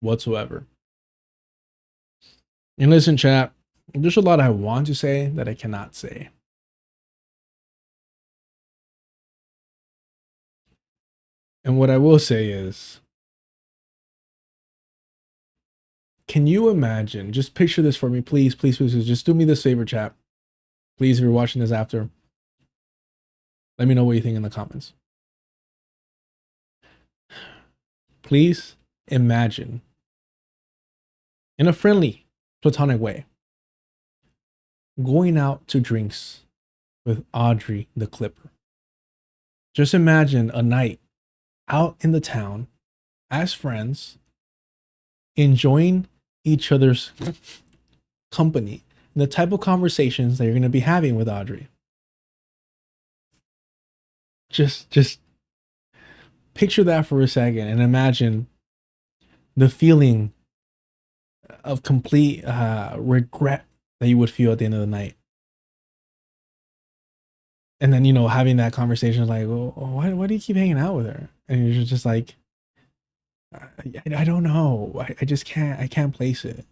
S1: whatsoever. And listen, chat, there's a lot I want to say that I cannot say. And what I will say is, can you imagine, just picture this for me, please, please, please, please, just do me this favor, chat. Please, if you're watching this after, let me know what you think in the comments. Please imagine, in a friendly, platonic way, going out to drinks with Audrey the Clipper. Just imagine a night out in the town as friends, enjoying each other's company and the type of conversations that you're going to be having with Audrey. Just picture that for a second and imagine the feeling of complete regret that you would feel at the end of the night. And then, you know, having that conversation like, oh, why do you keep hanging out with her? And you're just like, I don't know. I just can't place it.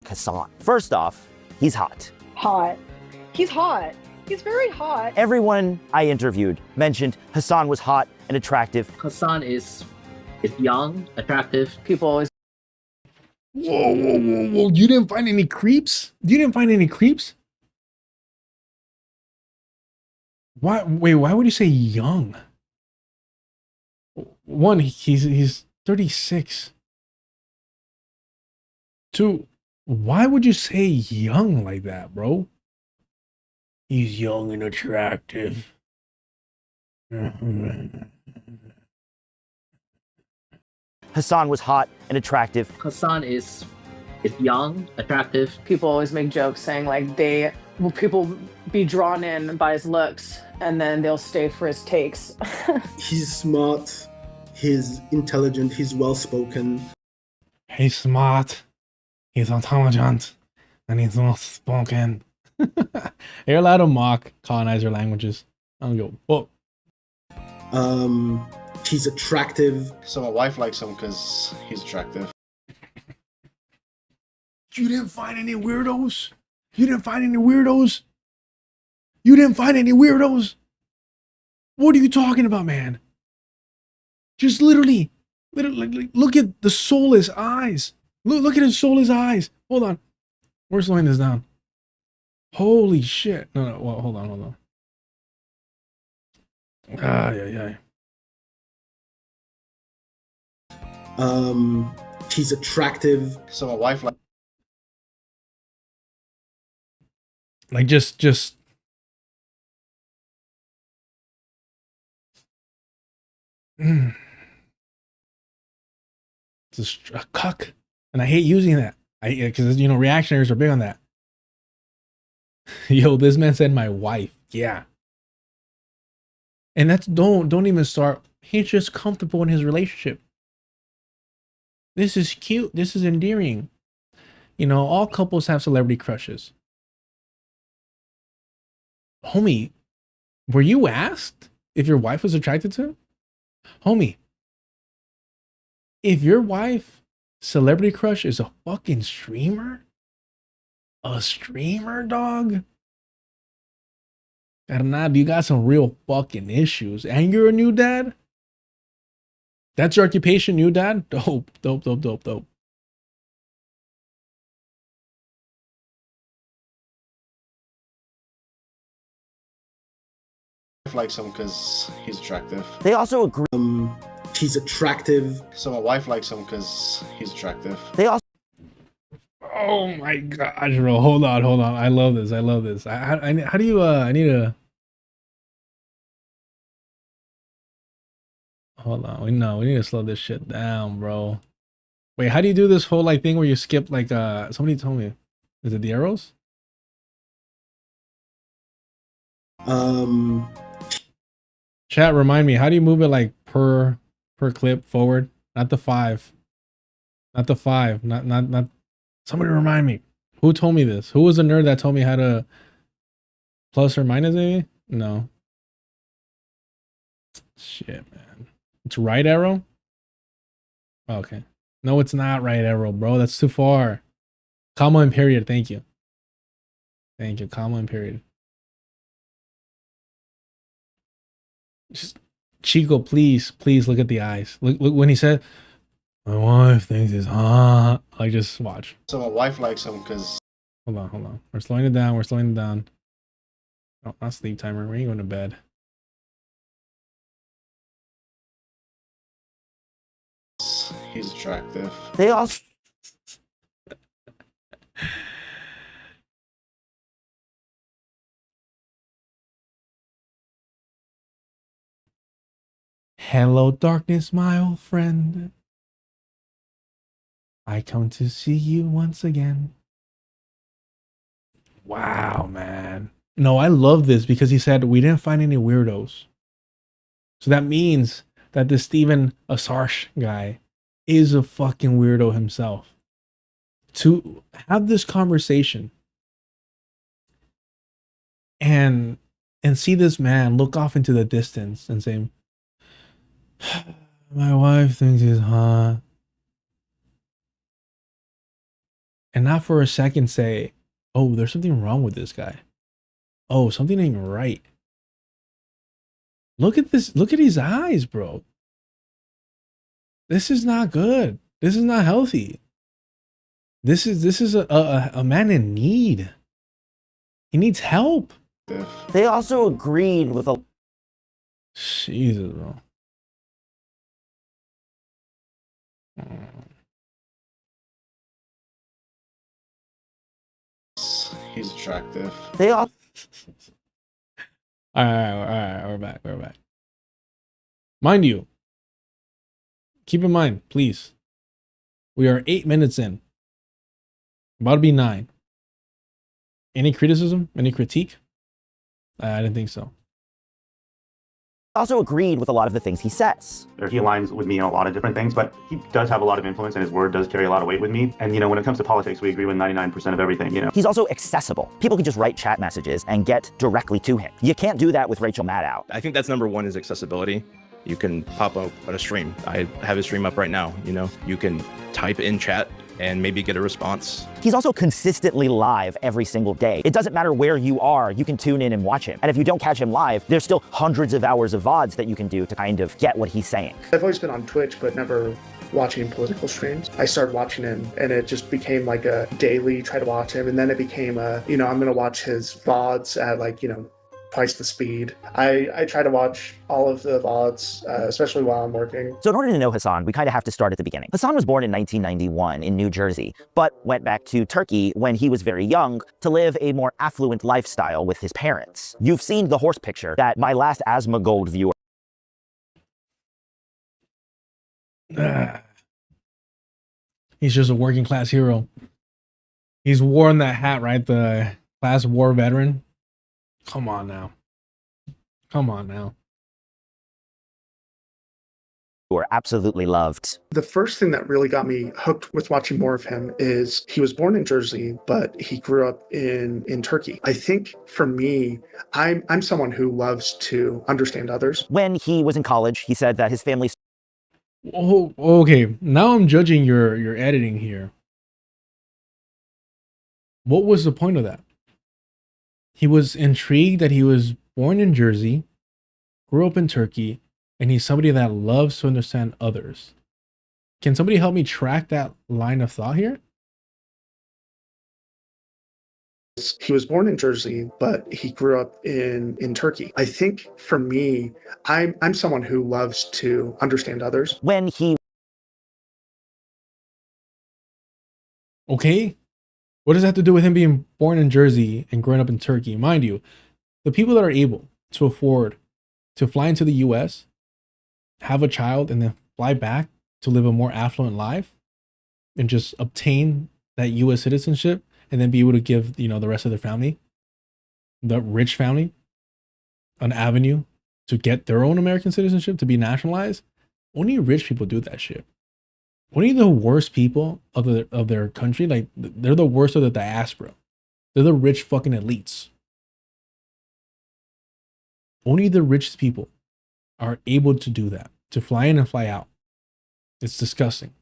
S5: Hasan. First off, he's hot.
S9: Hot. He's hot. He's very hot.
S5: Everyone I interviewed mentioned Hasan was hot and attractive.
S17: Hasan is young, attractive.
S10: People always.
S1: Whoa, whoa, whoa, whoa. You didn't find any creeps? You didn't find any creeps? Why? Wait, why would you say young? One, he's 36. Two, why would you say young like that, bro? He's young and attractive.
S5: Hasan was hot and attractive.
S17: Hasan is young, attractive.
S10: People always make jokes saying like people be drawn in by his looks and then they'll stay for his takes.
S11: He's smart, he's intelligent, he's well spoken.
S1: He's smart, he's intelligent, and he's well spoken. You're allowed to mock colonizer languages. I don't go, whoa.
S11: He's attractive.
S21: So my wife likes him because he's attractive.
S1: You didn't find any weirdos? You didn't find any weirdos? You didn't find any weirdos? What are you talking about, man? Just literally look at the soulless eyes. Look at his soulless eyes. Hold on. We're slowing this down. Holy shit. No, well, hold on. Yeah.
S11: He's attractive.
S21: So my wife
S1: like just it's a cuck, and I hate using that. Because you know reactionaries are big on that. Yo, this man said my wife. Yeah. And that's don't even start. He's just comfortable in his relationship. This is cute. This is endearing. You know, all couples have celebrity crushes. Homie, were you asked if your wife was attracted to him? Homie, if your wife celebrity crush is a fucking streamer, dog. Carnal, you got some real fucking issues. And you're a new dad? That's your occupation, new dad? Dope.
S21: Likes him because he's attractive.
S5: They also agree.
S11: He's attractive.
S21: So my wife likes him because he's attractive.
S5: They also.
S1: Oh my gosh, bro. Hold on. I love this. How do you, I need to. Hold on. No, we need to slow this shit down, bro. Wait, how do you do this whole like thing where you skip like, somebody told me. Is it the arrows? Chat, remind me, how do you move it like per clip forward? Not the 5. Not the 5. Not somebody remind me. Who told me this? Who was the nerd that told me how to plus or minus maybe? No. Shit, man. It's right arrow? Okay. No, it's not right arrow, bro. That's too far. Comma and period. Thank you. Comma and period. Just Chico, please look at the eyes. Look when he said, "My wife thinks it's hot." Like, just watch.
S21: So my wife likes him because.
S1: Hold on. We're slowing it down. Oh, not sleep timer. We ain't going to bed.
S21: He's attractive.
S5: They also.
S1: Hello, darkness, my old friend. I come to see you once again. Wow, man. No, I love this because he said we didn't find any weirdos. So that means that this Steven Asarsh guy is a fucking weirdo himself. To have this conversation and see this man look off into the distance and say, "My wife thinks he's hot." And not for a second say, "Oh, there's something wrong with this guy. Oh, something ain't right." Look at this. Look at his eyes, bro. This is not good. This is not healthy. This is a man in need. He needs help.
S5: They also agreed with a.
S1: Jesus, bro.
S21: He's attractive.
S5: They all.
S1: All right. We're back. Mind you, keep in mind, please, we are 8 minutes in. About to be 9. Any criticism? Any critique? I didn't think so.
S5: Also agreed with a lot of the things he says.
S7: He aligns with me on a lot of different things, but he does have a lot of influence and his word does carry a lot of weight with me. And, when it comes to politics, we agree with 99% of everything,
S5: He's also accessible. People can just write chat messages and get directly to him. You can't do that with Rachel Maddow.
S15: I think that's number one is accessibility. You can pop up on a stream. I have a stream up right now, You can type in chat and maybe get a response.
S5: He's also consistently live every single day. It doesn't matter where you are, you can tune in and watch him. And if you don't catch him live, there's still hundreds of hours of VODs that you can do to kind of get what he's saying.
S25: I've always been on Twitch, but never watching political streams. I started watching him and it just became like a daily try to watch him. And then it became I'm going to watch his VODs at twice the speed. I try to watch all of the VODs, especially while I'm working.
S5: So in order to know Hasan, we kind of have to start at the beginning. Hasan was born in 1991 in New Jersey, but went back to Turkey when he was very young to live a more affluent lifestyle with his parents. You've seen the horse picture that my last Asma Gold viewer.
S1: He's just a working class hero. He's worn that hat, right? The class war veteran. Come on now.
S5: who are absolutely loved.
S25: The first thing that really got me hooked with watching more of him is he was born in Jersey, but he grew up in Turkey. I think for me, I'm someone who loves to understand others.
S5: When he was in college, he said that his family...
S1: Oh, okay. Now I'm judging your editing here. What was the point of that? He was intrigued that he was born in Jersey, grew up in Turkey, and he's somebody that loves to understand others. Can somebody help me track that line of thought here?
S25: He was born in Jersey, but he grew up in Turkey. I think for me, I'm someone who loves to understand others.
S5: When he...
S1: Okay. What does that have to do with him being born in Jersey and growing up in Turkey? Mind you, the people that are able to afford to fly into the US, have a child, and then fly back to live a more affluent life and just obtain that US citizenship and then be able to give, you know, the rest of their family, the rich family, an avenue to get their own American citizenship, to be nationalized. Only rich people do that shit. Only the worst people of their country, like they're the worst of the diaspora. They're the rich fucking elites. Only the richest people are able to do that, to fly in and fly out. It's disgusting.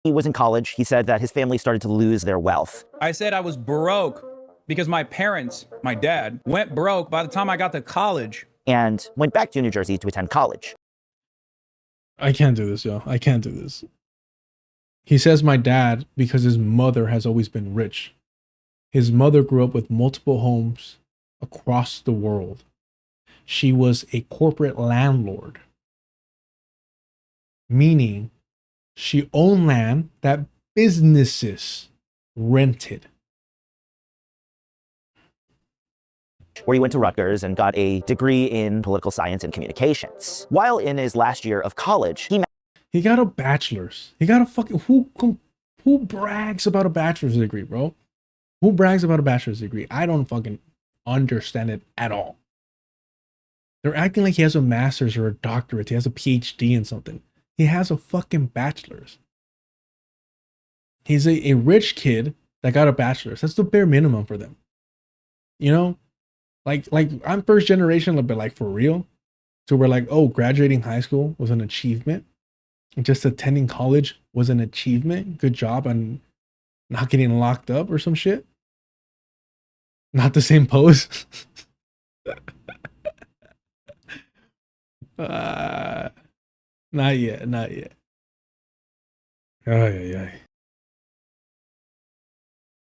S5: He was in college. He said that his family started to lose their wealth.
S16: I said I was broke because my parents, my dad, went broke by the time I got to college.
S5: And went back to New Jersey to attend college.
S1: I can't do this, yo. I can't do this. He says my dad because his mother has always been rich. His mother grew up with multiple homes across the world. She was a corporate landlord, meaning she owned land that businesses rented.
S5: Where he went to Rutgers and got a degree in political science and communications. While in his last year of college,
S1: he got a bachelor's. He got a fucking... Who brags about a bachelor's degree, bro? Who brags about a bachelor's degree? I don't fucking understand it at all. They're acting like he has a master's or a doctorate. He has a PhD in something. He has a fucking bachelor's. He's a rich kid that got a bachelor's. That's the bare minimum for them. You know? Like I'm first generation, but like for real. So we're like, oh, graduating high school was an achievement. Just attending college was an achievement. Good job on not getting locked up or some shit. Not the same pose. Not yet, not yet. Ay.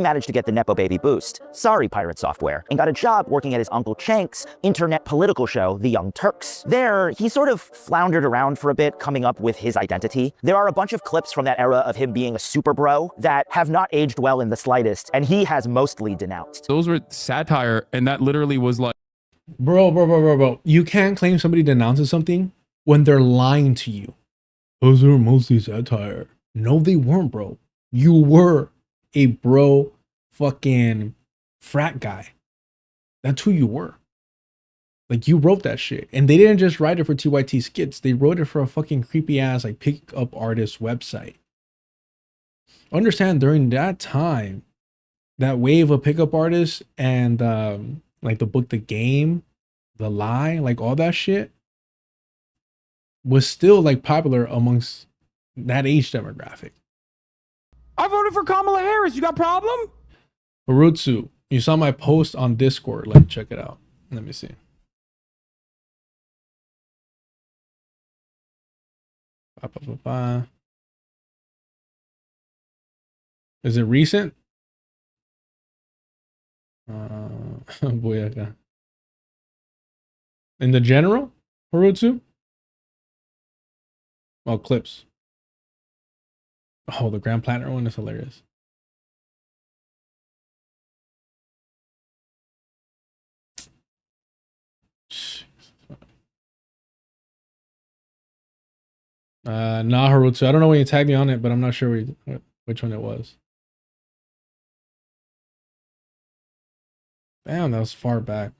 S5: managed to get the Nepo Baby boost. Sorry, Pirate Software. And got a job working at his Uncle Chank's internet political show, The Young Turks. There, he sort of floundered around for a bit, coming up with his identity. There are a bunch of clips from that era of him being a super bro that have not aged well in the slightest, and he has mostly denounced.
S4: Those were satire, and that literally was like...
S1: Bro. You can't claim somebody denounces something when they're lying to you. Those are mostly satire. No, they weren't, bro. You were a bro fucking frat guy. That's who you were. Like, you wrote that shit. And they didn't just write it for TYT skits. They wrote it for a fucking creepy ass, like, pickup artist website. Understand, during that time, that wave of pickup artists and, like, the book The Game, The Lie, like, all that shit was still, like, popular amongst that age demographic.
S16: I voted for Kamala Harris. You got a problem?
S1: Harutsu, you saw my post on Discord. Let me check it out. Let me see. Is it recent? Boyaka. In the general, Harutsu? Oh, clips. Oh, the Grand Platinum one is hilarious. Nah, Harutsu. I don't know when you tagged me on it, but I'm not sure which one it was. Damn, that was far back.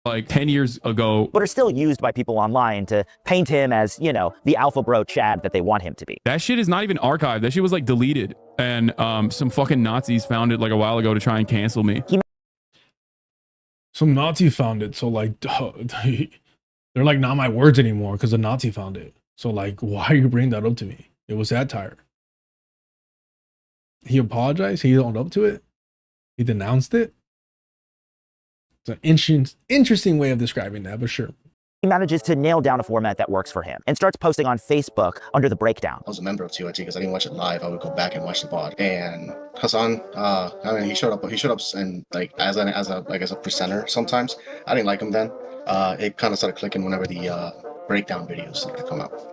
S4: like 10 years ago,
S5: but are still used by people online to paint him as, you know, the alpha bro Chad that they want him to be.
S4: that shit is not even archived. That shit was like deleted. And some fucking Nazis found it like a while ago to try and cancel me.
S1: Some Nazi found it, so like, they're like not my words anymore because the Nazi found it. So like, why are you bringing that up to me? It was satire. He apologized. He owned up to it. He denounced it. It's an interesting way of describing that, but sure.
S5: He manages to nail down a format that works for him and starts posting on Facebook under the breakdown.
S21: I was a member of TYT because I didn't watch it live. I would go back and watch the pod. And Hasan, I mean, he showed up and like as a presenter sometimes. I didn't like him then. It kind of started clicking whenever the breakdown videos started to come out.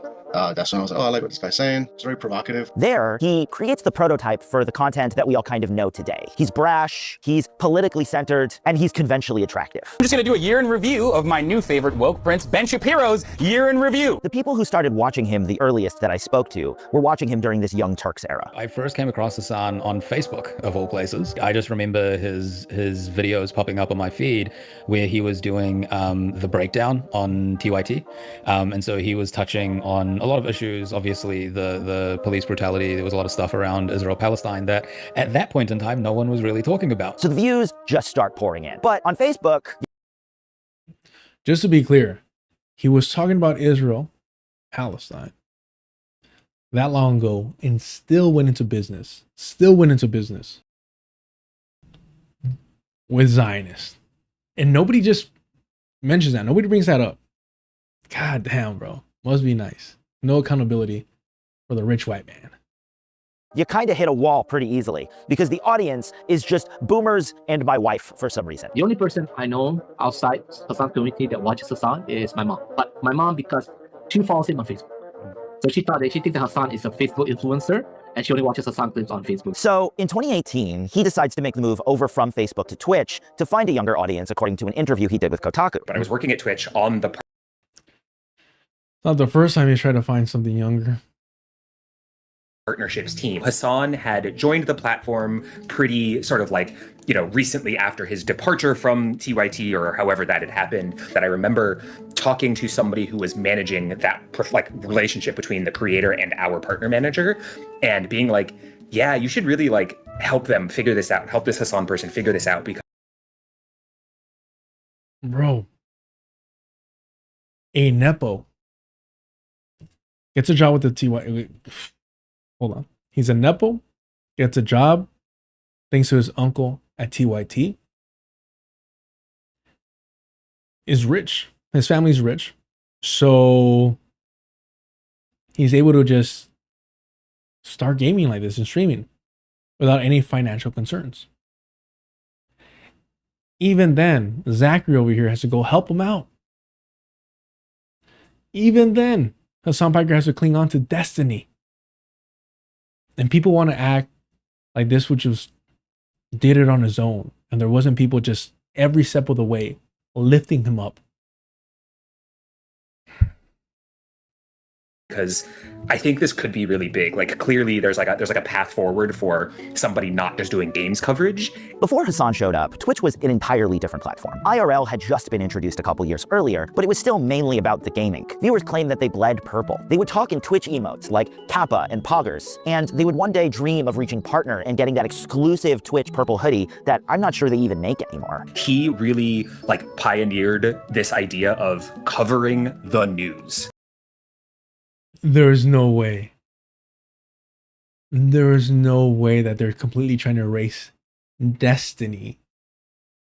S21: That's when I was like, oh, I like what this guy's saying. It's very provocative.
S5: There, he creates the prototype for the content that we all kind of know today. He's brash, he's politically centered, and he's conventionally attractive.
S13: I'm just gonna do a year in review of my new favorite woke prince, Ben Shapiro's year in review.
S5: The people who started watching him the earliest that I spoke to were watching him during this Young Turks era.
S14: I first came across Hasan on Facebook, of all places. I just remember his videos popping up on my feed where he was doing the breakdown on TYT. And so he was touching on a lot of issues, obviously the police brutality. There was a lot of stuff around Israel-Palestine that at that point in time, no one was really talking about.
S5: So the views just start pouring in. But on Facebook...
S1: Just to be clear, he was talking about Israel, Palestine, that long ago, and still went into business with Zionists. And nobody just mentions that. Nobody brings that up. God damn, bro. Must be nice. No accountability for the rich white man.
S5: You kind of hit a wall pretty easily because the audience is just boomers and my wife for some reason.
S17: The only person I know outside Hasan community that watches Hasan is my mom. But my mom, because she follows him on Facebook. So she thinks that Hasan is a Facebook influencer and she only watches Hasan clips on Facebook.
S5: So in 2018, he decides to make the move over from Facebook to Twitch to find a younger audience, according to an interview he did with Kotaku.
S22: But I was working at Twitch on the
S1: Not the first time he's tried to find something younger.
S22: partnerships team. Hasan had joined the platform pretty sort of like, you know, recently after his departure from TYT or however that had happened, that I remember talking to somebody who was managing that like relationship between the creator and our partner manager and being like, yeah, you should really like help them figure this out, help this Hasan person figure this out because
S1: bro, a Nepo gets a job with the TY. Hold on. He's a Nepo, gets a job thanks to his uncle at TYT. Is rich. His family's rich. So he's able to just start gaming like this and streaming without any financial concerns. Even then, Zachary over here has to go help him out. Even then, Hasan Piker has to cling on to destiny. And people want to act like this, which was did it on his own. And there wasn't people just every step of the way lifting him up.
S22: because I think this could be really big. Like clearly there's like a path forward for somebody not just doing games coverage.
S5: Before Hasan showed up, Twitch was an entirely different platform. IRL had just been introduced a couple years earlier, but it was still mainly about the gaming. Viewers claimed that they bled purple. They would talk in Twitch emotes like Kappa and Poggers, and they would one day dream of reaching partner and getting that exclusive Twitch purple hoodie that I'm not sure they even make anymore.
S22: He really like pioneered this idea of covering the news.
S1: There's no way. There is no way that they're completely trying to erase Destiny.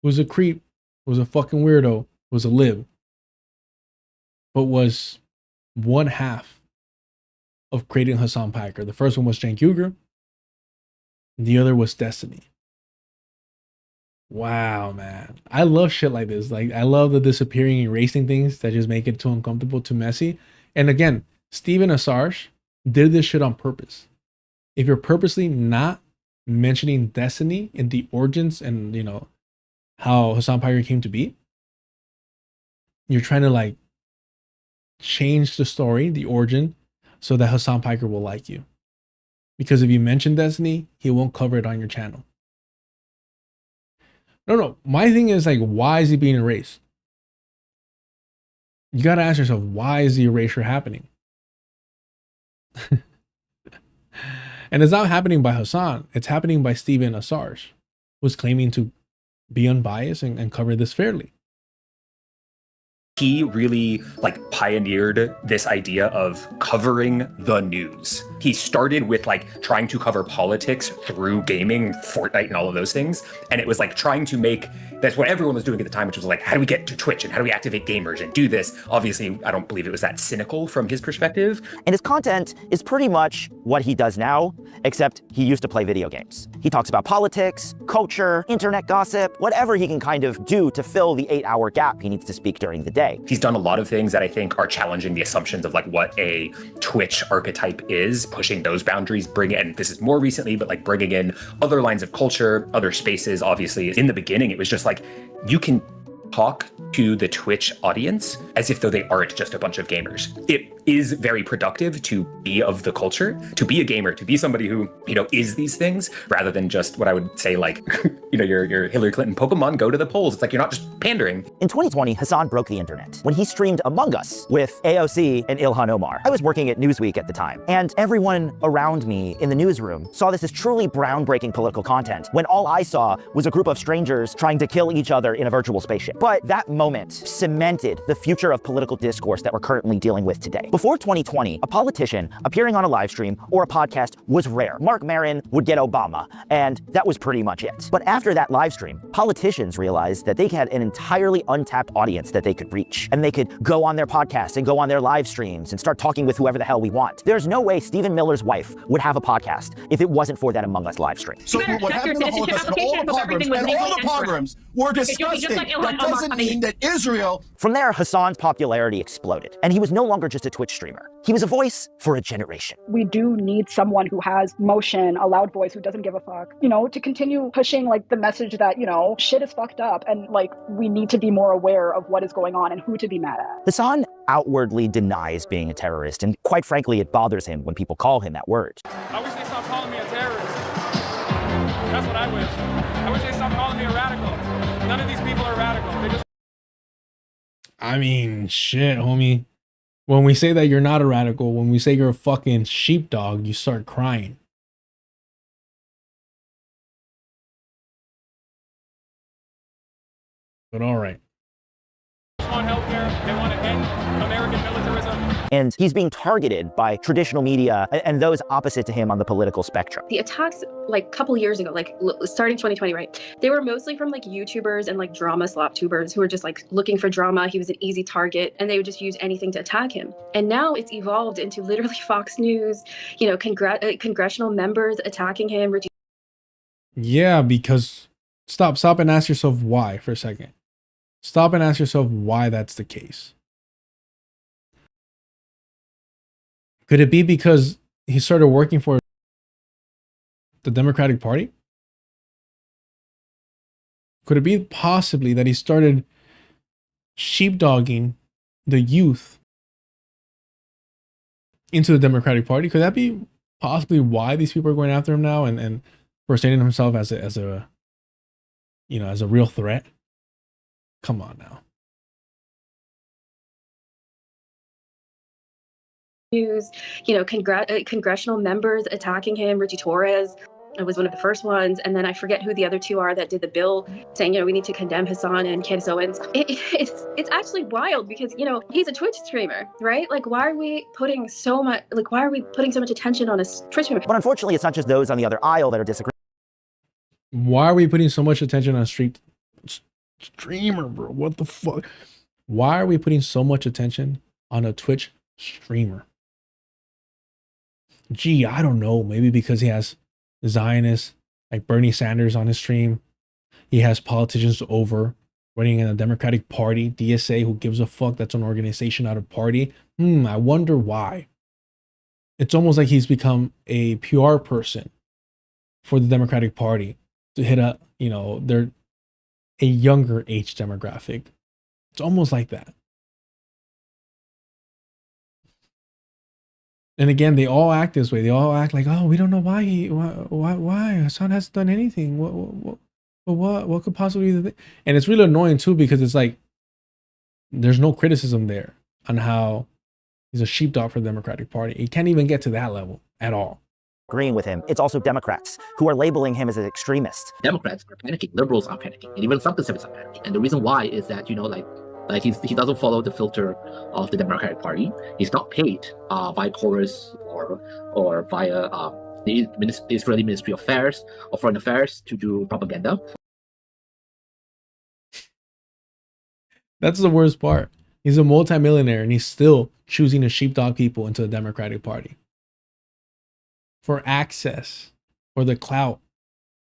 S1: Was a creep, was a fucking weirdo, was a lib, but was one half of creating Hasan Piker. The first one was Cenk Uygur. The other was Destiny. Wow, man. I love shit like this. Like, I love the disappearing, erasing things that just make it too uncomfortable, too messy. And again, Steven Asarge did this shit on purpose. If you're purposely not mentioning Destiny in the origins and, you know, how Hasan Piker came to be, you're trying to like change the story, the origin, so that Hasan Piker will like you. Because if you mention Destiny, he won't cover it on your channel. No. My thing is like, why is he being erased? you got to ask yourself, why is the erasure happening? And it's not happening by Hasan. It's happening by Steven Asarge, who's claiming to be unbiased and cover this fairly.
S22: He really like pioneered this idea of covering the news. He started with like trying to cover politics through gaming, Fortnite and all of those things. And it was like trying to make, that's what everyone was doing at the time, which was like, how do we get to Twitch and how do we activate gamers and do this? Obviously, I don't believe it was that cynical from his perspective.
S5: And his content is pretty much what he does now, except he used to play video games. He talks about politics, culture, internet gossip, whatever he can kind of do to fill the 8-hour gap he needs to speak during the day.
S22: He's done a lot of things that I think are challenging the assumptions of like what a Twitch archetype is, pushing those boundaries, and this is more recently, but like bringing in other lines of culture, other spaces. Obviously, in the beginning, it was just like, you can talk to the Twitch audience as if though they aren't just a bunch of gamers. It is very productive to be of the culture, to be a gamer, to be somebody who, you know, is these things, rather than just what I would say like, you know, your Hillary Clinton Pokemon, go to the polls. It's like, you're not just pandering.
S5: In 2020, Hasan broke the internet when he streamed Among Us with AOC and Ilhan Omar. I was working at Newsweek at the time, and everyone around me in the newsroom saw this as truly groundbreaking political content, when all I saw was a group of strangers trying to kill each other in a virtual spaceship. But that moment cemented the future of political discourse that we're currently dealing with today. Before 2020, a politician appearing on a live stream or a podcast was rare. Mark Maron would get Obama, and that was pretty much it. But after that live stream, politicians realized that they had an entirely untapped audience that they could reach, and they could go on their podcasts and go on their live streams and start talking with whoever the hell we want. There's no way Stephen Miller's wife would have a podcast if it wasn't for that Among Us live stream.
S2: So what happened to Holocaust and all the pogroms were disgusting. That doesn't mean that Israel...
S5: From there, Hasan's popularity exploded, and he was no longer just a Twitch streamer. He was a voice for a generation.
S9: We do need someone who has motion, a loud voice, who doesn't give a fuck, you know, to continue pushing like the message that, you know, shit is fucked up and like we need to be more aware of what is going on and who to be mad at.
S5: Hasan outwardly denies being a terrorist, and quite frankly, it bothers him when people call him that word.
S6: I wish they stopped calling me a terrorist. That's what I wish. I wish they stopped calling me a radical. None of these people are radical. They just...
S1: I mean, shit, homie. When we say that you're not a radical, when we say you're a fucking sheepdog, you start crying. But all right.
S6: They want healthcare. They want to end American militarism.
S5: And he's being targeted by traditional media and those opposite to him on the political spectrum.
S18: The attacks, like a couple years ago, like starting 2020, right? They were mostly from like YouTubers and like drama slop tubers who were just like looking for drama. He was an easy target and they would just use anything to attack him. And now it's evolved into literally Fox News, you know, congressional members attacking him.
S1: Yeah, because stop and ask yourself why for a second. Stop and ask yourself why that's the case. Could it be because he started working for the Democratic Party? Could it be possibly that he started sheepdogging the youth into the Democratic Party? Could that be possibly why these people are going after him now and presenting himself as a you know, as a real threat? Come on now.
S18: News, you know, congressional members attacking him. Richie Torres was one of the first ones, and then I forget who the other two are that did the bill saying, you know, we need to condemn Hasan and Candace Owens. It's actually wild because, you know, he's a Twitch streamer, right? Like, why are we putting so much attention on a Twitch streamer?
S5: But unfortunately, it's not just those on the other aisle that are disagreeing.
S1: Why are we putting so much attention on a streamer, bro? What the fuck? Why are we putting so much attention on a Twitch streamer? Gee, I don't know. Maybe because he has Zionists like Bernie Sanders on his stream. He has politicians over running in the Democratic Party, DSA, who gives a fuck. That's an organization, not a party. I wonder why. It's almost like he's become a PR person for the Democratic Party to hit a, you know, they're a younger age demographic. It's almost like that. And again, they all act this way. They all act like, oh, we don't know why Hasan hasn't done anything. What could possibly be the thing? And it's really annoying too, because it's like, there's no criticism there. on how he's a sheepdog for the Democratic Party. He can't even get to that level at all.
S5: Agreeing with him, it's also Democrats who are labeling him as an extremist.
S17: Democrats are panicking, liberals are panicking, and even some conservatives are panicking. And the reason why is that, he doesn't follow the filter of the Democratic Party. He's not paid by Chorus or via the Israeli Ministry of Affairs or Foreign Affairs to do propaganda.
S1: That's the worst part. He's a multimillionaire and he's still choosing to sheepdog people into the Democratic Party for access, for the clout.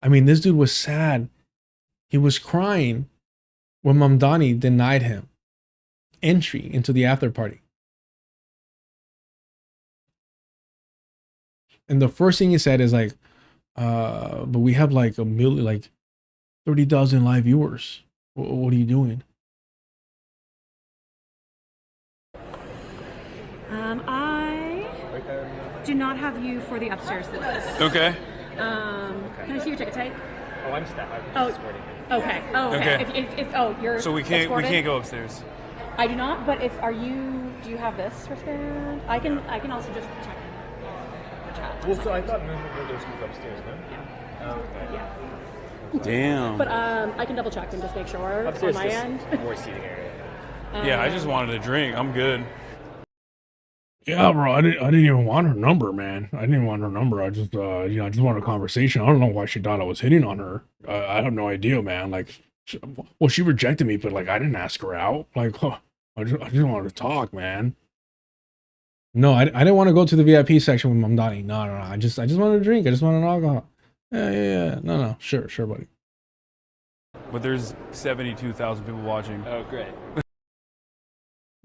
S1: I mean, this dude was sad. He was crying when Mamdani denied him entry into the after party. And the first thing he said is like, but we have like 30,000 live viewers. What are you doing?
S12: I do not have you for the upstairs list.
S6: Okay.
S12: Can I see your ticket tape?
S6: Oh, I'm staff.
S12: Oh, okay. Oh, okay. If you're
S6: so we can't
S12: escorted?
S6: go upstairs.
S12: I do not. But do you have this wristband? I can also just check.
S6: Well, so I thought movement windows was upstairs, no? Yeah. Okay. Yeah. Damn.
S12: But I can double check and just make sure upstairs on my end.
S6: More seating area. Yeah, I just wanted a drink. I'm good.
S1: Yeah, bro. I didn't even want her number, man. I didn't even want her number. I just I just wanted a conversation. I don't know why she thought I was hitting on her. I have no idea, man. Like, she rejected me, but like I didn't ask her out. Like, I just wanted to talk, man. No, I didn't want to go to the VIP section with Mamdani. No. I just wanted a drink. I just wanted alcohol. Yeah. No. Sure, buddy.
S6: But there's 72,000 people watching. Oh, great.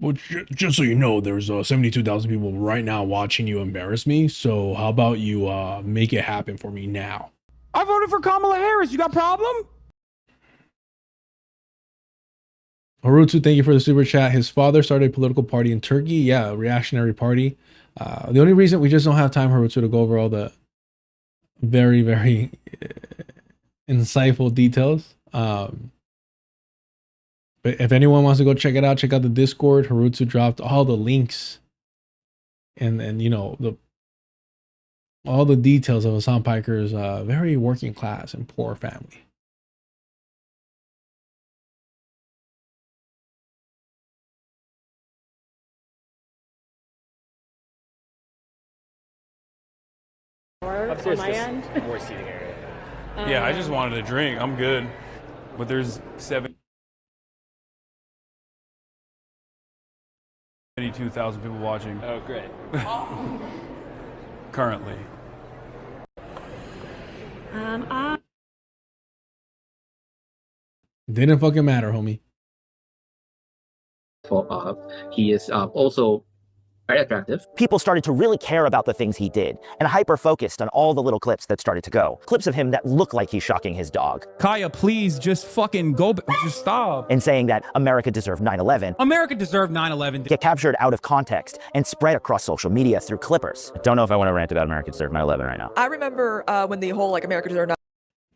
S1: Well, just so you know, there's 72,000 people right now watching you embarrass me. So how about you make it happen for me now?
S6: I voted for Kamala Harris. You got a problem?
S1: Harutu, thank you for the super chat. His father started a political party in Turkey. Yeah, a reactionary party. The only reason we just don't have time, Harutu, to go over all the very, very insightful details. But if anyone wants to go check it out, check out the Discord. Harutu dropped all the links and all the details of Hasan Piker's very working class and poor family.
S6: Upstairs,
S12: on my end.
S6: More seating area. Yeah, I just wanted a drink. I'm good. But there's 72,000 people watching. Oh, great. Currently.
S1: Didn't fucking matter, homie.
S17: He is also very attractive.
S5: People started to really care about the things he did and hyper-focused on all the little clips that started to go. Clips of him that look like he's shocking his dog.
S4: Kaya, please just fucking go, just stop.
S5: And saying that America deserved 9/11.
S4: America deserved 9/11.
S5: Get captured out of context and spread across social media through clippers. I don't know if I want to rant about America deserved 9/11 right now.
S19: I remember when the whole America deserved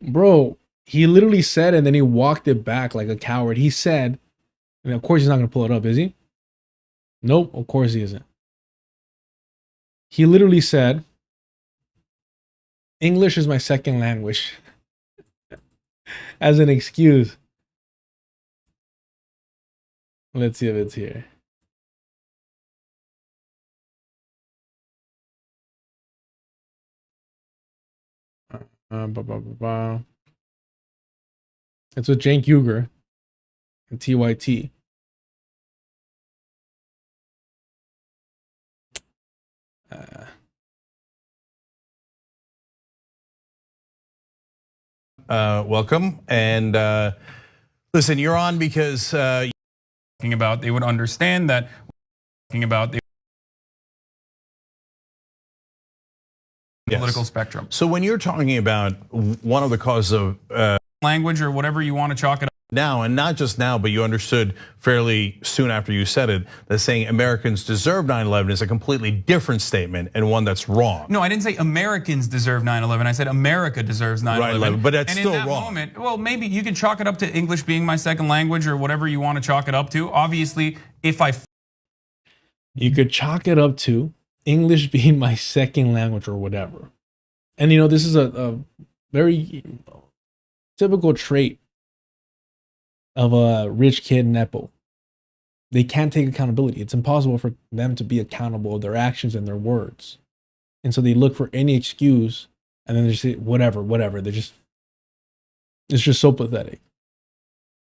S19: 9/11.
S1: Bro, he literally said, and then he walked it back like a coward. He said, and of course he's not going to pull it up, is he? Nope, of course he isn't. He literally said, English is my second language as an excuse. Let's see if it's here. It's with Cenk Uygur and TYT.
S20: Welcome. And listen, you're on because
S4: about they would understand that about the political spectrum.
S20: So when you're talking about one of the causes of
S4: language or whatever you want to chalk it up
S20: now, and not just now, but you understood fairly soon after you said it, that saying Americans deserve 9/11 is a completely different statement and one that's wrong.
S4: No, I didn't say Americans deserve 9/11. I said America deserves 9/11.
S20: Right, but that's
S4: and
S20: still
S4: in that
S20: wrong.
S4: Moment, well, maybe you can chalk it up to English being my second language or whatever you want to chalk it up to. Obviously, if I
S1: You could chalk it up to English being my second language or whatever. And you know, this is a very typical trait of a rich kid Nepo. They can't take accountability. It's impossible for them to be accountable of their actions and their words. And so they look for any excuse and then they just say, whatever. They're just, it's just so pathetic.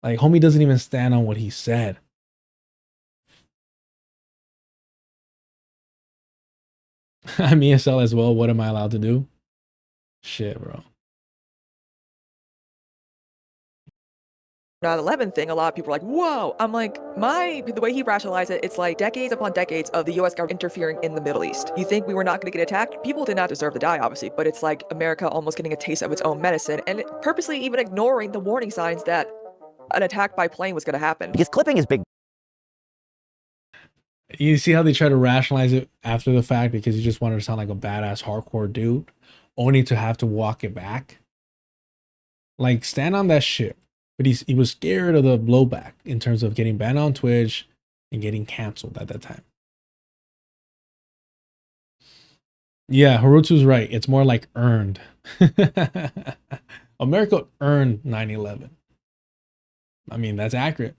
S1: Like, homie doesn't even stand on what he said. I'm ESL as well. What am I allowed to do? Shit, bro.
S19: 9/11 thing, a lot of people are like, whoa. I'm like, the way he rationalized it, it's like decades upon decades of the US government interfering in the Middle East. You think we were not going to get attacked? People did not deserve to die, obviously, but it's like America almost getting a taste of its own medicine and purposely even ignoring the warning signs that an attack by plane was going to happen.
S5: Because clipping is big.
S1: You see how they try to rationalize it after the fact because he just wanted to sound like a badass hardcore dude, only to have to walk it back. Like, stand on that shit. But he was scared of the blowback in terms of getting banned on Twitch and getting canceled at that time. Yeah, Harutu's right. It's more like earned. America earned 9/11. I mean, that's accurate.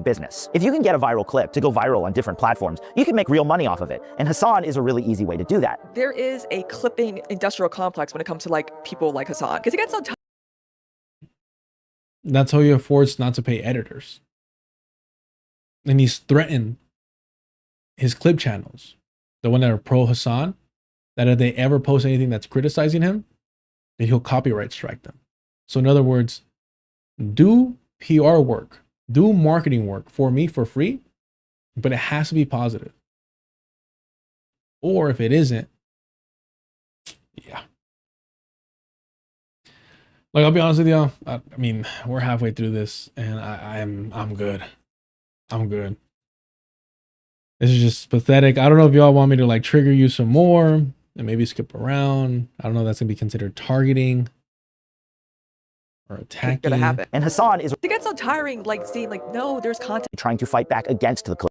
S5: Business. If you can get a viral clip to go viral on different platforms, you can make real money off of it. And Hasan is a really easy way to do that.
S19: There is a clipping industrial complex when it comes to like people like Hasan, because he gets on.
S1: That's how he affords not to pay editors. And he's threatened his clip channels, the one that are pro Hasan, that if they ever post anything that's criticizing him, then he'll copyright strike them. So in other words, do PR work, do marketing work for me for free, but it has to be positive. Or if it isn't, yeah. Like, I'll be honest with y'all. I mean, we're halfway through this, and I'm good. I'm good. This is just pathetic. I don't know if y'all want me to like trigger you some more and maybe skip around. I don't know if that's gonna be considered targeting or attacking.
S19: Gonna happen.
S5: And Hasan is.
S19: It gets so tiring, like seeing like, no, there's content.
S5: Trying to fight back against the clipping.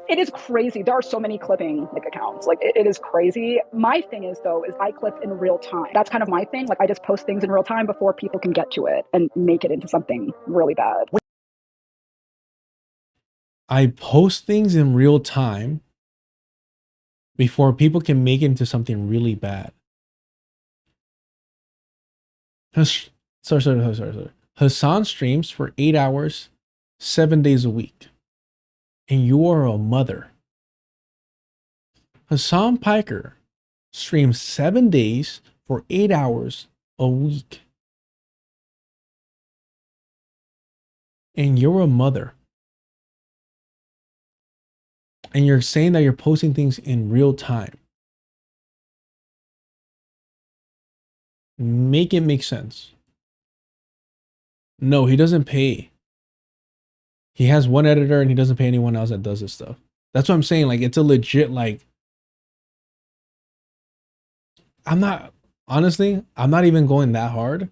S9: It is crazy. There are so many clipping like accounts. Like it is crazy. My thing is though, is I clip in real time. That's kind of my thing. Like I just post things in real time before people can get to it and make it into something really bad.
S1: I post things in real time before people can make it into something really bad. Sorry. Hasan streams for 8 hours, 7 days a week. And you are a mother. Hasan Piker streams 7 days for 8 hours a week. And you're a mother. And you're saying that you're posting things in real time. Make it make sense. No, he doesn't pay. He has one editor and he doesn't pay anyone else that does this stuff. That's what I'm saying. Like, it's a legit, like, I'm not even going that hard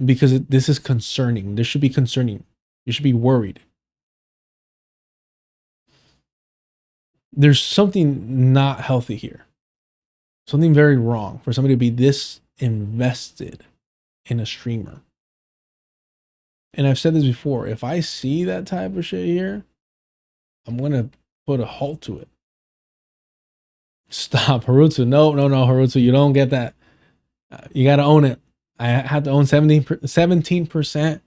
S1: because this is concerning. This should be concerning. You should be worried. There's something not healthy here. Something very wrong for somebody to be this invested in a streamer. And I've said this before, if I see that type of shit here, I'm going to put a halt to it. Stop, Harutu. No, Harutu, you don't get that. You got to own it. I have to own 17%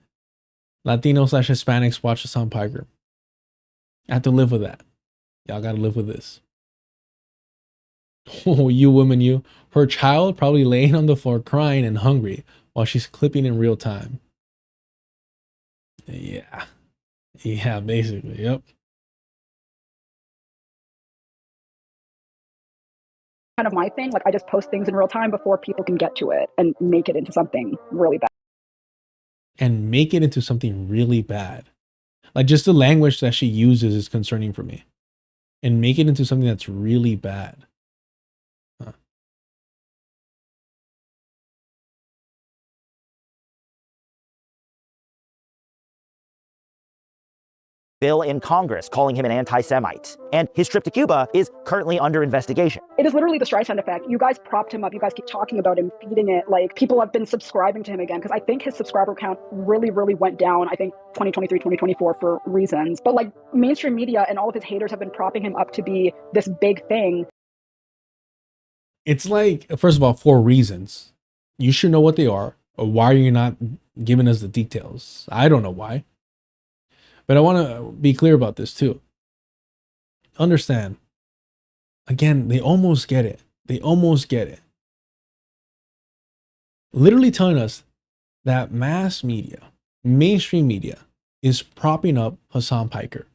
S1: Latino/Hispanics watch Hasan Piker. I have to live with that. Y'all got to live with this. Oh, you woman, you. Her child probably laying on the floor crying and hungry while she's clipping in real time. Yeah, basically, yep.
S9: Kind of my thing. Like I just post things in real time before people can get to it and make it into something really bad.
S1: And make it into something really bad. Like just the language that she uses is concerning for me. And make it into something that's really bad.
S5: bill in Congress calling him an anti-Semite. And his trip to Cuba is currently under investigation.
S9: It is literally the Streisand effect. You guys propped him up. You guys keep talking about him, feeding it. Like, people have been subscribing to him again because I think his subscriber count really, really went down, I think 2023, 2024 for reasons. But like, mainstream media and all of his haters have been propping him up to be this big thing.
S1: It's like, first of all, for reasons. You should know what they are. Or why are you not giving us the details? I don't know why. But I want to be clear about this too. Understand. Again, they almost get it. They almost get it. Literally telling us that mass media, mainstream media, is propping up Hasan Piker.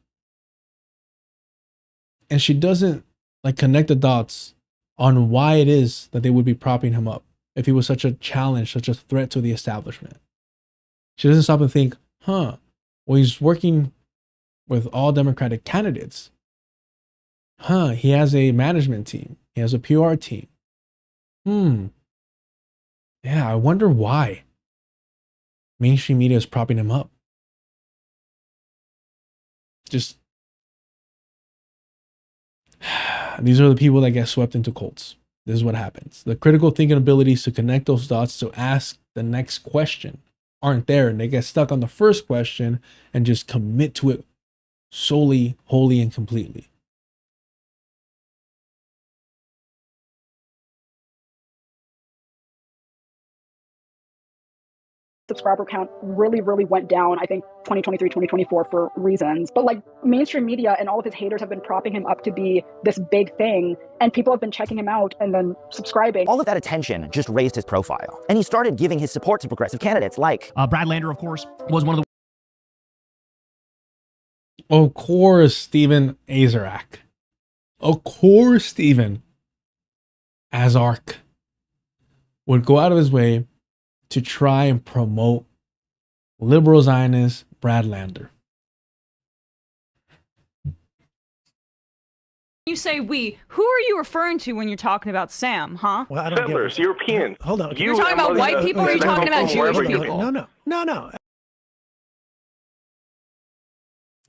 S1: And she doesn't like connect the dots on why it is that they would be propping him up if he was such a challenge, such a threat to the establishment. She doesn't stop and think, well, he's working with all Democratic candidates. He has a management team. He has a PR team. Yeah, I wonder why mainstream media is propping him up. Just, these are the people that get swept into cults. This is what happens. The critical thinking abilities to connect those dots to ask the next question aren't there, and they get stuck on the first question and just commit to it solely, wholly, and completely.
S9: Subscriber count really, really went down, I think 2023, 2024 for reasons. But like, mainstream media and all of his haters have been propping him up to be this big thing, and people have been checking him out and then subscribing.
S5: All of that attention just raised his profile, and he started giving his support to progressive candidates like
S3: Brad Lander, of course, was one of the.
S1: Of course, Steven Azarek. Of course, Steven Azarek would go out of his way to try and promote liberal Zionist Brad Lander.
S8: You say we. Who are you referring to when you're talking about Sam, huh?
S3: Well, I don't
S10: Settlers, Europeans.
S3: Hold on.
S8: You're talking about white people or are you talking about Jewish people?
S3: No.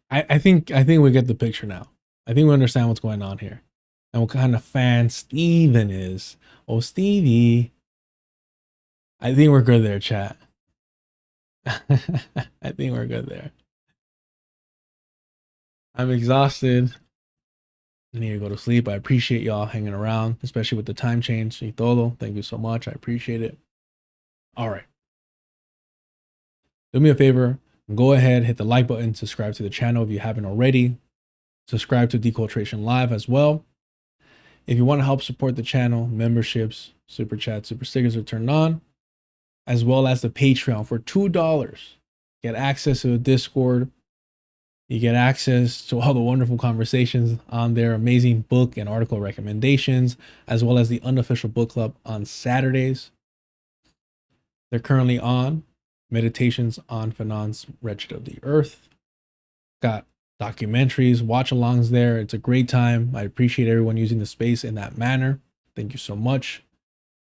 S1: I think we get the picture now. I think we understand what's going on here. And what kind of fan Steven is. Oh, Stevie. I think we're good there, chat. I think we're good there. I'm exhausted. I need to go to sleep. I appreciate y'all hanging around, especially with the time change. Y todo. Thank you so much. I appreciate it. All right. Do me a favor. Go ahead, hit the like button, subscribe to the channel if you haven't already. Subscribe to Deculturation Live as well. If you want to help support the channel, memberships, super chats, super stickers are turned on, as well as the Patreon for $2. Get access to the Discord. You get access to all the wonderful conversations on their amazing book and article recommendations, as well as the unofficial book club on Saturdays. They're currently on Meditations on Fanon's Wretched of the Earth. Got documentaries, watch-alongs there. It's a great time. I appreciate everyone using the space in that manner. Thank you so much.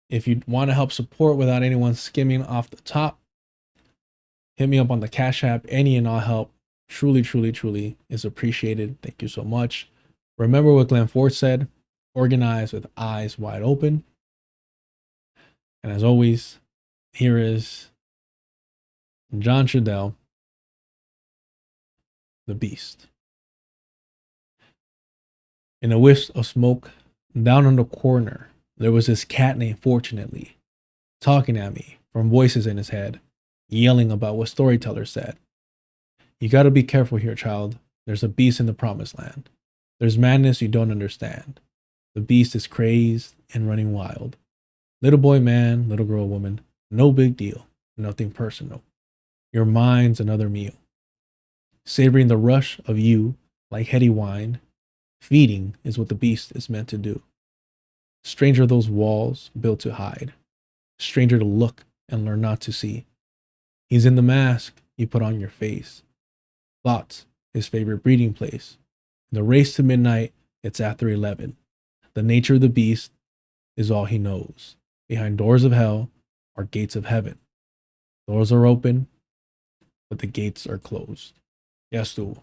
S1: If you want to help support without anyone skimming off the top, hit me up on the Cash App. Any and all help truly, truly, truly is appreciated. Thank you so much. Remember what Glenn Ford said, organize with eyes wide open. And as always, here is John Trudell, the Beast. In a wisp of smoke, down on the corner, there was this cat named Fortunately, talking at me from voices in his head, yelling about what storytellers said. You gotta be careful here, child. There's a beast in the promised land. There's madness you don't understand. The beast is crazed and running wild. Little boy, man, little girl, woman, no big deal, nothing personal. Your mind's another meal. Savoring the rush of you like heady wine, feeding is what the beast is meant to do. Stranger those walls built to hide. Stranger to look and learn not to see. He's in the mask you put on your face. Thoughts, his favorite breeding place. In the race to midnight, it's after 11. The nature of the beast is all he knows. Behind doors of hell are gates of heaven. Doors are open, but the gates are closed. Yes, tú.